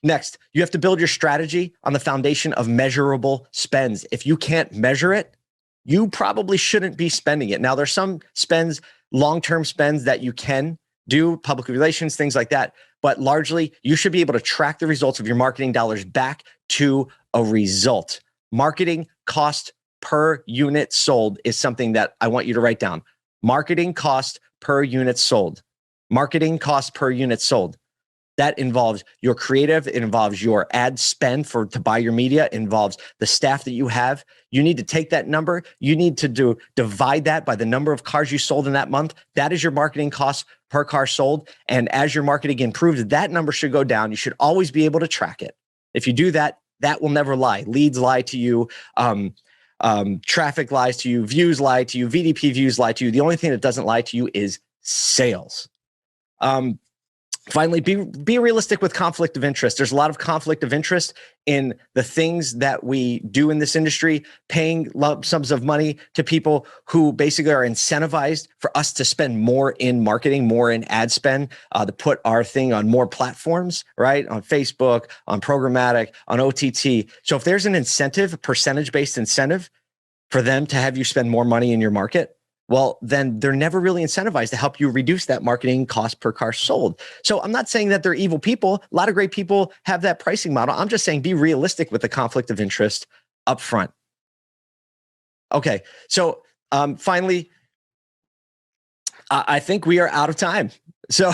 next, you have to build your strategy on the foundation of measurable spends. If you can't measure it, you probably shouldn't be spending it. Now, there's some spends, long-term spends that you can do, public relations, things like that. But largely, you should be able to track the results of your marketing dollars back to a result. Marketing cost per unit sold is something that I want you to write down. Marketing cost per unit sold. Marketing cost per unit sold. That involves your creative. It involves your ad spend to buy your media. It involves the staff that you have. You need to take that number. You need to divide that by the number of cars you sold in that month. That is your marketing cost per car sold. And as your marketing improves, that number should go down. You should always be able to track it. If you do that, that will never lie. Leads lie to you. Traffic lies to you. Views lie to you. VDP views lie to you. The only thing that doesn't lie to you is sales. Finally, be realistic with conflict of interest. There's a lot of conflict of interest in the things that we do in this industry, paying lump sums of money to people who basically are incentivized for us to spend more in marketing, more in ad spend, to put our thing on more platforms, right? On Facebook, on programmatic, on OTT. So if there's an incentive, percentage-based incentive for them to have you spend more money in your market, well, then they're never really incentivized to help you reduce that marketing cost per car sold. So I'm not saying that they're evil people. A lot of great people have that pricing model. I'm just saying be realistic with the conflict of interest up front. Okay, so finally, I think we are out of time. So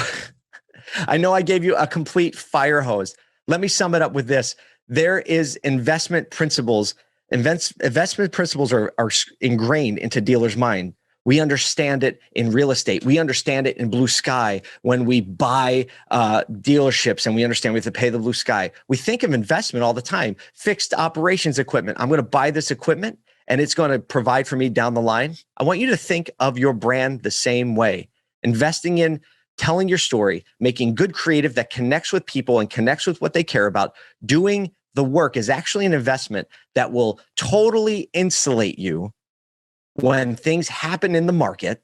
I know I gave you a complete fire hose. Let me sum it up with this. There is investment principles. Investment principles are ingrained into dealers' mind. We understand it in real estate. We understand it in blue sky when we buy dealerships, and we understand we have to pay the blue sky. We think of investment all the time. Fixed operations equipment. I'm going to buy this equipment and it's going to provide for me down the line. I want you to think of your brand the same way. Investing in telling your story, making good creative that connects with people and connects with what they care about, doing the work is actually an investment that will totally insulate you when things happen in the market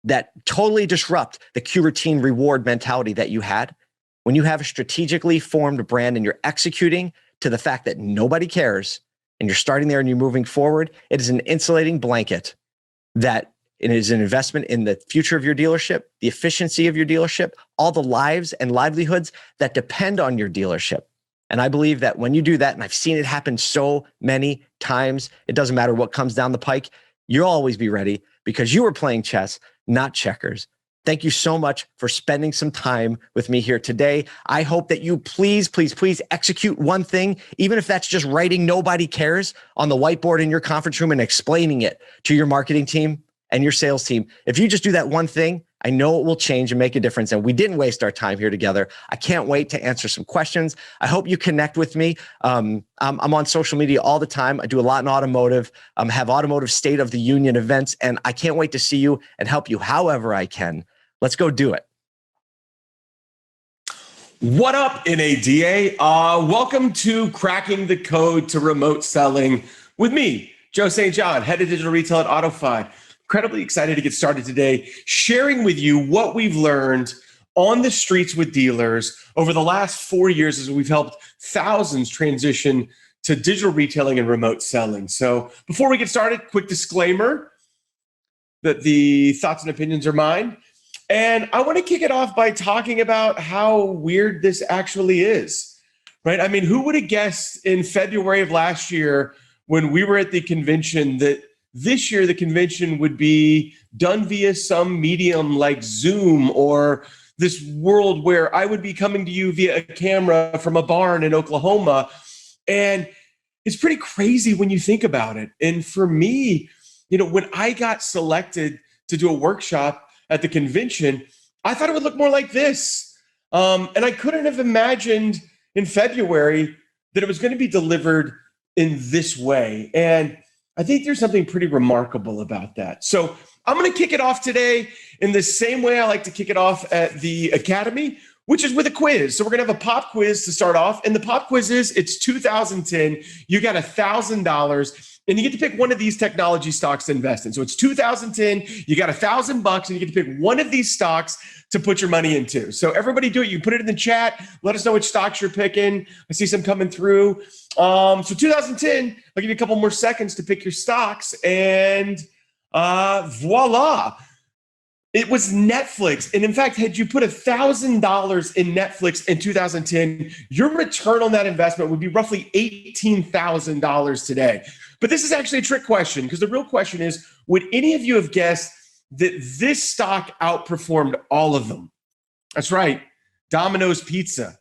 that totally disrupt the cue routine reward mentality that you had. When you have a strategically formed brand and you're executing to the fact that nobody cares and you're starting there and you're moving forward, it is an insulating blanket that it is an investment in the future of your dealership, the efficiency of your dealership, all the lives and livelihoods that depend on your dealership. And I believe that when you do that, and I've seen it happen so many times, it doesn't matter what comes down the pike, you'll always be ready because you were playing chess, not checkers. Thank you so much for spending some time with me here today. I hope that you please execute one thing, even if that's just writing "nobody cares" on the whiteboard in your conference room and explaining it to your marketing team and your sales team. If you just do that one thing, I know it will change and make a difference. And we didn't waste our time here together. I can't wait to answer some questions. I hope you connect with me. I'm on social media all the time. I do a lot in automotive, have automotive State of the Union events, and I can't wait to see you and help you however I can. Let's go do it. What up, NADA? Welcome to Cracking the Code to Remote Selling with me, Joe St. John, head of digital retail at AutoFi. Incredibly excited to get started today, sharing with you what we've learned on the streets with dealers over the last 4 years as we've helped thousands transition to digital retailing and remote selling. So before we get started, quick disclaimer that the thoughts and opinions are mine. And I want to kick it off by talking about how weird this actually is, right? I mean, who would have guessed in February of last year when we were at the convention that this year the convention would be done via some medium like Zoom, or this world where I would be coming to you via a camera from a barn in Oklahoma. And it's pretty crazy when you think about it. And for me, you know, when I got selected to do a workshop at the convention, I thought it would look more like this. And I couldn't have imagined in February that it was going to be delivered in this way. And I think there's something pretty remarkable about that. So I'm going to kick it off today in the same way I like to kick it off at the Academy, which is with a quiz. So we're going to have a pop quiz to start off. And the pop quiz is, it's 2010. You got $1,000. And you get to pick one of these technology stocks to invest in. So it's 2010, you got $1,000 and you get to pick one of these stocks to put your money into. So everybody do it. You put it in the chat. Let us know which stocks you're picking. I see some coming through. So 2010, I'll give you a couple more seconds to pick your stocks, and voila. It was Netflix. And in fact, had you put $1,000 in Netflix in 2010, your return on that investment would be roughly $18,000 today. But this is actually a trick question, because the real question is, would any of you have guessed that this stock outperformed all of them? That's right, Domino's Pizza.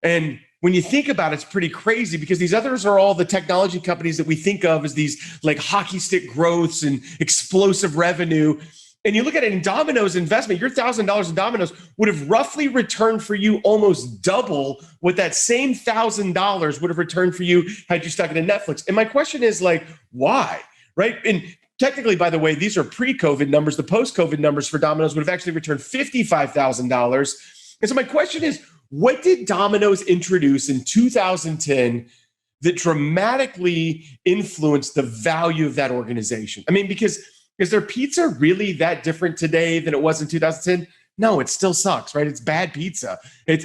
And when you think about it, it's pretty crazy, because these others are all the technology companies that we think of as these like hockey stick growths and explosive revenue. And you look at it in Domino's investment, your $1,000 in Domino's would have roughly returned for you almost double what that same $1,000 would have returned for you had you stuck it in Netflix. And my question is, like, why, right? And technically, by the way, these are pre-COVID numbers. The post-COVID numbers for Domino's would have actually returned $55,000. And so my question is, what did Domino's introduce in 2010 that dramatically influenced the value of that organization? I mean, because is their pizza really that different today than it was in 2010? No, it still sucks, right? It's bad pizza.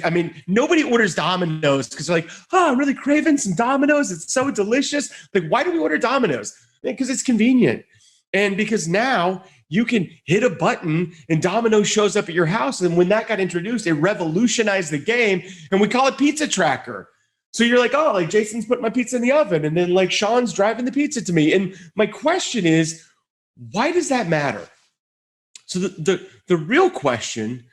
I mean, nobody orders Domino's because they're like, oh, I'm really craving some Domino's. It's so delicious. Like, why do we order Domino's? Because it's convenient. And because now you can hit a button and Domino's shows up at your house. And when that got introduced, it revolutionized the game. And we call it Pizza Tracker. So you're like, oh, like Jason's putting my pizza in the oven. And then like Sean's driving the pizza to me. And my question is, why does that matter? So the real question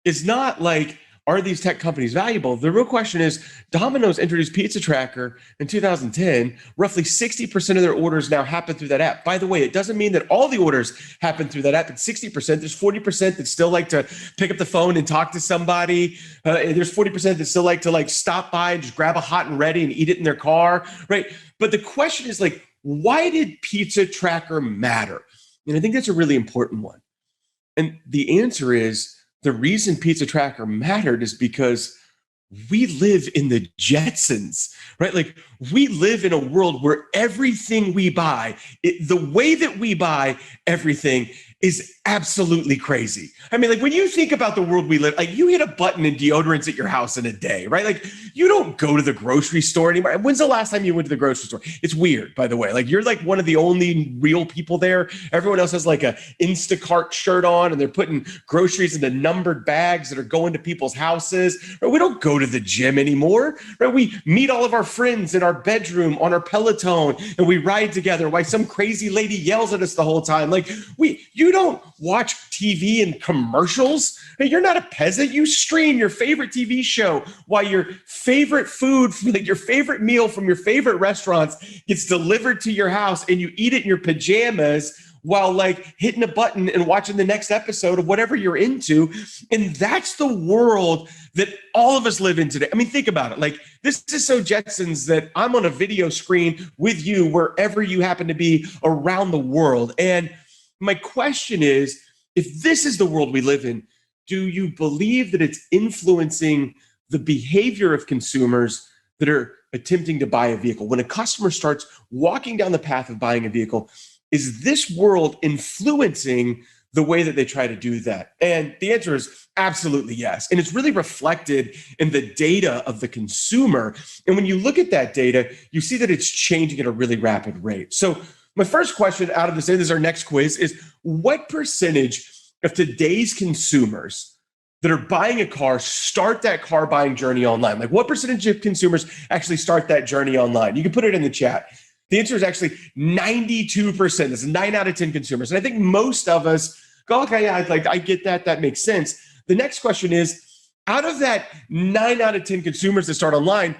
is not like, are these tech companies valuable? The real question is, Domino's introduced Pizza Tracker in 2010. Roughly 60% of their orders now happen through that app. By the way, it doesn't mean that all the orders happen through that app. It's 60%. There's 40% that still like to pick up the phone and talk to somebody. There's 40% that still like to like stop by and just grab a hot and ready and eat it in their car, right? But the question is like, why did Pizza Tracker matter? And I think that's a really important one. And the answer is, the reason Pizza Tracker mattered is because we live in the Jetsons, right? Like, we live in a world where everything we buy, the way that we buy everything is absolutely crazy. I mean, like when you think about the world we live, like you hit a button in deodorants at your house in a day, right? Like you don't go to the grocery store anymore. When's the last time you went to the grocery store? It's weird, by the way. Like you're like one of the only real people there. Everyone else has like a Instacart shirt on and they're putting groceries into numbered bags that are going to people's houses. Right? We don't go to the gym anymore, right? We meet all of our friends in our bedroom on our Peloton and we ride together while some crazy lady yells at us the whole time. Like you don't watch TV and commercials. You're not a peasant. You stream your favorite TV show while your favorite food, like your favorite meal from your favorite restaurants gets delivered to your house and you eat it in your pajamas while like hitting a button and watching the next episode of whatever you're into. And that's the world that all of us live in today. I mean, think about it. Like this is so Jetsons that I'm on a video screen with you wherever you happen to be around the world. And my question is, if this is the world we live in, do you believe that it's influencing the behavior of consumers that are attempting to buy a vehicle? When a customer starts walking down the path of buying a vehicle, is this world influencing the way that they try to do that? And the answer is absolutely yes. And it's really reflected in the data of the consumer. And when you look at that data, you see that it's changing at a really rapid rate. So my first question out of this is our next quiz is, what percentage of today's consumers that are buying a car start that car buying journey online? Like what percentage of consumers actually start that journey online? You can put it in the chat. The answer is actually 92%. That's 9 out of 10 consumers. And I think most of us go, okay, yeah, I get that. That makes sense. The next question is, out of that 9 out of 10 consumers that start online,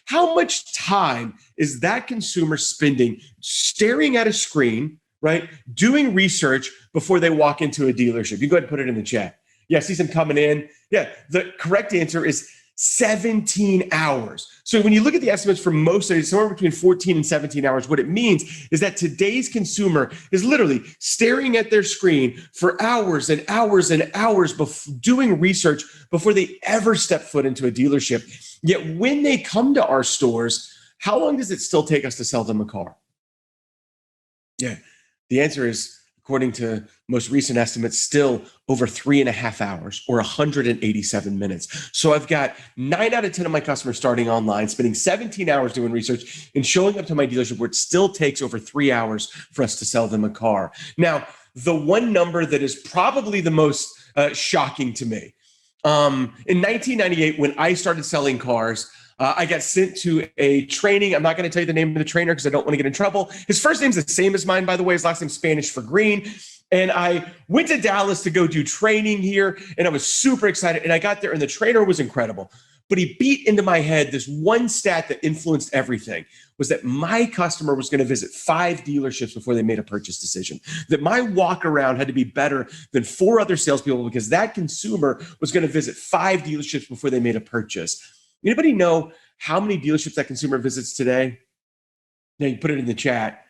how much time is that consumer spending staring at a screen, right? Doing research before they walk into a dealership? You go ahead and put it in the chat. Yeah, I see some coming in. Yeah, the correct answer is 17 hours. So when you look at the estimates for most studies, somewhere between 14 and 17 hours, what it means is that today's consumer is literally staring at their screen for hours and hours and hours doing research before they ever step foot into a dealership. Yet when they come to our stores, how long does it still take us to sell them a car? Yeah, the answer is, according to most recent estimates, still over 3.5 hours or 187 minutes. So I've got 9 out of 10 of my customers starting online, spending 17 hours doing research and showing up to my dealership where it still takes over 3 hours for us to sell them a car. Now, the one number that is probably the most shocking to me, in 1998, when I started selling cars, I got sent to a training. I'm not going to tell you the name of the trainer because I don't want to get in trouble. His first name's the same as mine, by the way. His last name's Spanish for green. And I went to Dallas to go do training here, and I was super excited. And I got there, and the trainer was incredible. But he beat into my head this one stat that influenced everything, was that my customer was going to visit 5 dealerships before they made a purchase decision. That my walk around had to be better than 4 other salespeople because that consumer was going to visit 5 dealerships before they made a purchase. Anybody know how many dealerships that consumer visits today? Now you put it in the chat,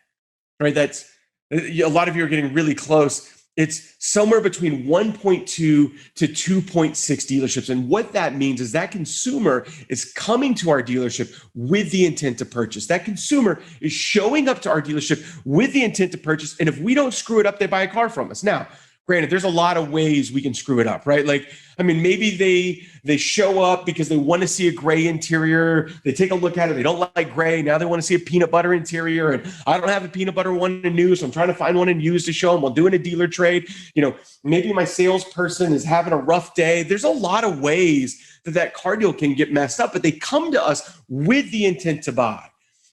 right? That's a lot of you are getting really close. It's somewhere between 1.2 to 2.6 dealerships. And what that means is that consumer is coming to our dealership with the intent to purchase. That consumer is showing up to our dealership with the intent to purchase. And if we don't screw it up, they buy a car from us. Now, granted, there's a lot of ways we can screw it up, right? Like, I mean, maybe they show up because they want to see a gray interior. They take a look at it. They don't like gray. Now they want to see a peanut butter interior. And I don't have a peanut butter one in new, so I'm trying to find one in used to show them while doing a dealer trade. You know, maybe my salesperson is having a rough day. There's a lot of ways that car deal can get messed up, but they come to us with the intent to buy.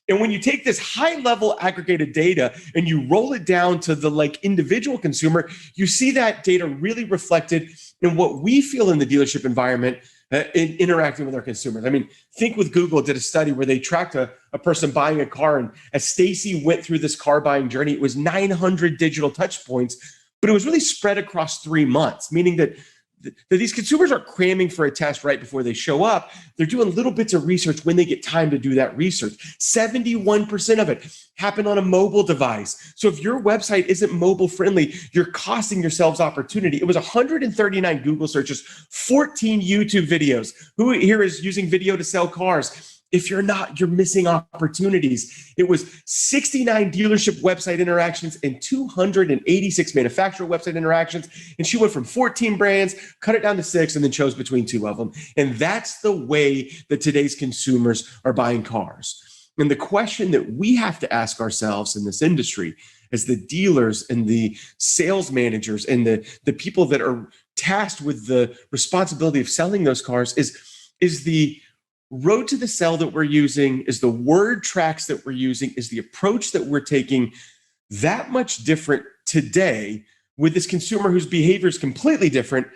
And when you take this high level aggregated data and you roll it down to the individual consumer, you see that data really reflected in what we feel in the dealership environment in interacting with our consumers. I mean, think with Google did a study where they tracked a person buying a car. And as Stacy went through this car buying journey, it was 900 digital touch points, but it was really spread across 3 months, meaning that these consumers aren't cramming for a test right before they show up. They're doing little bits of research when they get time to do that research. 71% of it happened on a mobile device. So if your website isn't mobile friendly, you're costing yourselves opportunity. It was 139 Google searches, 14 YouTube videos. Who here is using video to sell cars? If you're not, you're missing opportunities. It was 69 dealership website interactions and 286 manufacturer website interactions. And she went from 14 brands, cut it down to 6, and then chose between 2 of them. And that's the way that today's consumers are buying cars. And the question that we have to ask ourselves in this industry as the dealers and the sales managers and the people that are tasked with the responsibility of selling those cars is the road to the sell that we're using, is the word tracks that we're using, is the approach that we're taking that much different today with this consumer whose behavior is completely different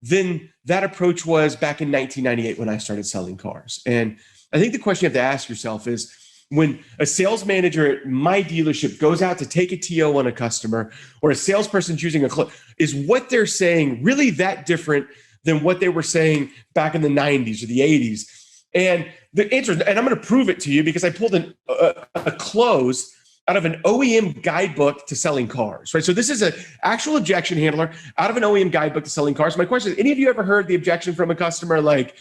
than that approach was back in 1998 when I started selling cars. And I think the question you have to ask yourself is, when a sales manager at my dealership goes out to take a TO on a customer, or a salesperson's using a close, is what they're saying really that different than what they were saying back in the 90s or the 80s? And the answer, and I'm going to prove it to you because I pulled a close out of an OEM guidebook to selling cars, right? So this is an actual objection handler out of an OEM guidebook to selling cars. My question is, any of you ever heard the objection from a customer like,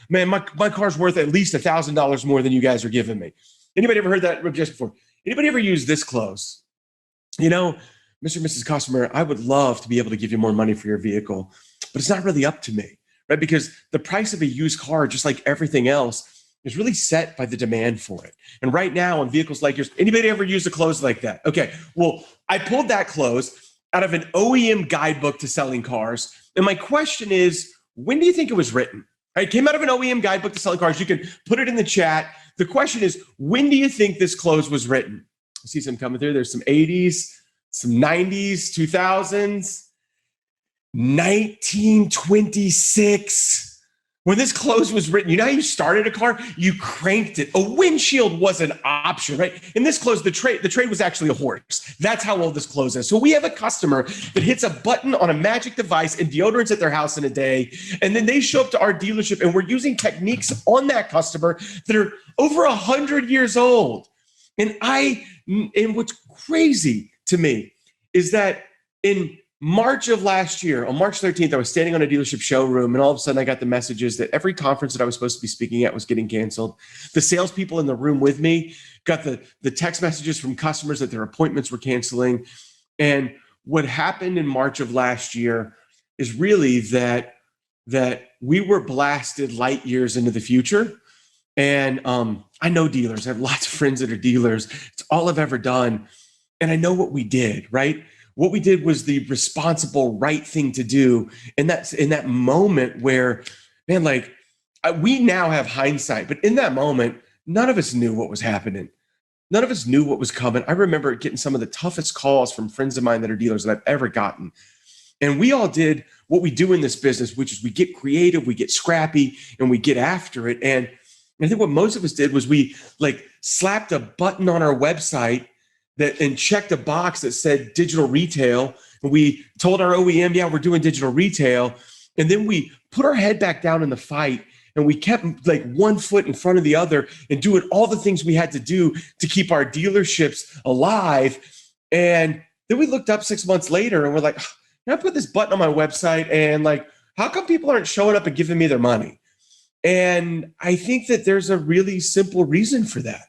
man, my car's worth at least $1,000 more than you guys are giving me? Anybody ever heard that objection before? Anybody ever use this close? You know, Mr. and Mrs. Customer, I would love to be able to give you more money for your vehicle, but it's not really up to me, right? Because the price of a used car, just like everything else, is really set by the demand for it. And right now on vehicles like yours, anybody ever use a close like that? Okay, well, I pulled that close out of an OEM guidebook to selling cars. And my question is, when do you think it was written? It came out of an OEM guidebook to selling cars. You can put it in the chat. The question is, when do you think this close was written? I see some coming through. There's some 80s, some 90s, 2000s, 1926. When this close was written, you know how you started a car? You cranked it. A windshield was an option, right? In this close, the trade was actually a horse. That's how old this close is. So we have a customer that hits a button on a magic device and deodorants at their house in a day, and then they show up to our dealership, and we're using techniques on that customer that are over 100 years old. And what's crazy to me is that in March of last year, on March 13th, I was standing on a dealership showroom, and all of a sudden I got the messages that every conference that I was supposed to be speaking at was getting canceled. The salespeople in the room with me got the text messages from customers that their appointments were canceling. And what happened in March of last year is really that we were blasted light years into the future. And I know dealers. I have lots of friends that are dealers. It's all I've ever done. And I know what we did, right? What we did was the responsible, right thing to do. And that's in that moment where, man, we now have hindsight, but in that moment, none of us knew what was happening. None of us knew what was coming. I remember getting some of the toughest calls from friends of mine that are dealers that I've ever gotten. And we all did what we do in this business, which is we get creative, we get scrappy, and we get after it. And I think what most of us did was we slapped a button on our website and checked a box that said digital retail. And we told our OEM, yeah, we're doing digital retail. And then we put our head back down in the fight, and we kept one foot in front of the other and doing all the things we had to do to keep our dealerships alive. And then we looked up 6 months later and we're like, I put this button on my website, and how come people aren't showing up and giving me their money? And I think that there's a really simple reason for that.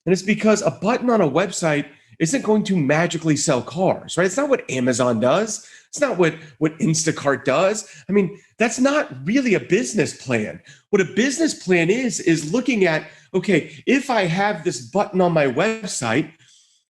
And it's because a button on a website isn't going to magically sell cars, right? It's not what Amazon does. It's not what Instacart does. I mean, that's not really a business plan. What a business plan is looking at, okay, if I have this button on my website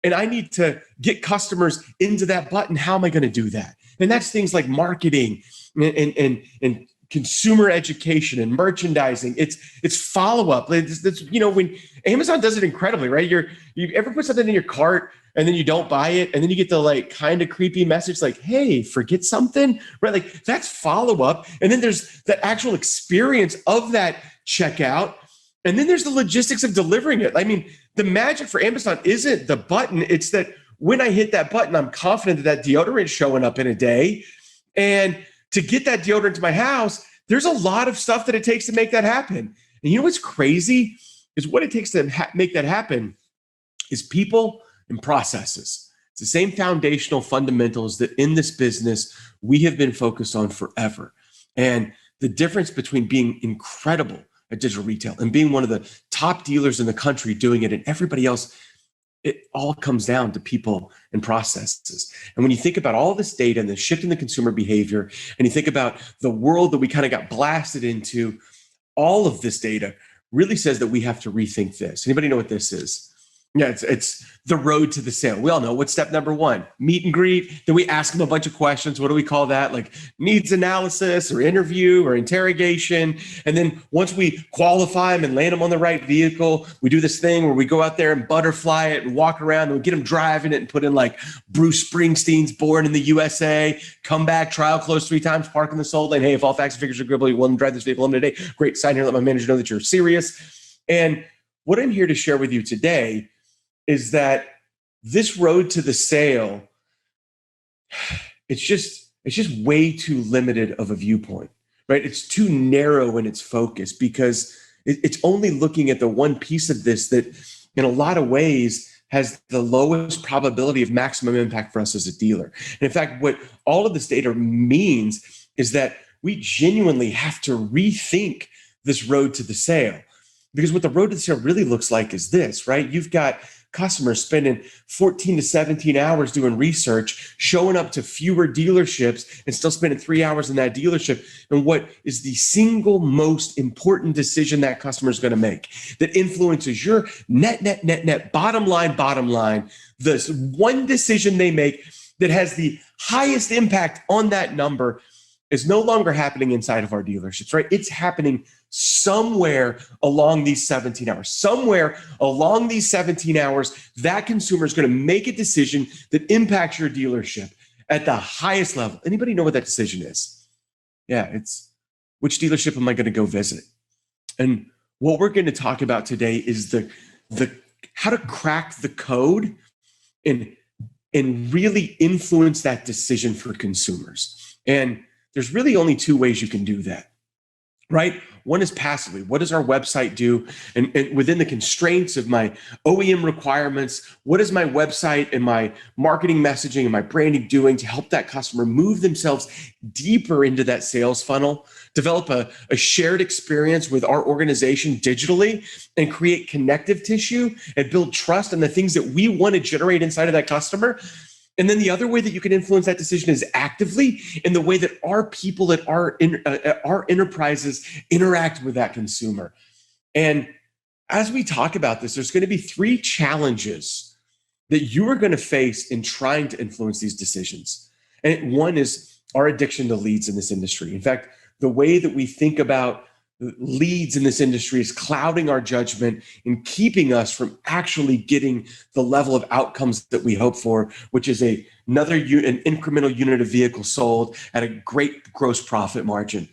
and I need to get customers into that button, how am I going to do that? And that's things like marketing and consumer education and merchandising. It's follow-up. It's when Amazon does it incredibly, right? You ever put something in your cart and then you don't buy it, and then you get the kind of creepy message hey, forget something, right? That's follow-up. And then there's the actual experience of that checkout. And then there's the logistics of delivering it. I mean, the magic for Amazon isn't the button. It's that when I hit that button, I'm confident that deodorant's showing up in a day. And to get that deodorant to my house, there's a lot of stuff that it takes to make that happen. And you know what's crazy is what it takes to make that happen is people and processes. It's the same foundational fundamentals that in this business we have been focused on forever. And the difference between being incredible at digital retail and being one of the top dealers in the country doing it, and everybody else, it all comes down to people and processes. And when you think about all this data and the shift in the consumer behavior, and you think about the world that we kind of got blasted into, all of this data really says that we have to rethink this. Anybody know what this is? Yeah, it's the road to the sale. We all know what's step number one: meet and greet. Then we ask them a bunch of questions. What do we call that? Like needs analysis or interview or interrogation. And then once we qualify them and land them on the right vehicle, we do this thing where we go out there and butterfly it and walk around and we get them driving it and put in like Bruce Springsteen's Born in the USA, come back, trial close 3 times, park in the sold lane. Hey, if all facts and figures are agreeable, you want to drive this vehicle home today. Great, sign here, let my manager know that you're serious. And what I'm here to share with you today is that this road to the sale, it's just way too limited of a viewpoint, right? It's too narrow in its focus because it's only looking at the one piece of this that in a lot of ways has the lowest probability of maximum impact for us as a dealer. And in fact, what all of this data means is that we genuinely have to rethink this road to the sale, because what the road to the sale really looks like is this, right? You've got customers spending 14 to 17 hours doing research, showing up to fewer dealerships and still spending 3 hours in that dealership. And what is the single most important decision that customer is going to make that influences your net, bottom line, this one decision they make that has the highest impact on that number is no longer happening inside of our dealerships, right? It's happening somewhere along these 17 hours. Somewhere along these 17 hours, that consumer is going to make a decision that impacts your dealership at the highest level. Anybody know what that decision is? Yeah, it's which dealership am I going to go visit? And what we're going to talk about today is the how to crack the code and really influence that decision for consumers. And there's really only 2 ways you can do that, right? One is passively. What does our website do? And within the constraints of my OEM requirements, what is my website and my marketing messaging and my branding doing to help that customer move themselves deeper into that sales funnel, develop a shared experience with our organization digitally, and create connective tissue and build trust in the things that we want to generate inside of that customer? And then the other way that you can influence that decision is actively in the way that our people at our enterprises interact with that consumer. And as we talk about this, there's going to be 3 challenges that you are going to face in trying to influence these decisions. And one is our addiction to leads in this industry. In fact, the way that we think about leads in this industry is clouding our judgment and keeping us from actually getting the level of outcomes that we hope for, which is an incremental unit of vehicle sold at a great gross profit margin.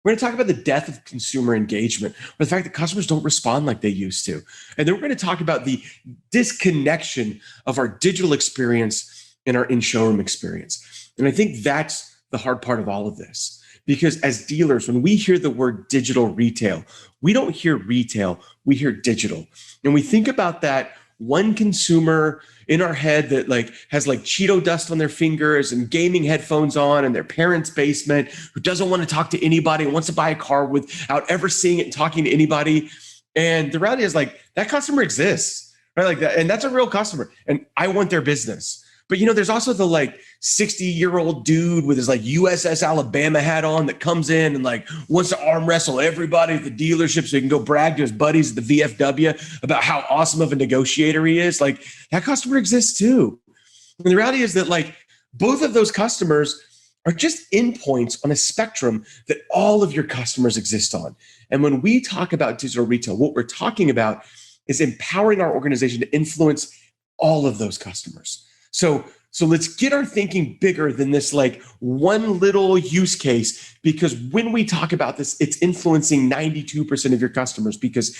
We're going to talk about the death of consumer engagement, or the fact that customers don't respond like they used to. And then we're going to talk about the disconnection of our digital experience and our in-showroom experience. And I think that's the hard part of all of this. Because as dealers, when we hear the word digital retail, we don't hear retail, we hear digital. And we think about that one consumer in our head that has Cheeto dust on their fingers and gaming headphones on in their parents' basement, who doesn't want to talk to anybody and wants to buy a car without ever seeing it and talking to anybody. And the reality is that customer exists, right? And that's a real customer. And I want their business. But there's also the 60-year-old dude with his USS Alabama hat on that comes in and wants to arm wrestle everybody at the dealership so he can go brag to his buddies at the VFW about how awesome of a negotiator he is. That customer exists too. And the reality is that both of those customers are just endpoints on a spectrum that all of your customers exist on. And when we talk about digital retail, what we're talking about is empowering our organization to influence all of those customers. So let's get our thinking bigger than this one little use case, because when we talk about this, it's influencing 92% of your customers, because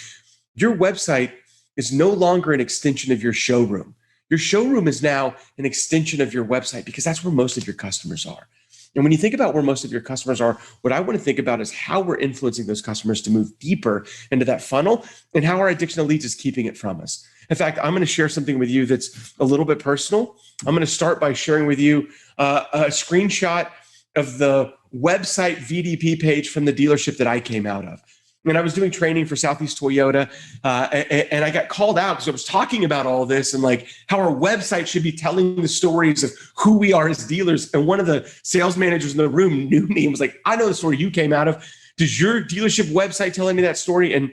your website is no longer an extension of your showroom. Your showroom is now an extension of your website, because that's where most of your customers are. And when you think about where most of your customers are, what I want to think about is how we're influencing those customers to move deeper into that funnel and how our addiction to leads is keeping it from us. In fact, I'm going to share something with you that's a little bit personal. I'm going to start by sharing with you a screenshot of the website VDP page from the dealership that I came out of. And I was doing training for Southeast Toyota, and I got called out because I was talking about all this and like how our website should be telling the stories of who we are as dealers. And one of the sales managers in the room knew me and was like, I know the story you came out of. Does your dealership website tell any of that story? And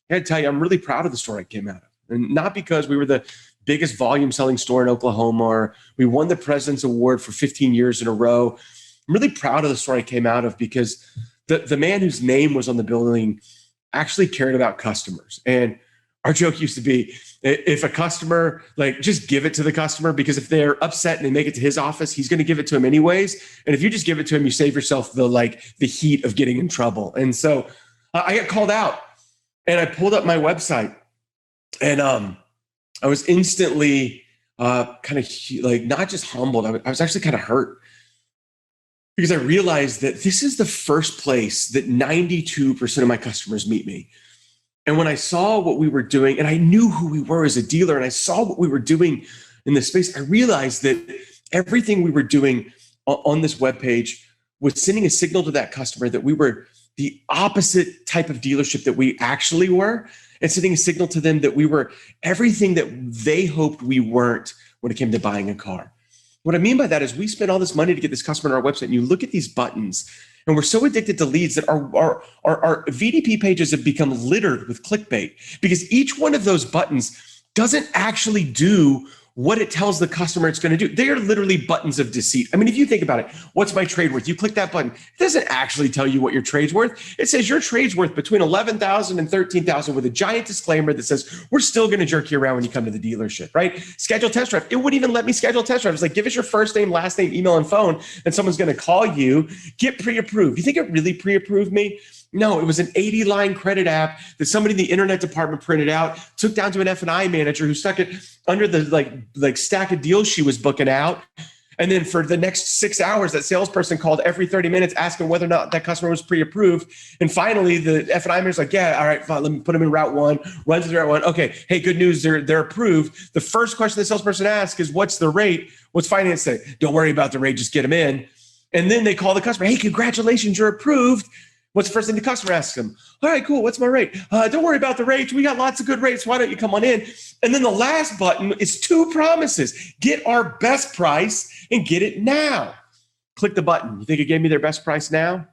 I got to tell you, I'm really proud of the story I came out of. And not because we were the biggest volume selling store in Oklahoma or we won the President's Award for 15 years in a row. I'm really proud of the story I came out of because the man whose name was on the building actually cared about customers. And our joke used to be, if a customer, like, just give it to the customer, because if they're upset and they make it to his office, he's going to give it to him anyways. And if you just give it to him, you save yourself the heat of getting in trouble. And so I got called out and I pulled up my website and I was instantly kind of like, not just humbled, I was actually kind of hurt. Because I realized that this is the first place that 92% of my customers meet me. And when I saw what we were doing, and I knew who we were as a dealer, and I saw what we were doing in this space, I realized that everything we were doing on this webpage was sending a signal to that customer that we were the opposite type of dealership that we actually were, and sending a signal to them that we were everything that they hoped we weren't when it came to buying a car. What I mean by that is we spent all this money to get this customer on our website, and you look at these buttons, and we're so addicted to leads that our VDP pages have become littered with clickbait, because each one of those buttons doesn't actually do what it tells the customer it's going to do. They are literally buttons of deceit. I mean, if you think about it, what's my trade worth? You click that button. It doesn't actually tell you what your trade's worth. It says your trade's worth between $11,000 and $13,000 with a giant disclaimer that says, we're still going to jerk you around when you come to the dealership, right? Schedule test drive. It wouldn't even let me schedule test drive. It's like, give us your first name, last name, email, and phone, and someone's going to call you, get pre-approved. You think it really pre-approved me? No, it was an 80-line credit app that somebody in the internet department printed out, took down to an F&I manager who stuck it under the like stack of deals she was booking out. And then for the next 6 hours, that salesperson called every 30 minutes asking whether or not that customer was pre-approved. And finally, the F&I manager's like, yeah, all right, fine, let me put them in route one, runs to route one. Okay, hey, good news, they're approved. The first question the salesperson asks is, what's the rate? What's finance say? Don't worry about the rate, just get them in. And then they call the customer, hey, congratulations, you're approved. What's the first thing the customer asks them? All right, cool. What's my rate? Don't worry about the rate. We got lots of good rates. Why don't you come on in? And then the last button is 2 promises. Get our best price and get it now. Click the button. You think it gave me their best price now?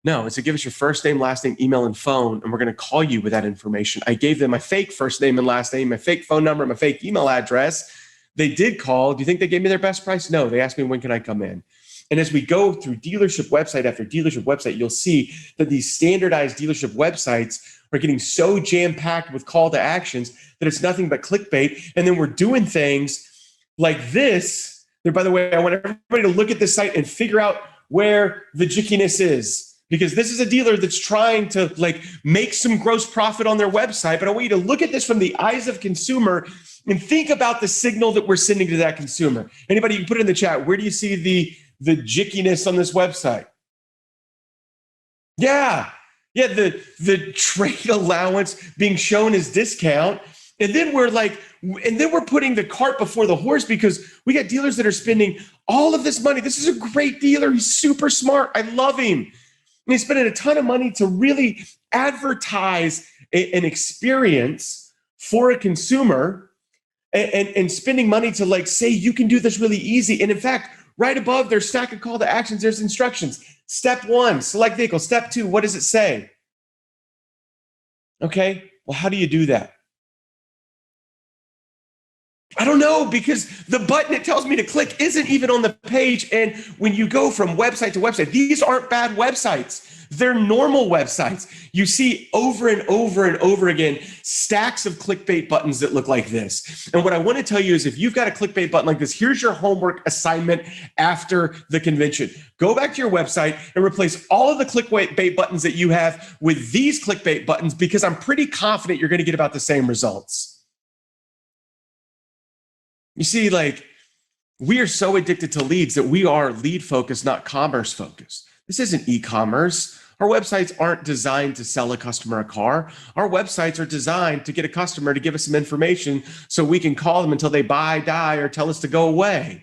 No, it's to give us your first name, last name, email, and phone, and we're going to call you with that information. I gave them my fake first name and last name, my fake phone number, my fake email address. They did call. Do you think they gave me their best price? No, they asked me, when can I come in? And as we go through dealership website after dealership website, you'll see that these standardized dealership websites are getting so jam-packed with call to actions that it's nothing but clickbait. And then we're doing things like this. By the way, I want everybody to look at this site and figure out where the jickiness is, because this is a dealer that's trying to make some gross profit on their website. But I want you to look at this from the eyes of consumer and think about the signal that we're sending to that consumer. Anybody, you can put it in the chat. Where do you see the jickiness on this website? Yeah, the trade allowance being shown as discount. And then we're putting the cart before the horse, because we got dealers that are spending all of this money. This is a great dealer. He's super smart. I love him. And he's spending a ton of money to really advertise an experience for a consumer, and spending money to say, you can do this really easy. And in fact, right above their stack of call to actions, there's instructions. Step 1, select vehicle. Step 2, what does it say? Okay, well, how do you do that? I don't know, because the button it tells me to click isn't even on the page. And when you go from website to website, these aren't bad websites. They're normal websites. You see over and over and over again stacks of clickbait buttons that look like this. And what I want to tell you is, if you've got a clickbait button like this, here's your homework assignment after the convention. Go back to your website and replace all of the clickbait buttons that you have with these clickbait buttons, because I'm pretty confident you're going to get about the same results. You see, we are so addicted to leads that we are lead focused, not commerce focused. This isn't e-commerce. Our websites aren't designed to sell a customer a car. Our websites are designed to get a customer to give us some information so we can call them until they buy, die, or tell us to go away.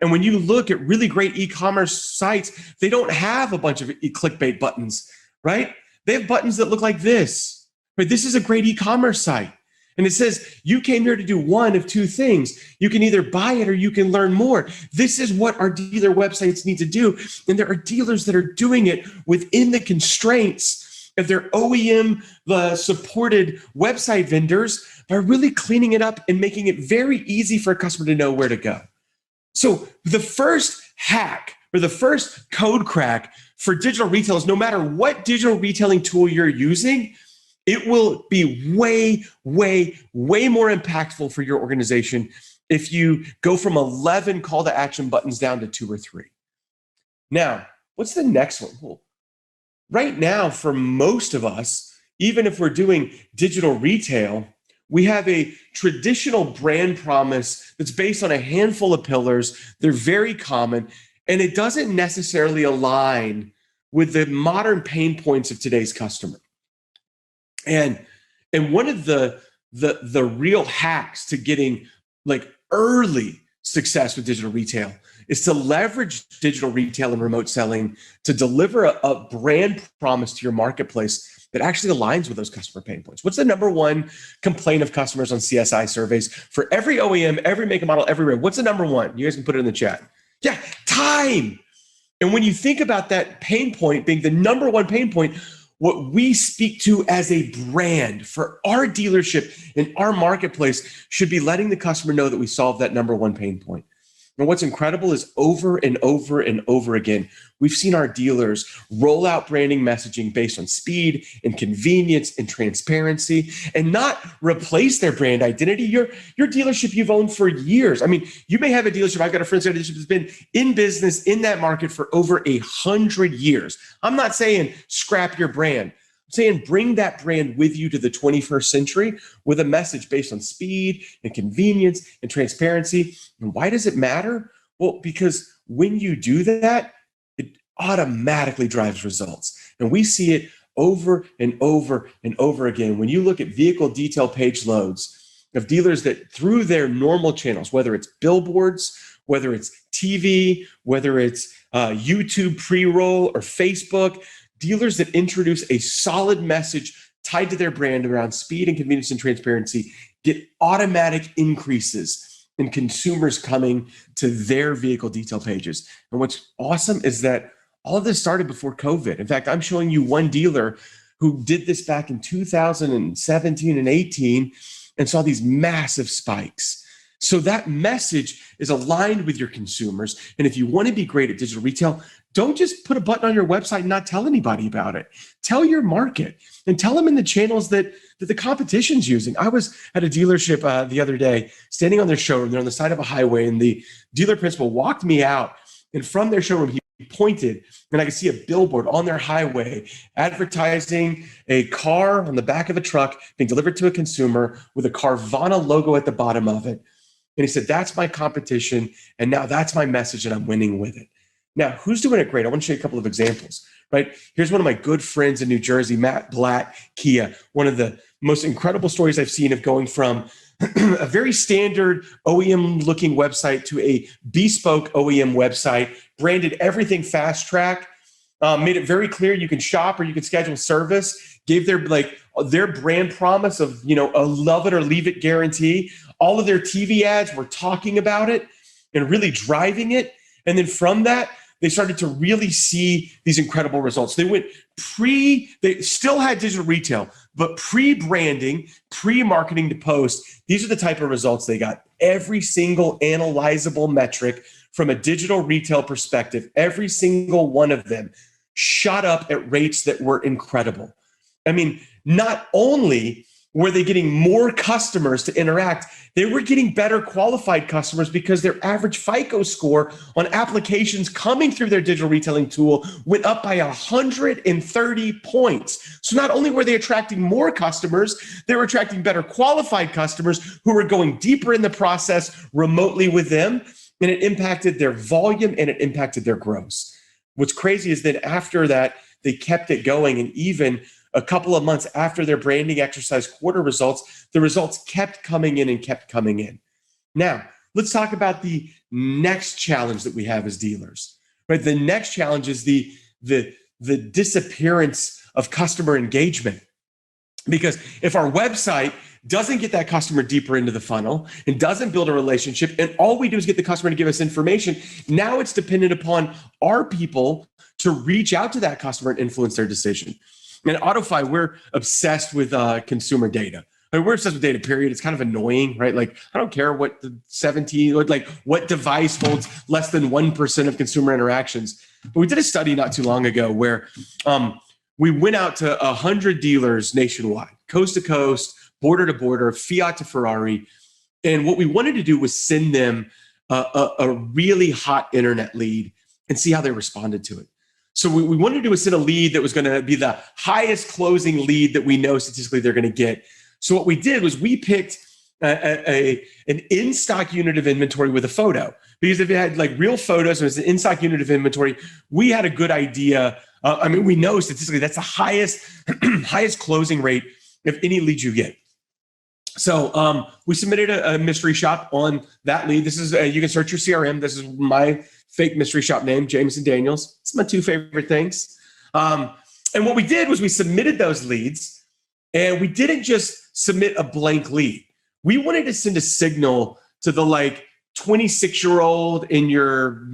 And when you look at really great e-commerce sites, they don't have a bunch of clickbait buttons, right? They have buttons that look like this, right? This is a great e-commerce site. And it says, you came here to do one of two things. You can either buy it or you can learn more. This is what our dealer websites need to do. And there are dealers that are doing it within the constraints of their OEM supported website vendors by really cleaning it up and making it very easy for a customer to know where to go. So the first hack or the first code crack for digital retail is no matter what digital retailing tool you're using, it will be way, way, way more impactful for your organization if you go from 11 call to action buttons down to 2 or 3. Now, what's the next one? Well, right now, for most of us, even if we're doing digital retail, we have a traditional brand promise that's based on a handful of pillars. They're very common, and it doesn't necessarily align with the modern pain points of today's customer. And one of the real hacks to getting like early success with digital retail is to leverage digital retail and remote selling to deliver a brand promise to your marketplace that actually aligns with those customer pain points. What's the number one complaint of customers on CSI surveys for every OEM, every make and model, everywhere? What's the number one? You guys can put it in the chat. Yeah, time. And when you think about that pain point being the number one pain point, what we speak to as a brand for our dealership and our marketplace should be letting the customer know that we solve that number one pain point. And what's incredible is over and over and over again, we've seen our dealers roll out branding messaging based on speed and convenience and transparency and not replace their brand identity. Your dealership you've owned for years. I mean, you may have a dealership. I've got a friend's dealership that's been in business in that market for over 100 years. I'm not saying scrap your brand. I'm saying bring that brand with you to the 21st century with a message based on speed and convenience and transparency. And why does it matter? Well, because when you do that, it automatically drives results. And we see it over and over and over again. When you look at vehicle detail page loads of dealers that through their normal channels, whether it's billboards, whether it's TV, whether it's YouTube pre-roll or Facebook, dealers that introduce a solid message tied to their brand around speed and convenience and transparency get automatic increases in consumers coming to their vehicle detail pages. And what's awesome is that all of this started before COVID. In fact, I'm showing you one dealer who did this back in 2017 and 18 and saw these massive spikes. So that message is aligned with your consumers. And if you want to be great at digital retail, don't just put a button on your website and not tell anybody about it. Tell your market and tell them in the channels that the competition's using. I was at a dealership the other day, standing on their showroom. They're on the side of a highway, and the dealer principal walked me out. And from their showroom, he pointed, and I could see a billboard on their highway advertising a car on the back of a truck being delivered to a consumer with a Carvana logo at the bottom of it. And he said, that's my competition. And now that's my message, and I'm winning with it. Now, who's doing it great? I want to show you a couple of examples, right? Here's one of my good friends in New Jersey, Matt Blatt, Kia. One of the most incredible stories I've seen of going from a very standard OEM-looking website to a bespoke OEM website, branded everything fast track, made it very clear you can shop or you can schedule service, gave their brand promise of, a love it or leave it guarantee. All of their TV ads were talking about it and really driving it. And then from that, they started to really see these incredible results. They still had digital retail, but pre-branding, pre-marketing to post, these are the type of results they got. Every single analyzable metric from a digital retail perspective, every single one of them shot up at rates that were incredible. I mean, not only were they getting more customers to interact, they were getting better qualified customers because their average FICO score on applications coming through their digital retailing tool went up by 130 points. So not only were they attracting more customers, they were attracting better qualified customers who were going deeper in the process remotely with them, and it impacted their volume and it impacted their gross. What's crazy is that after that, they kept it going, and even a couple of months after their branding exercise quarter results, the results kept coming in and kept coming in. Now, let's talk about the next challenge that we have as dealers, right? The next challenge is the the disappearance of customer engagement. Because if our website doesn't get that customer deeper into the funnel and doesn't build a relationship, and all we do is get the customer to give us information, now it's dependent upon our people to reach out to that customer and influence their decision. And at AutoFi, we're obsessed with consumer data. I mean, we're obsessed with data, period. It's kind of annoying, right? Like, I don't care what the 17, like what device holds less than 1% of consumer interactions. But we did a study not too long ago where we went out to 100 dealers nationwide, coast to coast, border to border, Fiat to Ferrari. And what we wanted to do was send them a really hot internet lead and see how they responded to it. So we wanted to do is send a lead that was going to be the highest closing lead that we know statistically they're going to get. So what we did was we picked an in-stock unit of inventory with a photo, because if it had like real photos and it was an in-stock unit of inventory, we had a good idea. I mean, we know statistically that's the highest closing rate of any lead you get. So we submitted a mystery shop on that lead. This is you can search your CRM. This is my fake mystery shop name, Jameson Daniels. It's my two favorite things. And what we did was we submitted those leads, and we didn't just submit a blank lead. We wanted to send a signal to the like 26-year-old in your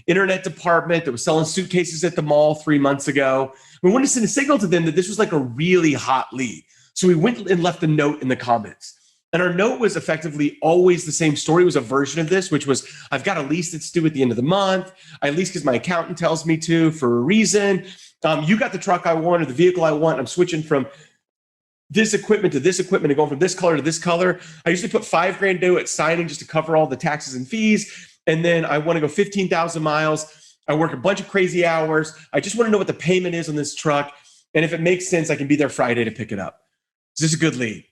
internet department that was selling suitcases at the mall 3 months ago. We wanted to send a signal to them that this was like a really hot lead. So we went and left a note in the comments. And our note was effectively always the same story. It was a version of this, which was, I've got a lease that's due at the end of the month. I lease because my accountant tells me to for a reason. You got the truck I want or the vehicle I want. I'm switching from this equipment to this equipment and going from this color to this color. I usually put $5,000 due at signing just to cover all the taxes and fees. And then I want to go 15,000 miles. I work a bunch of crazy hours. I just want to know what the payment is on this truck. And if it makes sense, I can be there Friday to pick it up. Is this a good lead?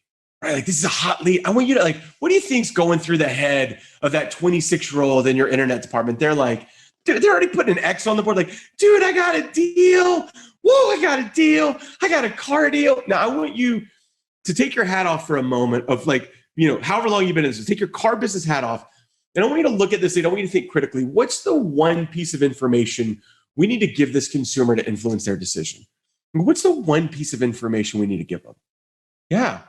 Right? Like, this is a hot lead. I want you to like, what do you think's going through the head of that 26-year-old in your internet department? They're like, dude, they're already putting an X on the board. Like, dude, I got a deal. Whoa, I got a deal. I got a car deal. Now, I want you to take your hat off for a moment of like, however long you've been in this, take your car business hat off. And I want you to look at this. I don't want you to think critically. What's the one piece of information we need to give this consumer to influence their decision? What's the one piece of information we need to give them? Yeah,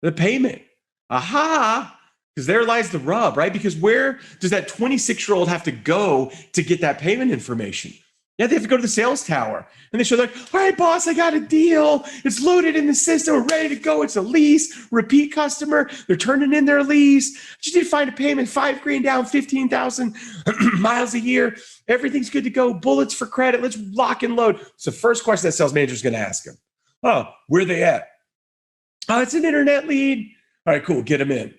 the payment. Aha, because there lies the rub, right? Because where does that 26-year-old have to go to get that payment information? Yeah, they have to go to the sales tower. And they show like, all right, boss, I got a deal. It's loaded in the system. We're ready to go. It's a lease, repeat customer. They're turning in their lease. Just need to find a payment, $5,000 down, 15,000 miles a year. Everything's good to go. Bullets for credit. Let's lock and load. So the first question that sales manager is going to ask him, oh, where are they at? Oh, it's an internet lead. All right, cool. Get them in.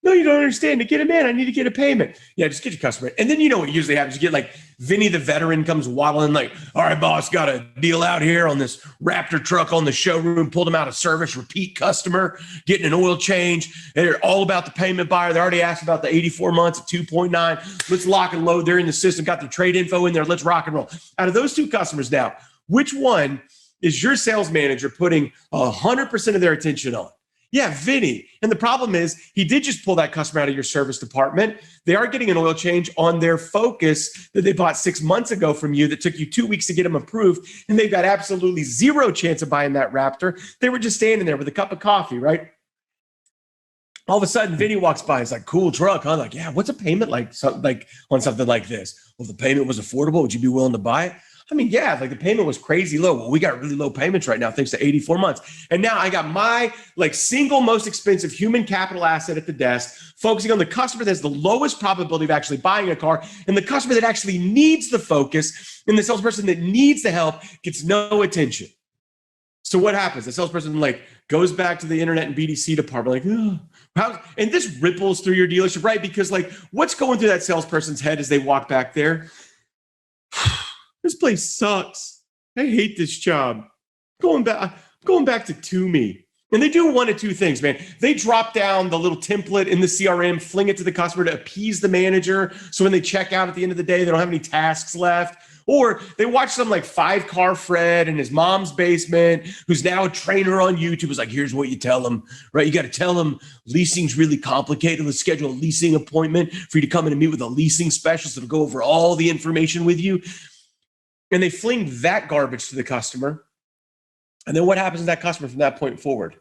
No, you don't understand. To get them in, I need to get a payment. Yeah, just get your customer. And then you know what usually happens. You get like Vinny the veteran comes waddling like, all right, boss, got a deal out here on this Raptor truck on the showroom, pulled them out of service, repeat customer, getting an oil change. They're all about the payment buyer. They already asked about the 84 months at 2.9. Let's lock and load. They're in the system, got the trade info in there. Let's rock and roll. Out of those two customers now, which one is your sales manager putting 100% of their attention on? Yeah, Vinny. And the problem is he did just pull that customer out of your service department. They are getting an oil change on their Focus that they bought 6 months ago from you that took you 2 weeks to get them approved. And they've got absolutely zero chance of buying that Raptor. They were just standing there with a cup of coffee, right? All of a sudden, Vinny walks by. It's like, cool truck, huh? Like, yeah, what's a payment like on something like this? Well, if the payment was affordable, would you be willing to buy it? I mean, yeah, like the payment was crazy low. Well, we got really low payments right now thanks to 84 months. And now I got my like single most expensive human capital asset at the desk, focusing on the customer that has the lowest probability of actually buying a car and the customer that actually needs the Focus, and the salesperson that needs the help gets no attention. So what happens? The salesperson like goes back to the internet and BDC department like, and this ripples through your dealership, right? Because like what's going through that salesperson's head as they walk back there? This place sucks. I hate this job. Going back to Toomey. And they do one of two things, man. They drop down the little template in the CRM, fling it to the customer to appease the manager. So when they check out at the end of the day, they don't have any tasks left. Or they watch some like 5-car Fred in his mom's basement, who's now a trainer on YouTube, is like, here's what you tell him, right? You got to tell him leasing's really complicated. Let's schedule a leasing appointment for you to come in and meet with a leasing specialist that'll go over all the information with you. and they fling that garbage to the customer. And then what happens to that customer from that point forward?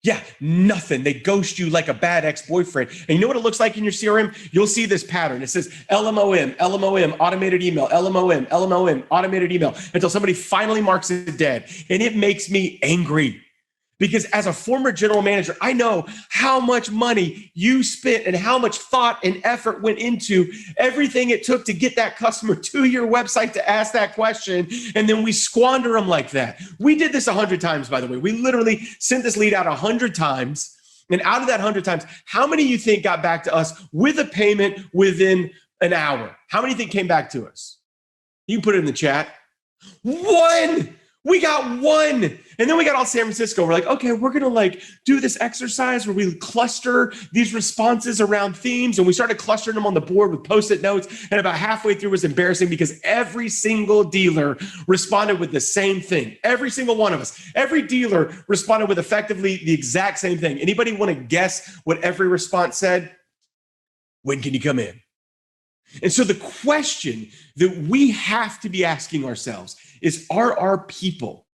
Yeah, nothing. They ghost you like a bad ex-boyfriend. And you know what it looks like in your CRM? You'll see this pattern. It says LMOM, LMOM, automated email, LMOM, LMOM, automated email, until somebody finally marks it dead. And it makes me angry. Because as a former general manager, I know how much money you spent and how much thought and effort went into everything it took to get that customer to your website to ask that question. And then we squander them like that. We did this 100 times, by the way. We literally sent this lead out 100 times. And out of that 100 times, how many you think got back to us with a payment within an hour? How many think came back to us? You can put it in the chat. 1. We got 1. And then we got all San Francisco. We're like, okay, we're going to like do this exercise where we cluster these responses around themes. And we started clustering them on the board with Post-it notes. And about halfway through was embarrassing because every single dealer responded with the same thing. Every single one of us. Every dealer responded with effectively the exact same thing. Anybody want to guess what every response said? When can you come in? And so the question that we have to be asking ourselves is, are our people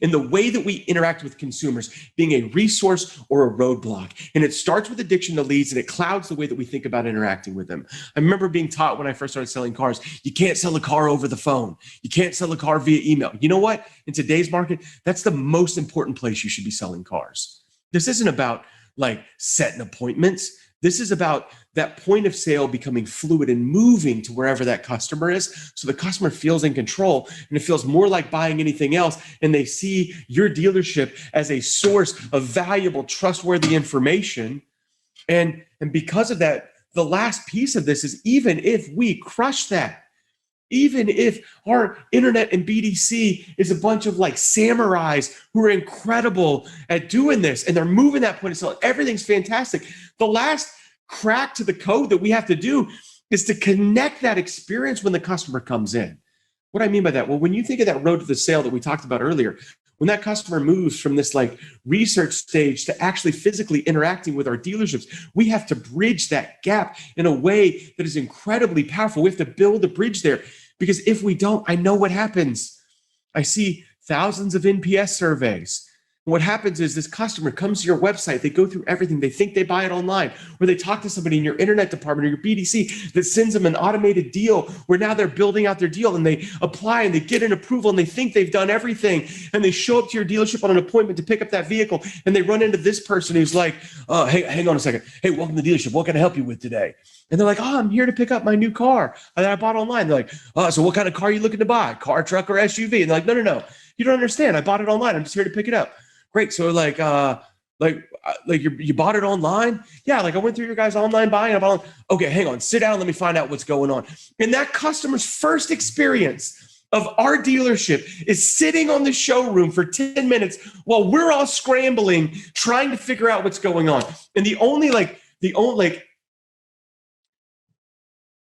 in the way that we interact with consumers being a resource or a roadblock? And it starts with addiction to leads, and it clouds the way that we think about interacting with them. I remember being taught when I first started selling cars, you can't sell a car over the phone. You can't sell a car via email. You know what? In today's market, that's the most important place you should be selling cars. This isn't about like setting appointments. This is about that point of sale becoming fluid and moving to wherever that customer is. So the customer feels in control and it feels more like buying anything else. And they see your dealership as a source of valuable, trustworthy information. And because of that, the last piece of this is, even if we crush that, even if our internet and BDC is a bunch of like samurais who are incredible at doing this and they're moving that point of sale, everything's fantastic. The last crack to the code that we have to do is to connect that experience when the customer comes in. What do I mean by that? Well, when you think of that road to the sale that we talked about earlier, when that customer moves from this like research stage to actually physically interacting with our dealerships, we have to bridge that gap in a way that is incredibly powerful. We have to build a bridge there, because if we don't, I know what happens. I see thousands of NPS surveys. What happens is this customer comes to your website, they go through everything, they think they buy it online, or they talk to somebody in your internet department or your BDC that sends them an automated deal where now they're building out their deal and they apply and they get an approval and they think they've done everything, and they show up to your dealership on an appointment to pick up that vehicle and they run into this person who's like, oh, hey, hang on a second. Hey, welcome to the dealership. What can I help you with today? And they're like, oh, I'm here to pick up my new car that I bought online. They're like, oh, so what kind of car are you looking to buy? Car, truck, or SUV? And they're like, no. You don't understand. I bought it online. I'm just here to pick it up. Great. So like you bought it online? Yeah. Like I went through your guys' online buying. Okay, hang on, sit down. Let me find out what's going on. And that customer's first experience of our dealership is sitting on the showroom for 10 minutes while we're all scrambling, trying to figure out what's going on. And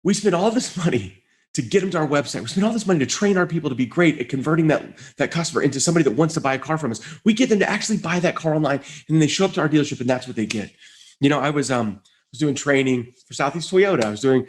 we spent all this money to get them to our website. We spend all this money to train our people to be great at converting that customer into somebody that wants to buy a car from us. We get them to actually buy that car online, and then they show up to our dealership, and that's what they get. You know, I was doing training for Southeast Toyota. I was doing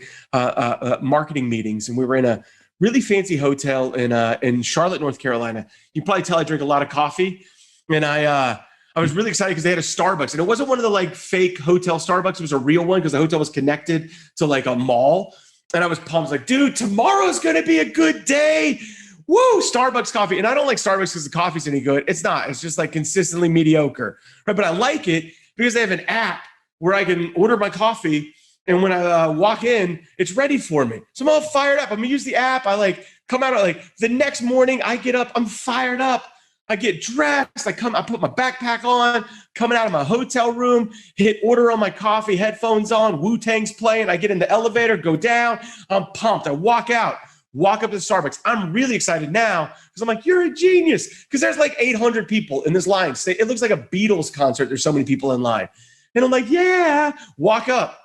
marketing meetings, and we were in a really fancy hotel in Charlotte, North Carolina. You can probably tell I drink a lot of coffee, and I was really excited because they had a Starbucks, and it wasn't one of the like fake hotel Starbucks. It was a real one because the hotel was connected to like a mall. And I was pumped. I was like, dude, tomorrow's going to be a good day. Woo, Starbucks coffee. And I don't like Starbucks because the coffee's any good. It's not. It's just like consistently mediocre. Right? But I like it because they have an app where I can order my coffee. And when I walk in, it's ready for me. So I'm all fired up. I'm going to use the app. I like come out like the next morning. I get up. I'm fired up. I get dressed. I put my backpack on, coming out of my hotel room, hit order on my coffee, headphones on, Wu-Tang's playing. I get in the elevator, go down. I'm pumped. I walk up to the Starbucks. I'm really excited now because I'm like, you're a genius. Because there's like 800 people in this line. It looks like a Beatles concert. There's so many people in line. And I'm like, yeah, walk up.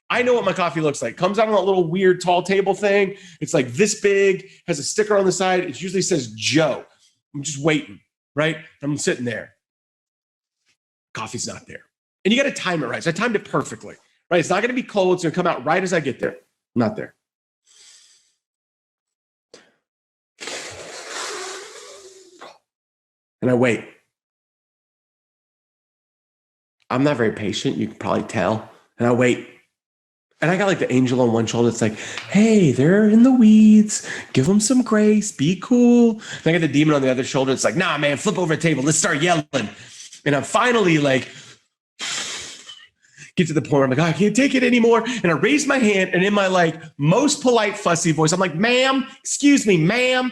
I know what my coffee looks like. Comes out on that little weird tall table thing. It's like this big, has a sticker on the side. It usually says Joe. I'm just waiting. Right? I'm sitting there. Coffee's not there. And you got to time it right. So I timed it perfectly. Right? It's not going to be cold. It's going to come out right as I get there. Not there. And I wait. I'm not very patient. You can probably tell. And I wait. And I got like the angel on one shoulder. It's like, hey, they're in the weeds. Give them some grace. Be cool. And I got the demon on the other shoulder. It's like, nah, man, flip over the table. Let's start yelling. And I'm finally like, get to the point where I'm like, oh, I can't take it anymore. And I raise my hand, and in my like most polite, fussy voice, I'm like, ma'am, excuse me, ma'am.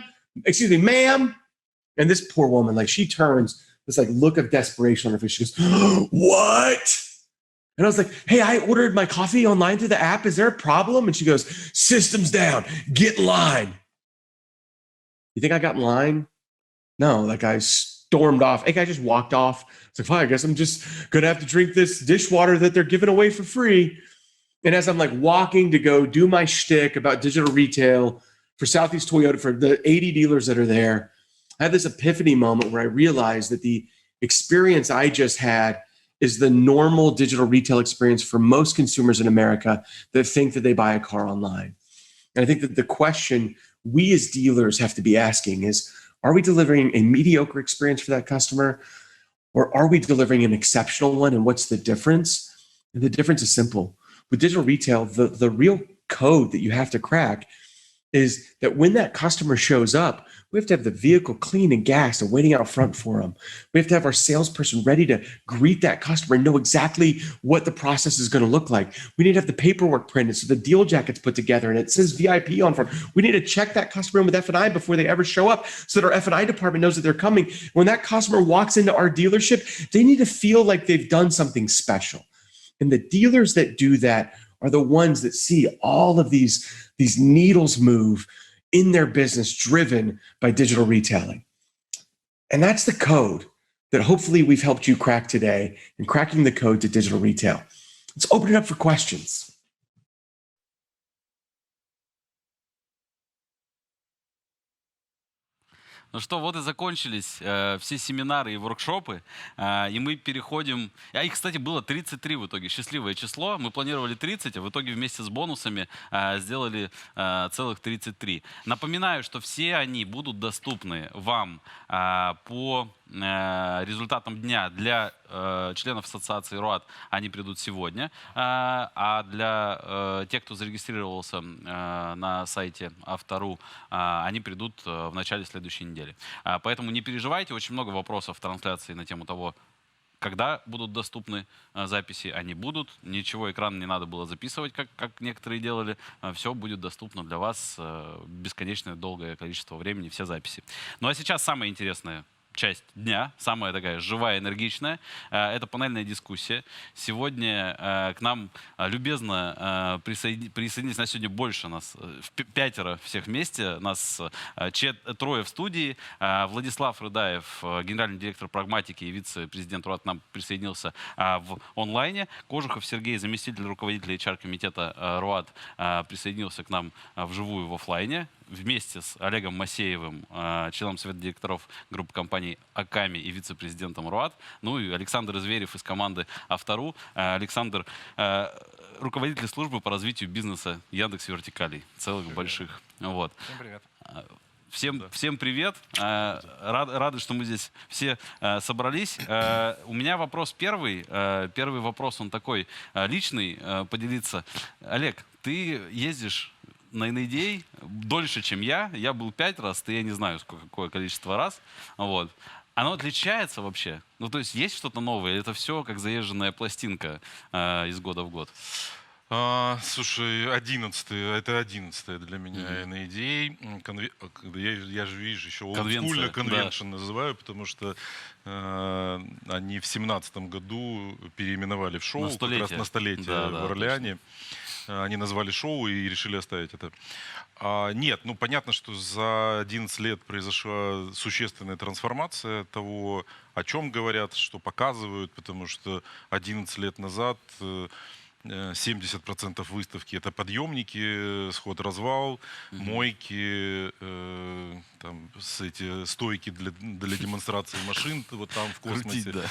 And this poor woman, like, she turns this like look of desperation on her face. She goes, what? And I was like, hey, I ordered my coffee online through the app. Is there a problem? And she goes, systems down, get in line. You think I got in line? No, like I stormed off. I just walked off. It's like, fine, I guess I'm just going to have to drink this dishwater that they're giving away for free. And as I'm like walking to go do my shtick about digital retail for Southeast Toyota, for the 80 dealers that are there, I had this epiphany moment where I realized that the experience I just had is the normal digital retail experience for most consumers in America that think that they buy a car online. And I think that the question we as dealers have to be asking is, are we delivering a mediocre experience for that customer, or are we delivering an exceptional one? And what's the difference? And the difference is simple. With digital retail, the real code that you have to crack is that when that customer shows up, we have to have the vehicle clean and gassed and waiting out front for them. We have to have our salesperson ready to greet that customer and know exactly what the process is going to look like. We need to have the paperwork printed so the deal jacket's put together and it says VIP on front. We need to check that customer in with F&I before they ever show up so that our F&I department knows that they're coming. When that customer walks into our dealership, they need to feel like they've done something special. And the dealers that do that are the ones that see all of these needles move in their business driven by digital retailing. And that's the code that hopefully we've helped you crack today in cracking the code to digital retail. Let's open it up for questions. Ну что, вот и закончились все семинары и воркшопы, и мы переходим... А их, кстати, было 33 в итоге, счастливое число. Мы планировали 30, а в итоге вместе с бонусами сделали целых 33. Напоминаю, что все они будут доступны вам по результатам дня. Для членов Ассоциации РОАД они придут сегодня, а для тех, кто зарегистрировался на сайте Авто.ру, они придут в начале следующей недели. Поэтому не переживайте, очень много вопросов в трансляции на тему того, когда будут доступны записи, они будут. Ничего экрана не надо было записывать, как некоторые делали. Все будет доступно для вас бесконечное долгое количество времени, все записи. Ну а сейчас самое интересное. Часть дня, самая такая живая, энергичная, это панельная дискуссия. Сегодня к нам любезно присоединились, нас сегодня больше, нас 5 всех вместе, нас 3 в студии. Владислав Рыдаев, генеральный директор прагматики и вице-президент РОАД, к нам присоединился в онлайне. Кожухов Сергей, заместитель руководителя HR-комитета РОАД, присоединился к нам вживую в офлайне. Вместе с Олегом Масеевым, членом совета директоров группы компаний Аками и вице-президентом РОАД. Ну и Александр Зверев из команды Авто.ру. Александр, руководитель службы по развитию бизнеса Яндекс Вертикалей. Целых больших. Вот. Всем привет. Всем привет. Рады, что мы здесь все собрались. У меня вопрос первый. Первый вопрос, он такой личный, поделиться. Олег, ты ездишь на NADA дольше, чем я. Я был 5 раз, ты, я не знаю, какое количество раз. Вот. Оно отличается вообще? Ну, то есть есть что-то новое? Или это все как заезженная пластинка из года в год? Слушай, 11-е для меня NADA. Я же вижу еще олдскульно конвеншн называю, потому что они в 17-м году переименовали в шоу, как раз на столетие в Орлеане. Они назвали шоу и решили оставить это. Нет, ну понятно, что за 11 лет произошла существенная трансформация того, о чем говорят, что показывают, потому что 11 лет назад 70% выставки это подъемники, сход-развал, мойки, там, эти стойки для демонстрации машин вот там в космосе. Да.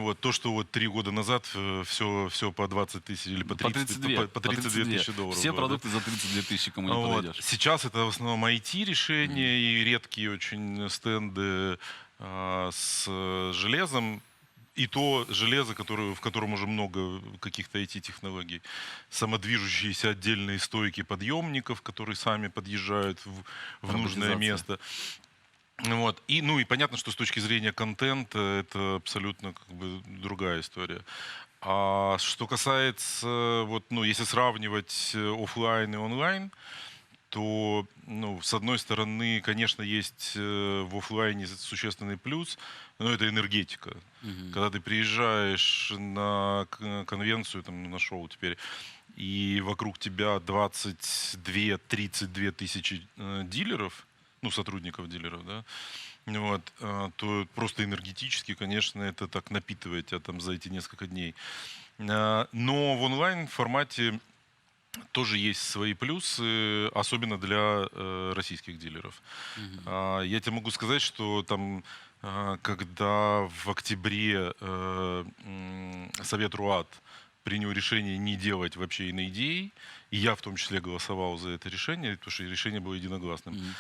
Вот, то, что вот 3 года назад все по 20 тысяч или по 32 тысячи долларов. Все было, продукты за 32 тысячи, кому не вот. подойдешь. Сейчас это в основном IT-решения и редкие очень стенды с железом. И то железо, в котором уже много каких-то IT-технологий. Самодвижущиеся отдельные стойки подъемников, которые сами подъезжают в нужное место. Вот. И понятно, что с точки зрения контента это абсолютно как бы другая история. А что касается, если сравнивать офлайн и онлайн, то, с одной стороны, конечно, есть в офлайне существенный плюс, но это энергетика. Когда ты приезжаешь на конвенцию, там, на шоу теперь, и вокруг тебя 22-32 тысячи дилеров, сотрудников дилеров, да, то просто энергетически, конечно, это так напитывает тебя там за эти несколько дней. Но в онлайн-формате тоже есть свои плюсы, особенно для российских дилеров. Я тебе могу сказать, что там, когда в октябре Совет РОАД принял решение не делать вообще NADA, и я в том числе голосовал за это решение, потому что решение было единогласным.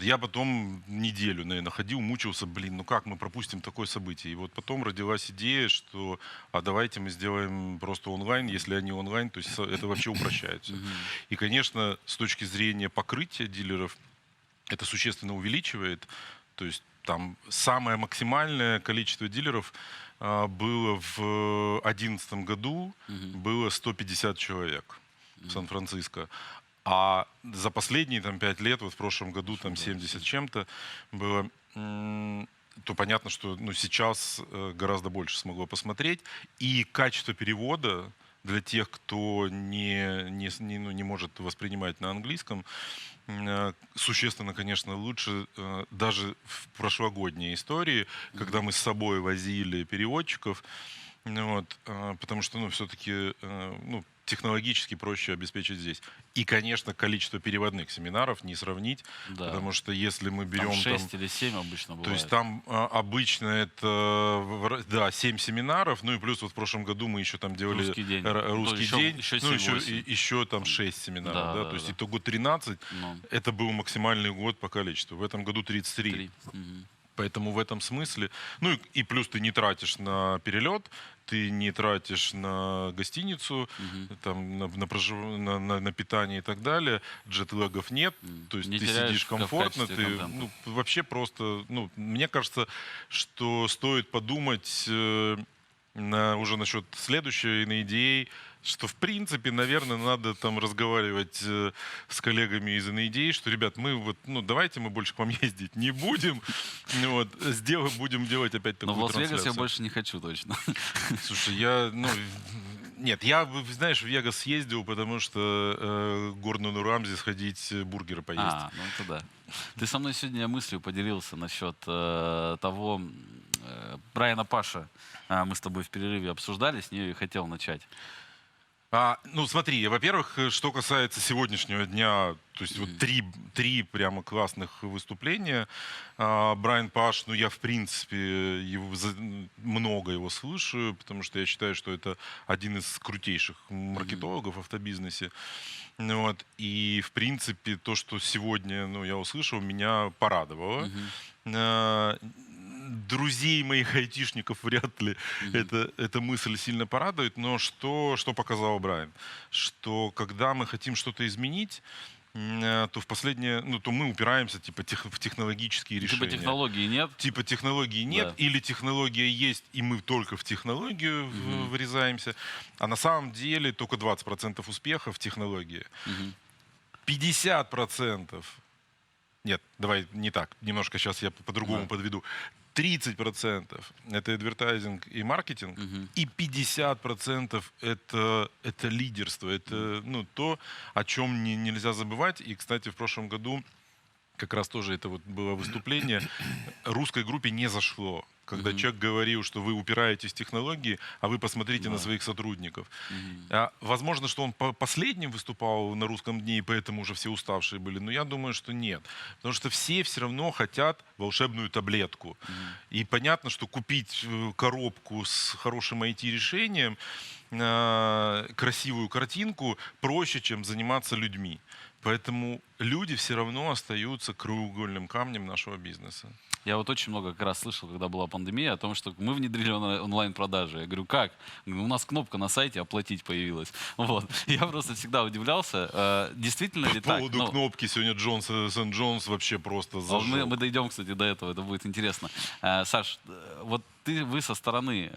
Я потом неделю, наверное, ходил, мучился, как мы пропустим такое событие. И вот потом родилась идея, что давайте мы сделаем просто онлайн, если они онлайн, то есть это вообще упрощает все. И, конечно, с точки зрения покрытия дилеров, это существенно увеличивает. То есть там самое максимальное количество дилеров было в 2011 году, было 150 человек в Сан-Франциско. А за последние 5 лет, в прошлом году 70 чем-то было, то понятно, что сейчас гораздо больше смогло посмотреть. И качество перевода для тех, кто не может воспринимать на английском, существенно, конечно, лучше даже в прошлогодней истории, когда мы с собой возили переводчиков, потому что, все-таки, технологически проще обеспечить здесь. И, конечно, количество переводных семинаров не сравнить, потому что если мы берем... Там 6 или 7 обычно бывает. То есть там обычно это, 7 семинаров, и плюс в прошлом году мы еще там делали русский день, еще там 6 семинаров, то есть итого 13, это был максимальный год по количеству. В этом году 33. Поэтому в этом смысле... И плюс ты не тратишь на перелет, ты не тратишь на гостиницу, там, на питание и так далее, джетлэгов нет, то есть не ты сидишь комфортно, ты вообще просто... мне кажется, что стоит подумать уже насчет следующей NADA, что в принципе, наверное, надо там разговаривать с коллегами из NADA, что, ребят, мы давайте мы больше к вам ездить не будем, будем делать опять такую трансляцию. Но в Лас-Вегас я больше не хочу точно. Слушай, я знаешь, в Вегас съездил, потому что Гордону Рамзи сходить бургеры поесть. Это да. Ты со мной сегодня мыслью поделился насчет того, Брайана Паша, мы с тобой в перерыве обсуждали, с нее и хотел начать. Смотри, во-первых, что касается сегодняшнего дня, то есть три прямо классных выступления. Брайан Паш, я в принципе много его слушаю, потому что я считаю, что это один из крутейших маркетологов в автобизнесе. И в принципе то, что сегодня я услышал, меня порадовало. Друзей моих айтишников вряд ли эта мысль сильно порадует, но что показал Брайан? Что когда мы хотим что-то изменить, то в последнее, то мы упираемся в технологические решения. Типа технологии нет? Или технология есть, и мы только в технологию врезаемся. А на самом деле только 20% успеха в технологии. 50%. Нет, давай не так. Немножко сейчас я по-другому подведу. 30% это адвертайзинг и маркетинг, и 50% это лидерство, это то, о чем нельзя забывать. И, кстати, в прошлом году как раз тоже это было выступление, русской группе не зашло. когда человек говорил, что вы упираетесь в технологии, а вы посмотрите на своих сотрудников. Возможно, что он последним выступал на русском дне, и поэтому уже все уставшие были, но я думаю, что нет. Потому что все равно хотят волшебную таблетку. И понятно, что купить коробку с хорошим IT-решением, красивую картинку проще, чем заниматься людьми. Поэтому люди все равно остаются краеугольным камнем нашего бизнеса. Я вот очень много как раз слышал, когда была пандемия, о том, что мы внедрили онлайн-продажи. Я говорю, как? У нас кнопка на сайте «Оплатить» появилась. Вот. Я просто всегда удивлялся, действительно ли так? По поводу кнопки сегодня Джонс вообще просто зажег. Мы дойдем, кстати, до этого, это будет интересно. Саш, вот вы со стороны,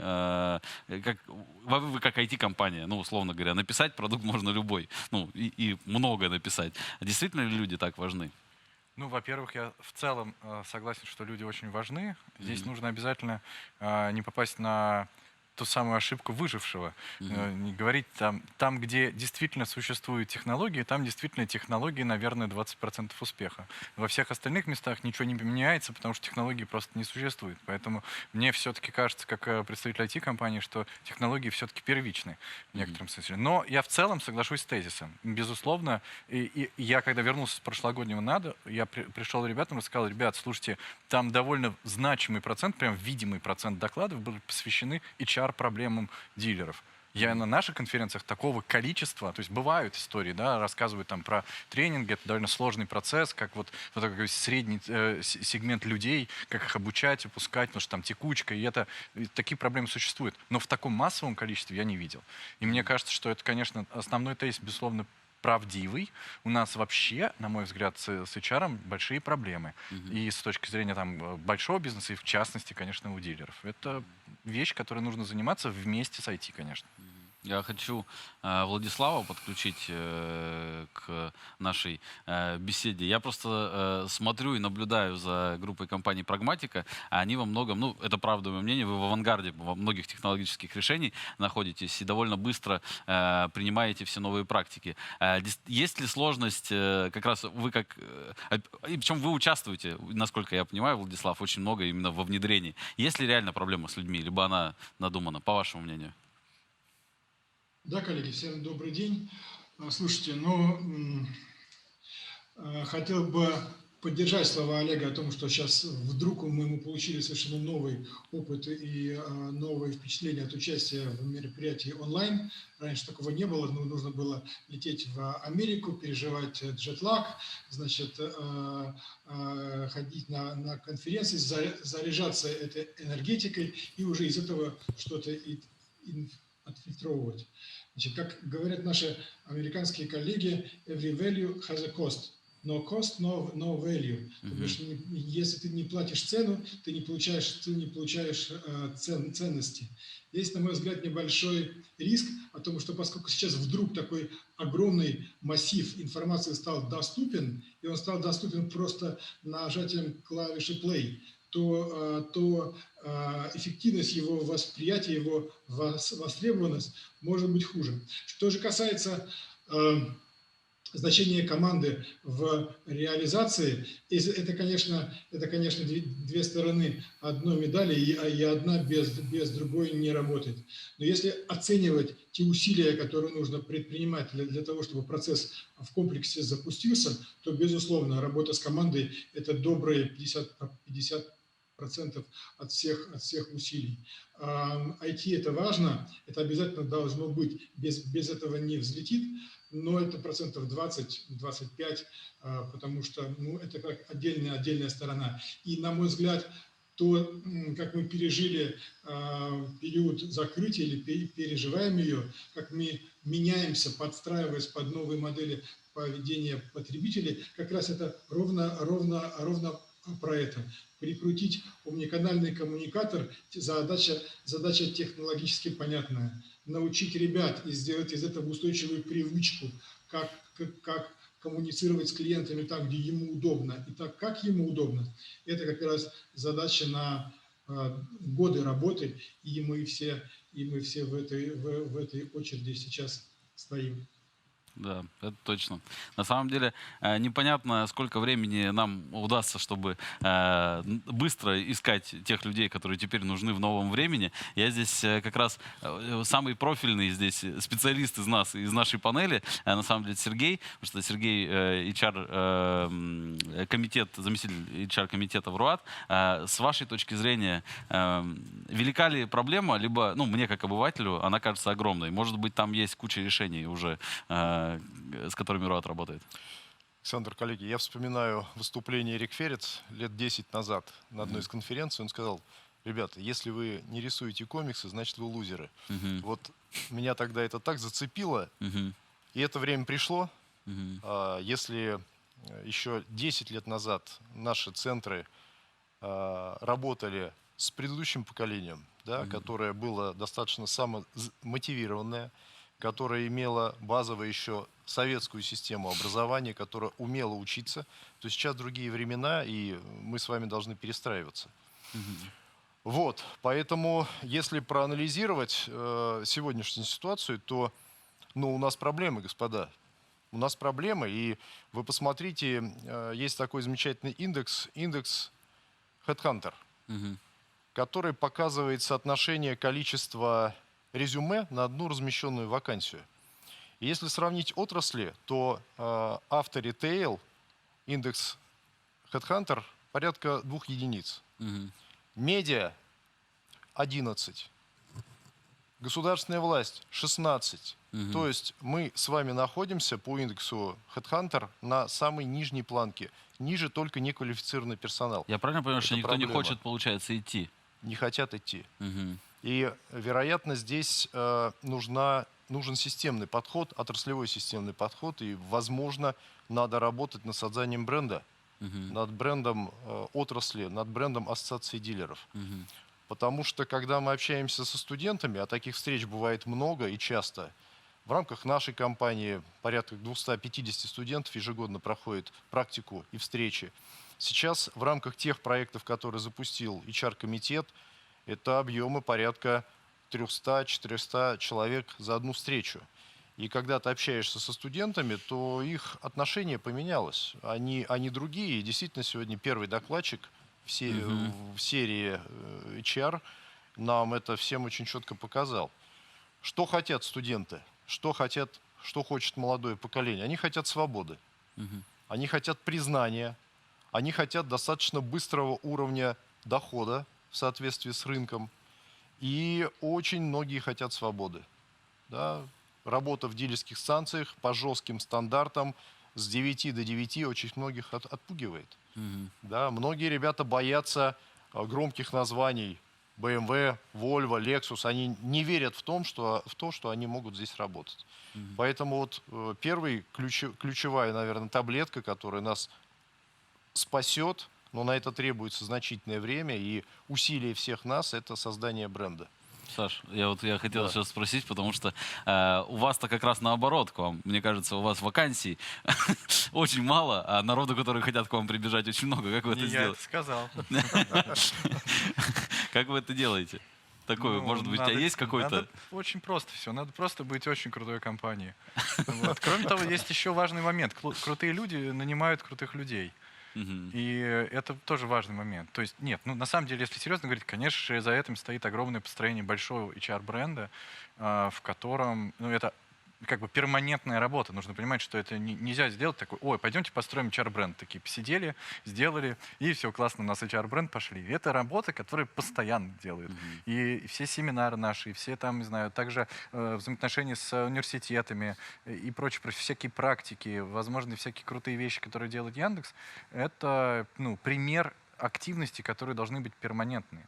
вы как IT-компания, ну, условно говоря, написать продукт можно любой, ну, и много написать. Действительно ли люди так важны? Ну, во-первых, я в целом согласен, что люди очень важны. Здесь нужно обязательно не попасть на ту самую ошибку выжившего. Не говорить там, где действительно существуют технологии, там действительно технологии, наверное, 20% успеха. Во всех остальных местах ничего не меняется, потому что технологии просто не существует. Поэтому мне все-таки кажется, как представитель IT-компании, что технологии все-таки первичны в некотором смысле. Но я в целом соглашусь с тезисом. Безусловно, и я, когда вернулся с прошлогоднего НАДА, я пришел ребятам и сказал, ребят, слушайте, там довольно значимый процент, прям видимый процент докладов были посвящены HR-проблемам дилеров. Я на наших конференциях такого количества, то есть бывают истории, да, рассказывают там про тренинги, это довольно сложный процесс, как вот такой средний сегмент людей, как их обучать, выпускать, потому что там текучка, и такие проблемы существуют. Но в таком массовом количестве я не видел. И мне кажется, что это, конечно, основной тезис, безусловно, правдивый. У нас вообще, на мой взгляд, с HR большие проблемы. И с точки зрения там большого бизнеса, и в частности, конечно, у дилеров. Это вещь, которой нужно заниматься вместе с IT, конечно. Я хочу Владислава подключить к нашей беседе. Я просто смотрю и наблюдаю за группой компаний «Прагматика». Они во многом, ну, это правда мое мнение, вы в авангарде во многих технологических решений находитесь и довольно быстро принимаете все новые практики. Есть ли сложность, как раз вы как... И причем вы участвуете, насколько я понимаю, Владислав, очень много именно во внедрении. Есть ли реально проблема с людьми, либо она надумана, по вашему мнению? Да, коллеги, всем добрый день. Слушайте, хотел бы поддержать слова Олега о том, что сейчас вдруг мы получили совершенно новый опыт и новые впечатления от участия в мероприятии онлайн. Раньше такого не было, нужно было лететь в Америку, переживать джетлаг, значит, ходить на конференции, заряжаться этой энергетикой и уже из этого что-то отфильтровывать. Значит, как говорят наши американские коллеги, every value has a cost. No cost, no value. Потому что если ты не платишь цену, ты не получаешь ценности. Есть, на мой взгляд, небольшой риск о том, что поскольку сейчас вдруг такой огромный массив информации стал доступен, и он стал доступен просто нажатием клавиши play, то эффективность его восприятия, его востребованность может быть хуже. Что же касается значения команды в реализации, это, конечно, две стороны одной медали, и одна без другой не работает. Но если оценивать те усилия, которые нужно предпринимать для того, чтобы процесс в комплексе запустился, то, безусловно, работа с командой – это добрые 50% от всех усилий. IT – это важно, это обязательно должно быть, без этого не взлетит, но это 20-25%, потому что это как отдельная сторона. И, на мой взгляд, то, как мы пережили период закрытия или переживаем ее, как мы меняемся, подстраиваясь под новые модели поведения потребителей, как раз это ровно про это. Прикрутить умниканальный коммуникатор – задача технологически понятная. Научить ребят и сделать из этого устойчивую привычку, как коммуницировать с клиентами там, где ему удобно, и так, как ему удобно. Это как раз задача на годы работы, и мы все в этой очереди сейчас стоим. Да, это точно. На самом деле непонятно, сколько времени нам удастся, чтобы быстро искать тех людей, которые теперь нужны в новом времени. Я здесь как раз самый профильный здесь специалист из нас, из нашей панели, на самом деле Сергей, потому что Сергей HR-комитет, заместитель HR-комитета в РОАД. С вашей точки зрения, велика ли проблема, либо, ну, мне как обывателю, она кажется огромной. Может быть, там есть куча решений уже, с которыми РОАД работает. Александр, коллеги, я вспоминаю выступление Эрик Ферец лет 10 назад на одной из конференций. Он сказал: ребята, если вы не рисуете комиксы, значит вы лузеры. Вот меня тогда это так зацепило, и это время пришло. Если еще 10 лет назад наши центры работали с предыдущим поколением, да, которое было достаточно самомотивированное, которая имела базовую еще советскую систему образования, которая умела учиться, то сейчас другие времена, и мы с вами должны перестраиваться. Вот, поэтому, если проанализировать сегодняшнюю ситуацию, то, ну, у нас проблемы, господа. У нас проблемы, и вы посмотрите, есть такой замечательный индекс Headhunter, который показывает соотношение количества резюме на одну размещенную вакансию. И если сравнить отрасли, то авторитейл, индекс Headhunter порядка 2 единиц. Медиа 11. Государственная власть 16. То есть мы с вами находимся по индексу Headhunter на самой нижней планке. Ниже только неквалифицированный персонал. Я правильно понимаю, что никто не хочет, получается, идти? Не хотят идти. И, вероятно, здесь нужен системный подход, отраслевой системный подход, и, возможно, надо работать над созданием бренда, над брендом отрасли, над брендом ассоциации дилеров. Потому что, когда мы общаемся со студентами, а таких встреч бывает много и часто, в рамках нашей компании порядка 250 студентов ежегодно проходят практику и встречи. Сейчас в рамках тех проектов, которые запустил HR-комитет, это объемы порядка 300-400 человек за одну встречу. И когда ты общаешься со студентами, то их отношение поменялось. Они другие. И действительно, сегодня первый докладчик в серии HR нам это всем очень четко показал. Что хотят студенты? Что хочет молодое поколение? Они хотят свободы. Они хотят признания. Они хотят достаточно быстрого уровня дохода в соответствии с рынком. И очень многие хотят свободы. Да? Работа в дилерских станциях по жестким стандартам с 9 до 9 очень многих отпугивает. Да? Многие ребята боятся громких названий BMW, Volvo, Lexus. Они не верят в то, что они могут здесь работать. Поэтому вот первая ключевая, наверное, таблетка, которая нас спасет, но на это требуется значительное время и усилия всех нас, это создание бренда. Саш, я хотел сейчас спросить, потому что у вас-то как раз наоборот к вам. Мне кажется, у вас вакансий очень мало, а народу, которые хотят к вам прибежать, очень много. Как вы это сделаете? Я это сказал. Как вы это делаете? Такое, может быть, а есть какой-то... Очень просто все. Надо просто быть очень крутой компанией. Кроме того, есть еще важный момент. Крутые люди нанимают крутых людей. И это тоже важный момент. То есть, нет, ну на самом деле, если серьезно говорить, конечно, за этим стоит огромное построение большого HR-бренда, в котором, ну, это как бы перманентная работа. Нужно понимать, что это нельзя сделать такой: ой, пойдемте построим HR-бренд. Такие посидели, сделали, и все, классно, у нас HR-бренд, пошли. И это работа, которая постоянно делают. И все семинары наши, и все там, не знаю, также взаимоотношения с университетами и прочие всякие практики, возможно, всякие крутые вещи, которые делает Яндекс, это, ну, пример активности, которые должны быть перманентные.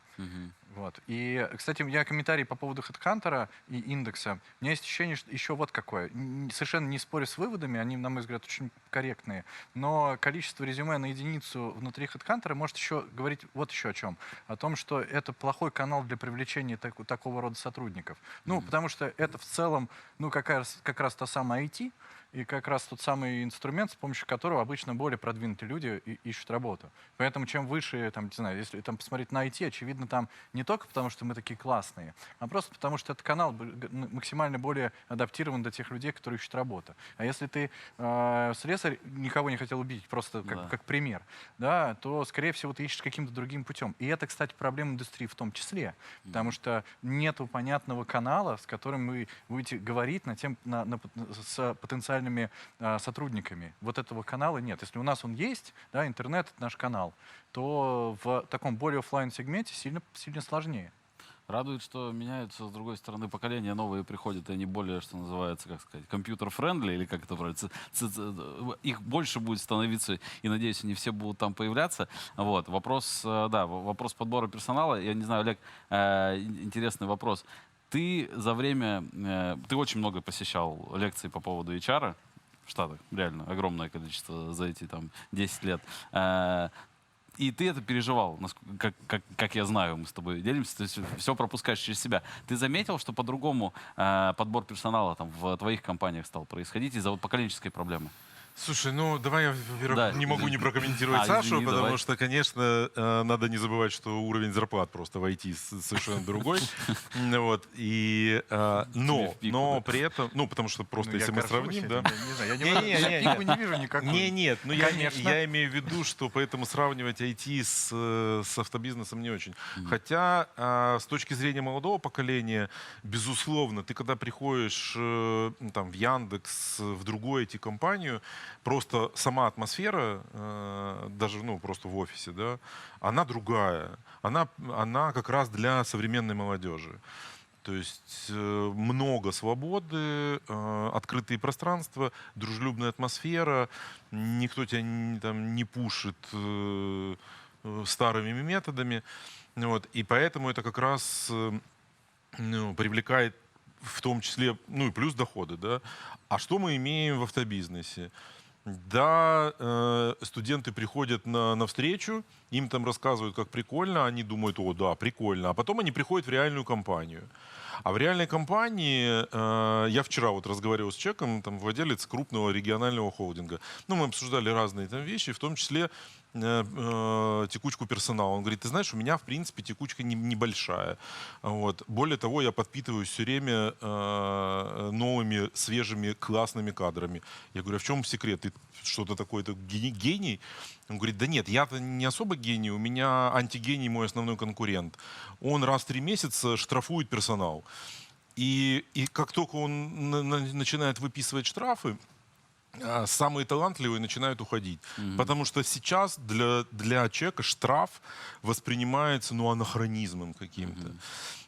Вот. И, кстати, я комментарий по поводу HeadHunter и индекса. У меня есть ощущение, что еще вот какое. Совершенно не спорю с выводами, они, на мой взгляд, очень корректные. Но количество резюме на единицу внутри HeadHunter может еще говорить вот еще о чем. О том, что это плохой канал для привлечения такого рода сотрудников. Ну, потому что это в целом, ну, как раз та самая IT, и как раз тот самый инструмент, с помощью которого обычно более продвинутые люди ищут работу. Поэтому чем выше, там, не знаю, если там посмотреть на IT, очевидно, там не Не только потому, что мы такие классные, а просто потому, что этот канал максимально более адаптирован для тех людей, которые ищут работу. А если ты слесарь, никого не хотел убить, просто как пример, да, то, скорее всего, ты ищешь каким-то другим путем. И это, кстати, проблема индустрии в том числе, потому что нету понятного канала, с которым вы будете говорить с потенциальными сотрудниками. Вот этого канала нет. Если у нас он есть, да, интернет — это наш канал, то в таком более офлайн сегменте сильно сложнее. Радует, что меняются, с другой стороны, поколения новые приходят, и они более, что называется, как сказать, компьютер-френдли, или как это правильно, их больше будет становиться, и, надеюсь, они все будут там появляться. Вот. Вопрос подбора персонала. Я не знаю, Олег, интересный вопрос. Ты за время, ты очень много посещал лекций по поводу HR в Штатах, реально, огромное количество за эти там 10 лет. И ты это переживал, как я знаю, мы с тобой делимся, то есть все пропускаешь через себя. Ты заметил, что по-другому подбор персонала там в твоих компаниях стал происходить из-за поколенческой проблемы? Слушай, ну давай я, во-первых, не могу не прокомментировать Сашу, потому что, конечно, надо не забывать, что уровень зарплат просто в IT совершенно другой. Вот. Но при этом, ну, потому что просто, если мы сравним, да. Я не вижу никакой. Нет, ну я имею в виду, что поэтому сравнивать IT с автобизнесом не очень. Хотя с точки зрения молодого поколения, безусловно, ты когда приходишь там в Яндекс, в другую IT-компанию, просто сама атмосфера, даже просто в офисе, да, она другая. Она как раз для современной молодежи. То есть много свободы, открытые пространства, дружелюбная атмосфера, никто тебя не пушит старыми методами. Вот. И поэтому это как раз привлекает в том числе, ну и плюс доходы, да. А что мы имеем в автобизнесе? Да, студенты приходят на встречу, им там рассказывают, как прикольно, они думают, о, да, прикольно, а потом они приходят в реальную компанию. А в реальной компании, я вчера вот разговаривал с человеком, там, владелец крупного регионального холдинга, ну, мы обсуждали разные там вещи, в том числе текучку персонала. Он говорит, ты знаешь, у меня, в принципе, текучка небольшая. Вот. Более того, я подпитываюсь все время новыми, свежими, классными кадрами. Я говорю, а в чем секрет? Ты что-то такое-то гений? Он говорит, да нет, я-то не особо гений, у меня антигений мой основной конкурент. Он раз в 3 месяца штрафует персонал. И как только он начинает выписывать штрафы, самые талантливые начинают уходить. Потому что сейчас для человека штраф воспринимается, анахронизмом каким-то.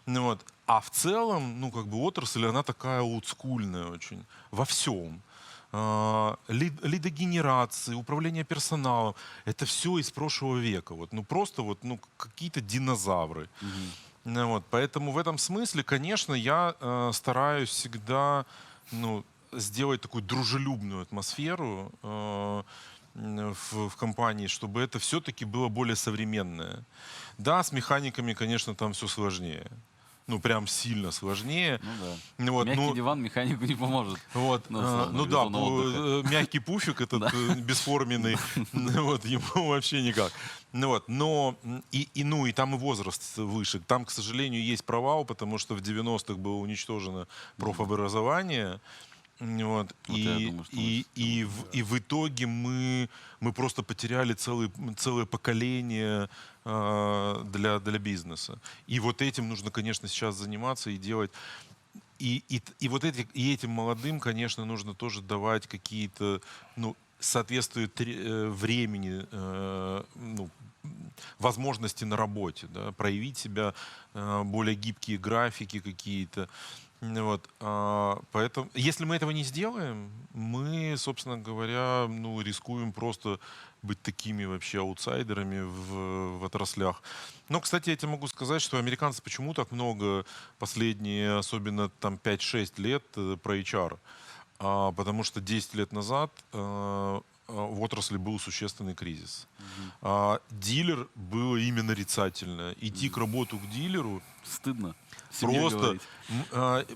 Вот. А в целом, отрасль, она такая олдскульная очень. Во всем. Лидогенерации, управление персоналом. Это все из прошлого века. Какие-то динозавры. Вот. Поэтому в этом смысле, конечно, я стараюсь всегда, сделать такую дружелюбную атмосферу в компании, чтобы это все-таки было более современное. Да, с механиками, конечно, там все сложнее. Прям сильно сложнее. Мягкий диван механику не поможет. Вот. Мягкий пуфик этот бесформенный, ему вообще никак. И там и возраст выше. Там, к сожалению, есть провал, потому что в 90-х было уничтожено профобразование. И в итоге мы просто потеряли целое поколение для бизнеса. И вот этим нужно, конечно, сейчас заниматься и делать. И этим молодым, конечно, нужно тоже давать какие-то, соответствует времени, возможности на работе, да, проявить себя, более гибкие графики какие-то. Поэтому, если мы этого не сделаем, мы, собственно говоря, рискуем просто быть такими вообще аутсайдерами в отраслях. Но, кстати, я тебе могу сказать, что американцы почему так много последние, особенно там 5-6 лет про HR. Потому что 10 лет назад в отрасли был существенный кризис. Дилер было имя нарицательное. Идти к работу к дилеру... Стыдно. Просто,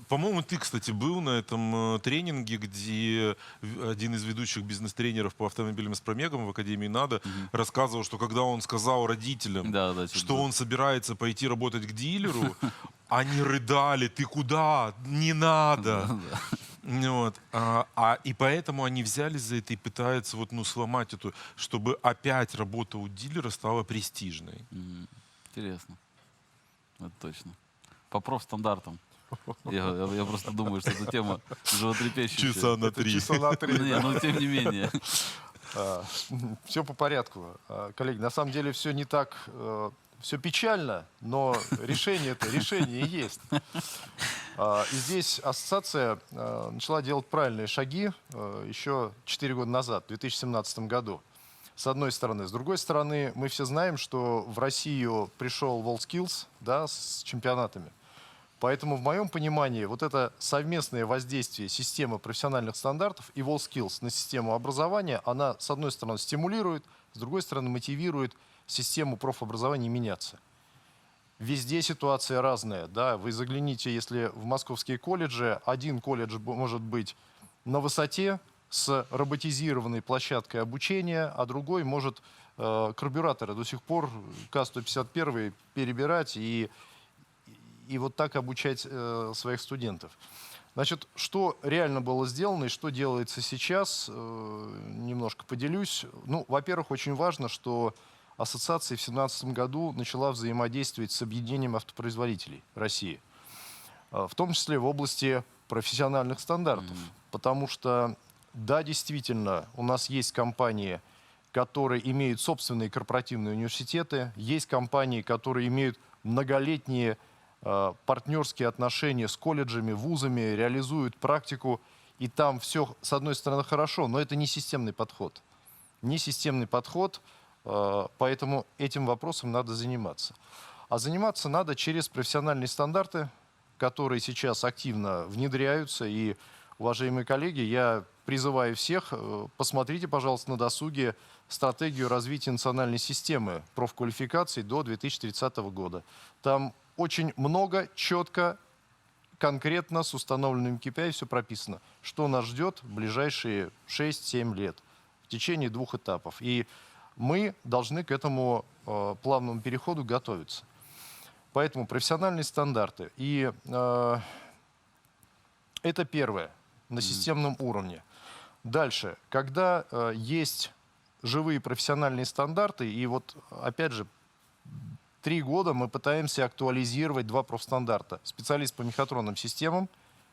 по-моему, ты, кстати, был на этом тренинге, где один из ведущих бизнес-тренеров по автомобилям с промегом в Академии НАДА рассказывал, что когда он сказал родителям, что он собирается пойти работать к дилеру, они рыдали: ты куда? Не надо. Вот. И поэтому они взялись за это и пытаются сломать эту, чтобы опять работа у дилера стала престижной. Интересно. Это точно. По профстандартам. Я просто думаю, что эта тема животрепещущая. Часа на 3. Часа на 3. Не, но тем не менее. Все по порядку. Коллеги, на самом деле все не так, все печально, но решение есть. И здесь ассоциация начала делать правильные шаги еще 4 года назад, в 2017 году. С одной стороны. С другой стороны, мы все знаем, что в Россию пришел WorldSkills, да, с чемпионатами. Поэтому, в моем понимании, вот это совместное воздействие системы профессиональных стандартов и WorldSkills на систему образования, она, с одной стороны, стимулирует, с другой стороны, мотивирует систему профобразования меняться. Везде ситуация разная. Да? Вы загляните, если в московские колледжи, один колледж может быть на высоте, с роботизированной площадкой обучения, а другой может карбюраторы до сих пор К-151 перебирать и вот так обучать своих студентов. Значит, что реально было сделано и что делается сейчас, немножко поделюсь. Ну, во-первых, очень важно, что ассоциация в 2017 году начала взаимодействовать с объединением автопроизводителей России, в том числе в области профессиональных стандартов, потому что да, действительно, у нас есть компании, которые имеют собственные корпоративные университеты, есть компании, которые имеют многолетние партнерские отношения с колледжами, вузами, реализуют практику, и там все, с одной стороны, хорошо, но это не системный подход. Не системный подход, поэтому этим вопросом надо заниматься. А заниматься надо через профессиональные стандарты, которые сейчас активно внедряются, и, уважаемые коллеги, я призываю всех, посмотрите, пожалуйста, на досуге стратегию развития национальной системы профквалификаций до 2030 года. Там очень много, четко, конкретно, с установленным KPI все прописано, что нас ждет в ближайшие 6-7 лет в течение 2 этапов. И мы должны к этому плавному переходу готовиться. Поэтому профессиональные стандарты. И это первое, на системном уровне. Дальше, когда есть живые профессиональные стандарты, и вот опять же 3 года мы пытаемся актуализировать 2 профстандарта. Специалист по мехатронным системам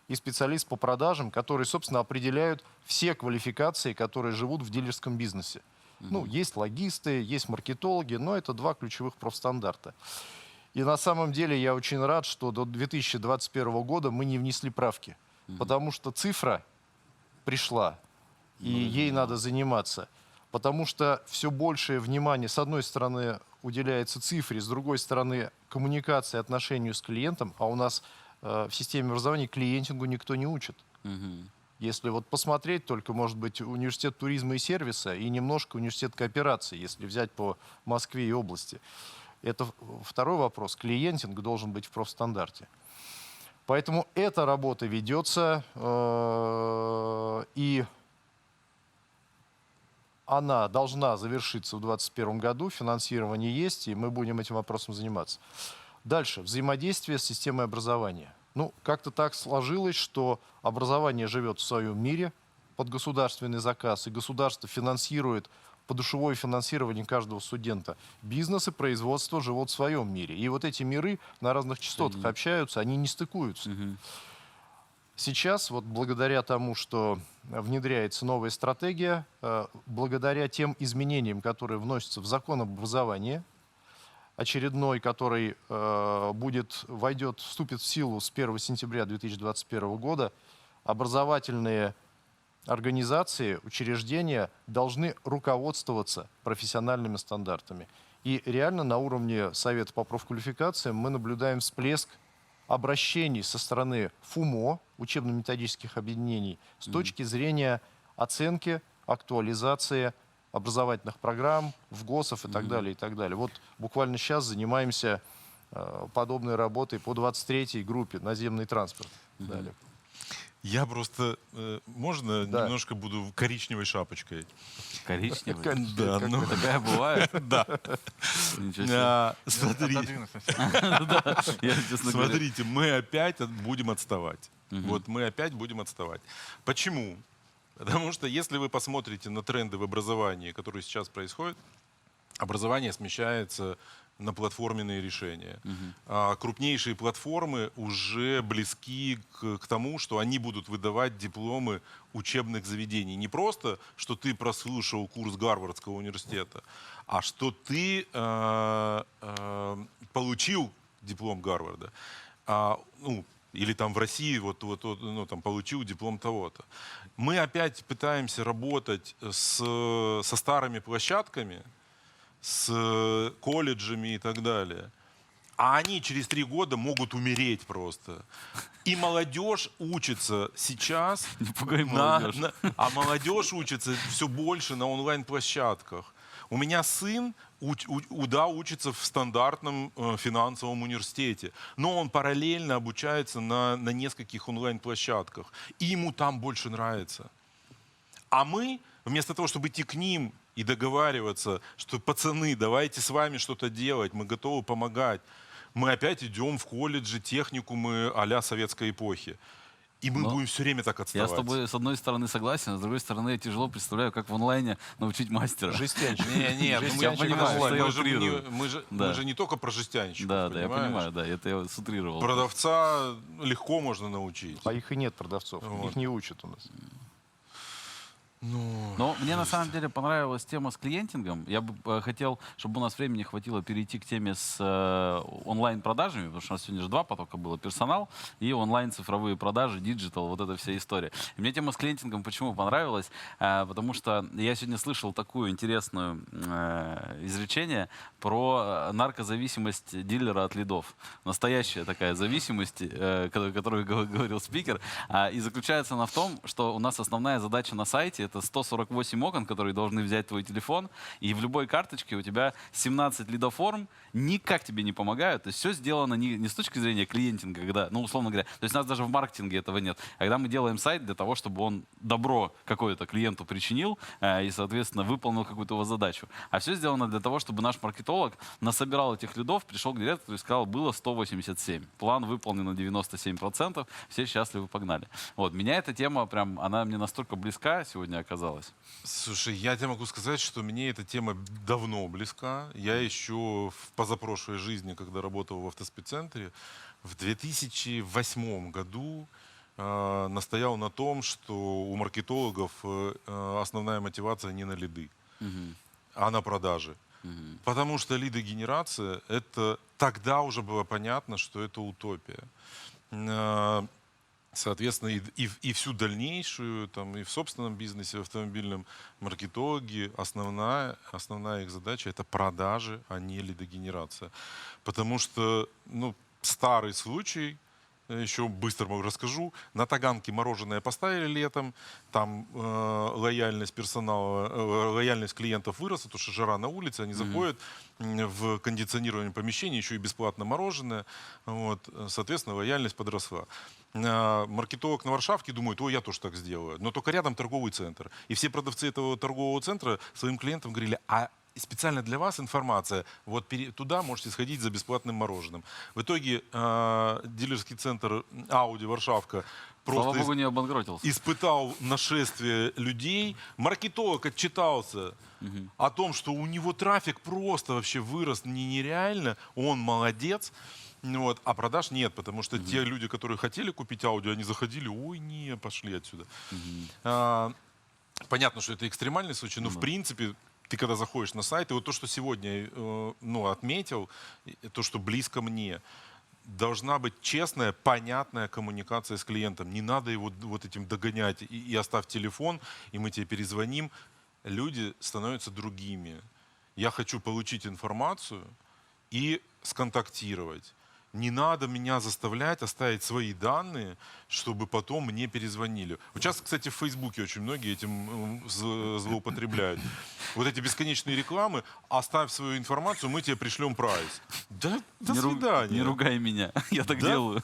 и специалист по продажам, которые, собственно, определяют все квалификации, которые живут в дилерском бизнесе. Ну, есть логисты, есть маркетологи, но это 2 ключевых профстандарта. И на самом деле я очень рад, что до 2021 года мы не внесли правки, потому что цифра пришла, и ей надо заниматься. Потому что все большее внимание, с одной стороны, уделяется цифре, с другой стороны, коммуникации, отношению с клиентом, а у нас в системе образования клиентингу никто не учит. Если вот посмотреть только, может быть, университет туризма и сервиса и немножко университет кооперации, если взять по Москве и области. Это второй вопрос. Клиентинг должен быть в профстандарте. Поэтому эта работа ведется, и она должна завершиться в 2021 году. Финансирование есть, и мы будем этим вопросом заниматься. Дальше. Взаимодействие с системой образования. Ну, как-то так сложилось, что образование живет в своем мире под государственный заказ, и государство финансирует подушевое финансирование каждого студента. Бизнес и производство живут в своем мире. И вот эти миры на разных частотах общаются, они не стыкуются. Сейчас, вот благодаря тому, что внедряется новая стратегия, благодаря тем изменениям, которые вносятся в закон об образовании, очередной, который вступит в силу с 1 сентября 2021 года, образовательные организации, учреждения должны руководствоваться профессиональными стандартами. И реально на уровне Совета по профквалификациям мы наблюдаем всплеск обращений со стороны ФУМО, учебно-методических объединений, с точки зрения оценки актуализация образовательных программ, ВГОСов и так далее, и так далее. Вот буквально сейчас занимаемся подобной работой по 23-й группе «Наземный транспорт». Далее. Я просто, можно немножко буду коричневой шапочкой? Коричневой? Да. Такая бывает? Да. Смотрите, мы опять будем отставать. Вот мы опять будем отставать. Почему? Потому что если вы посмотрите на тренды в образовании, которые сейчас происходят, образование смещается на платформенные решения. Крупнейшие платформы уже близки к тому, что они будут выдавать дипломы учебных заведений. Не просто, что ты прослушал курс Гарвардского университета, а что ты получил диплом Гарварда. Или там в России там, получил диплом того-то. Мы опять пытаемся работать со старыми площадками, с колледжами и так далее. А они через 3 года могут умереть просто. И молодежь учится сейчас, а молодежь учится все больше на онлайн-площадках. У меня сын учится в стандартном финансовом университете, но он параллельно обучается на нескольких онлайн-площадках, и ему там больше нравится. А мы, вместо того, чтобы идти к ним и договариваться, что пацаны, давайте с вами что-то делать, мы готовы помогать, мы опять идем в колледжи, техникумы а-ля советской эпохи. И мы будем все время так отставать. Я с тобой с одной стороны согласен, а с другой стороны я тяжело представляю, как в онлайне научить мастера. Жестянщик. Нет, я понимаю, что я утрирую. Мы же не только про жестянщиков. Да, я понимаю, да, это я сутрировал. Продавца легко можно научить. А их и нет продавцов, их не учат у нас. Но мне на самом деле понравилась тема с клиентингом. Я бы хотел, чтобы у нас времени хватило перейти к теме с онлайн-продажами, потому что у нас сегодня же 2 потока было: персонал и онлайн-цифровые продажи, диджитал, вот эта вся история. И мне тема с клиентингом почему понравилась? Потому что я сегодня слышал такую интересную изречение про наркозависимость дилера от лидов. Настоящая такая зависимость, которую говорил спикер. И заключается она в том, что у нас основная задача на сайте — это 148 окон, которые должны взять твой телефон, и в любой карточке у тебя 17 лидоформ, никак тебе не помогают. То есть все сделано не с точки зрения клиентинга, когда, условно говоря, то есть у нас даже в маркетинге этого нет. Когда мы делаем сайт для того, чтобы он добро какое-то клиенту причинил и, соответственно, выполнил какую-то его задачу. А все сделано для того, чтобы наш маркетолог насобирал этих лидов, пришел к директору и сказал: было 187. План выполнен на 97%, все счастливы, погнали. Вот. Меня эта тема прям, она мне настолько близка сегодня оказалась. Слушай, я тебе могу сказать, что мне эта тема давно близка. Я еще в позапрошлой жизни, когда работал в автоспеццентре, в 2008 году настоял на том, что у маркетологов основная мотивация не на лиды, а на продажи. Потому что лидогенерация, это тогда уже было понятно, что это утопия. Соответственно, и всю дальнейшую, и в собственном бизнесе, в автомобильном, маркетологи, основная их задача — это продажи, а не лидогенерация. Потому что, старый случай, еще быстро расскажу. На Таганке мороженое поставили летом, там лояльность персонала, лояльность клиентов выросла, потому что жара на улице, они заходят в кондиционированное помещение, еще и бесплатно мороженое. Вот. Соответственно, лояльность подросла. Маркетолог на Варшавке думает: я тоже так сделаю. Но только рядом торговый центр. И все продавцы этого торгового центра своим клиентам говорили: специально для вас информация, вот туда можете сходить за бесплатным мороженым. В итоге дилерский центр Audi Варшавка просто Слава богу, не обанкротился. Испытал нашествие людей. Маркетолог отчитался о том, что у него трафик просто вообще вырос нереально, он молодец. Вот, а продаж нет, потому что те люди, которые хотели купить Audi, они заходили: пошли отсюда. Понятно, что это экстремальный случай, но в принципе ты когда заходишь на сайт, и вот то, что сегодня отметил, то, что близко мне, должна быть честная, понятная коммуникация с клиентом. Не надо его вот этим догонять: и оставь телефон, и мы тебе перезвоним. Люди становятся другими. Я хочу получить информацию и сконтактировать. не надо меня заставлять оставить свои данные, чтобы потом мне перезвонили. Вот сейчас, кстати, в Фейсбуке очень многие этим злоупотребляют. Вот эти бесконечные рекламы, оставь свою информацию, мы тебе пришлем прайс. Да, до свидания. Не ругай меня, я так делаю.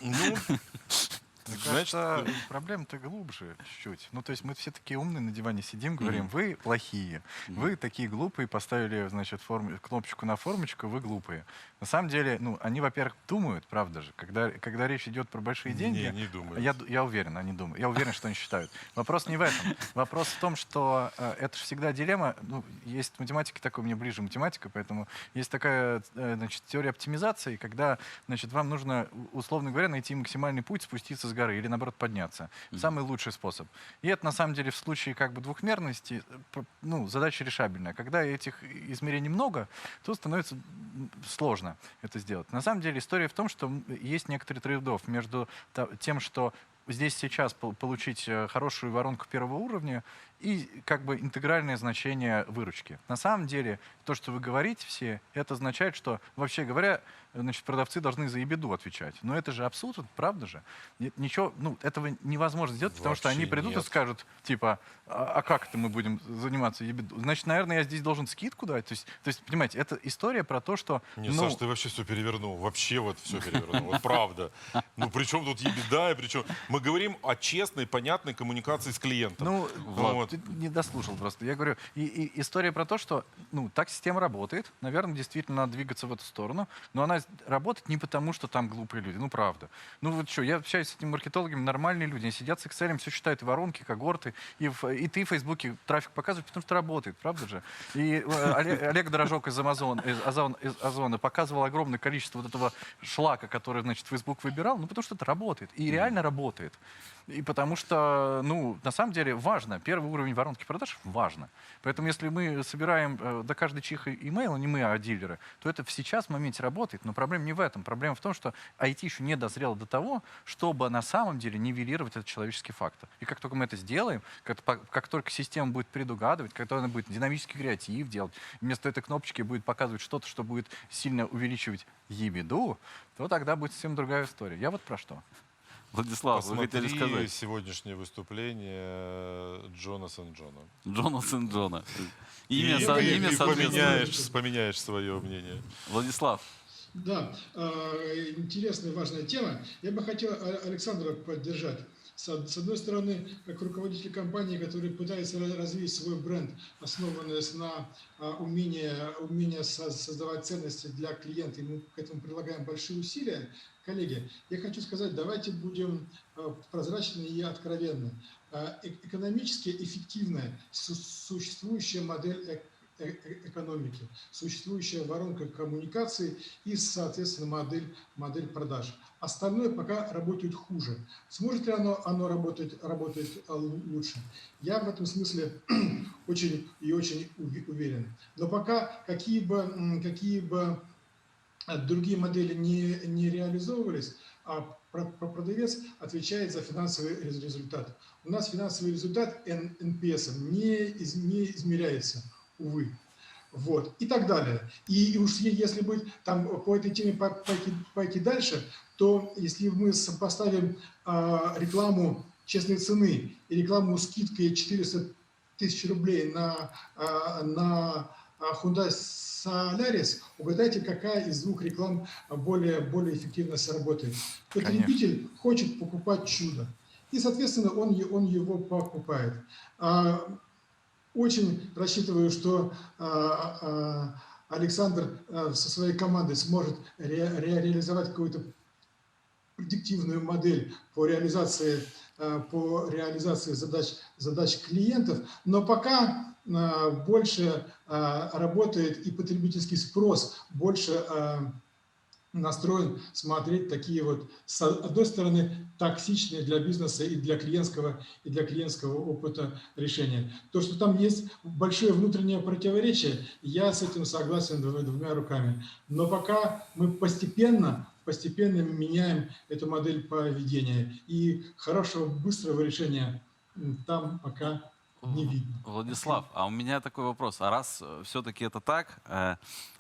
Мне кажется, проблема-то глубже чуть-чуть. Ну, то есть мы все такие умные на диване сидим, говорим, вы плохие, вы такие глупые, поставили, значит, кнопочку на формочку, вы глупые. На самом деле, ну, они, во-первых, думают, правда же, когда речь идет про большие деньги, не думают. Я уверен, они думают. Я уверен, что они считают. Вопрос не в этом. Вопрос в том, что это же всегда дилемма. Ну, есть математика такой, мне ближе математика, поэтому есть такая, значит, теория оптимизации, когда, значит, вам нужно, условно говоря, найти максимальный путь, спуститься с горы или, наоборот, подняться. Самый лучший способ. И это, на самом деле, в случае как бы двухмерности, ну, задача решабельная. Когда этих измерений много, то становится сложно это сделать. На самом деле история в том, что есть некоторый трейд-офф между тем, что здесь сейчас получить хорошую воронку первого уровня и как бы интегральное значение выручки. На самом деле, то, что вы говорите все, это означает, что, вообще говоря, значит, продавцы должны за ебеду отвечать. Но это же абсурд, правда же? Ничего, ну, этого невозможно сделать, потому что они придут и скажут, типа, а как это мы будем заниматься ебедой? Значит, наверное, я здесь должен скидку дать. То есть, понимаете, это история про то, что... Не, Саш, ты вообще все перевернул. Вообще вот все перевернул. Вот правда. Ну, при чем тут ебеда, и при чем... Мы говорим о честной, понятной коммуникации с клиентом. Ну, вот. Ты не дослушал просто. Я говорю, и история про то, что, ну, так система работает. Наверное, действительно надо двигаться в эту сторону. Но она работает не потому, что там глупые люди. Ну, правда. Ну, вот что, я общаюсь с этими маркетологами, нормальные люди. Они сидят с Excel, все считают воронки, когорты. И ты в Фейсбуке трафик показываешь, потому что работает. Правда же? И Олег Дорожок из Озона показывал огромное количество вот этого шлака, который, значит, Фейсбук выбирал. Ну, потому что это работает. И реально работает. И потому что, ну, на самом деле важно. Первый уровень воронки продаж важно. Поэтому если мы собираем до каждой чихи имейл, не мы, а дилеры, то это сейчас в моменте работает. Но проблема не в этом. Проблема в том, что IT еще не дозрел до того, чтобы на самом деле нивелировать этот человеческий фактор. И как только мы это сделаем, как только система будет предугадывать, когда она будет динамический креатив делать, вместо этой кнопочки будет показывать что-то, что будет сильно увеличивать ебеду, то тогда будет совсем другая история. Я вот про что. Владислав, вы хотели сказать? Сегодняшнее выступление Джонатан Джона. Джонатан Джона. Имя поменяешь свое мнение. Владислав. Да, интересная, важная тема. Я бы хотел Александра поддержать. С одной стороны, как руководитель компании, который пытается развить свой бренд, основанный на умении создавать ценности для клиента, и мы к этому прилагаем большие усилия. Коллеги, я хочу сказать, давайте будем прозрачны и откровенны. Экономически эффективная существующая модель экономики, существующая воронка коммуникации и, соответственно, модель продаж. Остальное пока работает хуже. Сможет ли оно работать лучше? Я в этом смысле очень уверен. Но пока какие бы другие модели не реализовывались, а продавец отвечает за финансовый результат. У нас финансовый результат NPS не измеряется, увы. Вот. И так далее. И уж если быть там по этой теме пойти дальше, то если мы сопоставим рекламу честной цены и рекламу скидкой 400 тысяч рублей на Hyundai Solaris, угадайте, какая из двух реклам более эффективно сработает. Потребитель хочет покупать чудо. И, соответственно, он его покупает. Очень рассчитываю, что Александр со своей командой сможет реализовать какую-то предиктивную модель по реализации задач клиентов, но пока больше работает и потребительский спрос, больше настроен смотреть такие вот, с одной стороны, токсичные для бизнеса и для клиентского опыта решения. То, что там есть большое внутреннее противоречие, я с этим согласен двумя руками. Но пока мы постепенно меняем эту модель поведения. И хорошего, быстрого решения там пока не видно. Владислав, а у меня такой вопрос. А раз все-таки это так,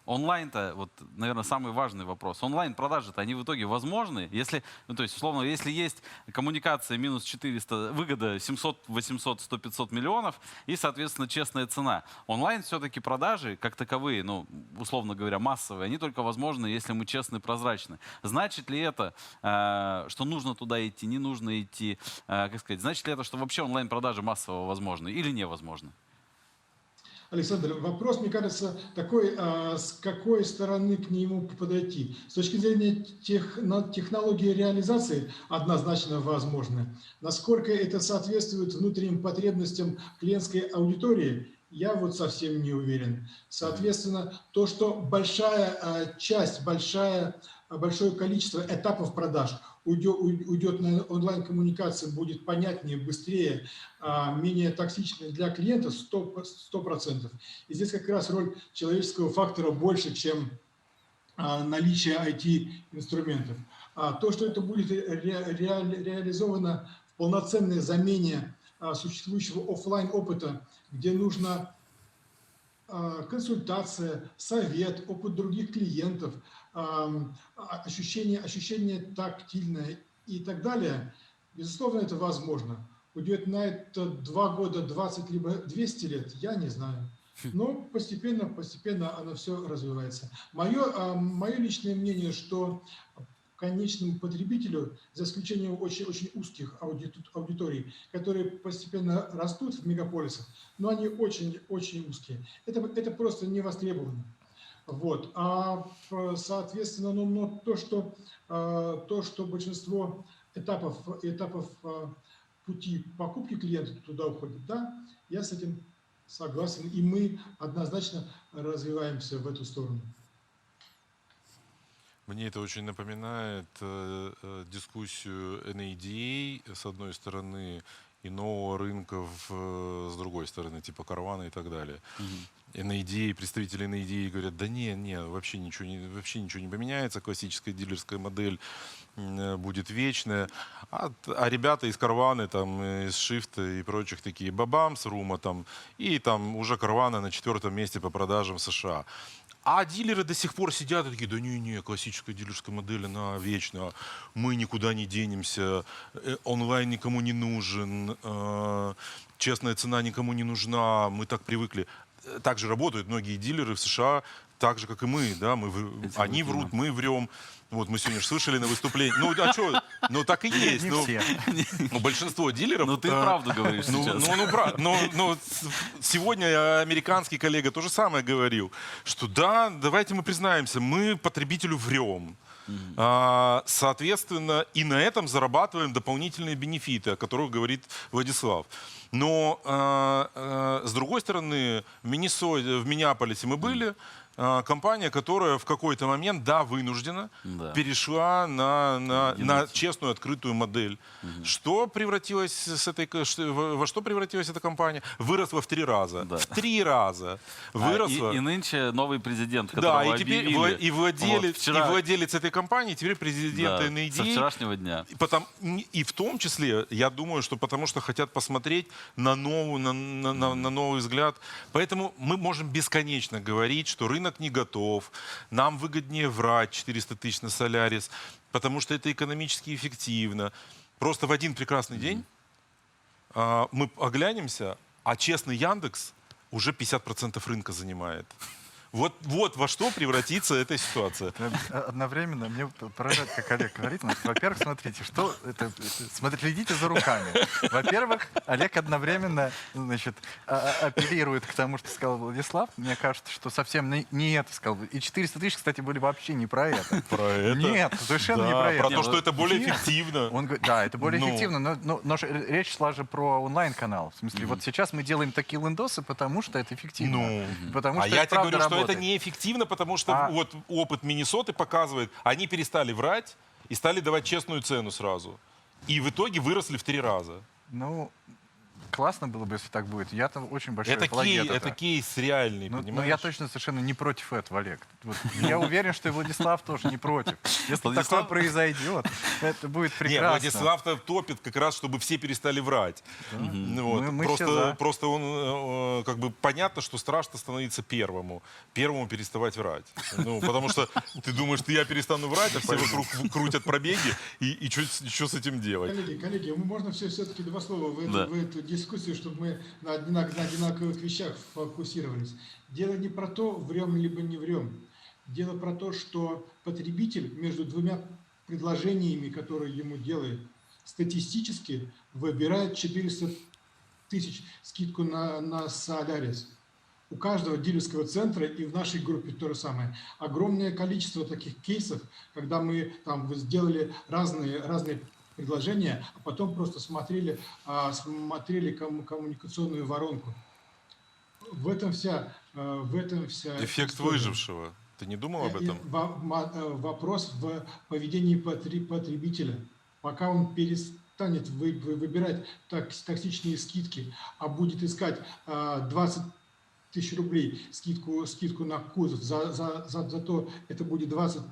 онлайн-то, вот, наверное, самый важный вопрос. Онлайн-продажи-то, они в итоге возможны? Если, ну, то есть, условно, если есть коммуникация минус 400, выгода 700, 800, 100, 500 миллионов и, соответственно, честная цена. Онлайн все-таки продажи, как таковые, ну, условно говоря, массовые, они только возможны, если мы честны и прозрачны. Значит ли это, что нужно туда идти, не нужно идти? Как сказать, значит ли это, что вообще онлайн-продажи массово возможны или невозможны? Александр, вопрос, мне кажется, такой, с какой стороны к нему подойти. С точки зрения технологии реализации однозначно возможно. Насколько это соответствует внутренним потребностям клиентской аудитории, я вот совсем не уверен. Соответственно, то, что большая часть, большое количество этапов продаж уйдет на онлайн-коммуникации, будет понятнее, быстрее, менее токсичной для клиента 100%. И здесь как раз роль человеческого фактора больше, чем наличие IT-инструментов. То, что это будет реализовано в полноценной замене существующего офлайн опыта, где нужна консультация, совет, опыт других клиентов, ощущение тактильное и так далее, безусловно, это возможно. Уйдет на это 2 года, 20 либо 200 лет, я не знаю. Но постепенно оно все развивается. Мое личное мнение, что конечному потребителю, за исключением очень узких аудиторий, которые постепенно растут в мегаполисах, но они очень узкие, это просто не востребовано. Вот. Соответственно, то, что большинство этапов пути покупки клиента туда уходит, да, я с этим согласен, и мы однозначно развиваемся в эту сторону. Мне это очень напоминает дискуссию NADA, с одной стороны, и нового рынка с другой стороны, типа карвана и так далее. NADA, представители NADA говорят, да не, вообще ничего не поменяется, классическая дилерская модель будет вечная. А ребята из карваны, там, из шифта и прочих такие бабам с рума, там, и там уже карвана на 4-м месте по продажам в США. А дилеры до сих пор сидят и такие, да не, классическая дилерская модель, она вечная, мы никуда не денемся, онлайн никому не нужен, честная цена никому не нужна, мы так привыкли. Так же работают многие дилеры в США, так же, как и мы, да, они врут, мы врем. Вот мы сегодня же слышали на выступлении. Ну, а что? Ну, так и есть. Ну, большинство дилеров... Ну, ты правду говоришь сейчас. Сегодня американский коллега то же самое говорил, что да, давайте мы признаемся, мы потребителю врем. Соответственно, и на этом зарабатываем дополнительные бенефиты, о которых говорит Владислав. Но, с другой стороны, в Миннеаполисе мы были, компания, которая в какой-то момент, да, вынуждена, перешла на честную, открытую модель. Во что превратилась эта компания? Выросла в 3 раза. В 3 раза. Выросла. И нынче новый президент, которого да, и теперь объявили. Владелец этой компании, теперь президент NADA. Со вчерашнего дня. И в том числе, я думаю, что потому что хотят посмотреть на новый взгляд. Поэтому мы можем бесконечно говорить, что рынок не готов, нам выгоднее врать 400 тысяч на Солярис, потому что это экономически эффективно. Просто в один прекрасный день мы оглянемся, а честный Яндекс уже 50% рынка занимает. Вот во что превратится эта ситуация. Одновременно мне поражает, как Олег говорит. Во-первых, смотрите, следите за руками. Во-первых, Олег одновременно, апеллирует к тому, что сказал Владислав. Мне кажется, что совсем не это сказал. И 400 тысяч, кстати, были вообще не про это. Про это? Нет, совершенно не про это. Про то, что это более эффективно. Да, это более эффективно, но речь шла же про онлайн-канал. В смысле, вот сейчас мы делаем такие лендосы, потому что это эффективно. А я тебе говорю, что это неэффективно, потому что вот опыт Миннесоты показывает, они перестали врать и стали давать честную цену сразу. И в итоге выросли в 3 раза. Ну, классно было бы, если так будет. Я там очень большой апологет. Это кейс реальный, но понимаешь? я точно совершенно не против этого, Олег. Вот, я уверен, что и Владислав тоже не против. Если такое произойдет, это будет прекрасно. Нет, Владислав-то топит как раз, чтобы все перестали врать. Просто он, как бы, понятно, что страшно становиться первому переставать врать. Потому что ты думаешь, что я перестану врать, а все вокруг крутят пробеги, и что с этим делать? Коллеги, можно все-таки два слова в эту дискуссию, чтобы мы на одинаковых вещах фокусировались. Дело не про то, врем либо не врем. Дело про то, что потребитель между двумя предложениями, которые ему делают, статистически выбирает 400 тысяч скидку на Солярис. У каждого дилерского центра и в нашей группе то же самое. Огромное количество таких кейсов, когда мы там сделали разные предложения, а потом просто смотрели коммуникационную воронку. В этом вся эффект история. Выжившего. Ты не думал об этом? Вопрос в поведении потребителя. Пока он перестанет выбирать токсичные скидки, а будет искать 20 тысяч рублей скидку на кузов, зато это будет 20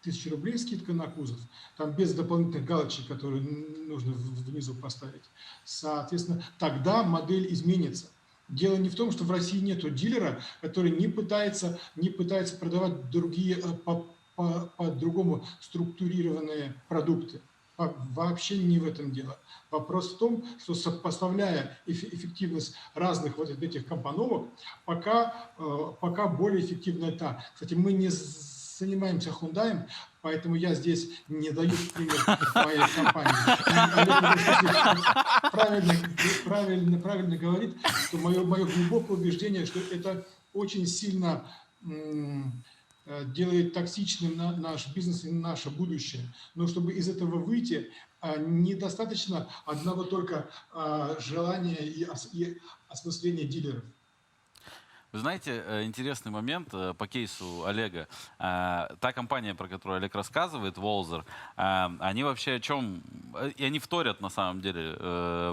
тысяч рублей скидка на кузов, там без дополнительных галочек, которые нужно внизу поставить. Соответственно, тогда модель изменится. Дело не в том, что в России нету дилера, который не пытается продавать другие по-другому структурированные продукты. Вообще не в этом дело. Вопрос в том, что сопоставляя эффективность разных вот этих компоновок, пока более эффективна та. Кстати, мы не занимаемся Hyundai, поэтому я здесь не даю пример моей компании. Правильно говорит, что мое глубокое убеждение, что это очень сильно делает токсичным наш бизнес и наше будущее. Но чтобы из этого выйти, недостаточно одного только желания и осмысления дилеров. Вы знаете, интересный момент по кейсу Олега. Та компания, про которую Олег рассказывает, Roessler, они вообще о чем... И они вторят, на самом деле,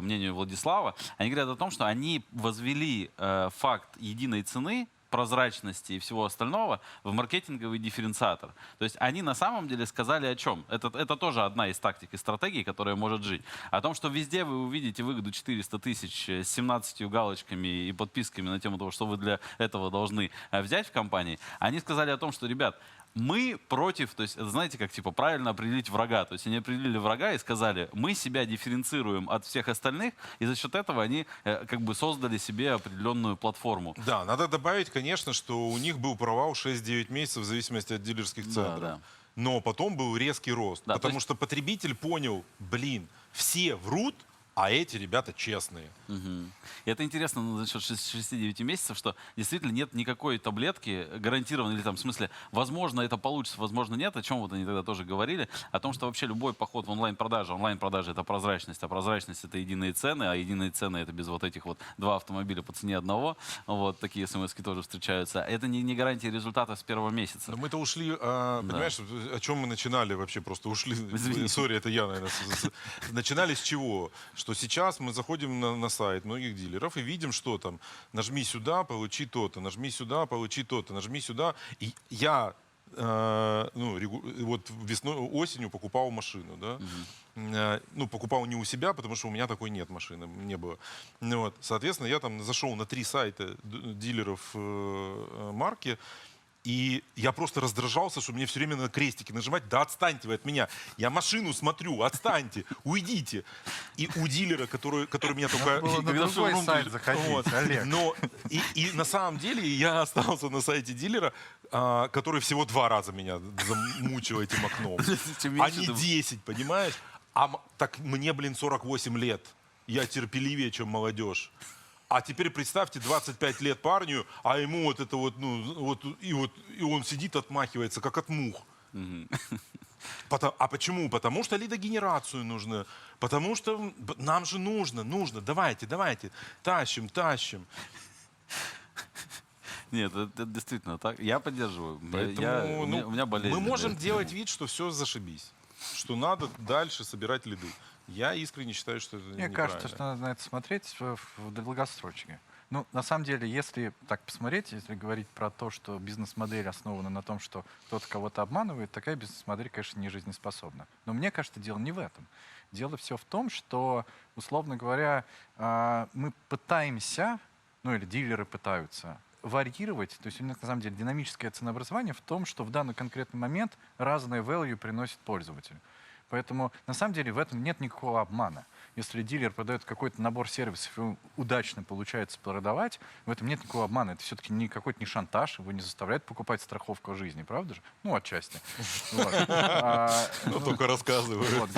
мнению Владислава. Они говорят о том, что они возвели факт единой цены, прозрачности и всего остального в маркетинговый дифференциатор. То есть они на самом деле сказали о чем? Это тоже одна из тактик и стратегий, которая может жить. О том, что везде вы увидите выгоду 400 тысяч с 17 галочками и подписками на тему того, что вы для этого должны взять в компании. Они сказали о том, что, ребят, мы против, то есть, это, знаете, как типа правильно определить врага. То есть они определили врага и сказали, мы себя дифференцируем от всех остальных, и за счет этого они как бы создали себе определенную платформу. Да, надо добавить, конечно, что у них был провал 6-9 месяцев в зависимости от дилерских центров. Да. Но потом был резкий рост, да, потому что потребитель понял, блин, все врут, а эти ребята честные. И это интересно насчет 6-9 месяцев, что действительно нет никакой таблетки гарантированной, или там, в смысле, возможно, это получится, возможно, нет, о чем вот они тогда тоже говорили, о том, что вообще любой поход в онлайн-продажи это прозрачность, а прозрачность — это единые цены, а единые цены — это без вот этих вот 2 автомобиля по цене одного, вот такие смс-ки тоже встречаются. Это не гарантия результата с первого месяца. Но мы-то ушли, понимаешь, о чем мы начинали вообще, просто ушли, сори, это я, наверное, начинали с чего? Что сейчас мы заходим на сайт многих дилеров и видим, что там нажми сюда, получи то-то, нажми сюда, получи то-то, нажми сюда. И я вот весной, осенью покупал машину, да? Покупал не у себя, потому что у меня такой нет машины, не было. Вот. Соответственно, я там зашел на 3 сайта дилеров марки, и я просто раздражался, что мне все время надо крестики нажимать. Да отстаньте вы от меня. Я машину смотрю, отстаньте, уйдите. И у дилера, который меня только... На другой сайт заходить, Олег. Но и на самом деле я остался на сайте дилера, который всего 2 раза меня замучил этим окном. А не 10, понимаешь? Так мне, 48 лет. Я терпеливее, чем молодежь. А теперь представьте, 25 лет парню, а ему вот это вот, и он сидит, отмахивается, как от мух. А почему? Потому что лидогенерацию нужно. Потому что нам же нужно. Давайте, тащим. Нет, это действительно так. Я поддерживаю. Поэтому, у меня болезнь. Мы можем делать вид, что все зашибись. что надо дальше собирать лиды. Я искренне считаю, что это Мне неправильно. кажется, что надо на это смотреть в долгосрочке. Ну, на самом деле, если так посмотреть, если говорить про то, что бизнес-модель основана на том, что кто-то кого-то обманывает, такая бизнес-модель, конечно, не жизнеспособна. Но мне кажется, дело не в этом. Дело все в том, что, условно говоря, мы пытаемся, ну или дилеры пытаются, варьировать, то есть у них на самом деле динамическое ценообразование в том, что в данный конкретный момент разное value приносит пользователю. Поэтому на самом деле в этом нет никакого обмана. Если дилер продает какой-то набор сервисов, и удачно получается продавать, в этом нет никакого обмана. Это все-таки не какой-то не шантаж, его не заставляют покупать страховку жизни, правда же? Ну, отчасти. Ну, только рассказываю.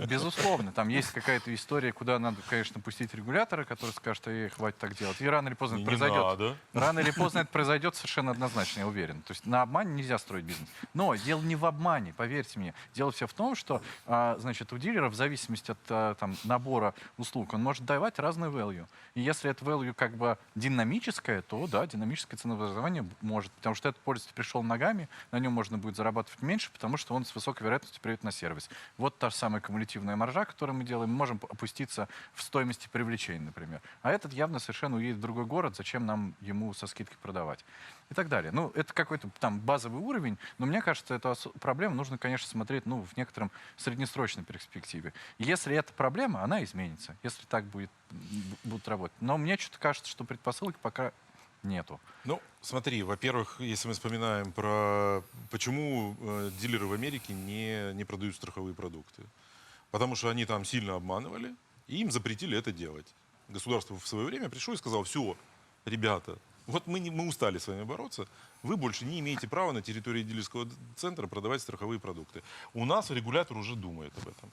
Безусловно, там есть какая-то история, куда надо, конечно, пустить регулятора, который скажет, хватит так делать. И рано или поздно это произойдет. Рано или поздно это произойдет совершенно однозначно, я уверен. То есть на обмане нельзя строить бизнес. Но дело не в обмане, поверьте мне. Дело все в том, что, значит, у дилера в зависимости от там, набора услуг он может давать разный value. И если это value как бы динамическое, то да, динамическое ценообразование может. Потому что этот пользователь пришел ногами, на нем можно будет зарабатывать меньше, потому что он с высокой вероятностью придет на сервис. Вот та же самая кумулятивная маржа, которую мы делаем, мы можем опуститься в стоимости привлечения, например. А этот явно совершенно уедет в другой город, зачем нам ему со скидкой продавать? И так далее. Ну, это какой-то там базовый уровень, но мне кажется, эту проблему нужно, конечно, смотреть, ну, в некотором среднесрочной перспективе. Если это проблема, она изменится, если так будут работать. Но мне что-то кажется, что предпосылок пока нету. Ну, смотри, во-первых, если мы вспоминаем про почему дилеры в Америке не продают страховые продукты. Потому что они там сильно обманывали, и им запретили это делать. Государство в свое время пришло и сказало: все, ребята, вот мы устали с вами бороться, вы больше не имеете права на территории дилерского центра продавать страховые продукты. У нас регулятор уже думает об этом.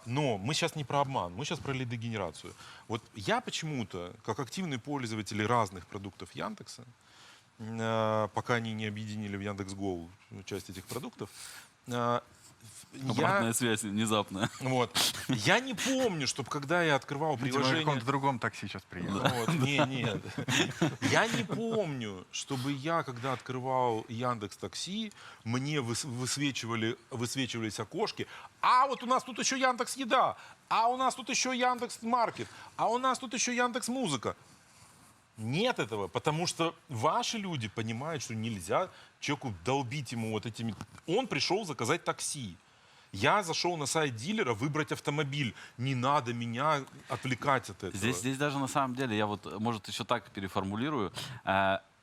Но мы сейчас не про обман, мы сейчас про лидогенерацию. Вот я почему-то, как активный пользователь разных продуктов Яндекса, пока они не объединили в Яндекс.Гол часть этих продуктов, обратная связь внезапная. Вот. Я не помню, чтобы когда я открывал приложение... Видимо, в каком-то другом такси сейчас приехал. Вот. Нет. Я не помню, чтобы я, когда открывал Яндекс.Такси, мне высвечивались окошки. А вот у нас тут еще Яндекс.Еда, а у нас тут еще Яндекс.Маркет, а у нас тут еще Яндекс.Музыка. Нет этого, потому что ваши люди понимают, что нельзя человеку долбить ему вот этими... Он пришел заказать такси. Я зашел на сайт дилера выбрать автомобиль. Не надо меня отвлекать от этого. Здесь даже на самом деле, я вот, может, еще так переформулирую.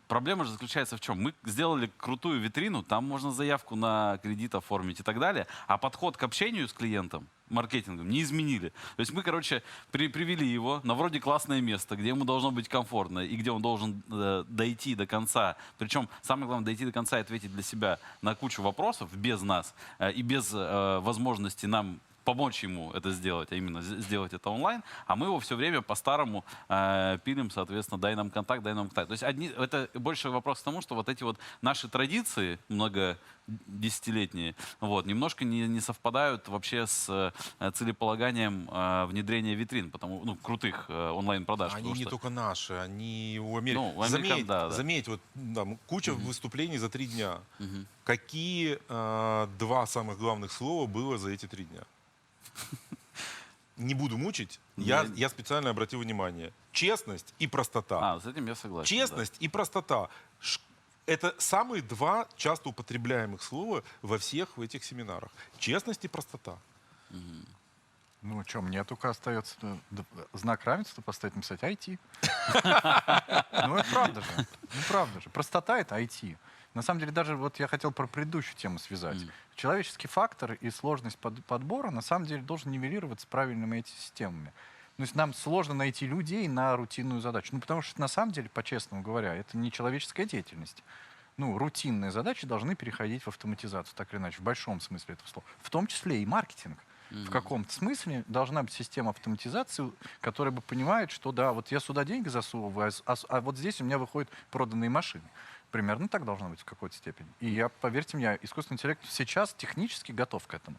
Проблема же заключается в чем? Мы сделали крутую витрину, там можно заявку на кредит оформить и так далее, а подход к общению с клиентом, маркетингом, не изменили. То есть мы, короче, привели его на вроде классное место, где ему должно быть комфортно и где он должен дойти до конца. Причем самое главное дойти до конца и ответить для себя на кучу вопросов без нас и без возможности нам помочь ему это сделать, а именно сделать это онлайн, а мы его все время по-старому пилим, соответственно, дай нам контакт. То есть это больше вопрос к тому, что вот эти вот наши традиции многодесятилетние, вот, немножко не совпадают вообще с целеполаганием внедрения витрин, крутых онлайн-продаж. Они не только наши, они у Америки. Ну, у американ, заметь, вот куча выступлений за 3 дня. Какие 2 самых главных слова было за эти 3 дня? Не буду мучить. Я специально обратил внимание. Честность и простота. С этим я согласен. Честность и простота. Это самые 2 часто употребляемых слова во всех этих семинарах. Честность и простота. Ну, что, мне только остается знак равенства поставить, написать IT. Ну, это правда же. Простота — это IT. На самом деле, даже вот я хотел про предыдущую тему связать. Человеческий фактор и сложность подбора на самом деле должен нивелироваться правильными IT-системами. То есть нам сложно найти людей на рутинную задачу. Ну, потому что на самом деле, по-честному говоря, это не человеческая деятельность. Ну, рутинные задачи должны переходить в автоматизацию, так или иначе, в большом смысле этого слова. В том числе и маркетинг. В каком-то смысле должна быть система автоматизации, которая бы понимает, что да, вот я сюда деньги засовываю, а вот здесь у меня выходят проданные машины. Примерно так должно быть в какой-то степени. И поверьте мне, искусственный интеллект сейчас технически готов к этому.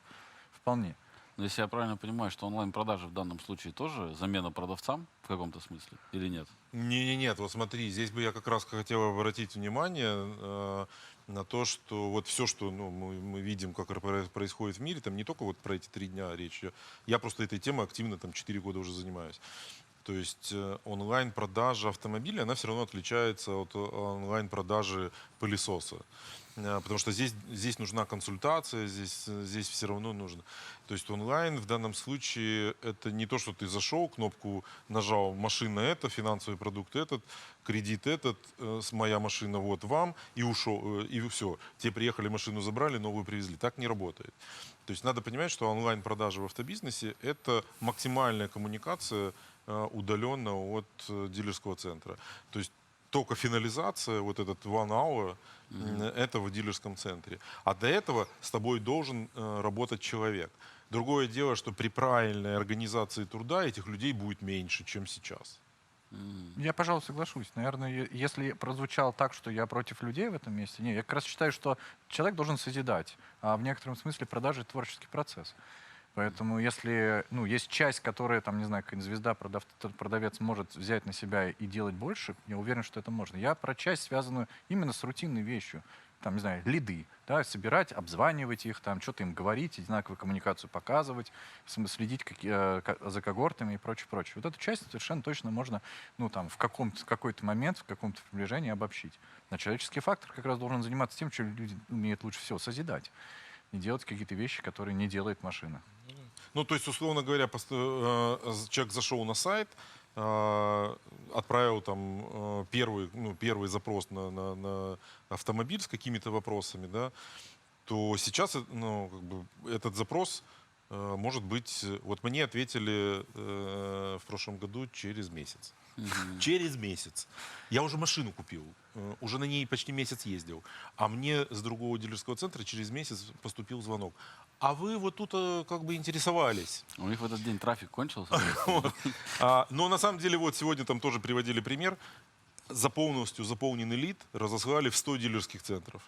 Вполне. Но если я правильно понимаю, что онлайн-продажи в данном случае тоже замена продавцам в каком-то смысле или нет? Нет, вот смотри, здесь бы я как раз хотел обратить внимание на то, что вот все, что мы видим, как происходит в мире, там не только вот про эти 3 дня речь. Я просто этой темой активно там 4 года уже занимаюсь. То есть онлайн-продажа автомобиля, она все равно отличается от онлайн-продажи пылесоса. Потому что здесь нужна консультация, здесь все равно нужно. То есть онлайн в данном случае это не то, что ты зашел, кнопку нажал, машина это, финансовый продукт этот, кредит этот, моя машина вот вам, и ушел, и все. Те приехали, машину забрали, новую привезли. Так не работает. То есть надо понимать, что онлайн-продажи в автобизнесе это максимальная коммуникация удаленно от дилерского центра. То есть только финализация, вот этот one hour, это в дилерском центре. А до этого с тобой должен работать человек. Другое дело, что при правильной организации труда этих людей будет меньше, чем сейчас. Я, пожалуй, соглашусь. Наверное, если прозвучало так, что я против людей в этом месте, нет, я как раз считаю, что человек должен созидать, а в некотором смысле продажи — это творческий процесс. Поэтому если есть часть, которая, там, не знаю, какая-нибудь звезда, продавец может взять на себя и делать больше, я уверен, что это можно. Я про часть, связанную именно с рутинной вещью. Там, не знаю, лиды, да, собирать, обзванивать их, там, что-то им говорить, одинаковую коммуникацию показывать, следить за когортами и прочее, прочее. Вот эту часть совершенно точно можно, в какой-то момент, в каком-то приближении обобщить. Но человеческий фактор как раз должен заниматься тем, что люди умеют лучше всего — созидать. И делать какие-то вещи, которые не делает машина. Ну, то есть, условно говоря, человек зашел на сайт, отправил там первый запрос на автомобиль с какими-то вопросами, да, то сейчас этот запрос может быть... Вот мне ответили в прошлом году через месяц. Через месяц. Я уже машину купил, уже на ней почти месяц ездил. А мне с другого дилерского центра через месяц поступил звонок. А вы вот тут как бы интересовались. У них в этот день трафик кончился. Но на самом деле вот сегодня там тоже приводили пример. Полностью заполненный лид разослали в 100 дилерских центров.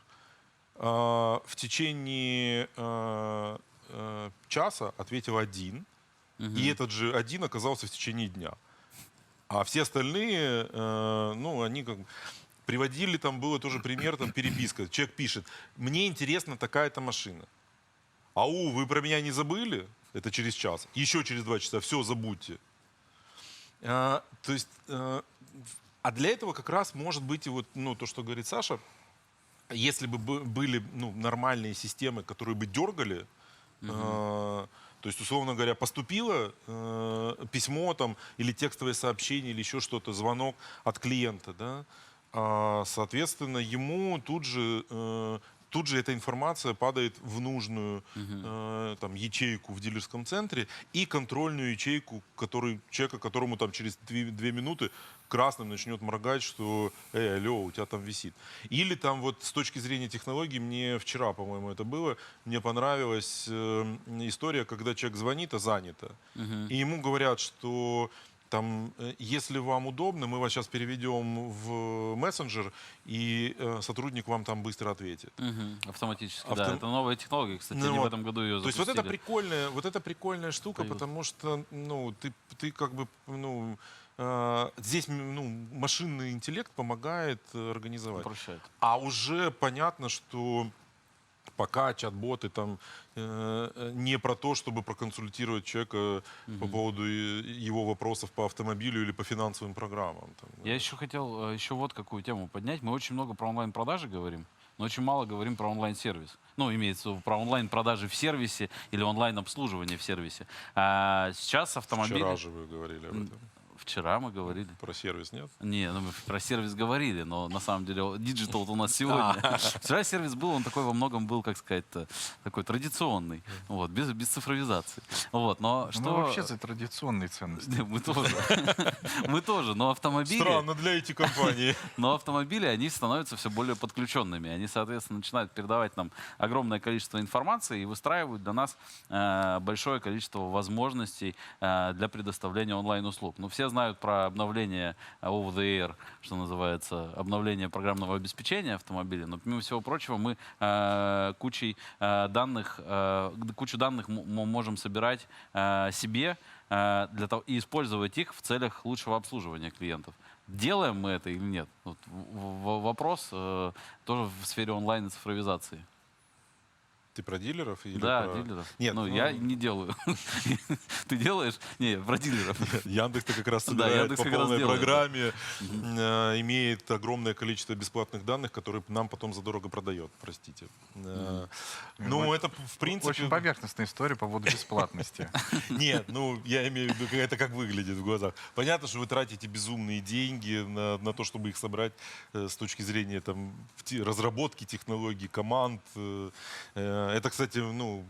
В течение часа ответил один. И этот же один оказался в течение дня. А все остальные, они как бы приводили, там было тоже пример, там переписка. Человек пишет: мне интересна такая-то машина. Ау, вы про меня не забыли? Это через час. Еще через 2 часа. Все, забудьте. То есть, а для этого как раз может быть и вот, то, что говорит Саша, если бы были нормальные системы, которые бы дергали, то есть, условно говоря, поступило письмо там, или текстовое сообщение, или еще что-то, звонок от клиента, да, соответственно, ему тут же эта информация падает в нужную ячейку в дилерском центре и контрольную ячейку человека, которому там через 2 минуты красным начнет моргать, что алло, у тебя там висит. Или там вот с точки зрения технологий, мне вчера, по-моему, это было, мне понравилась история, когда человек звонит, а занято. И ему говорят, что там, если вам удобно, мы вас сейчас переведем в мессенджер, и сотрудник вам там быстро ответит. Автоматически, да. Это новая технология, кстати, они в этом году ее запустили. То есть вот это прикольная штука, потому что ты как бы, здесь машинный интеллект помогает организовать. Упрощает. А уже понятно, что пока чат-боты там не про то, чтобы проконсультировать человека по поводу его вопросов по автомобилю или по финансовым программам. Там, Я еще хотел вот какую тему поднять. Мы очень много про онлайн-продажи говорим, но очень мало говорим про онлайн-сервис. Имеется в виду про онлайн-продажи в сервисе или онлайн-обслуживание в сервисе. А сейчас автомобили... Вчера же вы говорили об этом. Вчера мы говорили. Про сервис нет? Не, мы про сервис говорили, но на самом деле диджитал у нас сегодня. Вчера сервис был, он такой во многом был, как сказать, такой традиционный, без цифровизации. Но что... Мы вообще за традиционные ценности. Мы тоже, но автомобили... Странно для IT-компании. Но автомобили, они становятся все более подключенными. Они, соответственно, начинают передавать нам огромное количество информации и выстраивают для нас большое количество возможностей для предоставления онлайн-услуг. Все все знают про обновление over the air, что называется, обновление программного обеспечения автомобиля. Но помимо всего прочего, мы кучу данных мы можем собирать себе для того, и использовать их в целях лучшего обслуживания клиентов. Делаем мы это или нет? Вот вопрос тоже в сфере онлайн и цифровизации. Ты про дилеров? Или да, про... дилеров. Нет, ну, я не делаю. Ты делаешь? Не, про дилеров. Яндекс-то как раз собирает по полной программе, имеет огромное количество бесплатных данных, которые нам потом задорого продает, простите. Ну, это, в принципе... Очень поверхностная история по поводу бесплатности. Нет, ну, я имею в виду, это как выглядит в глазах. Понятно, что вы тратите безумные деньги на то, чтобы их собрать с точки зрения там, разработки технологий, команд. Это, кстати, ну,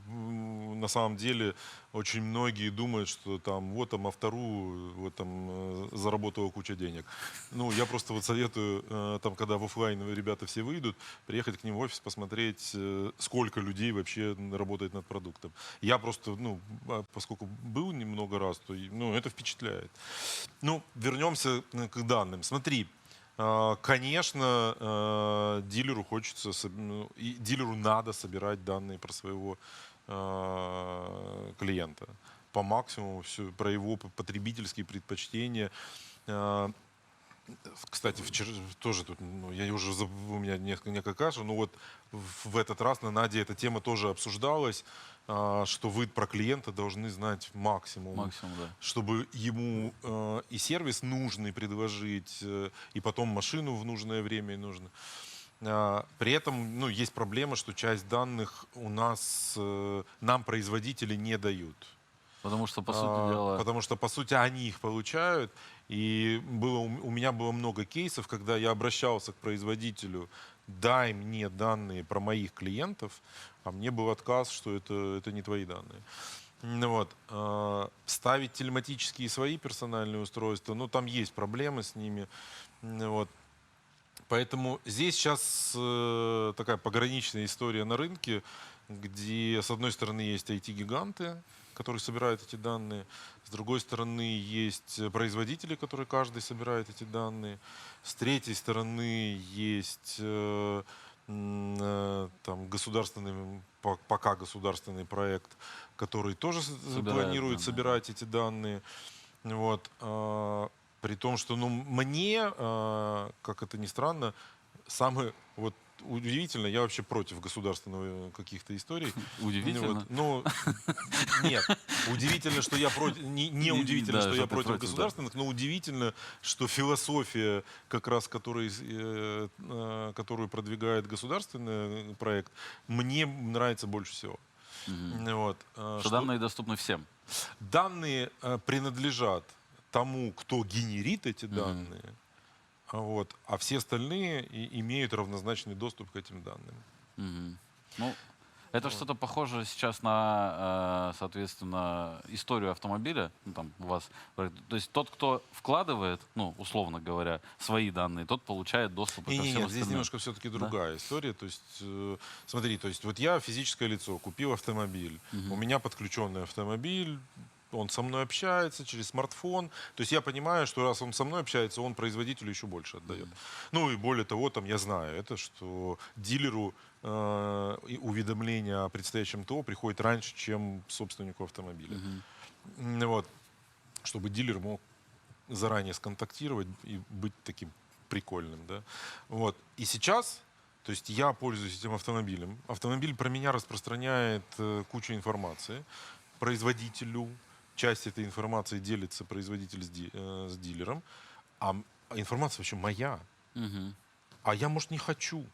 на самом деле очень многие думают, что там вот там Авто.ру вот там заработала куча денег. Ну, я просто вот советую, там, когда в офлайн ребята все выйдут, приехать к ним в офис, посмотреть, сколько людей вообще работает над продуктом. Я просто, ну, поскольку был немного раз, то, ну, это впечатляет. Ну, вернемся к данным. Смотри. Конечно, дилеру хочется, дилеру надо собирать данные про своего клиента по максимуму, все, про его потребительские предпочтения. Кстати, вчера тоже тут, ну, я уже у меня несколько каша, но вот в этот раз на Наде эта тема тоже обсуждалась, что вы про клиента должны знать максимум, да. чтобы ему и сервис нужный предложить, и потом машину в нужное время нужно. При этом, ну, есть проблема, что часть данных у нас нам производители не дают. Потому что, по сути дела... Потому что, по сути, они их получают. И у меня было много кейсов, когда я обращался к производителю, дай мне данные про моих клиентов, а мне был отказ, что это не твои данные. Вот. Ставить телематические свои персональные устройства, ну, там есть проблемы с ними. Вот. Поэтому здесь сейчас такая пограничная история на рынке, где, с одной стороны, есть IT-гиганты, которые собирают эти данные. С другой стороны, есть производители, которые каждый собирает эти данные. С третьей стороны, есть там, государственный, пока государственный проект, который тоже планирует собирать эти данные. Вот. При том, что, ну, мне, как это ни странно, самое вот удивительно, я вообще против государственных каких-то историй. Удивительно? Вот, ну, нет. Удивительно, что я против... Не удивительно, что я против государственных, но удивительно, что философия, как раз которую продвигает государственный проект, мне нравится больше всего. Вот, что данные доступны всем. Данные принадлежат тому, кто генерит эти данные, вот, а все остальные имеют равнозначный доступ к этим данным. Ну, это что-то похоже сейчас на, соответственно, историю автомобиля. Ну, там у вас, то есть тот, кто вкладывает, ну, условно говоря, свои данные, тот получает доступ ко всем остальным. Здесь немножко все-таки другая история. То есть, смотри, то есть вот я физическое лицо, купил автомобиль, у меня подключенный автомобиль, он со мной общается через смартфон. То есть я понимаю, что раз он со мной общается, он производителю еще больше отдает. Ну и более того, там я знаю это, что дилеру уведомление о предстоящем ТО приходит раньше, чем собственнику автомобиля. Вот. Чтобы дилер мог заранее сконтактировать и быть таким прикольным. Да? Вот. И сейчас, то есть я пользуюсь этим автомобилем. Автомобиль про меня распространяет кучу информации производителю. Часть этой информации делится производитель с дилером, а информация вообще моя. А я, может, не хочу.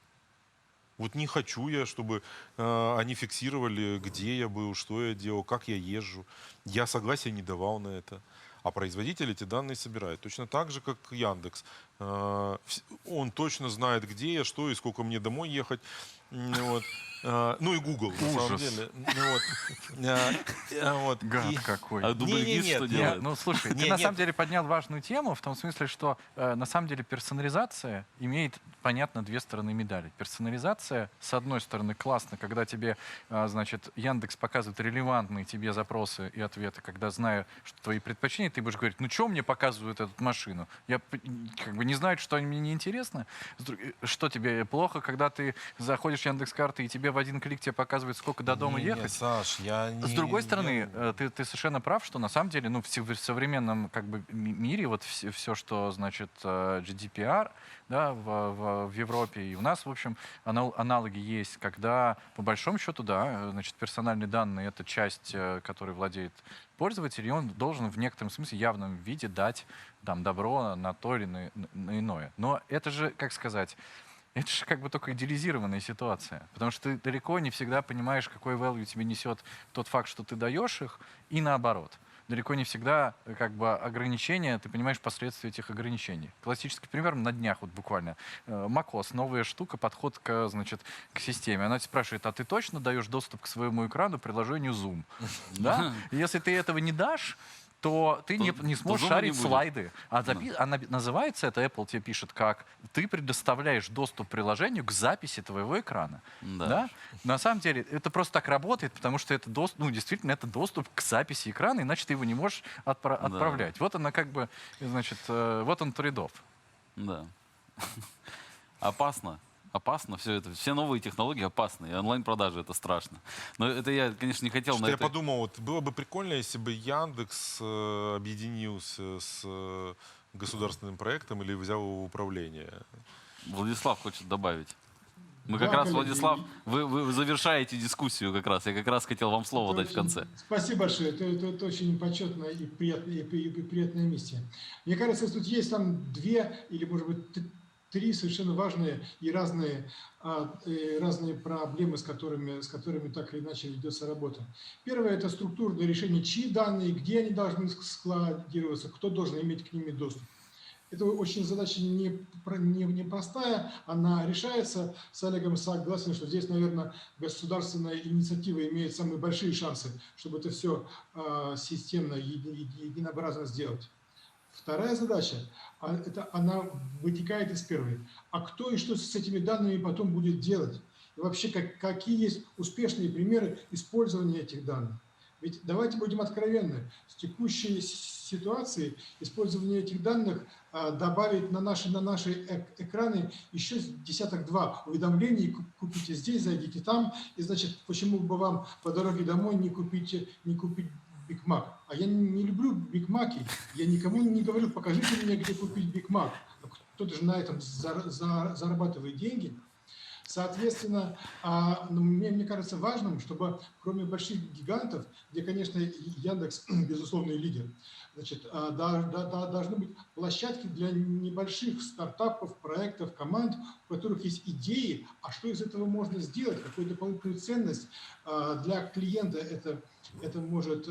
Вот не хочу я, чтобы они фиксировали, где я был, что я делал, как я езжу. Я согласия не давал на это. А производитель эти данные собирает. Точно так же, как Яндекс. Он точно знает, где я, что и сколько мне домой ехать. Вот. Ну и Google, на самом деле. Гад какой. А дубльгист что делает? Ну, слушай, ты на самом деле поднял важную тему, в том смысле, что на самом деле персонализация имеет, понятно, две стороны медали. Персонализация, с одной стороны, классно, когда тебе, значит, Яндекс показывает релевантные тебе запросы и ответы, когда, зная, что твои предпочтения, ты будешь говорить, ну, что мне показывают эту машину? Я как бы не знаю, что мне не интересно. Что тебе плохо, когда ты заходишь в Яндекс.Карты и тебе в один клик тебе показывает, сколько до дома ехать. Нет, Саш, я не... С другой стороны, ты совершенно прав, что на самом деле, ну, в современном как бы мире вот все, что, значит, GDPR, да, в Европе и у нас, в общем, аналоги есть, когда, по большому счету, да, значит, персональные данные — это часть, которой владеет пользователь, и он должен в некотором смысле явном виде дать там добро на то или на иное. Но это же, как сказать, это же как бы только идеализированная ситуация. Потому что ты далеко не всегда понимаешь, какой value тебе несет тот факт, что ты даешь их, и наоборот. Далеко не всегда как бы ограничения, ты понимаешь последствия этих ограничений. Классический пример на днях вот буквально. macOS, новая штука, подход к, значит, к системе. Она тебя спрашивает, а ты точно даешь доступ к своему экрану приложению Zoom? Да? Если ты этого не дашь, то ты не сможешь шарить слайды. Она называется, это Apple тебе пишет, как ты предоставляешь доступ к приложению к записи твоего экрана. Да? На самом деле это просто так работает, потому что это доступ, ну, действительно, это доступ к записи экрана, иначе ты его не можешь отправлять. Вот она как бы, значит, вот он трейд-офф. Да. Опасно. Опасно все это. Все новые технологии опасны. И онлайн-продажи — это страшно. Но это я, конечно, не хотел на это... Я подумал, вот, было бы прикольно, если бы Яндекс объединился с государственным проектом или взял его в управление. Владислав хочет добавить. Мы как раз, Владислав, вы завершаете дискуссию как раз. Я как раз хотел вам слово дать в конце. Спасибо большое. Это очень почетная и приятная миссия. Мне кажется, тут есть там две или, может быть, три совершенно важные и разные проблемы, с которыми так или иначе ведется работа. Первое – это структурное решение, чьи данные, где они должны складироваться, кто должен иметь к ним доступ. Это очень задача непростая, она решается. С Олегом согласен, что здесь, наверное, государственная инициатива имеет самые большие шансы, чтобы это все системно, единообразно сделать. Вторая задача, она вытекает из первой. А кто и что с этими данными потом будет делать? И вообще, какие есть успешные примеры использования этих данных? Ведь давайте будем откровенны. В текущей ситуации использование этих данных добавить на наши экраны еще десяток-два уведомлений. Купите здесь, зайдите там. И, значит, почему бы вам по дороге домой не купить Биг Мак. А я не люблю Биг Маки. Я никому не говорю, покажите мне, где купить Биг Мак. Кто-то же на этом зарабатывает деньги. Соответственно, мне кажется важным, чтобы кроме больших гигантов, где, конечно, Яндекс, безусловный лидер, значит, должны быть площадки для небольших стартапов, проектов, команд, у которых есть идеи, а что из этого можно сделать, какую дополнительную ценность для клиента это может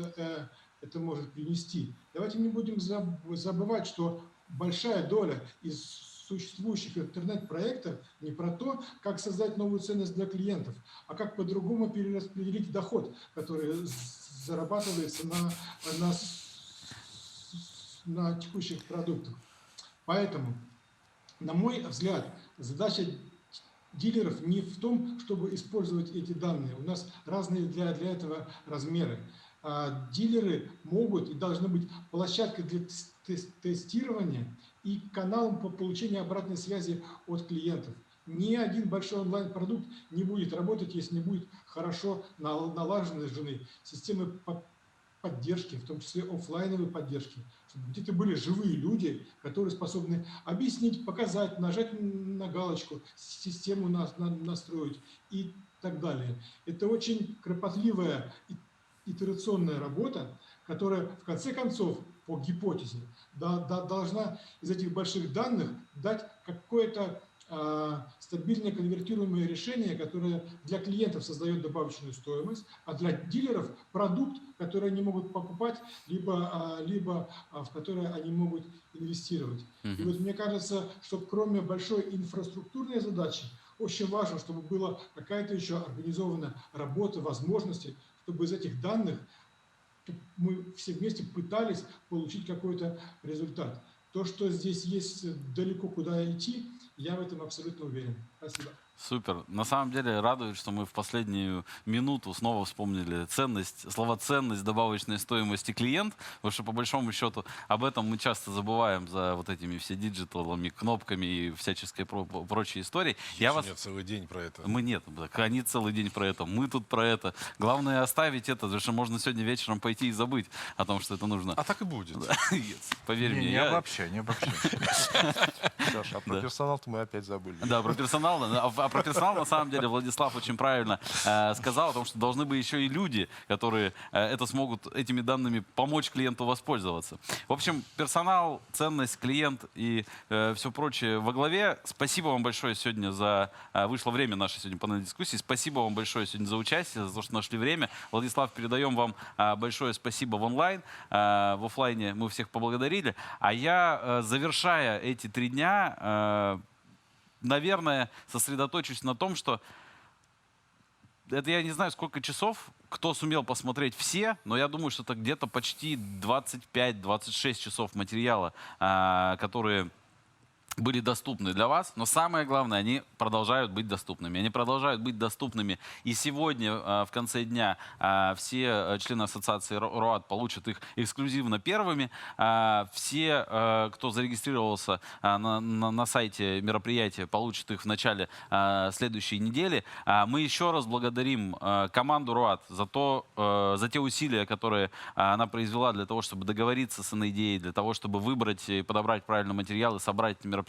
принести. Давайте не будем забывать, что большая доля из существующих интернет-проектов не про то, как создать новую ценность для клиентов, а как по-другому перераспределить доход, который зарабатывается на текущих продуктах. Поэтому, на мой взгляд, задача дилеров не в том, чтобы использовать эти данные. У нас разные для этого размеры. Дилеры могут и должны быть площадкой для тестирования и каналом по получению обратной связи от клиентов. Ни один большой онлайн-продукт не будет работать, если не будет хорошо налажены системы поддержки, в том числе офлайновой поддержки, чтобы где-то были живые люди, которые способны объяснить, показать, нажать на галочку, систему настроить и так далее. Это очень кропотливая итерационная работа, которая в конце концов, по гипотезе, должна из этих больших данных дать какое-то стабильное конвертируемое решение, которое для клиентов создает добавочную стоимость, а для дилеров продукт, который они могут покупать, либо в который они могут инвестировать. И вот мне кажется, что кроме большой инфраструктурной задачи, Очень важно, чтобы была какая-то еще организованная работа, возможности, чтобы из этих данных мы все вместе пытались получить какой-то результат. То, что здесь есть далеко куда идти, я в этом абсолютно уверен. Спасибо. Супер. На самом деле радует, что мы в последнюю минуту снова вспомнили ценность, слова ценность, добавочной стоимости клиент, потому что по большому счету об этом мы часто забываем за вот этими все диджиталами, кнопками и всяческой прочей истории. Нет, целый день про это. Мы нет, они целый день про это, мы тут про это. Главное оставить это, потому что можно сегодня вечером пойти и забыть о том, что это нужно. А так и будет. Поверь мне. Не обобщай, не обобщай. Саша, а про персонал-то мы опять забыли. Да, про персонал. А про персонал, на самом деле, Владислав очень правильно сказал, о том, что должны быть еще и люди, которые это смогут этими данными помочь клиенту воспользоваться. В общем, персонал, ценность, клиент и все прочее во главе. Спасибо вам большое сегодня за... Вышло время нашей сегодня панельной дискуссии. Спасибо вам большое сегодня за участие, за то, что нашли время. Владислав, передаем вам большое спасибо в онлайн. В офлайне мы всех поблагодарили. А я, завершая эти 3 дня, наверное, сосредоточусь на том, что это я не знаю, сколько часов, кто сумел посмотреть все, но я думаю, что это где-то почти 25-26 часов материала, которые были доступны для вас, но самое главное, они продолжают быть доступными. Они продолжают быть доступными. И сегодня, в конце дня, все члены Ассоциации РОАД получат их эксклюзивно первыми. Все, кто зарегистрировался на сайте мероприятия, получат их в начале следующей недели. Мы еще раз благодарим команду РОАД за те усилия, которые она произвела для того, чтобы договориться с NADA, для того, чтобы выбрать и подобрать правильный материал и собрать мероприятие.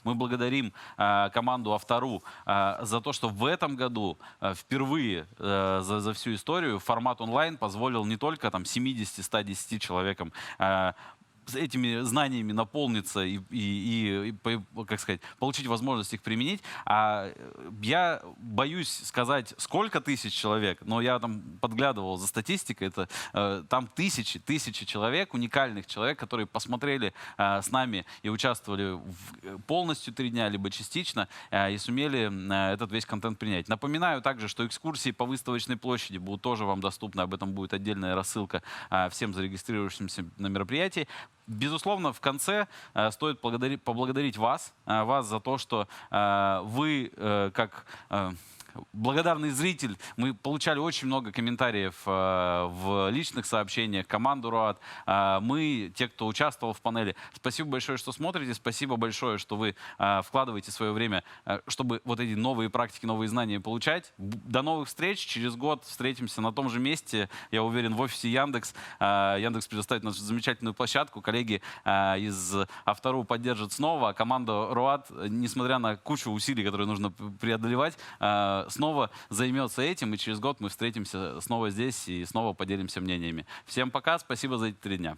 Мы благодарим команду Авто.ру за то, что в этом году впервые за всю историю формат онлайн позволил не только 70-110 человекам с этими знаниями наполниться и, как сказать, получить возможность их применить. Я боюсь сказать, сколько тысяч человек, но я там подглядывал за статистикой, это там тысячи человек, уникальных человек, которые посмотрели с нами и участвовали полностью 3 дня, либо частично, и сумели этот весь контент принять. Напоминаю также, что экскурсии по выставочной площади будут тоже вам доступны, об этом будет отдельная рассылка всем зарегистрировавшимся на мероприятии. Безусловно, в конце стоит поблагодарить вас за то, что вы, как благодарный зритель, мы получали очень много комментариев в личных сообщениях, команду РОАД. Мы, те, кто участвовал в панели, спасибо большое, что смотрите, спасибо большое, что вы вкладываете свое время, чтобы вот эти новые практики, новые знания получать. До новых встреч. Через год встретимся на том же месте, я уверен, в офисе Яндекс. Яндекс предоставит нашу замечательную площадку. Коллеги из Авто.ру поддержат снова. Команда РОАД, несмотря на кучу усилий, которые нужно преодолевать, снова займется этим, и через год мы встретимся снова здесь и снова поделимся мнениями. Всем пока, спасибо за эти 3 дня.